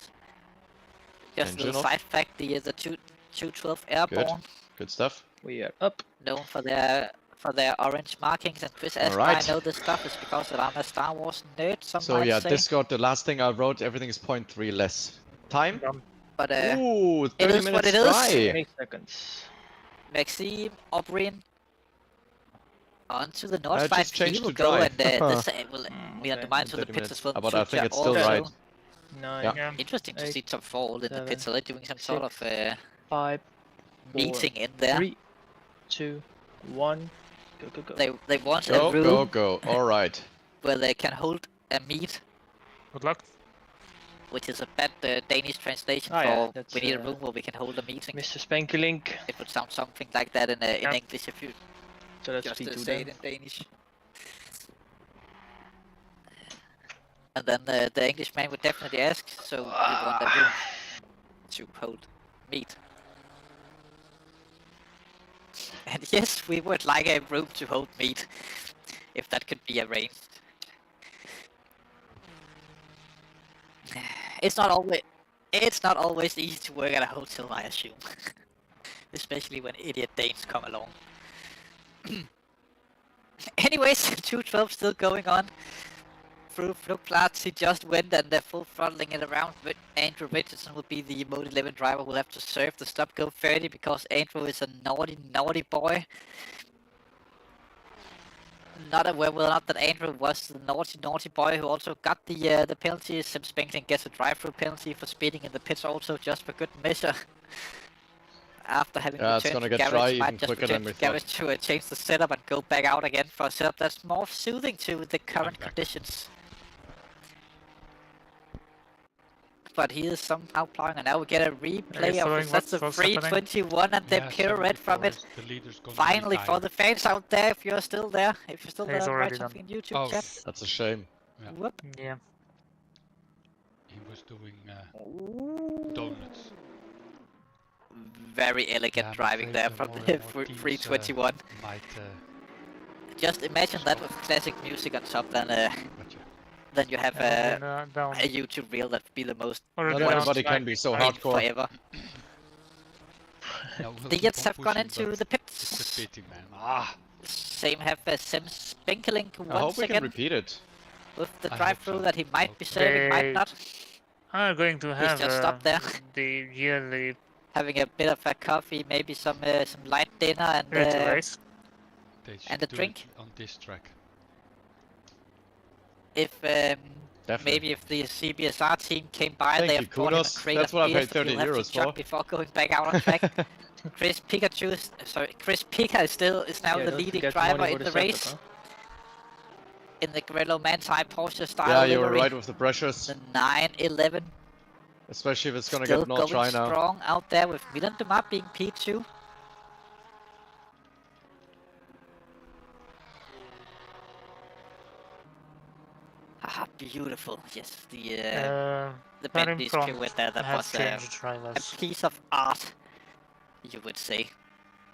Just a little side fact, the 212 Airborne. Good stuff. We are up. Known for their orange markings, and Chris asked why I know this stuff is because I'm a Star Wars nerd. So yeah, Discord, the last thing I wrote, everything is 0.3 less. Time? But ooh, 30 it is minutes what it dry. is. 8 seconds. Maxime, Obrin, onto the I just Nordschleife. He changed will to go dry. and this will be undermined to the 30 pits as well. But I think it's still also. right. 9. Interesting to see Top 4 in the 7, pits. So they're doing some sort of 5, 4, meeting in there. 3, 2, 1. Go. They want a room. Go. All right. where they can hold a meet. Good luck. Which is a bad Danish translation yeah, for we need a room where we can hold a meeting. Mr. Spanky Link. It would sound something like that in English if you so let's just say it in Danish. And then the Englishman would definitely ask, so we want a room to hold meat. And yes, we would like a room to hold meat, if that could be arranged. It's not always easy to work at a hotel, I assume. Especially when idiot Danes come along. Anyways, 212 still going on. Through Flugplatz, he just went and they're full throttling it around. But Andrew Richardson will be the Mode 11 driver who will have to serve the stop go 30 because Andrew is a naughty boy. Not aware whether or not that Andrew was the naughty boy who also got the penalty. Sim Spenkling gets a drive-through penalty for speeding in the pits also, just for good measure. After having returned to garage, might just return to garage to change the setup and go back out again for a setup that's more soothing to the current conditions. But he is somehow plowing, and now we get a replay of the sets of 321 and the pirouette from it. Finally, for the fans out there, if you're still there, write something in YouTube chat. That's a shame. Yeah. Whoop. Yeah. He was doing donuts. Very elegant driving there from the 321. Just imagine that with classic music on top, then you have a YouTube reel that would be the most. Not everybody can be so hardcore. Forever. The Jets have gone into the pits. Same have Sim Spenkling once again. I hope we can repeat it. With the drive-through that he might be saving, might not. I'm going to have He's just stopped there. The yearly. Having a bit of a coffee, maybe some light dinner and a drink. On this track. If maybe if the CBSR team came by, they have bought him a crate of beers that he'll have to chug before going back out on track. Chris Pica is now the leading driver in the race. In the Grillo Manti Porsche style. Yeah, you were right with the pressures. The 911. Especially if it's gonna get Nord Tri now. Still going strong out there with Milan Dumas being P2. Ah, beautiful. Yes, the Bentley's pirouette there, that was a piece of art, you would say.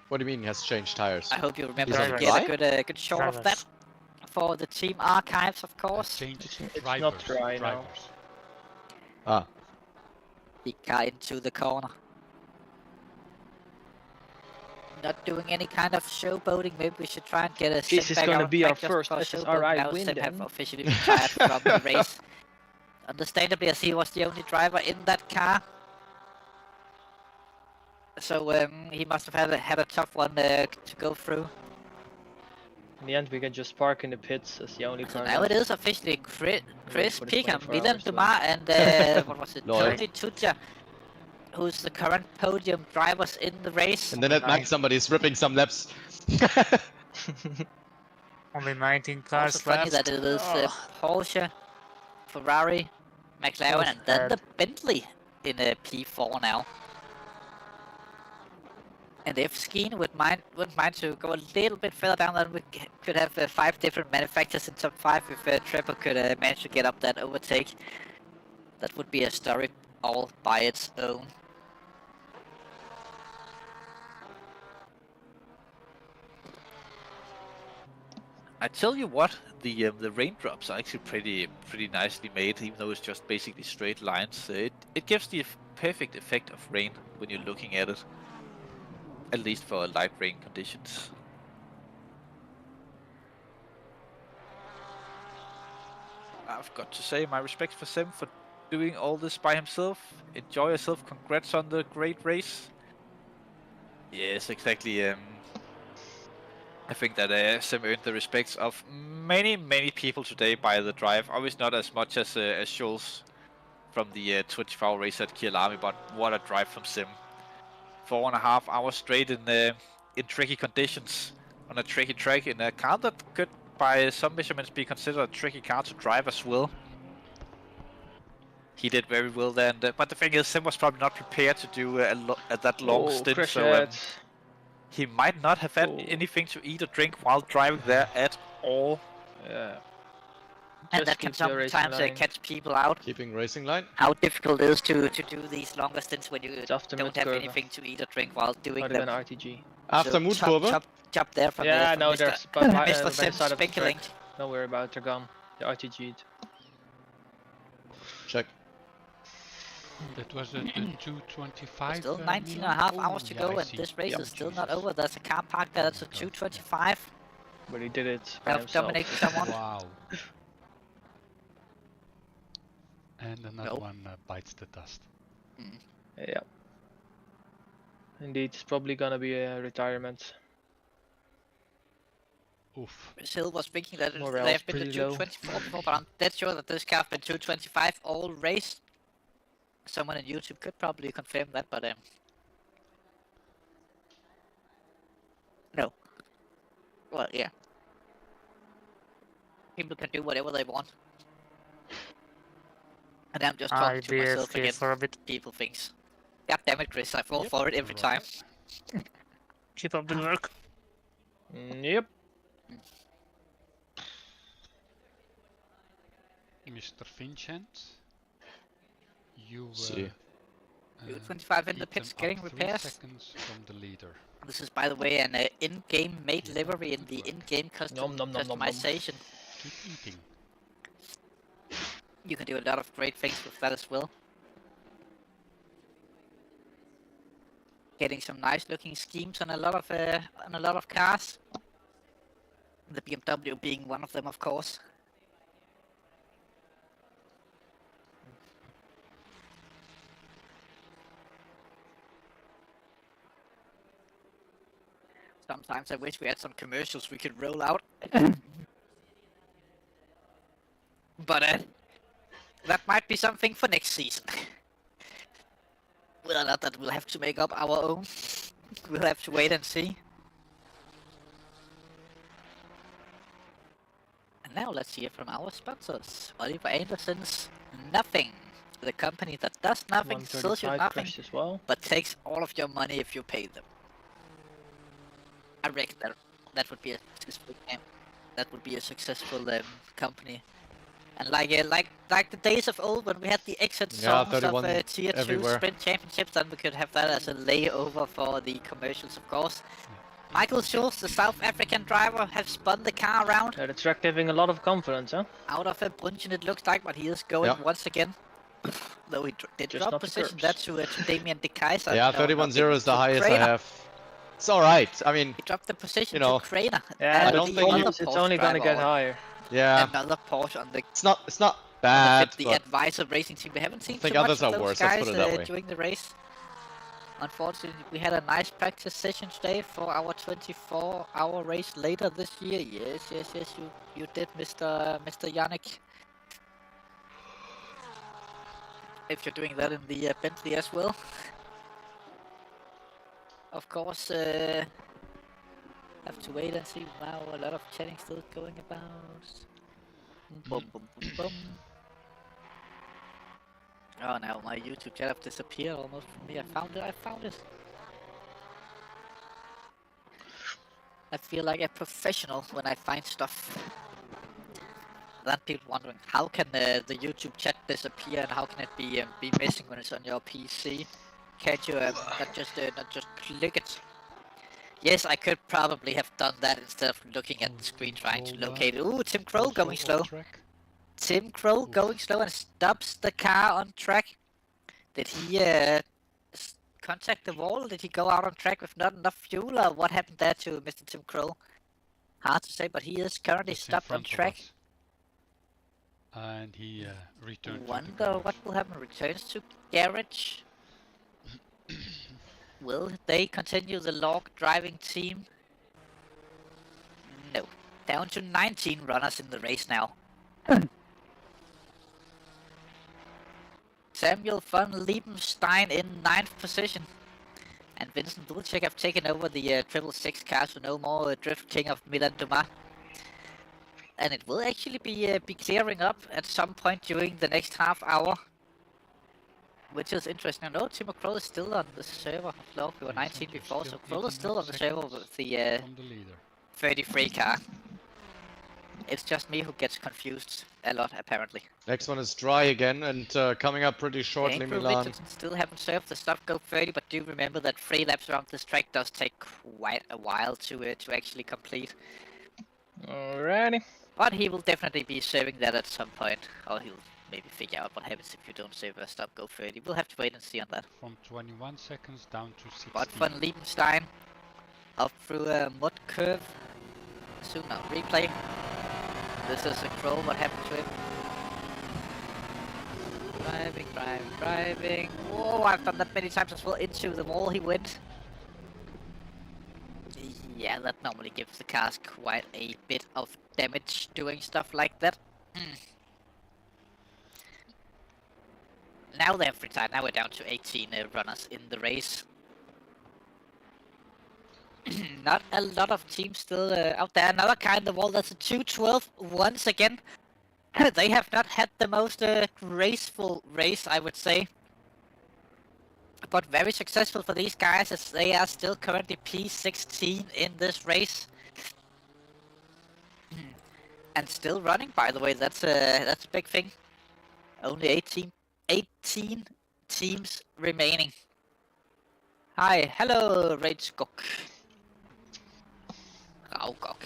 What do you mean he has changed tires? I hope you remember to get a good shot of that for the team archives, of course. It's not dry now. Ah. Big car into the corner. Not doing any kind of showboating. Maybe we should try and get a this is gonna be our first SSRI win. Sim have officially retired from the race. Understandably, as he was the only driver in that car. So he must have had a tough one to go through. In the end, we can just park in the pits as the only car. So now it is officially Chris Pica, Milan Dumas, and what was it, Tony Tuccia, who's the current podium drivers in the race. And then at max, somebody's ripping some laps. Only 19 cars also funny that it is Porsche, Ferrari, McLaren, and then the Bentley in P4 now. And if Skeen wouldn't mind to go a little bit further down, then we could have 5 different manufacturers in top 5 if Trevor could manage to get up that overtake. That would be a story all by its own. I tell you what, the raindrops are actually pretty nicely made, even though it's just basically straight lines. It gives the perfect effect of rain when you're looking at it. At least for light rain conditions. I've got to say my respect for Sim for doing all this by himself. Enjoy yourself, congrats on the great race. Yes, exactly. I think that Sim earned the respects of many people today by the drive. Obviously not as much as Schulz from the 24-hour race at Kielami, but what a drive from Sim. 4.5 hours straight in tricky conditions on a tricky track in a car that could by some measurements be considered a tricky car to drive as well. He did very well then, but the thing is, Sim was probably not prepared to do that long stint, so he might not have had anything to eat or drink while driving there at all. Yeah. And that can sometimes catch people out. Keeping racing line. How difficult it is to do these longer stints when you don't have anything to eat or drink while doing them. RTG. After mood curve. Chop there from yeah, the, no, Mr. there's but Mr. Sim's side of the Spinkeling. Don't worry about it, they're gone. The RTG'd. Check. That was at the 225. Still 19 and a half hours to go, and this race is still not over. There's a car parked there. That's a 225. But he did it by himself. Dominating someone. Wow. And another one bites the dust. Yeah. Indeed, it's probably gonna be a retirement. Oof. Brazil was thinking that they have been to 224 before, but I'm dead sure that this car has been 225 all race. Someone on YouTube could probably confirm that, but no. Well, yeah. People can do whatever they want. And I'm just talking to myself again. For a bit. People thinks. God damn it, Chris, I fall for it every time. Keep up the work. Yep. Mr. Vincent, you 25 in the pits getting repairs. 3 seconds from the leader. This is, by the way, an in-game made livery in the in-game customization. Keep eating. You can do a lot of great things with that as well. Getting some nice-looking schemes on a lot of cars. The BMW being one of them, of course. Sometimes I wish we had some commercials we could roll out. But that might be something for next season. Whether or not that we'll have to make up our own, we'll have to wait and see. And now let's hear from our sponsors. Oliver Anderson's Nothing. The company that does nothing, sells you nothing, but takes all of your money if you pay them. I reckon that would be a successful game. That would be a successful company. And like the days of old when we had the exit songs of Tier 2 Sprint Championships, then we could have that as a layover for the commercials, of course. Michael Schultz, the South African driver, has spun the car around. The track giving a lot of confidence, huh? Out of a Brunchen it looks like, but he is going once again. Though he did drop position that to Damien De Kaiser. Yeah, 31-0 is the highest I have. It's alright, I mean... He dropped the position to Craner. Yeah, I don't think it's only gonna get higher. Yeah. Another Porsche on the... It's not bad, the Advisor Racing Team. We haven't seen too much of those guys during the race. Unfortunately, we had a nice practice session today for our 24-hour race later this year. Yes, you did, Mr. Yannick. If you're doing that in the Bentley as well. Of course, have to wait and see. Wow, a lot of chatting still going about. Boom, boom, boom, boom. Oh, now my YouTube chat have disappeared almost from me. I found it. I feel like a professional when I find stuff. Then people wondering how can the YouTube chat disappear and how can it be missing when it's on your PC? Can't you not just click it? Yes, I could probably have done that instead of looking at the screen trying to locate it. Ooh, Tim Crow going slow. Tim Crow going slow and stops the car on track. Did he contact the wall? Did he go out on track with not enough fuel, or what happened there to Mr. Tim Crow? Hard to say, but he is currently stopped on track. And he returned. Wonder what will happen. Returns to garage. Will they continue the log driving team? No. Down to 19 runners in the race now. Samuel von Liebenstein in 9th position. And Vincent Dulcek have taken over the 666 car, so no more Drift King of Milan Dumas. and it will actually be clearing up at some point during the next half hour. Which is interesting. I know Timo Kroll is still on the server. No, we were 19 before, so Kroll is still on the server with the 33 car. It's just me who gets confused a lot, apparently. Next one is dry again and coming up pretty shortly, Milan. Richardson still haven't served the stuff go 30, but do remember that 3 laps around this track does take quite a while to actually complete. Alrighty. But he will definitely be serving that at some point, or he'll maybe figure out what happens if you don't save a stop go 30. We'll have to wait and see on that. From 21 seconds down to 16. But Van Liebenstein up through a mud curve. Soon now, replay. This is a Crow, what happened to him? Driving. Whoa, I've done that many times as well. Into the wall he went. Yeah, that normally gives the cars quite a bit of damage doing stuff like that. Now they have retired. Now we're down to 18 runners in the race. Not a lot of teams still out there. Another car in the wall. That's a 212 once again. They have not had the most graceful race, I would say. But very successful for these guys as they are still currently P16 in this race. And still running, by the way. That's a big thing. Only 18 teams remaining. Hi, hello, Ragegok. Raugok.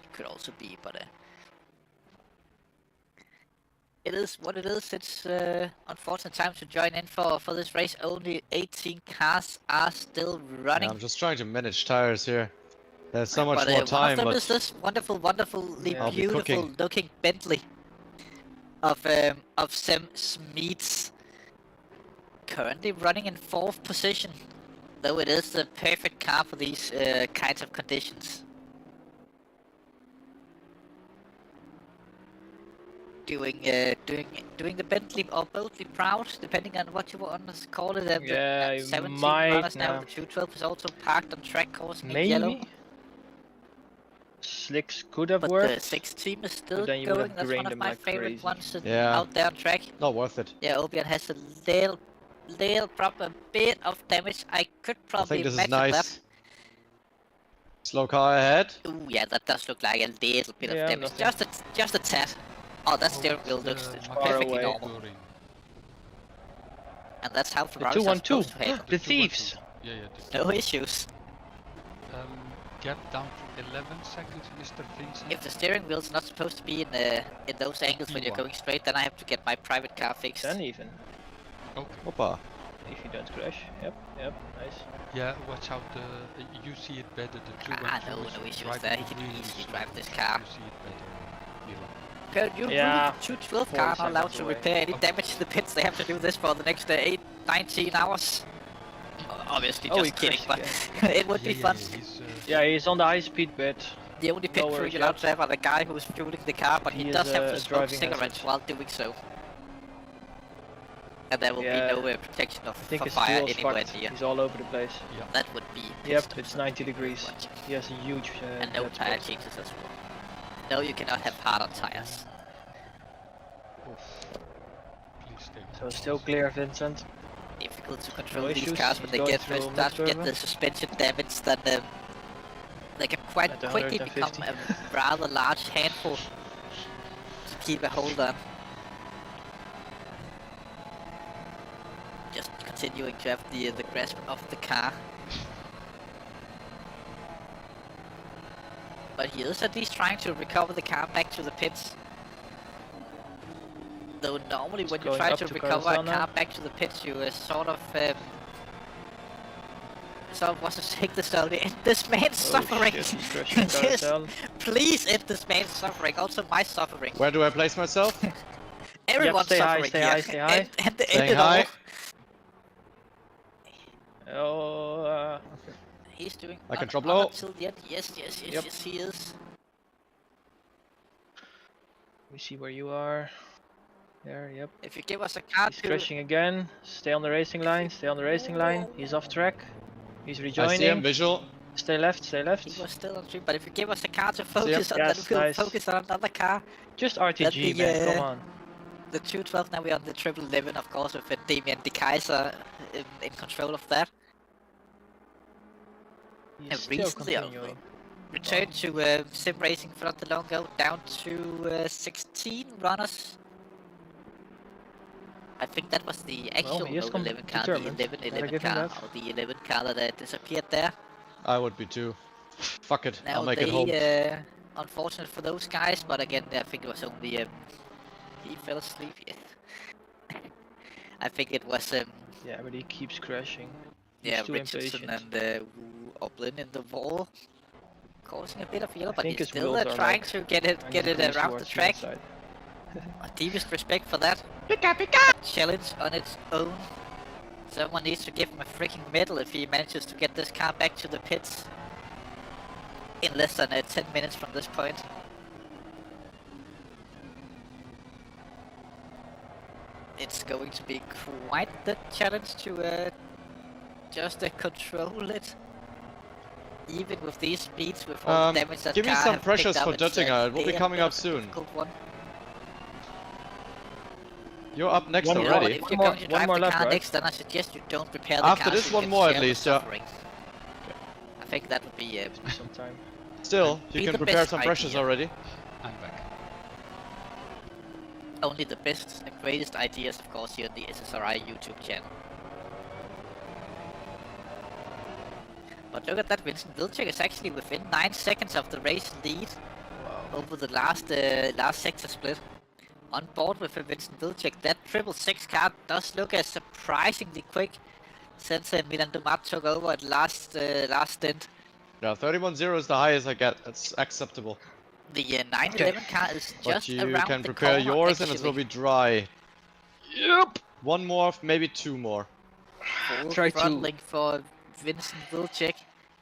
It could also be, but it is what it is. It's unfortunate time to join in for this race. Only 18 cars are still running. Yeah, I'm just trying to manage tires here. There's so much more time. One of them is this wonderfully beautiful looking Bentley of Sam Smeets. Currently running in 4th position, though it is the perfect car for these kinds of conditions. Doing the Bentley or boldly proud, depending on what you want to call it. Yeah, 17 might runners now. now. The 212 is also parked on track, causing Maybe. yellow. Slicks could have But worked. the 6 team is still then you would going. have That's one grained of them my like favorite crazy. ones Yeah. out there on track. Not worth it. Yeah, Obian has a little problem, a bit of damage. I could I probably think this is imagine nice. that. Slow car ahead. Ooh, yeah, that does look like a little bit of Yeah, damage. nothing. Just a tad. Oh, that steering wheel looks perfectly away. normal. And that's how The Ferraris are 212. supposed to handle. The thieves. Yeah. No issues. Gap down to 11 seconds, Mr. Vincent. If the steering wheel's not supposed to be in those angles when you're going straight, then I have to get my private car fixed. 10 even. Okay. Hoppa. If you don't crash. Yep, nice. Yeah, watch out. You see it better. The 212 no is issues driving there. He can really easily slow. drive this car. You see it better. Yeah, The 212 car are not allowed 40 to away. repair any damage to the pits. They have to do this for the next 19 hours. Obviously, Oh, just he kidding, crashed but it would be fun. He's on the high speed bit. The only pit No crew worries, you're allowed to have are the guy who's fueling the car, but he He does is, have to smoke driving cigarettes hazard. while doing so. And there will be no protection I think for his fire fuel's anywhere fucked. near. He's all over the place. That would be Yep, it's 90 degrees. He has a huge and no dead tire spot. changes as well. No, you cannot have harder tires. So still clear, Vincent. Difficult to control No these issues, cars when he's they going get through start to get Nurburgring. the suspension damage. Then they can quite At quickly become 150. a rather large handful to keep a hold on. Just continuing to have the grasp of the car. But he is at least trying to recover the car back to the pits. Though normally when you going try up to to recover a Carousel now. car back to the pits, you sort of what's to take this down? End this man's suffering. Shit, he's crashing Yes, Carousel. please end this man's suffering. Also my suffering. Where do I place myself? Everyone's stay high, suffering stay here. high, stay high. And Staying it all. high. Oh, He's doing I can on- drop on low. until the end. Yes, Yep. he is. we see where you are. There, yep. If you give us a car He's crashing again. Stay on the racing line, stay on the racing line. He's off track. He's I rejoining. see him, visual. Stay left, stay left. He was still on stream, but if you give us a car to focus on, then we'll focus on another car. Just RTG, man, come on. The 212, now we're on the 1111, of course, with Damien De Kaiser in control of that. He's Recently, returned to sim racing front the long go, down to 16 runners. I think that was the actual 11 car, the 11 car, or the 11 car that disappeared there. I would be too. Fuck it, Now I'll make it home. Unfortunate for those guys, but again, I think it was only he fell asleep. Yeah. I think it was yeah, but he keeps crashing. Yeah, Richardson and Oblin in the wall, causing a bit of yellow, but he's still trying to get it around the track. Deepest respect for that. Challenge on its own. Someone needs to give him a freaking medal if he manages to get this car back to the pits in less than 10 minutes from this point. It's going to be quite the challenge to just control it. Even with these speeds, with all the damage that give me some pressures for Döttinger, it will be coming up soon. You're up next already. If you're going to drive the car next, then I suggest you don't prepare the After car this so one more at least, yeah. I think that would be some time. Still, you can prepare some pressures already. I'm back. Only the best and greatest ideas, of course, here on the SSRI YouTube channel. But look at that, Vincent Vilcek is actually within 9 seconds of the race lead over the last sector split. On board with Vincent Vilcek, that 666 car does look surprisingly quick since Milan Dumat took over at last stint. Yeah, 31.0 is the highest I get. That's acceptable. The 911 car is just around the corner. You can prepare yours and it will be dry. Yep. One more, maybe two more. Try throttling for Vincent Vilcek.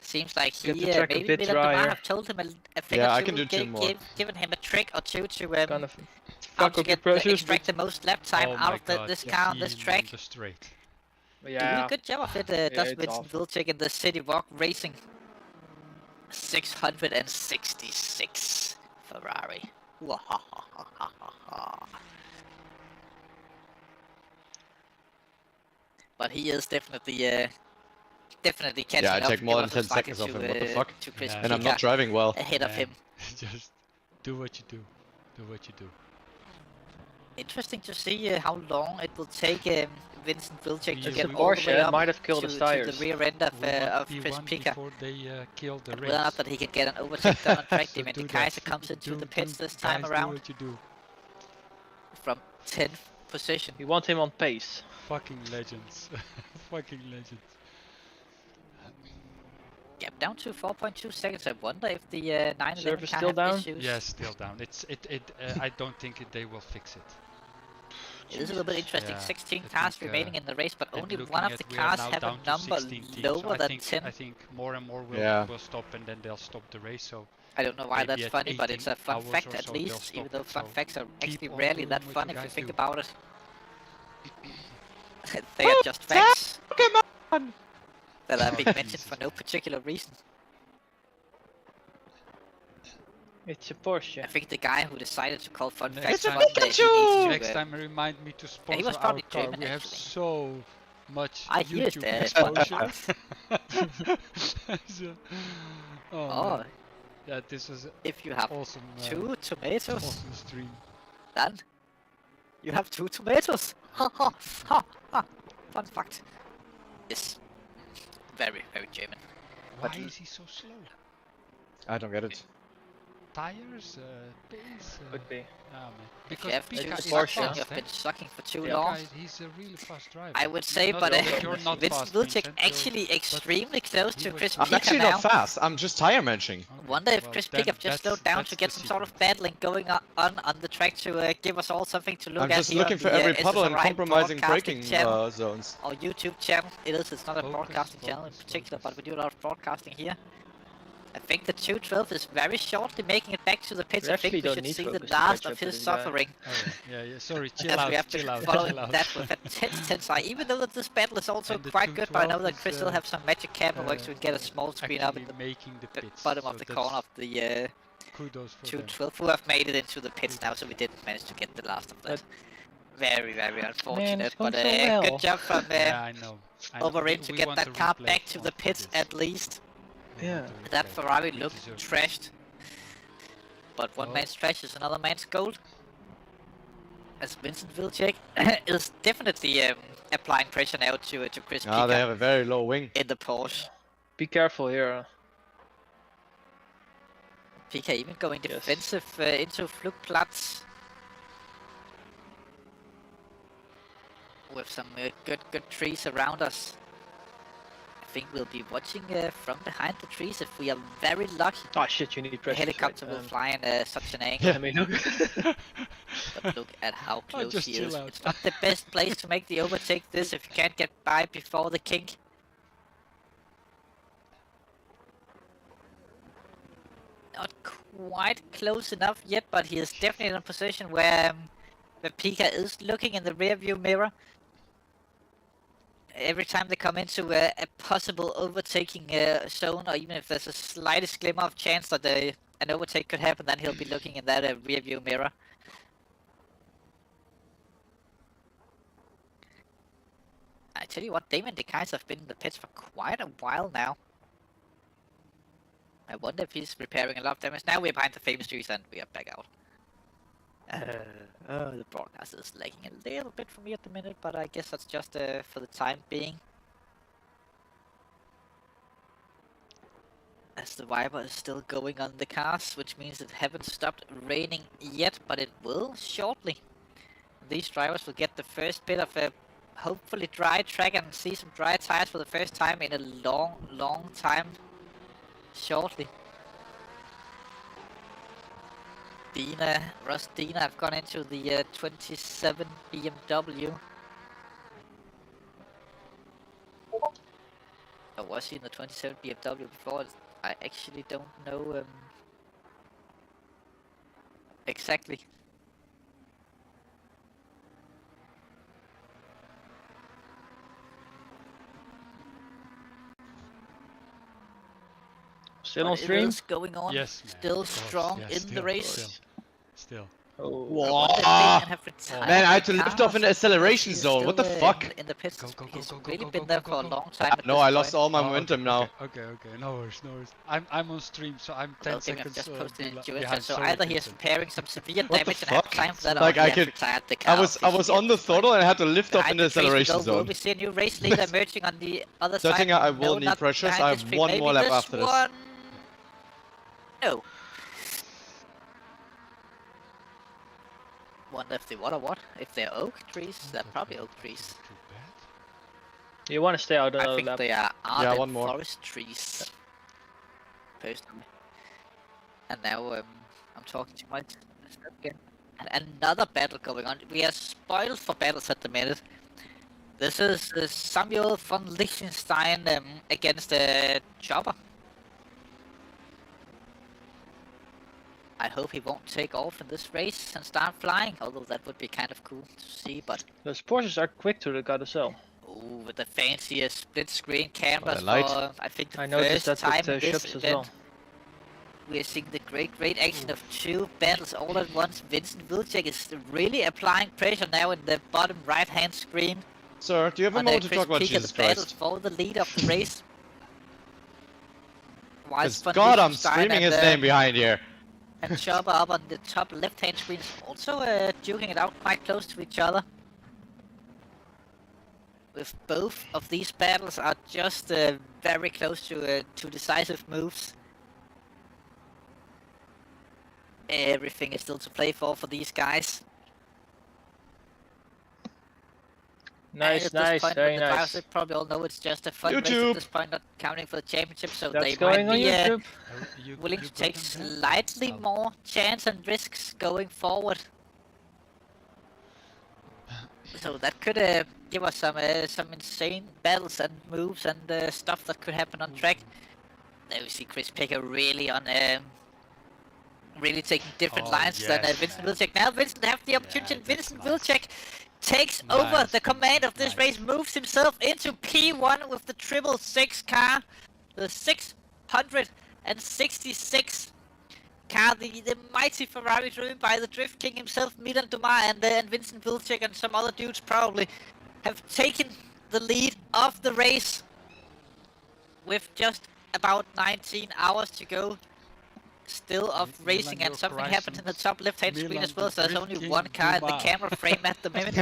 Seems like he maybe Milan Dumat have told him a thing or two. I can do two more. Given him a trick or two to how to extract the most lap time out of this car on this track. Yeah. Doing a good job of it, does Vincent Vilcek in the City Walk Racing. 666 Ferrari. But he is definitely catching up. Yeah, I take more than 10 seconds off him, what the fuck? And I'm not driving well. Ahead of him. Just do what you do. Do what you do. Interesting to see how long it will take Vincent Vilcek to get all the way up might have killed to his tires. the rear end of Chris Pica. Whether or not that he can get an overtake done on track, Damien De Kaiser comes into the pits this time around. From 10th position. We want him on pace. Fucking legends. Fucking legends. Yep, down to 4.2 seconds. I wonder if the 911 car still down? issues. Yes, still down. I don't think they will fix it. It is a little bit interesting. Yeah, 16 cars remaining in the race, but only one of the cars have a number lower than 10. I think more and more will stop, and then they'll stop the race. So I don't know why that's funny, but it's a fun fact at least, even though fun facts are actually rarely that fun if you think about it. They are just facts that are being mentioned for no particular reason. It's a Porsche. I think the guy who decided to call fun facts Next time remind me to sponsor our car. German, we have so much YouTube exposure. Oh, yeah, this was if you have awesome, 2 tomatoes, awesome stream. Then you have 2 tomatoes. Ha ha ha ha. Fun fact. Yes, very German. Why is he so slow? I don't get it. Tires, pace. Could be. Because Pika is have been sucking for too long. He's a really fast driver. I would say, but Vincent Vilcek actually extremely close to Chris Pica now. I'm actually not fast. I'm just tire manching. Wonder if Chris Pica just slowed down to get some sort of battling going on the track to give us all something to look at. I'm just looking for every puddle and compromising braking zones. Our YouTube channel. It's not a broadcasting channel in particular, but we do a lot of broadcasting here. I think the 212 is very shortly making it back to the pits. We I think actually we don't should need see focus the to last catch of up to his this guy. suffering. Oh yeah, sorry, chill As out, we have been chill out, following chill out. that with a tense eye. Even though that this battle is also And the quite good, but I know 212 that is, Chris will have some magic camera work so we get a small screen up in actually the making the pits, bottom so of the corner of the kudos for 212 who have made it into the pits now, so we didn't manage to get the last of that. Very, very unfortunate, but good job from yeah, I know. Overin to We get want that a car replay back to the of pits this. at least. Yeah. That Ferrari We looked deserve this. trashed. But one man's trash is another man's gold. As Vincent Vilcek is definitely applying pressure now to Chris Ah, they Pica have a very low wing. in the Porsche. Be careful here. Pica even going defensive into Flugplatz. With some good trees around us. I think we'll be watching from behind the trees if we are very lucky. Oh shit, you need The pressure. helicopter will fly in such an angle. I mean, look. But look at how close just he chill is. out. It's not the best place to make the overtake this if you can't get by before the kink. Not quite close enough yet, but he is definitely in a position where Pika is looking in the rear view mirror. Every time they come into a possible overtaking zone, or even if there's a slightest glimmer of chance that an overtake could happen, then he'll be looking in that rear view mirror. I tell you what, Damon De Kaiser have been in the pits for quite a while now. I wonder if he's repairing a lot of damage. Now we're behind the famous trees and we are back out. The broadcast is lagging a little bit for me at the minute, but I guess that's just for the time being. As the Viper is still going on the cars, which means it haven't stopped raining yet, but it will shortly. These drivers will get the first bit of a hopefully dry track and see some dry tires for the first time in a long time shortly. Russ Dina have gone into the 27 BMW. Or was he in the 27 BMW before? I actually don't know exactly. Still on stream? It is going on. Yes, man, Still of course, strong yeah, in still, the race. Still. Oh. Man, I had to lift off in the acceleration zone. What the fuck? In the pits. Go, He's really been there for a long time. No, I lost all my momentum now. Okay, no worries. I'm on stream, so I'm 10 seconds just posted behind. so either he is repairing some severe What the damage and have fuck? time for that, Like or I he has could, retired the car. I was on the throttle and I had to lift off in the acceleration zone. We see a new race leader emerging on the other side. Setting I will need pressures. I have one more lap after this. No. Wonder if they what? If they're oak trees, they're probably oak trees. You want to stay out I think lap. they are Yeah, one more. forest trees. Personally. And now I'm talking too much. Again. And another battle going on. We are spoiled for battles at the minute. This is Samuel von Liechtenstein against Chopper. I hope he won't take off in this race and start flying, although that would be kind of cool to see, but... Those Porsches are quick to the carousel. Ooh, with the fancy split screen cameras for, I think, the noticed first that time with in this ships as event. well. We're seeing the great action of two battles all at once. Vincent Vilcek is really applying pressure now in the bottom right-hand screen. Sir, do you have a moment to talk about Jesus Christ? For the lead of the race. God, I'm screaming his name behind here. And Chopper up on the top left-hand screen is also duking it out quite close to each other. With both of these battles are just very close to decisive moves. Everything is still to play for these guys. Nice, very nice. They probably all know it's just a fun race at this point, not counting for the championship, so That's they going might on be YouTube. willing to take slightly more chance and risks going forward. So that could give us some insane battles and moves and stuff that could happen on track. There we see Chris Picker really on really taking different lines than Vincent Wilczek. Now Vincent have the opportunity, and Vincent Wilczek takes over the command of this race, moves himself into P1 with the 666 car, the 666 car, the mighty Ferrari driven by the Drift King himself, Milan Dumas, and Vincent Wilczek and some other dudes probably have taken the lead of the race with just about 19 hours to go. Still of racing, and something happened in the top left-hand screen as well, so there's only one car in the camera frame at the minute.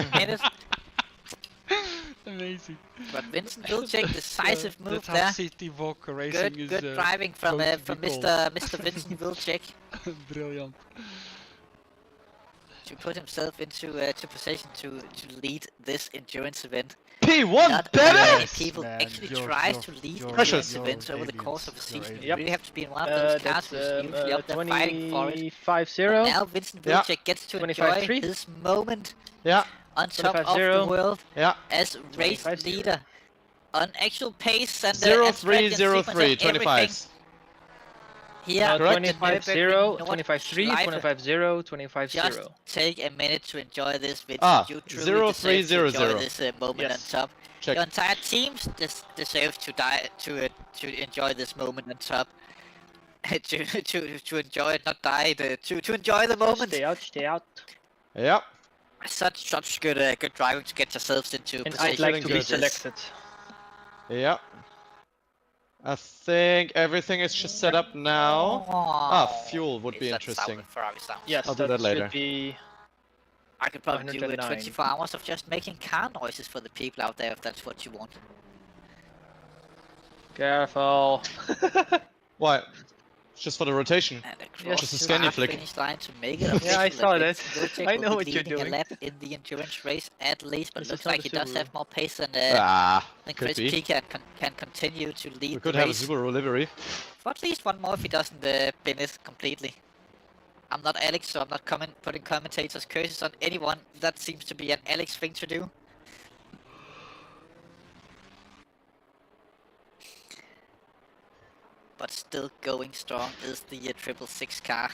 Amazing. But Vincent Wilczek, decisive move there. City Walker racing good driving from Mr. Vincent Wilczek. Brilliant. To put himself into position to lead this endurance event. P1 Not many people actually try to lead endurance events over the course of a season. You really have to be in one of those cars who's usually up there fighting for it. 25-0. Now Vincent Wilczek gets to enjoy his moment on top of the world as race leader on actual pace and 0-3-0-3, 25. Here, 25-0, 25-3, 25-0, 25-0. Just take a minute to enjoy this video. You truly deserve to enjoy this moment on top. Check. Your entire team deserves to enjoy this moment on top. to enjoy it, not die. To enjoy the moment. Stay out. Yep. Such good driving to get yourselves into and position. I'd like to be selected. Yep. I think everything is just set up now. Fuel would be interesting. Yes, I'll do that later. I could probably do 24 hours of just making car noises for the people out there if that's what you want. Careful. Why? It's just for the rotation. Just a Scania flick. Yeah, I saw that. I know what you're doing. A lap in the endurance race at least, but it looks like he does have more pace than Chris Pica can continue to lead. We could have a Subaru livery. For at least one more if he doesn't bin it completely. I'm not Alex, so I'm not putting commentators' curses on anyone. That seems to be an Alex thing to do. But still going strong is the 666 car.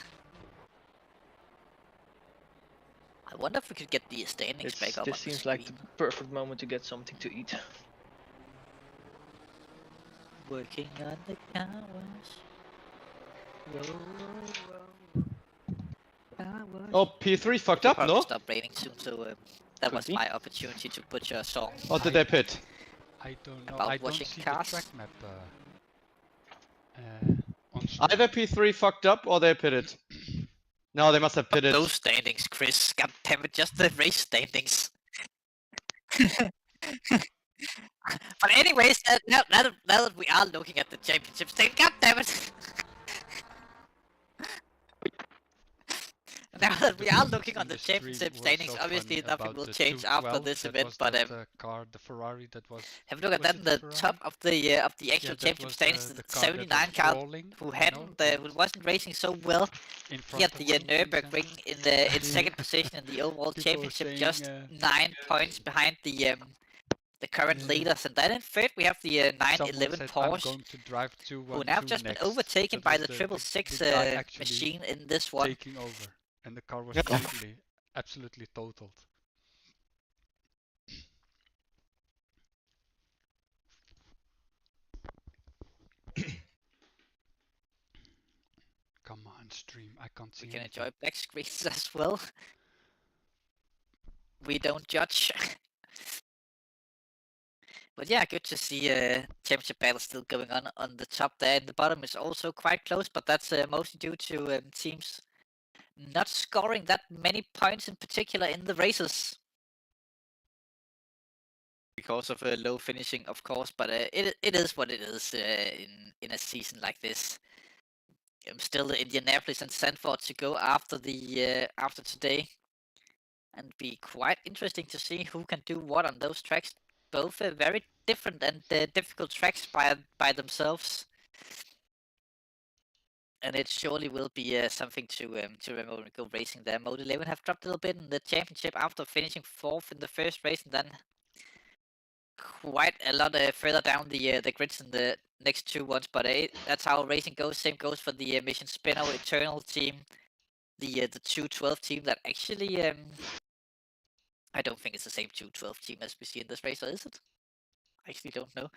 I wonder if we could get the standings back up. This seems like the perfect moment to get something to eat. Working on the car wash. Oh, P3 fucked up, no? Stop raining soon, so that was my opportunity to butcher a song. Or did they pit? I don't know. About I don't washing see cars. the track map. Either P3 fucked up or they pitted. No, they must have pitted. Those standings, Chris. God damn it, just the race standings. But anyways, now that we are looking at the championship stage, god damn it! Now that we are looking on the championship standings, obviously nothing will change after this event. But the Ferrari that was. Have a look at that in the top of the actual championship standings. The 79 car who wasn't racing so well. He had the Nurburgring in second position in the overall championship, just 9 points behind the current leaders. And then in third we have the 911 Porsche, who now just been overtaken by the 666 machine in this one. Taking over. And the car was absolutely totaled. Come on, stream. I can't see. We can enjoy black screens as well. We don't judge. But yeah, good to see championship battle still going on the top there. And the bottom is also quite close, but that's mostly due to teams not scoring that many points in particular in the races. Because of low finishing, of course, but it is what it is in a season like this. Still the Indianapolis and Sanford to go after the after today, and be quite interesting to see who can do what on those tracks. Both very different and difficult tracks by themselves. And it surely will be something to remember when we go racing there. Mode 11 have dropped a little bit in the championship after finishing 4th in the first race, and then quite a lot further down the grids in the next 2 ones, but that's how racing goes. Same goes for the Mission Spinner Eternal team, the 212 team that actually I don't think it's the same 212 team as we see in this race, or is it? I actually don't know.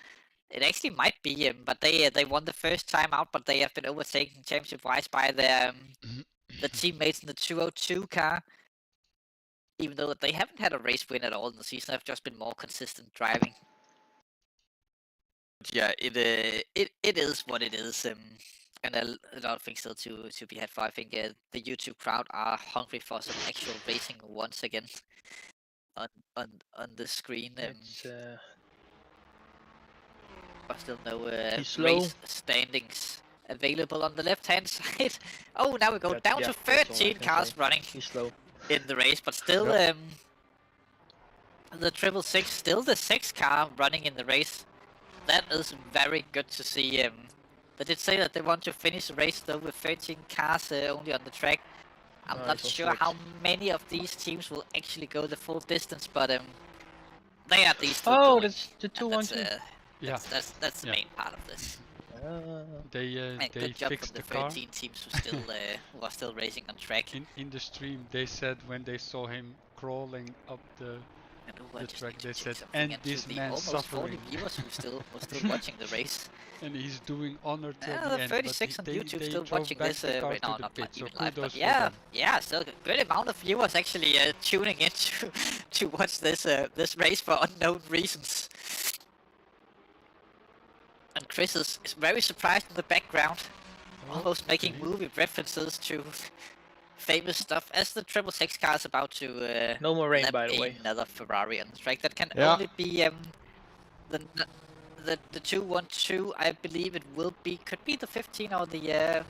It actually might be, but they won the first time out, but they have been overtaken championship-wise by their the teammates in the 202 car. Even though they haven't had a race win at all in the season, they've just been more consistent driving. But yeah, it is what it is, and a lot of things still to be had for. I think the YouTube crowd are hungry for some actual racing once again on the screen. But still no race standings available on the left-hand side. Oh, now we go down to 13 cars running in the race, but still the 666, still the 6 car running in the race. That is very good to see. They did say that they want to finish the race though with 13 cars only on the track. I'm not sure how many of these teams will actually go the full distance, but they are at least. Oh, that's the 212. That's the main part of this. They fixed the car. 13 teams who are still racing on track. In the stream, they said when they saw him crawling up the track, they said, "And this man suffering." 40 viewers who were still watching the race. And he's doing honor to the end. 36 on YouTube still watching this right now, not even live. But yeah, still a good amount of viewers actually tuning in to watch this race for unknown reasons. And Chris is very surprised in the background, almost making movie references to famous stuff, as the 666 car is about to no more rain, by the way. Another Ferrari on the track. That can only be the 212. I believe it could be the 15 or the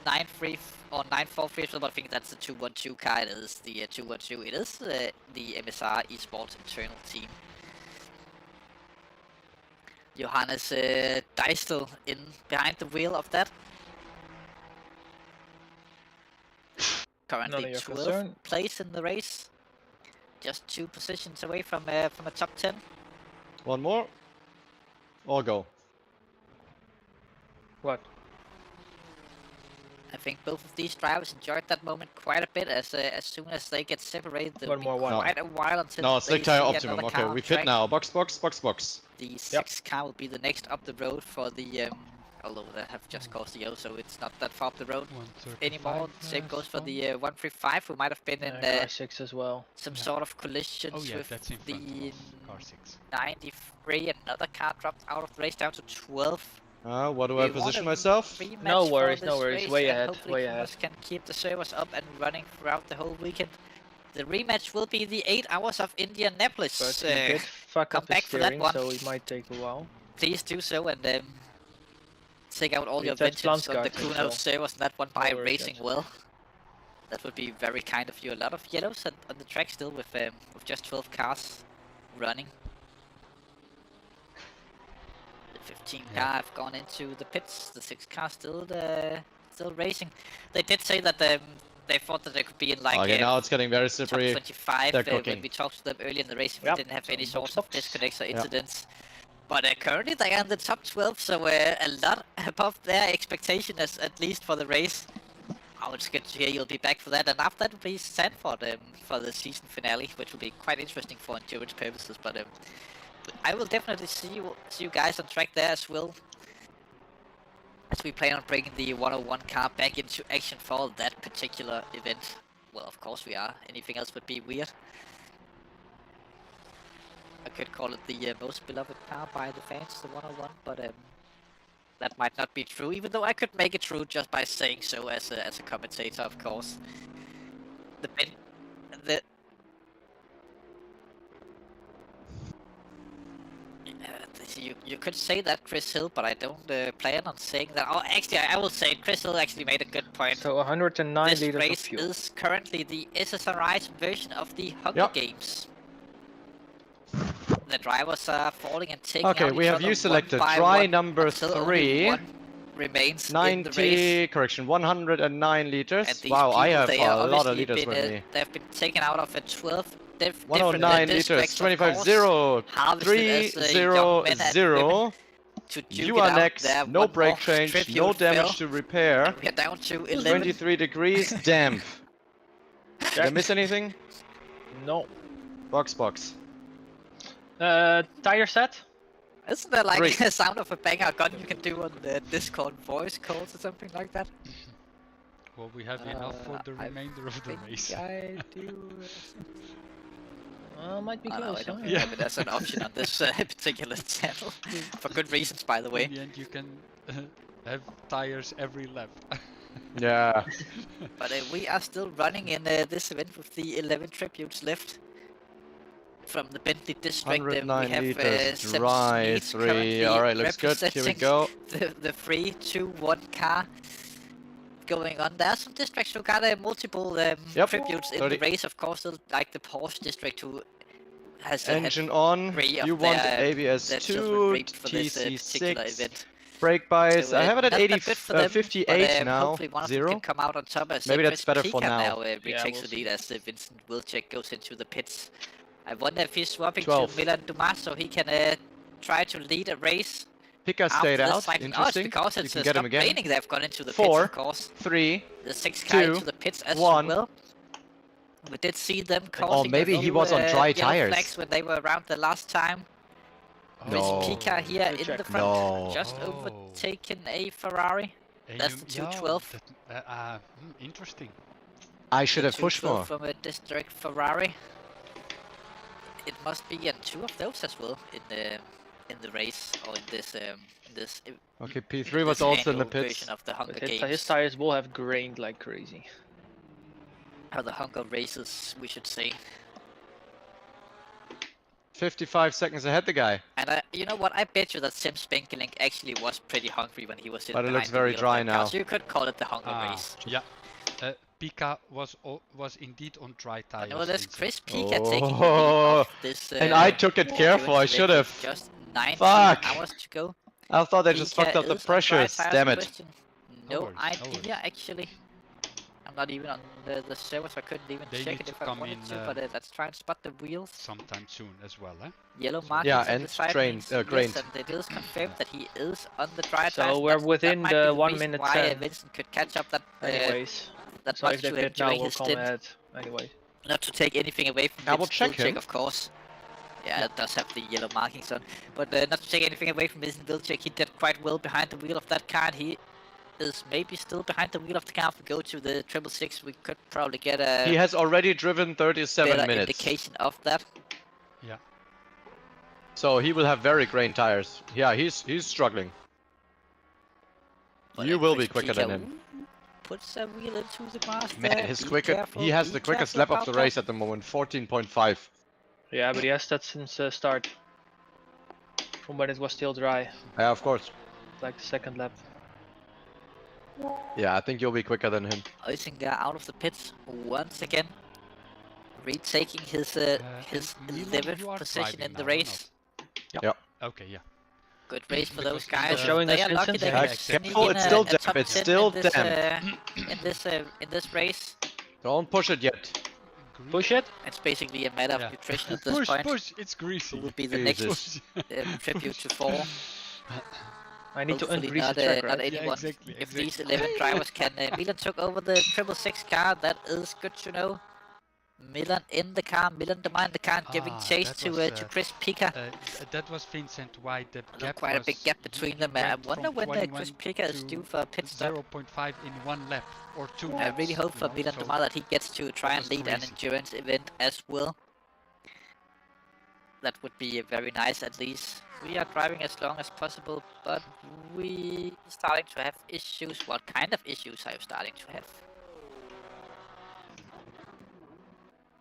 93 or 943. But I think that's the 212 car. It is the 212. It is the MSR Esports internal team. Johannes Deistel in behind the wheel of that. Currently 12th place in the race. Just 2 positions away from a top 10. One more. Or go. What? I think both of these drivers enjoyed that moment quite a bit. As soon as they get separated, there will be quite a while until slick tire optimum. Okay, we pit now. Box. The 6 car will be the next up the road for the although they have just caused the yellow, so it's not that far up the road anymore. Same goes for the 135, who might have been in 6 as well. Some sort of collisions with the car 6. 93. Another car dropped out of the race down to 12. What do I position myself? No worries, way ahead, way ahead. Can keep the servers up and running throughout the whole weekend. The rematch will be the 8 hours of Indianapolis. But he did fuck up the steering, so it might take a while. Please do so and take out all your vengeance on the Kuno servers and that one by racing well. That would be very kind of you. A lot of yellows on the track still with just 12 cars running. The 15 car have gone into the pits. The 6 car still racing. They did say that they thought that they could be in like now it's getting very slippery. Top 25 when we talked to them earlier in the race. We didn't have any sorts of disconnects or incidents. But currently they are in the top 12, so a lot above their expectation, at least for the race. Oh, it's good to hear you'll be back for that, and after that will be Sanford for the season finale, which will be quite interesting for endurance purposes. But I will definitely see you guys on track there as well, as we plan on bringing the 101 car back into action for that particular event. Well, of course we are. Anything else would be weird. I could call it the most beloved car by the fans, the 101, but that might not be true, even though I could make it true just by saying so as a commentator, of course. You could say that, Chris Hill, but I don't plan on saying that. Oh, actually, I will say it. Chris Hill actually made a good point. So 109 liters of fuel. This race is currently the SSRI's version of the Hunger Games. The drivers are falling and taking out we have you selected try number 3. Remains 90, correction, 109 liters. Wow, I have a lot of liters with me. They've been taken out of a 12 109 liters, 25-0, 3-0-0. to duke You it are out. next. There, No one brake more change. tribute No damage fell. to repair. We are down to 11. 23 degrees. Damp. Did I miss anything? No. Box. Tire set? Isn't there like 3. a sound of a banger gun you can do on the Discord voice calls or something like that? Well, we have enough for the remainder of the race. I do. Might be Oh, no, close. I don't huh? have it as an option on this particular channel. For good reasons, by the way. In the end, you can have tires every lap. Yeah. But we are still running in this event with the 11 tributes left. From the Bentley district, 109 we have liters, Sam dry Sneeds 3. currently Alright, looks good. Here we go. The 3-2-1 car going on. There are some districts who got multiple tributes in the race, of course, like the Porsche district, who has engine on. You want ABS 2, TC6, brake bias. I have it at 58 now. Hopefully one of them 0. can come out on top as Maybe that's Chris better for Pika now. retakes the lead as Vincent Wilczek goes into the pits. I wonder if he's swapping 12. to Milan Dumas so he can try to lead a race. Pika stayed out. Interesting. It's because you it's can get him again. raining they've gone into the 4, pits, of course. 3, the 6 car 2, into the pits as 1. well. We did see them causing maybe he was on dry yellow tires. flags when they were around the last time. Chris Pika here in the front, just overtaken a Ferrari. That's the 212. Interesting. I should have pushed more. From a district Ferrari. It must be 2 of those as well in the race or in this. Okay, P3 was also in the pits. Version of the Hunger But Games. his tires will have grained like crazy. Or the Hunger Races, we should say. 55 seconds ahead, the guy. And you know what? I bet you that Sim Spenkelink actually was pretty hungry when he was in. But it looks very dry now. So you could call it the Hunger Race. Yeah. Pika was indeed on dry tires. Well, there's Chris Pika taking the lead off this. And I took it careful. I should have. Just 19 Fuck. hours to go. I thought they just fucked up the pressures. Damn it. No idea actually. I'm not even on the server, so I couldn't even check it if I wanted to. But let's try and spot the wheels. Sometime soon as well, eh? Yellow markings yeah, on and the side grained. yes, and it is confirmed that he is on the dry tires. So we're within that might be the 1 reason minute why 10. Vincent could catch up that Anyways. that So much if they to pit him now, during we'll his come stint. ahead anyway. Not to take anything away from I will Vincent check him. Wilczek, of course. Yeah, it does have the yellow markings on. But not to take anything away from Vincent Wilczek, he did quite well behind the wheel of that car. And he is maybe still behind the wheel of the car. If we go to the 666, we could probably get a He has already driven 37 better minutes. indication of that. Yeah. So he will have very grained tires. Yeah, he's struggling. But You will Chris be quicker than him. Puts a wheel into the grass Man, there. his Be quicker. careful, He has be the quickest careful lap of the about race that. at the moment. 14.5. Yeah, but he has that since start. From when it was still dry. Yeah, of course. Like the second lap. Yeah, I think you'll be quicker than him. Huizinga out of the pits once again. Retaking his Milan, 11th you are position driving in the now, or race. Yeah. Okay, yeah. Good race for those Because guys. showing They us are lucky Vincent? they Yeah, can sneak careful, in it's still a damp, top it's 10 still in this, damp. in this race. Don't push it yet. Push it? It's basically a matter of Yeah. nutrition at this point. Push, it's greasy. Who will be the Jesus. next tribute to fall? I need to Hopefully increase not, the track, not right? anyone. exactly, If these 11 drivers can. Milan took over the 666 car. That is good to know. Milan in the car. Milan in the car and giving chase that to was, Chris Pika. That was Vincent why the gap Quite a was big gap between them. I went wonder from when 21 Chris Pika is to due for a pit stop. 0.5 in 1 lap or 2 I laps, really hope for you know, Milan so that he gets to try and was lead an crazy. endurance event as well. That would be very nice at least. We are driving as long as possible, but we starting to have issues. What kind of issues are you starting to have?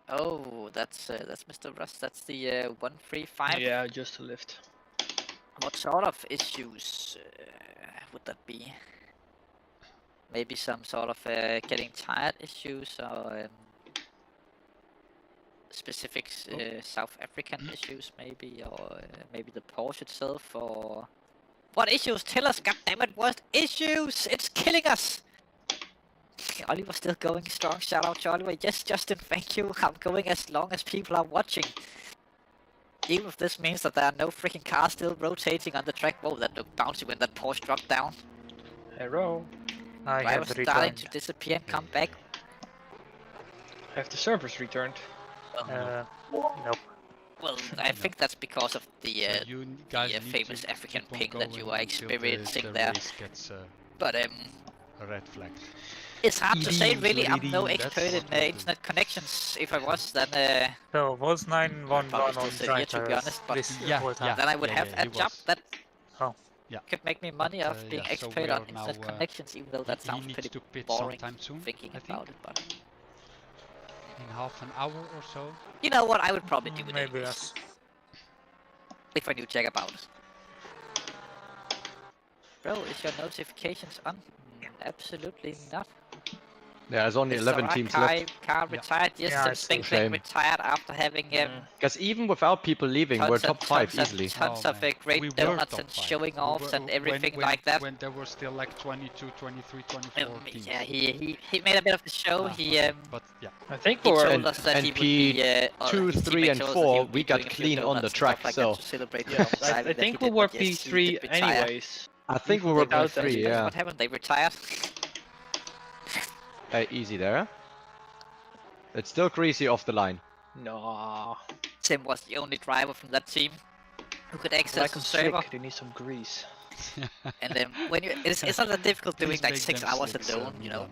Oh, that's Mr. Russ. That's the 135. Yeah, just a lift. What sort of issues would that be? Maybe some sort of getting tired issues or specific South African issues, maybe, or maybe the Porsche itself, or what issues? Tell us, goddammit, what issues? It's killing us. Oliver still going strong. Shout out to Oliver. Yes, Justin, thank you. I'm going as long as people are watching. even if this means that there are no freaking cars still rotating on the track. Whoa, that looked bouncy when that Porsche dropped down. Hello. I Drivers have starting returned. to disappear and come back. Have the servers returned? Nope. Well, I think that's because of the you guys need famous to African keep on ping that you going are until experiencing the there. race gets But a red flag. it's hard to say really. I'm no That's expert in what we'll do. internet connections. If I was, then So was 911 probably on still severe, to be honest. But this Yeah, whole time? yeah. then I would have a he job was. that Yeah. could make me money off being yeah, so expert we on are now, internet connections, even though that he sounds needs pretty to pit boring sometime soon, thinking I think. about it. But In half an hour or so. you know what? I would probably do it Maybe anyways, yes. if I knew jack about it. Bro, is your notifications on? Absolutely not. Yeah, there's only 11 teams left. Car retired. Yes, Yeah, some it's Spink shame. retired after having Because even without people leaving, we're top 5 easily. Tons Oh, of man. great We were donuts top and five. showing We offs were- and everything when, like that. When there were still like 22, 23, 24 teams. Yeah, he made a bit of the show. But yeah. I think He we're told us that and he would be, P2, his 3 teammate and told us that he 4, would be we got doing a few clean on the donuts and track, stuff like so that to celebrate yeah. the I driving that think he we did, were but yes, he P3 did retire. anyways. I think we were Without P3, that, yeah. What happened? They retired. Easy there. It's still greasy off the line. No. Tim was the only driver from that team who could access Like the them server. slick, they need some grease. And then when you, it's not that difficult doing Please like make 6 them hours slicks, alone, you know.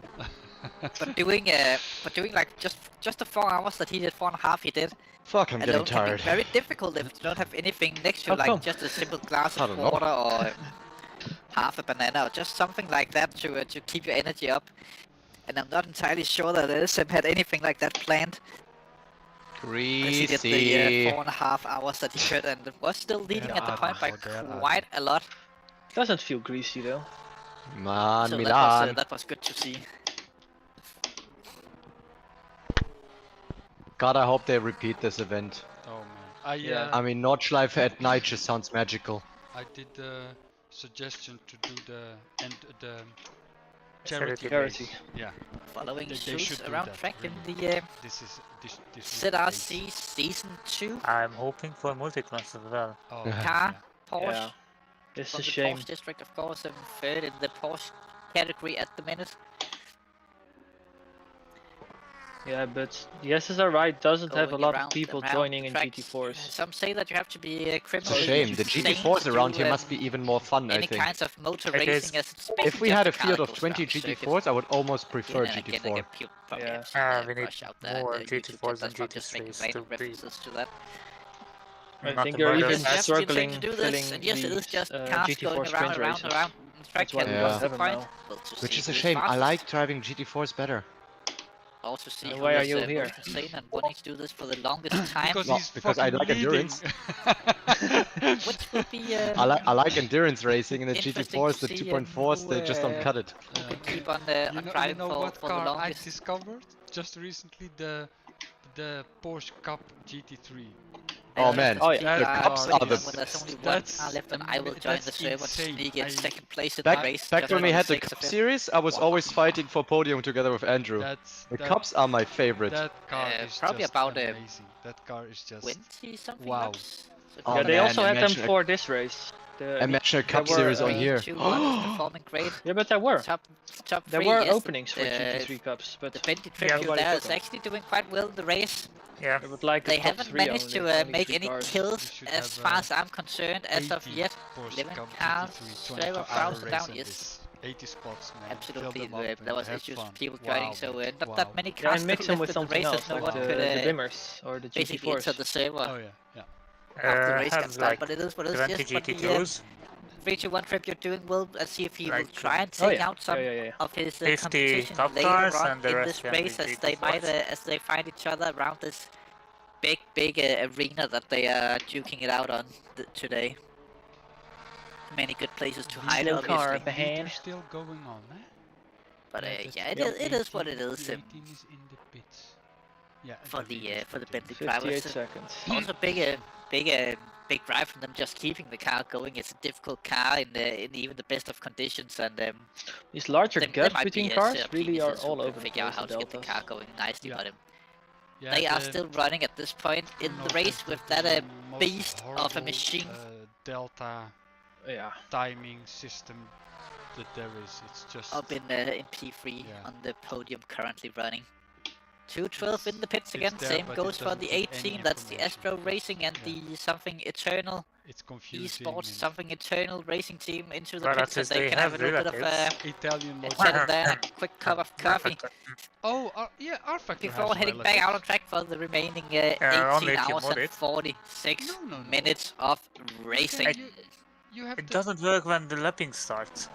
Milan. But doing like just the 4 hours that he did, 4.5 he did. Fuck, I'm getting Alone can be tired. very difficult if you don't have anything next to How like come? just a simple glass I of don't know. water or half a banana or just something like that to keep your energy up. And I'm not entirely sure that SM had anything like that planned. As he did the Greasy. 4.5 hours that he could, and was still leading at the point by quite a lot. Doesn't feel greasy though. Man, So Milan. that was good to see. God, I hope they repeat this event. Oh man. I mean, Nordschleife at night just sounds magical. I did the suggestion to do the charity. Charity. Yeah. Following They suits should do around that, track in really. the This is SSRI Season 2 I'm hoping for multi-class as well. Oh, car, Porsche. Yeah. It's From a the shame. Porsche district, of course, I'm third in the Porsche category at the minute. Yeah, but the SSRI doesn't have a Going lot of around- people around joining the in track. GT4s. Some say that you have to be It's a criminally shame. The insane GT4s to around do, here must be even more fun, I any think. kinds of motor It racing is. as it's basically If we just had a car field that of goes 20 around the circuit. GT4s, I would almost prefer Again and again, GT4. people probably Yeah. have seen We need Rush out there more and YouTube GT4s channels and from just making GT3s random to be- references to that. I Not think the you're murder. even You have to be insane struggling to do filling this, and yes, it is just these cars GT4 going sprint around races. the track. That's why And we what's don't the have them point? now. Well, to Which see is a who's shame. I fastest. like driving GT4s better. Also see And who why are is, you here? most insane and wanting to do this for the longest time. Because Well, he's because I fucking like leading. endurance. Which will be I like endurance racing, and the interesting GT4s, to the see, 2.4s, who, they just don't cut it. who can keep on, You on know, driving what for the car I longest. discovered just recently? The Porsche Cup GT3. Oh man, Oh, yeah. the cups are the when there's only one That's car left, and I will join the that's server to insane. sneak in I- second place in back, the race. back just when for we the had the sakes Cup of it. series, I was always fighting for podium together with Andrew. The That- Cups are my favorite. That car is probably just about, amazing. That car is just 20 something wow. laps. So Oh, Yeah, they man, also had them imagine a- for this race. Imagine a Cup there were, series on here. 3-2-1 is performing great. Yeah, but there were. Top There three, were yes, openings for GT3 Cups, but the Bentley Yeah, Tribute nobody there took is them. actually doing quite well in the race. Yeah. They would like a They top haven't 3 managed only, to only make 3 any cars. kills should as have, far as I'm concerned as of 80 yet. Porsche 11 Cup cars, GT3 server 24-hour browser race down, on yes. this. 80 spots, man. Absolutely, Fill them up there and was have issues fun. with people Wow, joining, so man. not Wow. that many Yeah, cars and mix still them with left in the something race, else, as no like one could the Bimmers or the basically enter the GT4s. server Oh yeah, yeah. after the race have got started. like But it is what it 20 is. Yes, but the GT2s. 3-2-1 Tribute doing well. Let's see if he will Like, try and Oh take yeah, out some yeah. of his 50 competition top later cars on and the in rest this can be race, as they might GT4s. as they find each other around this big arena that they are duking it out on today. Many good places to hide, little car obviously. at the hand. Still going on, eh? But that's yeah, the it is what it 18 is. the 18 is in the pits. Yeah, For the Bentley 58 drivers. seconds. Also big drive from them just keeping the car going. It's a difficult car in even the best of conditions, and These larger there gaps might between be cars SRP really are users who all can over the figure out place, how the to get the deltas. car going nicely, Yeah. but Yeah, they are still running at this point in the race with that beast of a machine. Delta timing system that there is. It's just up in P3 on the podium currently running. 212 in the pits again. there, Same goes for the 18. That's the Astro Racing and the something Eternal. It's confusing. Esports something Eternal Racing team into the Well, pits, and they can have a little bit of Italian a chat there, a quick cup of coffee. Oh, yeah, our factor before has heading back out on track for the remaining 18 hours and 46 minutes of racing. It doesn't work when the lapping starts.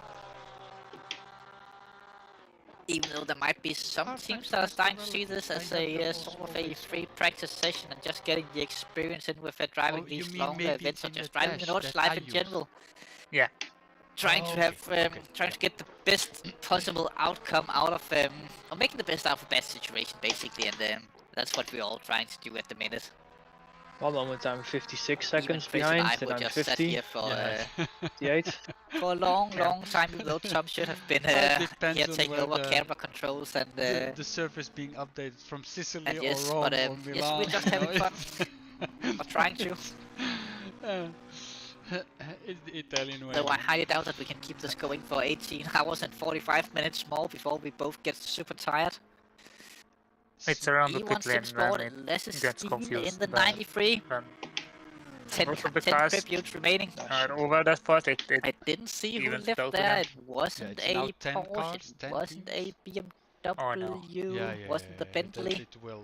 Even though there might be some teams that are starting to see this as a sort of a free practice session and just getting the experience in with driving these longer events or just driving the Nordschleife in general. Yeah. Trying to have, trying to get the best possible outcome out of, or making the best out of a bad situation basically, and that's what we're all trying to do at the minute. One moment I'm 56 seconds behind, and I'm 50. Here for, 58. For a long time, even though Tom should have been here taking over camera controls and the surface being updated from Sicily and yes, or Rome but, or Milan. yes, we're just having fun. Or trying to. It's the Italian way. Though I highly doubt that we can keep this going for 18 hours and 45 minutes more before we both get super tired. It's around the pit lane Sport, when it less gets confused. In the 93. 10 tributes remaining. Over that part, I didn't see who left there. It wasn't a Porsche, it wasn't a BMW, wasn't the Bentley. It will,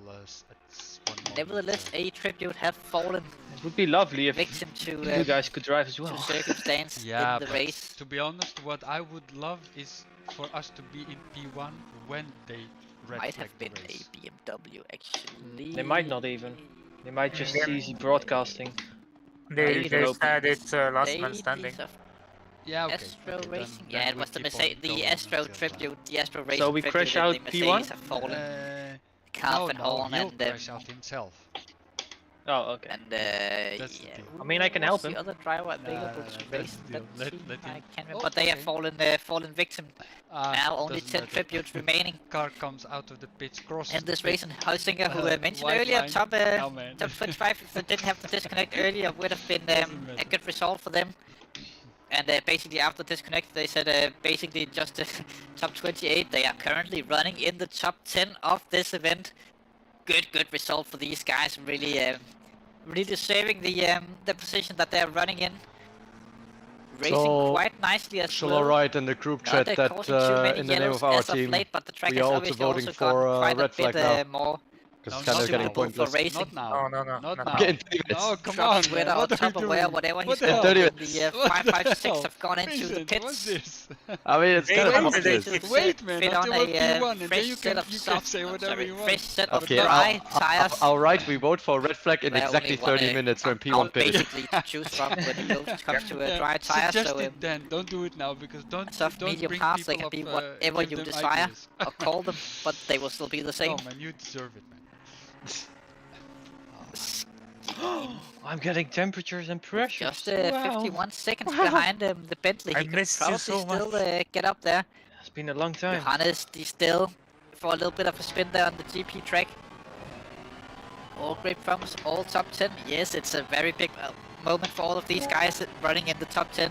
nevertheless, a tribute have fallen. It would be lovely if victim to, you guys could drive as well. To circumstance in the race. To be honest, what I would love is for us to be in P1 when they might have been a BMW actually. They might not even. They might just see broadcasting. They said it's last man standing. Yeah, okay. Astro Racing. Yeah, it was the Astro tribute, the Astro Racing. So we crash out P1? Have fallen. No, he'll crash out himself. Oh, okay. And yeah. I mean, I can help him. The other driver available to race that I can't remember, but they have fallen victim. Now only 10 tributes remaining. Car comes out of the pits, crosses. And this race, and Heusinger, who mentioned earlier, top 25, if they didn't have the disconnect earlier, would have been a good result for them. And basically after disconnect, they said basically just top 28. They are currently running in the top 10 of this event. Good result for these guys. Really, really deserving the position that they're running in. Racing quite nicely as shall well. I write in the group chat that in the name of our team, we are also voting for red flag now. Because it's kind of getting pointless. Not now. No. Not now. Get in 30 minutes. Oh, come on. Twitter or Tupperware, whatever he's called. The 556 have gone into the pits. What's this? I mean, it's kind of obvious. Wait, man. Fit on P1 a and then fresh you set can of say whatever you want. Fresh set of Okay, dry tires. I'll write we vote for red flag in exactly 30 minutes when P1 pitted. Basically to choose from when it comes to a dry tire. Suggest So it then. Don't do it now because don't medium, bring hards, they people can be up, whatever you desire or call them, but they will still be the same. Oh man, you deserve it, man. I'm getting temperatures and pressure. Just 51 seconds behind the Bentley. He can probably still get up there. It's been a long time. Johannes, he's still for a little bit of a spin there on the GP track. All great promise, all top 10. Yes, it's a very big moment for all of these guys running in the top 10.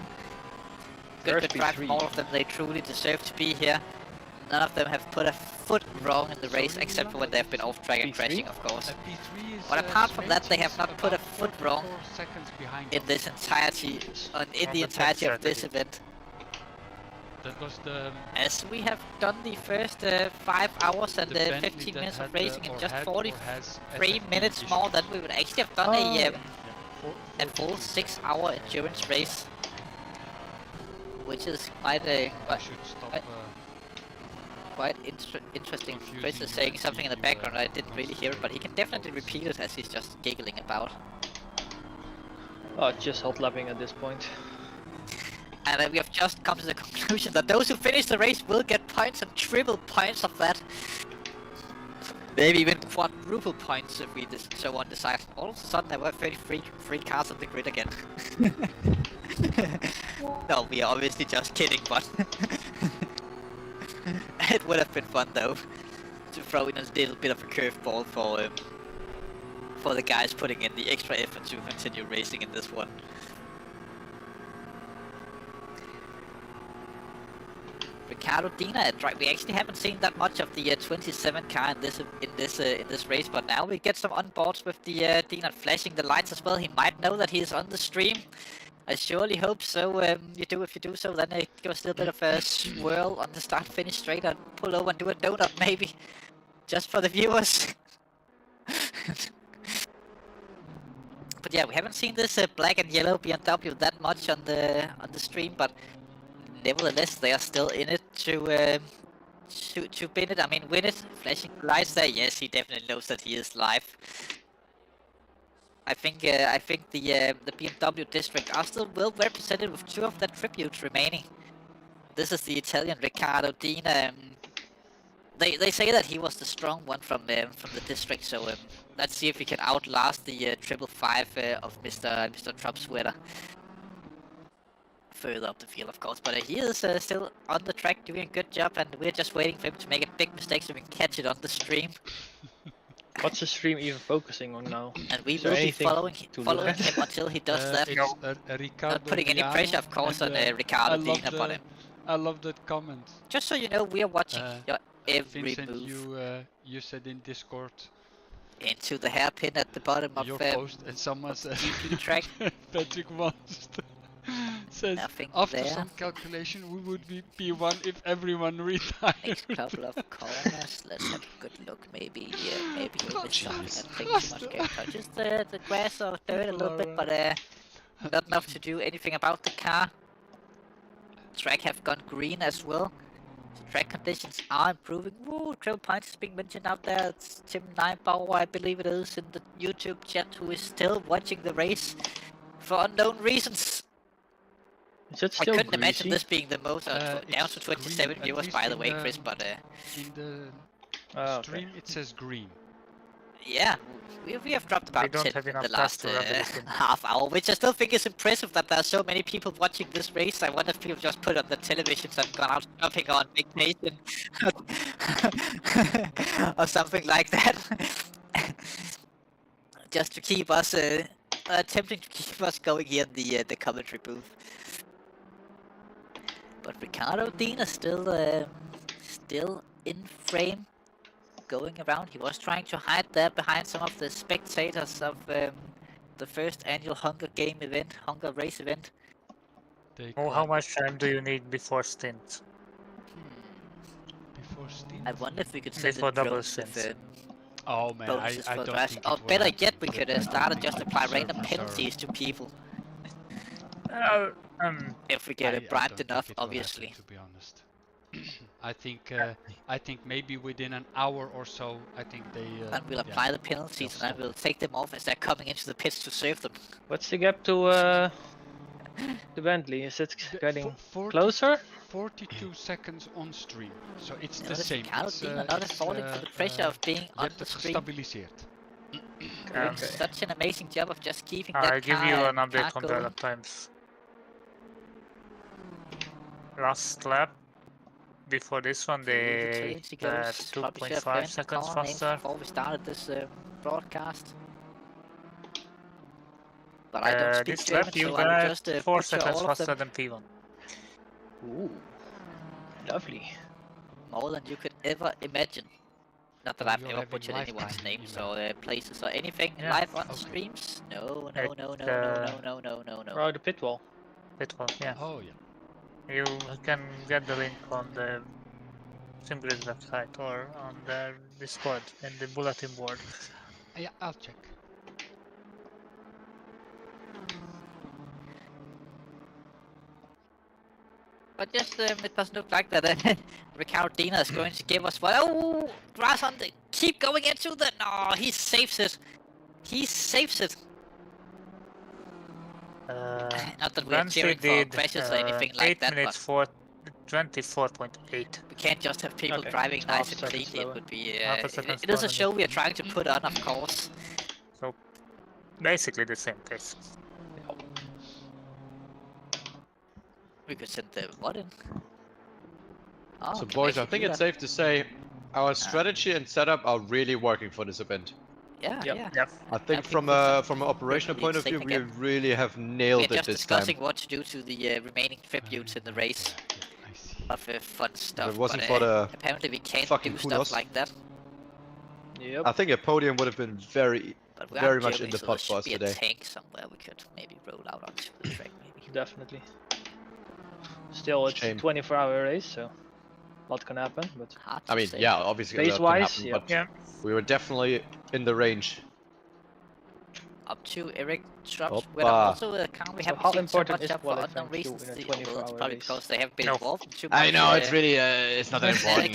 Good drive from all of them. They truly deserve to be here. None of them have put a foot wrong in the race, except for when they've been off track and crashing, of course. But apart from that, they have not put a foot wrong in this entirety, in the entirety of this event. That was the... As we have done the first 5 hours and 15 minutes of racing in just 43 minutes more than we would actually have done a full 6-hour endurance race. Which is quite a... Quite interesting. Chris is saying something in the background. I didn't really hear it, but he can definitely repeat it as he's just giggling about. Oh, just hot lapping at this point. And we have just come to the conclusion that those who finish the race will get points and triple points of that. Maybe even quadruple points if we so on decide. All of a sudden there were 33 free cars on the grid again. No, we are obviously just kidding, but... It would have been fun though, to throw in a little bit of a curveball for the guys putting in the extra effort to continue racing in this one. Ricardo Dina, we actually haven't seen that much of the 27 car in this race, but now we get some onboards with the Dina flashing the lights as well. He might know that he's on the stream. I surely hope so. If you do so, then give us a little bit of a swirl on the start-finish straight and pull over and do a donut maybe, just for the viewers. But yeah, we haven't seen this black and yellow BMW that much on the stream, but nevertheless they are still in it to win it. I mean, win it. Flashing lights there. Yes, he definitely knows that he is live. I think the BMW district are still well represented with 2 of the tributes remaining. This is the Italian Ricardo Dina. They say that he was the strong one from the district, so let's see if we can outlast the 555 of Mr. Trump Sweater. Further up the field, of course, but he is still on the track doing a good job, and we're just waiting for him to make a big mistake so we can catch it on the stream. What's the stream even focusing on now? And we will be following him until he does that. Not putting any pressure, of course, on Ricardo Dina, but I love that comment. just so you know, we are watching your every Vincent, move. you said in Discord. Into the hairpin at the bottom of your post, and someone said track. Patrick Monster says Nothing after there. some calculation we would be P1 if everyone retired. Next couple of corners, let's have a good look. Maybe he'll miss something. I think he must get touches the grass or dirt a little bit, but not enough to do anything about the car. Track have gone green as well. The track conditions are improving. Woo, triple points is being mentioned out there. It's Tim Neinbauer, I believe it is, in the YouTube chat, who is still watching the race for unknown reasons. Is it still I couldn't greasy? imagine this being the most down to 27 green, viewers, by the way, Chris, but in the stream it says green. yeah, we have dropped about don't 10 have in enough the time last to rub it in. half hour, which I still think is impressive that there are so many people watching this race. I wonder if people just put on the televisions and gone out shopping on vacation or something like that, just to keep us attempting to keep us going here in the commentary booth. But Ricardo Dina still in frame, going around. He was trying to hide there behind some of the spectators of the first annual Hunger Race event. How much time do you need before stint? Before stint? I wonder if we could send Before in double drones with stint. Oh man, bonuses I for the don't crash. think Or it will better happen yet, we for could the start and just apply server random server. penalties to people. If we get I it bribed don't enough, think it will obviously. happen, to be honest. I think maybe within an hour or so, I think they. And we'll apply the penalties, and then we'll take them off as they're coming into the pits to serve them. What's the gap to the Bentley? Is it getting closer? 42 seconds on stream, so it's the Notice same. Ricardo Dina not falling for the pressure of being on the stream. Gestabiliseerd. Doing such an amazing job of just keeping I'll that give car, you an update car on the going. lap times. Last lap, before this one, they 2.5 seconds faster. Before we started this broadcast. But I don't speak This German, lap you so I will got just 4 butcher seconds all of faster them. than P1. Ooh, lovely. More than you could ever imagine. Not that I've You're ever having butchered anyone's lifetime names email. or places or anything Yeah, live on okay. streams. No. Oh, the pit wall. Pit wall, yeah. Oh yeah. You can get the link on the Simgrid website or on the Discord in the bulletin board. Yeah, I'll check. But just it doesn't look like that Ricardo Dina is going to give us what. Oh, grass on the. Keep going into the. No, he saves it. He saves it. Not that we're Ramsey cheering for did crashes or anything like 8 that, minutes but 24.8. we can't just have people Okay, driving half nice and second cleanly. It slower. would be. Half a second It is slower a than show we are trying to put on, of course. So basically the same pace. We could send the what in? Oh, So okay, boys, I actually think do it's that. safe to say our strategy and setup are really working for this event. Yeah. I think from an operational point of view, we really have nailed it this time. We're just discussing what to do to the remaining tributes in the race. Of fun stuff. If it wasn't but, for the apparently we can't fucking do kudos. stuff like that. Yep. I think a podium would have been very much in the pot for us today. There should be a tank somewhere we could maybe roll out onto the track, maybe. Definitely. Still, it's a 24-hour race, so a lot can happen. But I mean, yeah, obviously a lot can happen, but we were definitely in the range. Up to Eric Schrups, where also a car we haven't seen so much of for unknown reasons. Probably because they haven't been involved in too much. I know, it's really, it's not that important,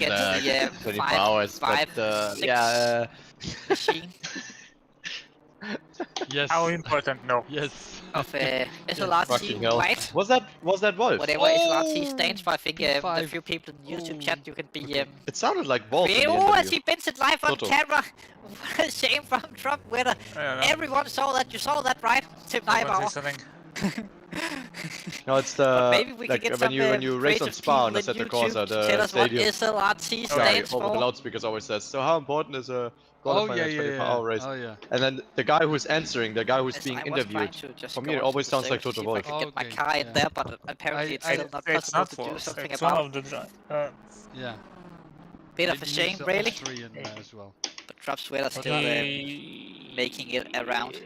24 hours, but yeah. Machine. Yes. How important? No. Yes. Of SLRT, right? Was that Wolf? Whatever SLRT stands for, I think a few people in the YouTube chat, you can be... It sounded like Wolf in the I interview. see Vincent live on camera! What a shame from Trump, whether everyone saw that, you saw that, right? Tim Neibauer. No, it's the like when you race on Spa on the Assetto Corsa, the stadium. SLRT stands over the loudspeakers always says, so how important is a qualifying 24-hour race? Oh, yeah. And then the guy who's answering, the guy who's being interviewed, for me it always sounds like Toto Wolff. I can get my car in there, but apparently it's still not possible to do something about it. Yeah. Bit of a shame, really. As well. But Drop Sweater still making it around.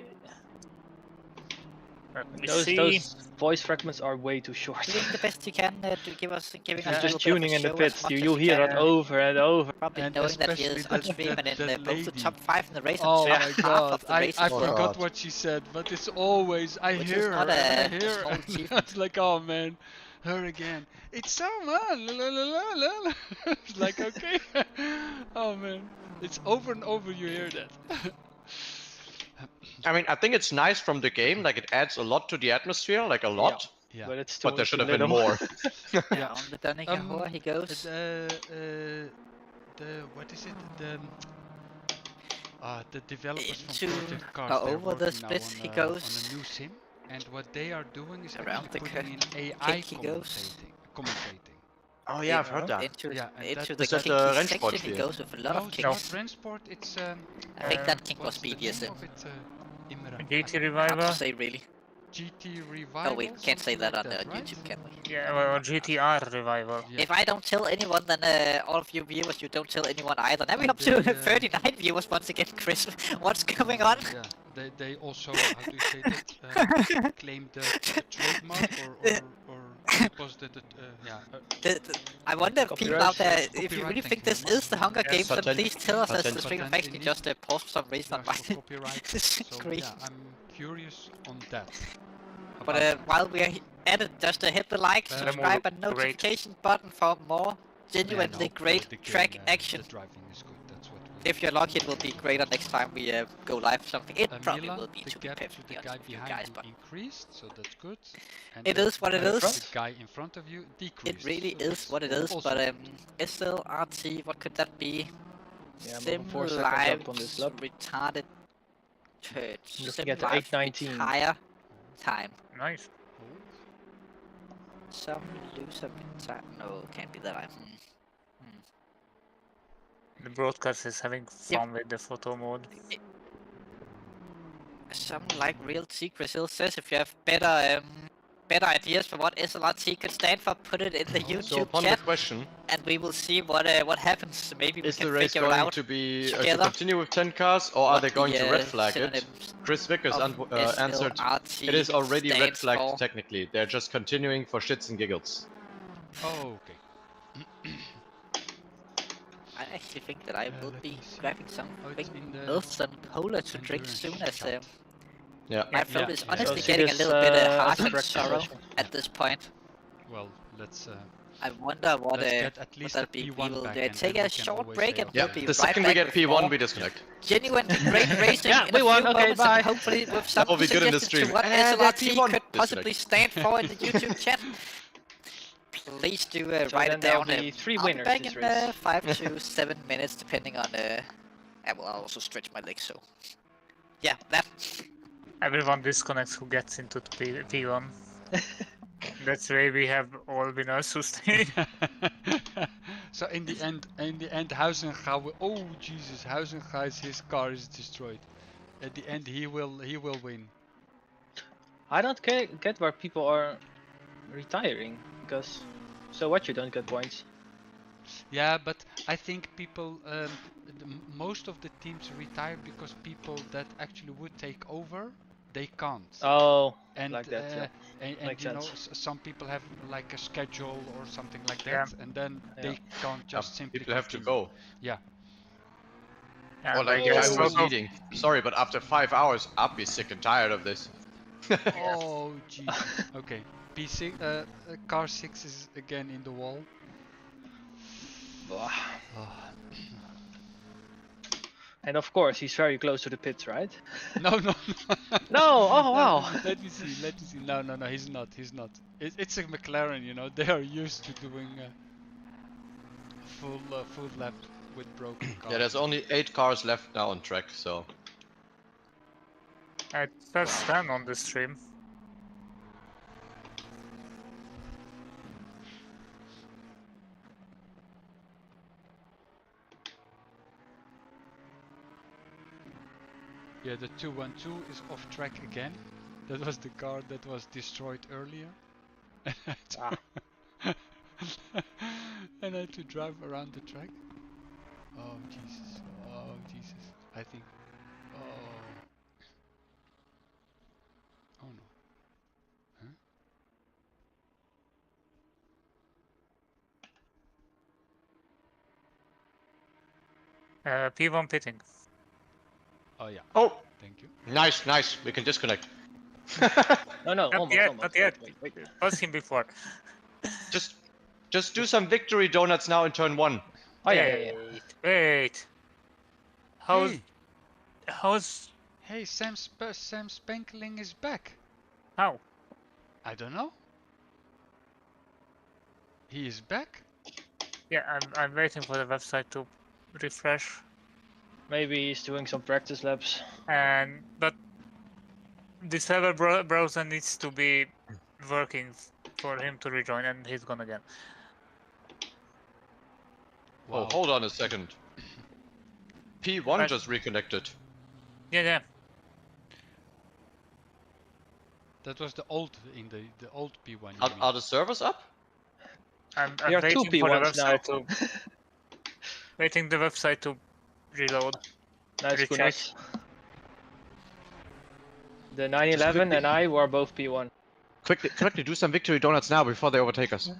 Those voice fragments are way too short. Doing the best you can to giving us just tuning in the pits, you'll hear that over and over. Probably and knowing that he is on stream and in both the top 5 in the race. Oh and my god, I forgot what she said, but it's always, I hear her, it's like, oh man, her again. It's someone, la la la la. It's like, okay. Oh man, it's over and over you hear that. I mean, I think it's nice from the game, like it adds a lot to the atmosphere, like a lot. Yeah. But it's still there should have been more. Yeah, on the Danica he goes. What is it? The developers from Project Cars, over the splits he goes. On a new sim, and what they are doing is around the putting in AI commentating. Oh yeah, I've heard that. Into is the that section he goes with a lot of kicks. Rennsport, it's I think that kick was BDSM. GT Revival? Hard to say really. GT Revival? Oh wait, we can't say that on YouTube, can we? Yeah, well, GTR Revival. Yeah. If I don't tell anyone, then all of you viewers, you don't tell anyone either. Now we're up to 39 viewers once again, Chris. What's going on? Yeah, they also, how do you say that, claimed the trademark or posted it, I wonder if people out there, if you really think this is the Hunger Games, then please tell us as the stream of actually just paused for some reason on mine. So yeah, I'm curious on that. But while we're at it, just hit the like, subscribe and notification button for more genuinely great track action. If you're lucky, it will be greater next time we go live or something. It probably will be, to be perfectly honest with you guys, but increased, so that's good. And it is what it is. The guy in front of you decreased. It really is what it is, but SLRT, what could that be? Sim live retarded church. Looking at the 819 higher time. Nice. Some loser time. No, can't be that right. The broadcast is having fun with the photo mode. Some like Real Secret still says if you have better ideas for what SLRT could stand for, put it in the YouTube chat. And we will see what happens. Maybe we can figure it out. Is the race going to be to continue with 10 cars, or are they going to red flag it? Chris Vickers answered, it is already red flagged technically. They're just continuing for shits and giggles. Oh, okay. I actually think that I will be grabbing something else than cola to drink soon as my throat is honestly getting a little bit harsh and sorrow at this point. Well, let's I wonder what that'll be. We will take a short break and we'll be right back. The second we get P1, we disconnect. Genuine great racing in a few moments, and hopefully with some suggestions to what SLRT could possibly stand for in the YouTube chat. Please do write it down. Be 3 winners back this in race. 5 to 7 minutes, depending on. I'll also stretch my legs. So, yeah, that. Everyone disconnects who gets into the P1. That's why we have all winners who stay. So in the end, Huizenga will. Oh Jesus, Huizenga's his car is destroyed. At the end, he will win. I don't get where people are retiring, because so what, you don't get points. Yeah, but I think people, most of the teams retire because people that actually would take over, they can't. Oh, and like that, yeah. And you know, some people have like a schedule or something like that, and then they can't just simply people have to continue. go. Yeah. Or like I was leading. Sorry, but after 5 hours, I'll be sick and tired of this. Oh Jesus. Okay. P6, car 6 is again in the wall. And of course, he's very close to the pits, right? No. No! Oh wow! Let me see. No, he's not. It's a McLaren, you know. They are used to doing full lap with broken cars. Yeah, there's only 8 cars left now on track, so. At first time on the stream. Yeah, the 212 is off track again. That was the car that was destroyed earlier. And I had to drive around the track. Oh Jesus. I think. Oh no. Huh? P1 pitting. Oh yeah. Oh! Thank you. Nice. We can disconnect. No, almost. Not yet. Pass him before. Just do some victory donuts now in turn 1. Oh yeah. Wait. How's... Hey, Sam Spankling is back. How? I don't know. He is back? Yeah, I'm waiting for the website to refresh. Maybe he's doing some practice laps. But the server browser needs to be working for him to rejoin, and he's gone again. Wow. Oh, hold on a second. P1 just reconnected. Yeah. That was the old the old P1. Are the servers up? I'm there are waiting 2 P1s for the website waiting the website to reload. Nice, nice. The 911 and I were both P1. Quickly do some victory donuts now before they overtake us.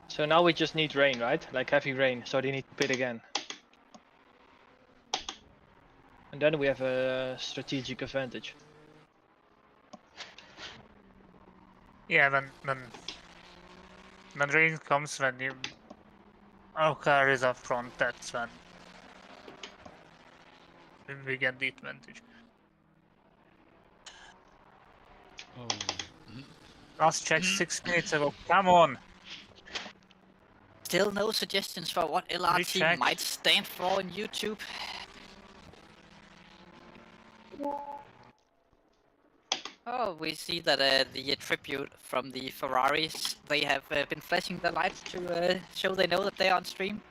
So now we just need rain, right? Like heavy rain, so they need to pit again. And then we have a strategic advantage. Yeah, when rain comes, when our car is up front, that's when we get the advantage. Oh. Last check 6 minutes ago. Come on. Still no suggestions for what LRT might stand for on YouTube. Oh, we see that the tribute from the Ferraris, they have been flashing their lights to show they know that they're on stream.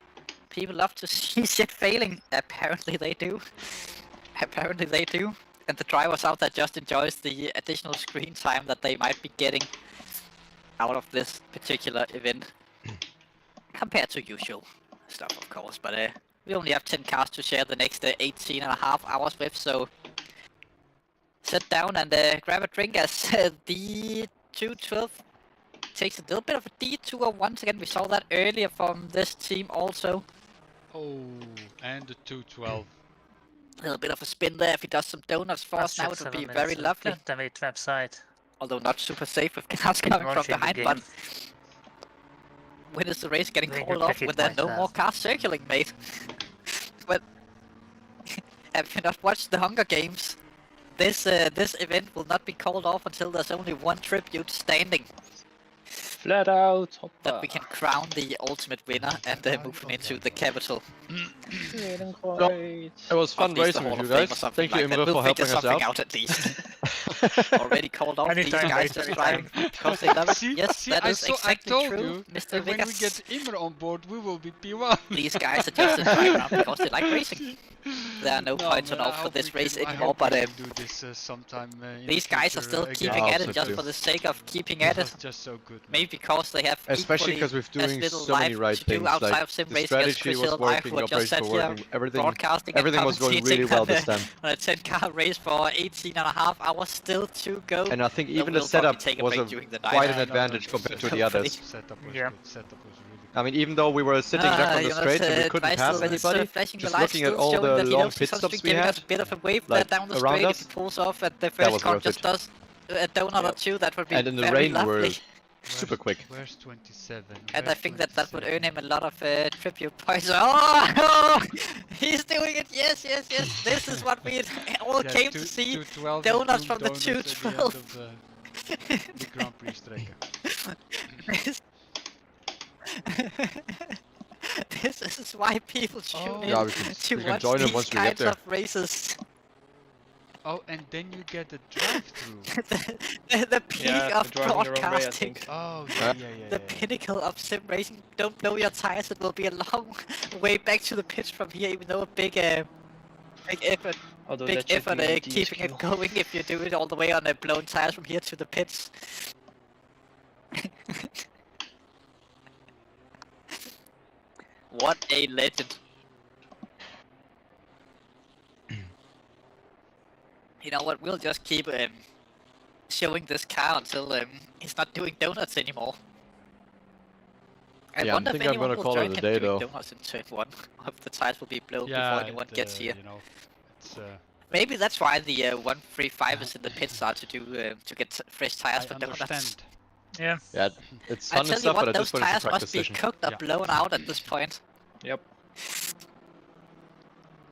People love to see shit failing. Apparently they do. And the drivers out there just enjoys the additional screen time that they might be getting out of this particular event. Compared to usual stuff, of course, but we only have 10 cars to share the next 18.5 hours with, so sit down and grab a drink as the 212 takes a little bit of a detour once again. We saw that earlier from this team also. Oh, and the 212. A little bit of a spin there. If he does some donuts for us now, it would be very lovely. Website. Although not super safe with cars coming from behind, but when is the race getting called off when there are no more cars circling, mate? But have you not watched the Hunger Games? This event will not be called off until there's only one tribute standing. Flat out. That we can crown the ultimate winner and move him into the capital. So, it was fun racing with you guys. Thank you, Imre, for helping us out. At least. Already called off these guys just driving because they love it. Yes, that is exactly true, Mr. When we get Imre on board, we will be P1. These guys are just driving around because they like racing. There are no points on off for this race anymore, but these guys are still keeping at it just for the sake of keeping at it. Just so good. Maybe because they have especially because we're doing so many right things. Like the strategy was working, operations were working, everything was going really well this time. On a 10-car race for 18.5 hours, still to go. And I think even the setup was quite an advantage compared to the others. I mean, even though we were sitting back on the straight and we couldn't pass anybody, just looking at all the long pit stops we had, a bit of a wave like, down the around straight, us, if he pulls off at the first car, just does a donut or two, that would be and in the very rain lovely. we're super quick. Where's 27? And I think that would earn him a lot of tribute points. Oh, he's doing it! Yes, yes, yes! This is what we all came to see. Donuts from the 212. The Grand Prix strijken. This is why people tune in to we can watch join them these once we get kinds there. of races. Oh, and then you get a drive-through. the peak of broadcasting. Oh, The pinnacle of sim racing. Don't blow your tires. It will be a long way back to the pitch from here, even though a big effort. Keeping it going if you do it all the way on blown tires from here to the pits. What a legend. You know what, we'll just keep showing this car until he's not doing donuts anymore. I wonder if anyone will join him doing donuts in turn 1. If the tires will be blown before anyone gets here. You know, it's, maybe that's why the 135 is in the pits are to do to get fresh tires for donuts. Yeah. Yeah, it's fun and stuff, but at this point it's a practice session. Those tires must be cooked or blown out at this point. Yep.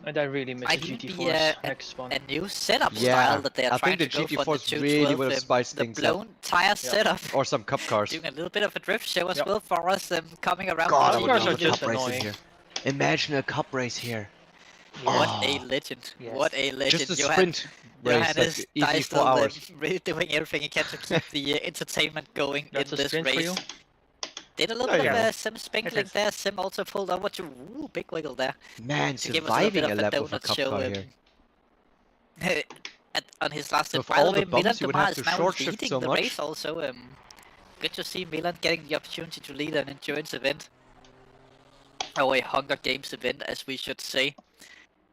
And I really miss the GT4's X1. A new setup style that they are trying to go for the 212, really would have spiced things the blown tire setup. Or some cup cars. Doing a little bit of a drift show as well for us, coming around. God, the I would love a cup race in here. Imagine a cup race here. What a legend! Yes. What a legend! Just a sprint race, like easy 4 hours. Really doing everything he can to keep the entertainment going in this race. Did a little bit of sim sprinkling there. Sim also pulled over to big wiggle there. Man, surviving a lap of a cup car here. On his last with by all the way, the bumps, you would have to now short shift leading so the much. race also. Good to see Milan getting the opportunity to lead an endurance event. Or a Hunger Games event, as we should say.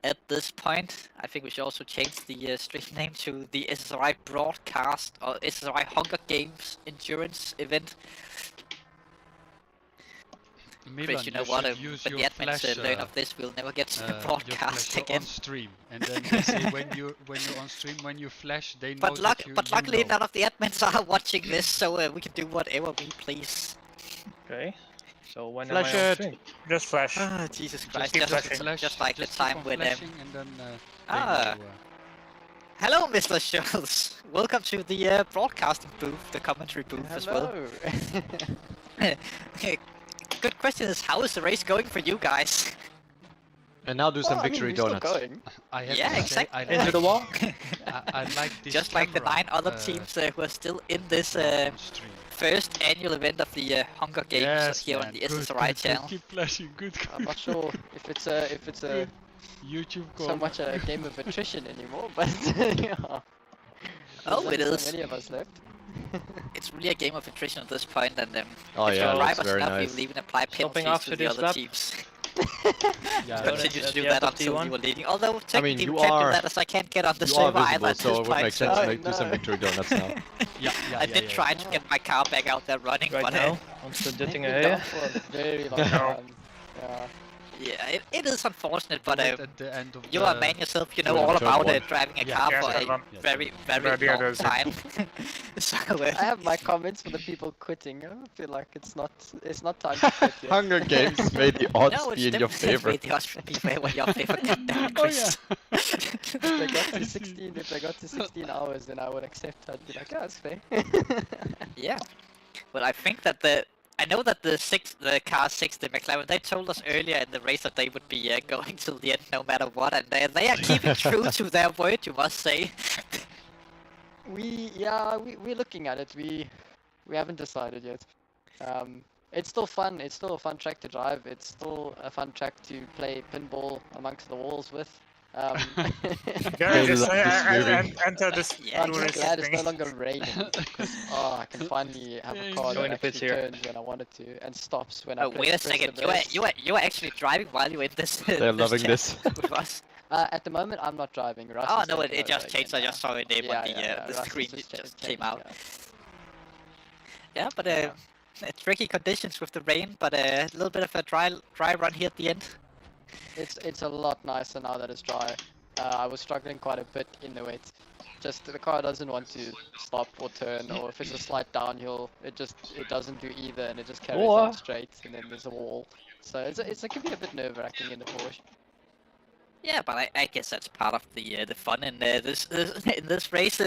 At this point, I think we should also change the stream name to the SSRI Broadcast or SSRI Hunger Games Endurance Event. Milan, you know what? When use the your admins flash, learn of this, we'll never get to broadcast again. On stream, and then they say when you're on stream, when you flash, they know but you luckily, know. none of the admins are watching this, so we can do whatever we please. Okay. So when flash am I on it. stream? Just flash. Ah, Jesus Christ! Flash, just like the time when and then, hello, Mr. Schultz. Welcome to the broadcasting booth, the commentary booth as well. Good question is, how is the race going for you guys? And now do some victory donuts. I have Yeah, to say, exactly. Into the wall? I like this Just like the camera, 9 other teams who are still in this on stream. first annual event of the Hunger Games here on the SSRI channel. Keep flashing, good. I'm not sure if it's a YouTube call. so much a game of attrition anymore, but yeah. Oh, it is. So many of us left. It's really a game of attrition at this point, and Oh if yeah, you that's drive us very enough, nice. you will even apply Stopping penalties after to the this other lap? teams. Yeah, Continue to do the that end of until T1? you were leading. Although technically you we can't are- do that as I can't get on the You are server either visible, at so this it would point. make sense Oh, to do some no. victory donuts now. I did try to get my car back out there running, Right but now, I'm still They've ditting been ahead. down for a very long time. Yeah. yeah, it is unfortunate. But at the end of you the are a man yourself, you know Yeah, all turn about one. driving a Yeah. car Yeah, for turn a one. very Yeah, long there's it. time. So I have my comments for the people quitting. I feel like it's not time to quit yet. Hunger Games made the odds no, it's be in your definitely favor. the odds would be in your favor. Goddamn, Oh Chris. If they got to 16 hours, then I would accept. I'd be like, yeah, it's fair. Yeah. Well, I think that I know that the car 6, the McLaren, they told us earlier in the race that they would be going till the end no matter what, and they are keeping true to their word, you must say. We're looking at it. We haven't decided yet. It's still fun. It's still a fun track to drive. It's still a fun track to play pinball amongst the walls with. Enter this. I'm just glad it's no longer raining. I can finally have a car that actually turns when I want it to and stops when I press. Wait a second. You were actually driving while you were in this. They're loving this. With us. At the moment, I'm not driving. Russ no, it just changed. I just saw your name on the screen. It just came out. Yeah, but tricky conditions with the rain, but a little bit of a dry run here at the end. It's a lot nicer now that it's dry. I was struggling quite a bit in the wet. Just the car doesn't want to stop or turn, or if it's a slight downhill, it doesn't do either, and it just carries on straight, and then there's a wall. So it can be a bit nerve-wracking in the Porsche. Yeah, but I guess that's part of the fun in this race.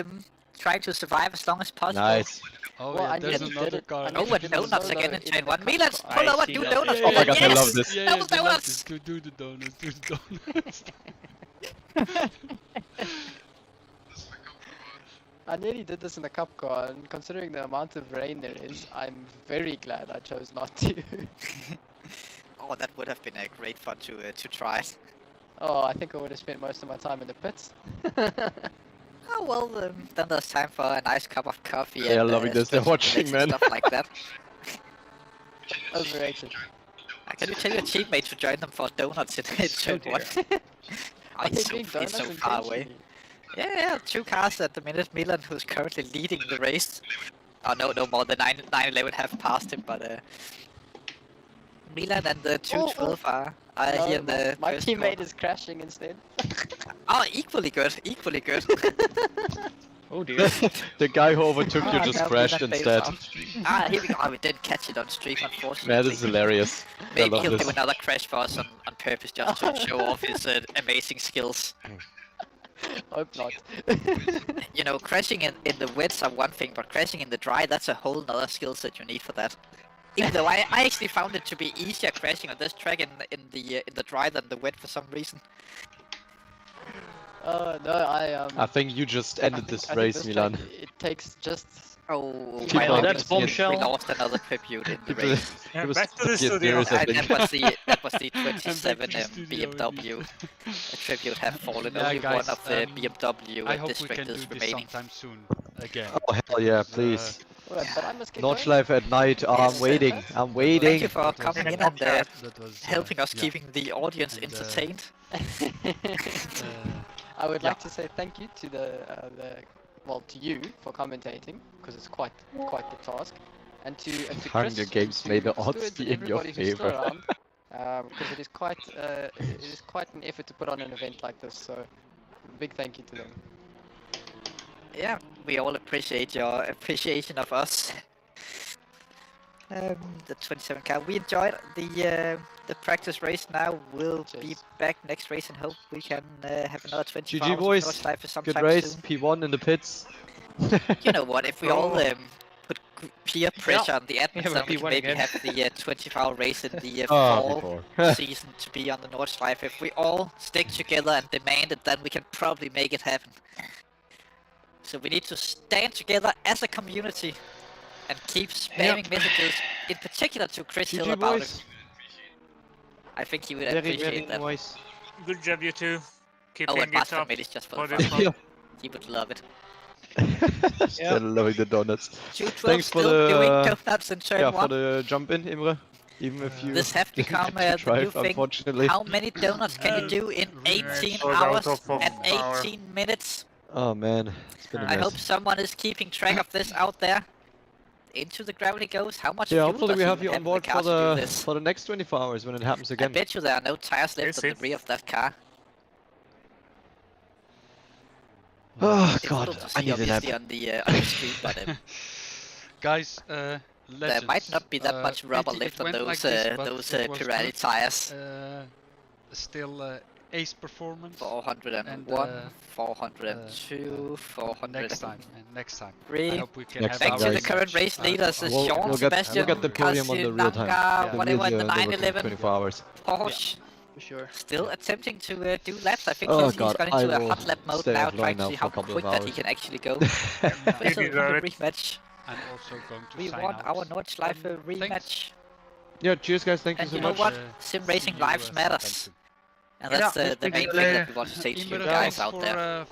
Trying to survive as long as possible. Nice. Oh, well, there's another car. With donuts again in chain 1. Milan, pull over, do donuts. Oh my god, I love this. Double donuts. Do the donuts. I nearly did this in the cup car, and considering the amount of rain there is, I'm very glad I chose not to. That would have been a great fun to try. I think I would have spent most of my time in the pits. Then there's time for a nice cup of coffee. They are loving this. They're watching, man. Stuff like that. Overrated. Can you tell your teammate to join them for donuts in turn 1? He's so far away. Yeah, 2 cars at the minute. Milan, who's currently leading the race. No more. The 911 have passed him, but Milan and the 212 are here in the my first teammate corner. is crashing instead. Equally good. Oh dear. The guy who overtook you just crashed instead. Here we go. We didn't catch it on stream, unfortunately. Man, this is hilarious. Maybe he'll do another crash for us on purpose just to show off his amazing skills. Hope not. Crashing in the wets are one thing, but crashing in the dry, that's a whole nother skill set you need for that. Even though I actually found it to be easier crashing on this track in the dry than the wet for some reason. No, I think you just ended this race, Milan. It takes just. That's bombshell. We lost another tribute in the race. Back to the studio. That was the 27 BMW. A tribute have fallen. Only guys, one of the BMW district is remaining. I hope we can do this sometime soon again. Oh hell yeah, please. Nordschleife Nordschleife at night. I'm waiting. I'm waiting. Thank you for coming in and helping us keeping the audience entertained. I would like to say thank you to to you for commentating, because it's quite the task, and to Chris. Hunger Games made the odds be in your favor. Because it is quite an effort to put on an event like this. So, big thank you to them. Yeah, we all appreciate your appreciation of us. The 27 car. We enjoyed the practice race. Now we'll be back next race and hope we can have another 24 GG boys. Nordschleife Good race. soon. P1 in the pits. You know what? If we all put peer pressure on the admins, then we can maybe have the 24-hour race in the fall season to be on the Nordschleife. If we all stick together and demand it, then we can probably make it happen. So we need to stand together as a community and keep spamming messages, in particular to Chris Hill about it. I think he would appreciate that. Nice. Good job, you two. Keeping and it up made it just for the this fun. one. He would love it. Still loving the donuts. Thanks for the for the jump in, Imre. Even if you this have become a new thing. Unfortunately. How many donuts can you do in 18 hours and 18 minutes? Oh man, it's been a mess. I hope someone is keeping track of this out there. Into the gravity goes. How much? Yeah, fuel hopefully does we have he you on board for the next 24 hours when it happens again. I bet you there are no tires left on the rear of that car. Oh god, I need a nap. On the street, but guys, there might not be that much rubber left on those Pirelli tires. Still ace performance. 401, 402, 400. Next time, next time. I hope we can next have back to the current race leaders, Sean, Sebastian, we'll get the podium on the real time. whatever, the 911. 24 hours. Porsche. For sure. Still attempting to do laps. I think Oh he's God, gone into a hot lap mode now, trying to see how quick that he can actually go. First rematch. I'm also going to We sign want out. our Nordschleife rematch. Yeah, cheers guys, thank you so much. And you know what? Sim racing lives matters. And that's the main thing that we want to say to you guys out there.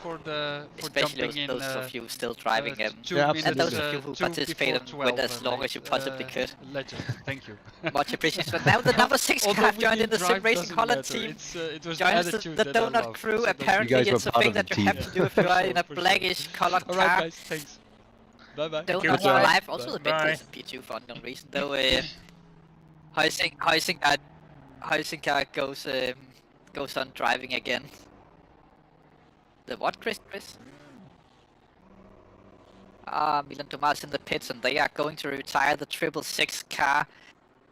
Especially those of you still driving and those of you who participated with as long as you possibly could. Legend, thank you. Much appreciated. But now the number 6 car joined in the Sim Racing Holland team. Joins the donut crew. Apparently it's a thing that you have to do if you are in a blackish colored car. Alright guys, thanks. Bye bye. Donuts for life. Also the Bentley is in P2 for unknown reason. Though Huizinga goes on driving again. The what, Chris? Milan Tomas in the pits, and they are going to retire the 666 car.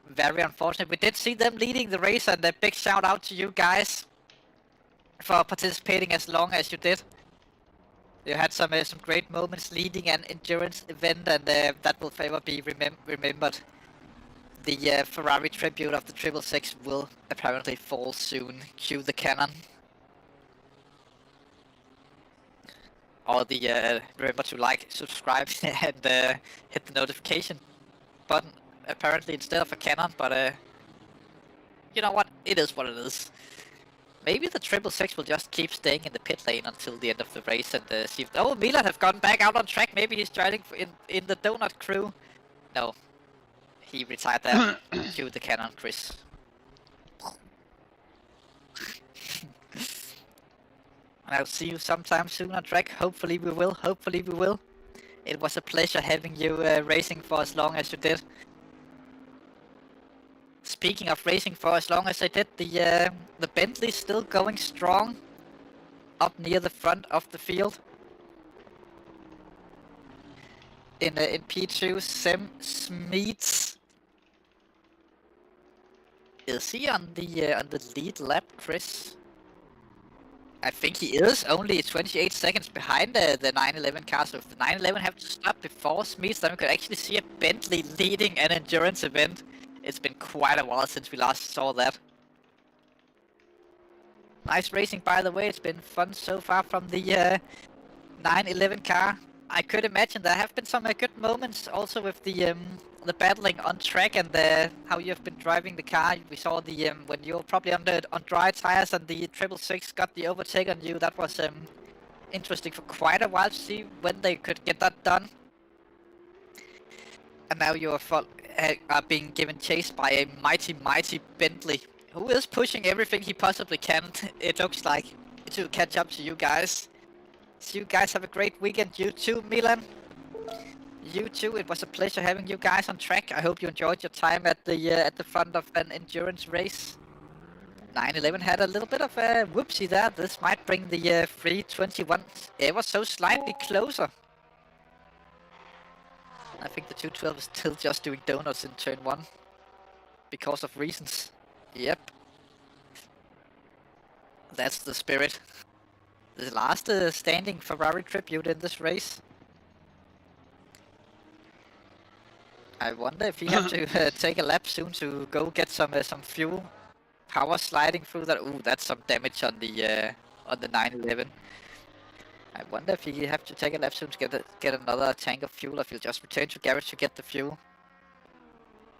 Very unfortunate. We did see them leading the race, and a big shout out to you guys for participating as long as you did. You had some great moments leading an endurance event, and that will forever be remembered. The Ferrari tribute of the 666 will apparently fall soon. Cue the cannon. Or the remember to like, subscribe, and hit the notification button. Apparently instead of a cannon, but you know what? It is what it is. Maybe the 666 will just keep staying in the pit lane until the end of the race and see if... Oh, Milan have gone back out on track. Maybe he's joining in the donut crew. No. He retired there. Cue the cannon, Chris. And I'll see you sometime soon on track. Hopefully we will. Hopefully we will. It was a pleasure having you racing for as long as you did. Speaking of racing for as long as I did, the Bentley's still going strong up near the front of the field. In P2, Sam Smeets. Is he on the lead lap, Chris? I think he is, only 28 seconds behind the 911 car, so if the 911 have to stop before Smeets, then we could actually see a Bentley leading an endurance event. It's been quite a while since we last saw that. Nice racing, by the way. It's been fun so far from the 911 car. I could imagine there have been some good moments also with the battling on track and how you have been driving the car. We saw the when you were probably on dry tires and the 666 got the overtake on you. That was interesting for quite a while to see when they could get that done. And now you are being given chase by a mighty Bentley, who is pushing everything he possibly can, it looks like, to catch up to you guys. So you guys have a great weekend. You too, Milan. You too. It was a pleasure having you guys on track. I hope you enjoyed your time at the front of an endurance race. 911 had a little bit of a whoopsie there. This might bring the 321 ever so slightly closer. I think the 212 is still just doing donuts in turn 1. Because of reasons. Yep. That's the spirit. The last standing Ferrari tribute in this race. I wonder if he have to take a lap soon to go get some fuel. Power sliding through that. Ooh, that's some damage on the 911. I wonder if he have to take a lap soon to get another tank of fuel, or if he'll just return to garage to get the fuel.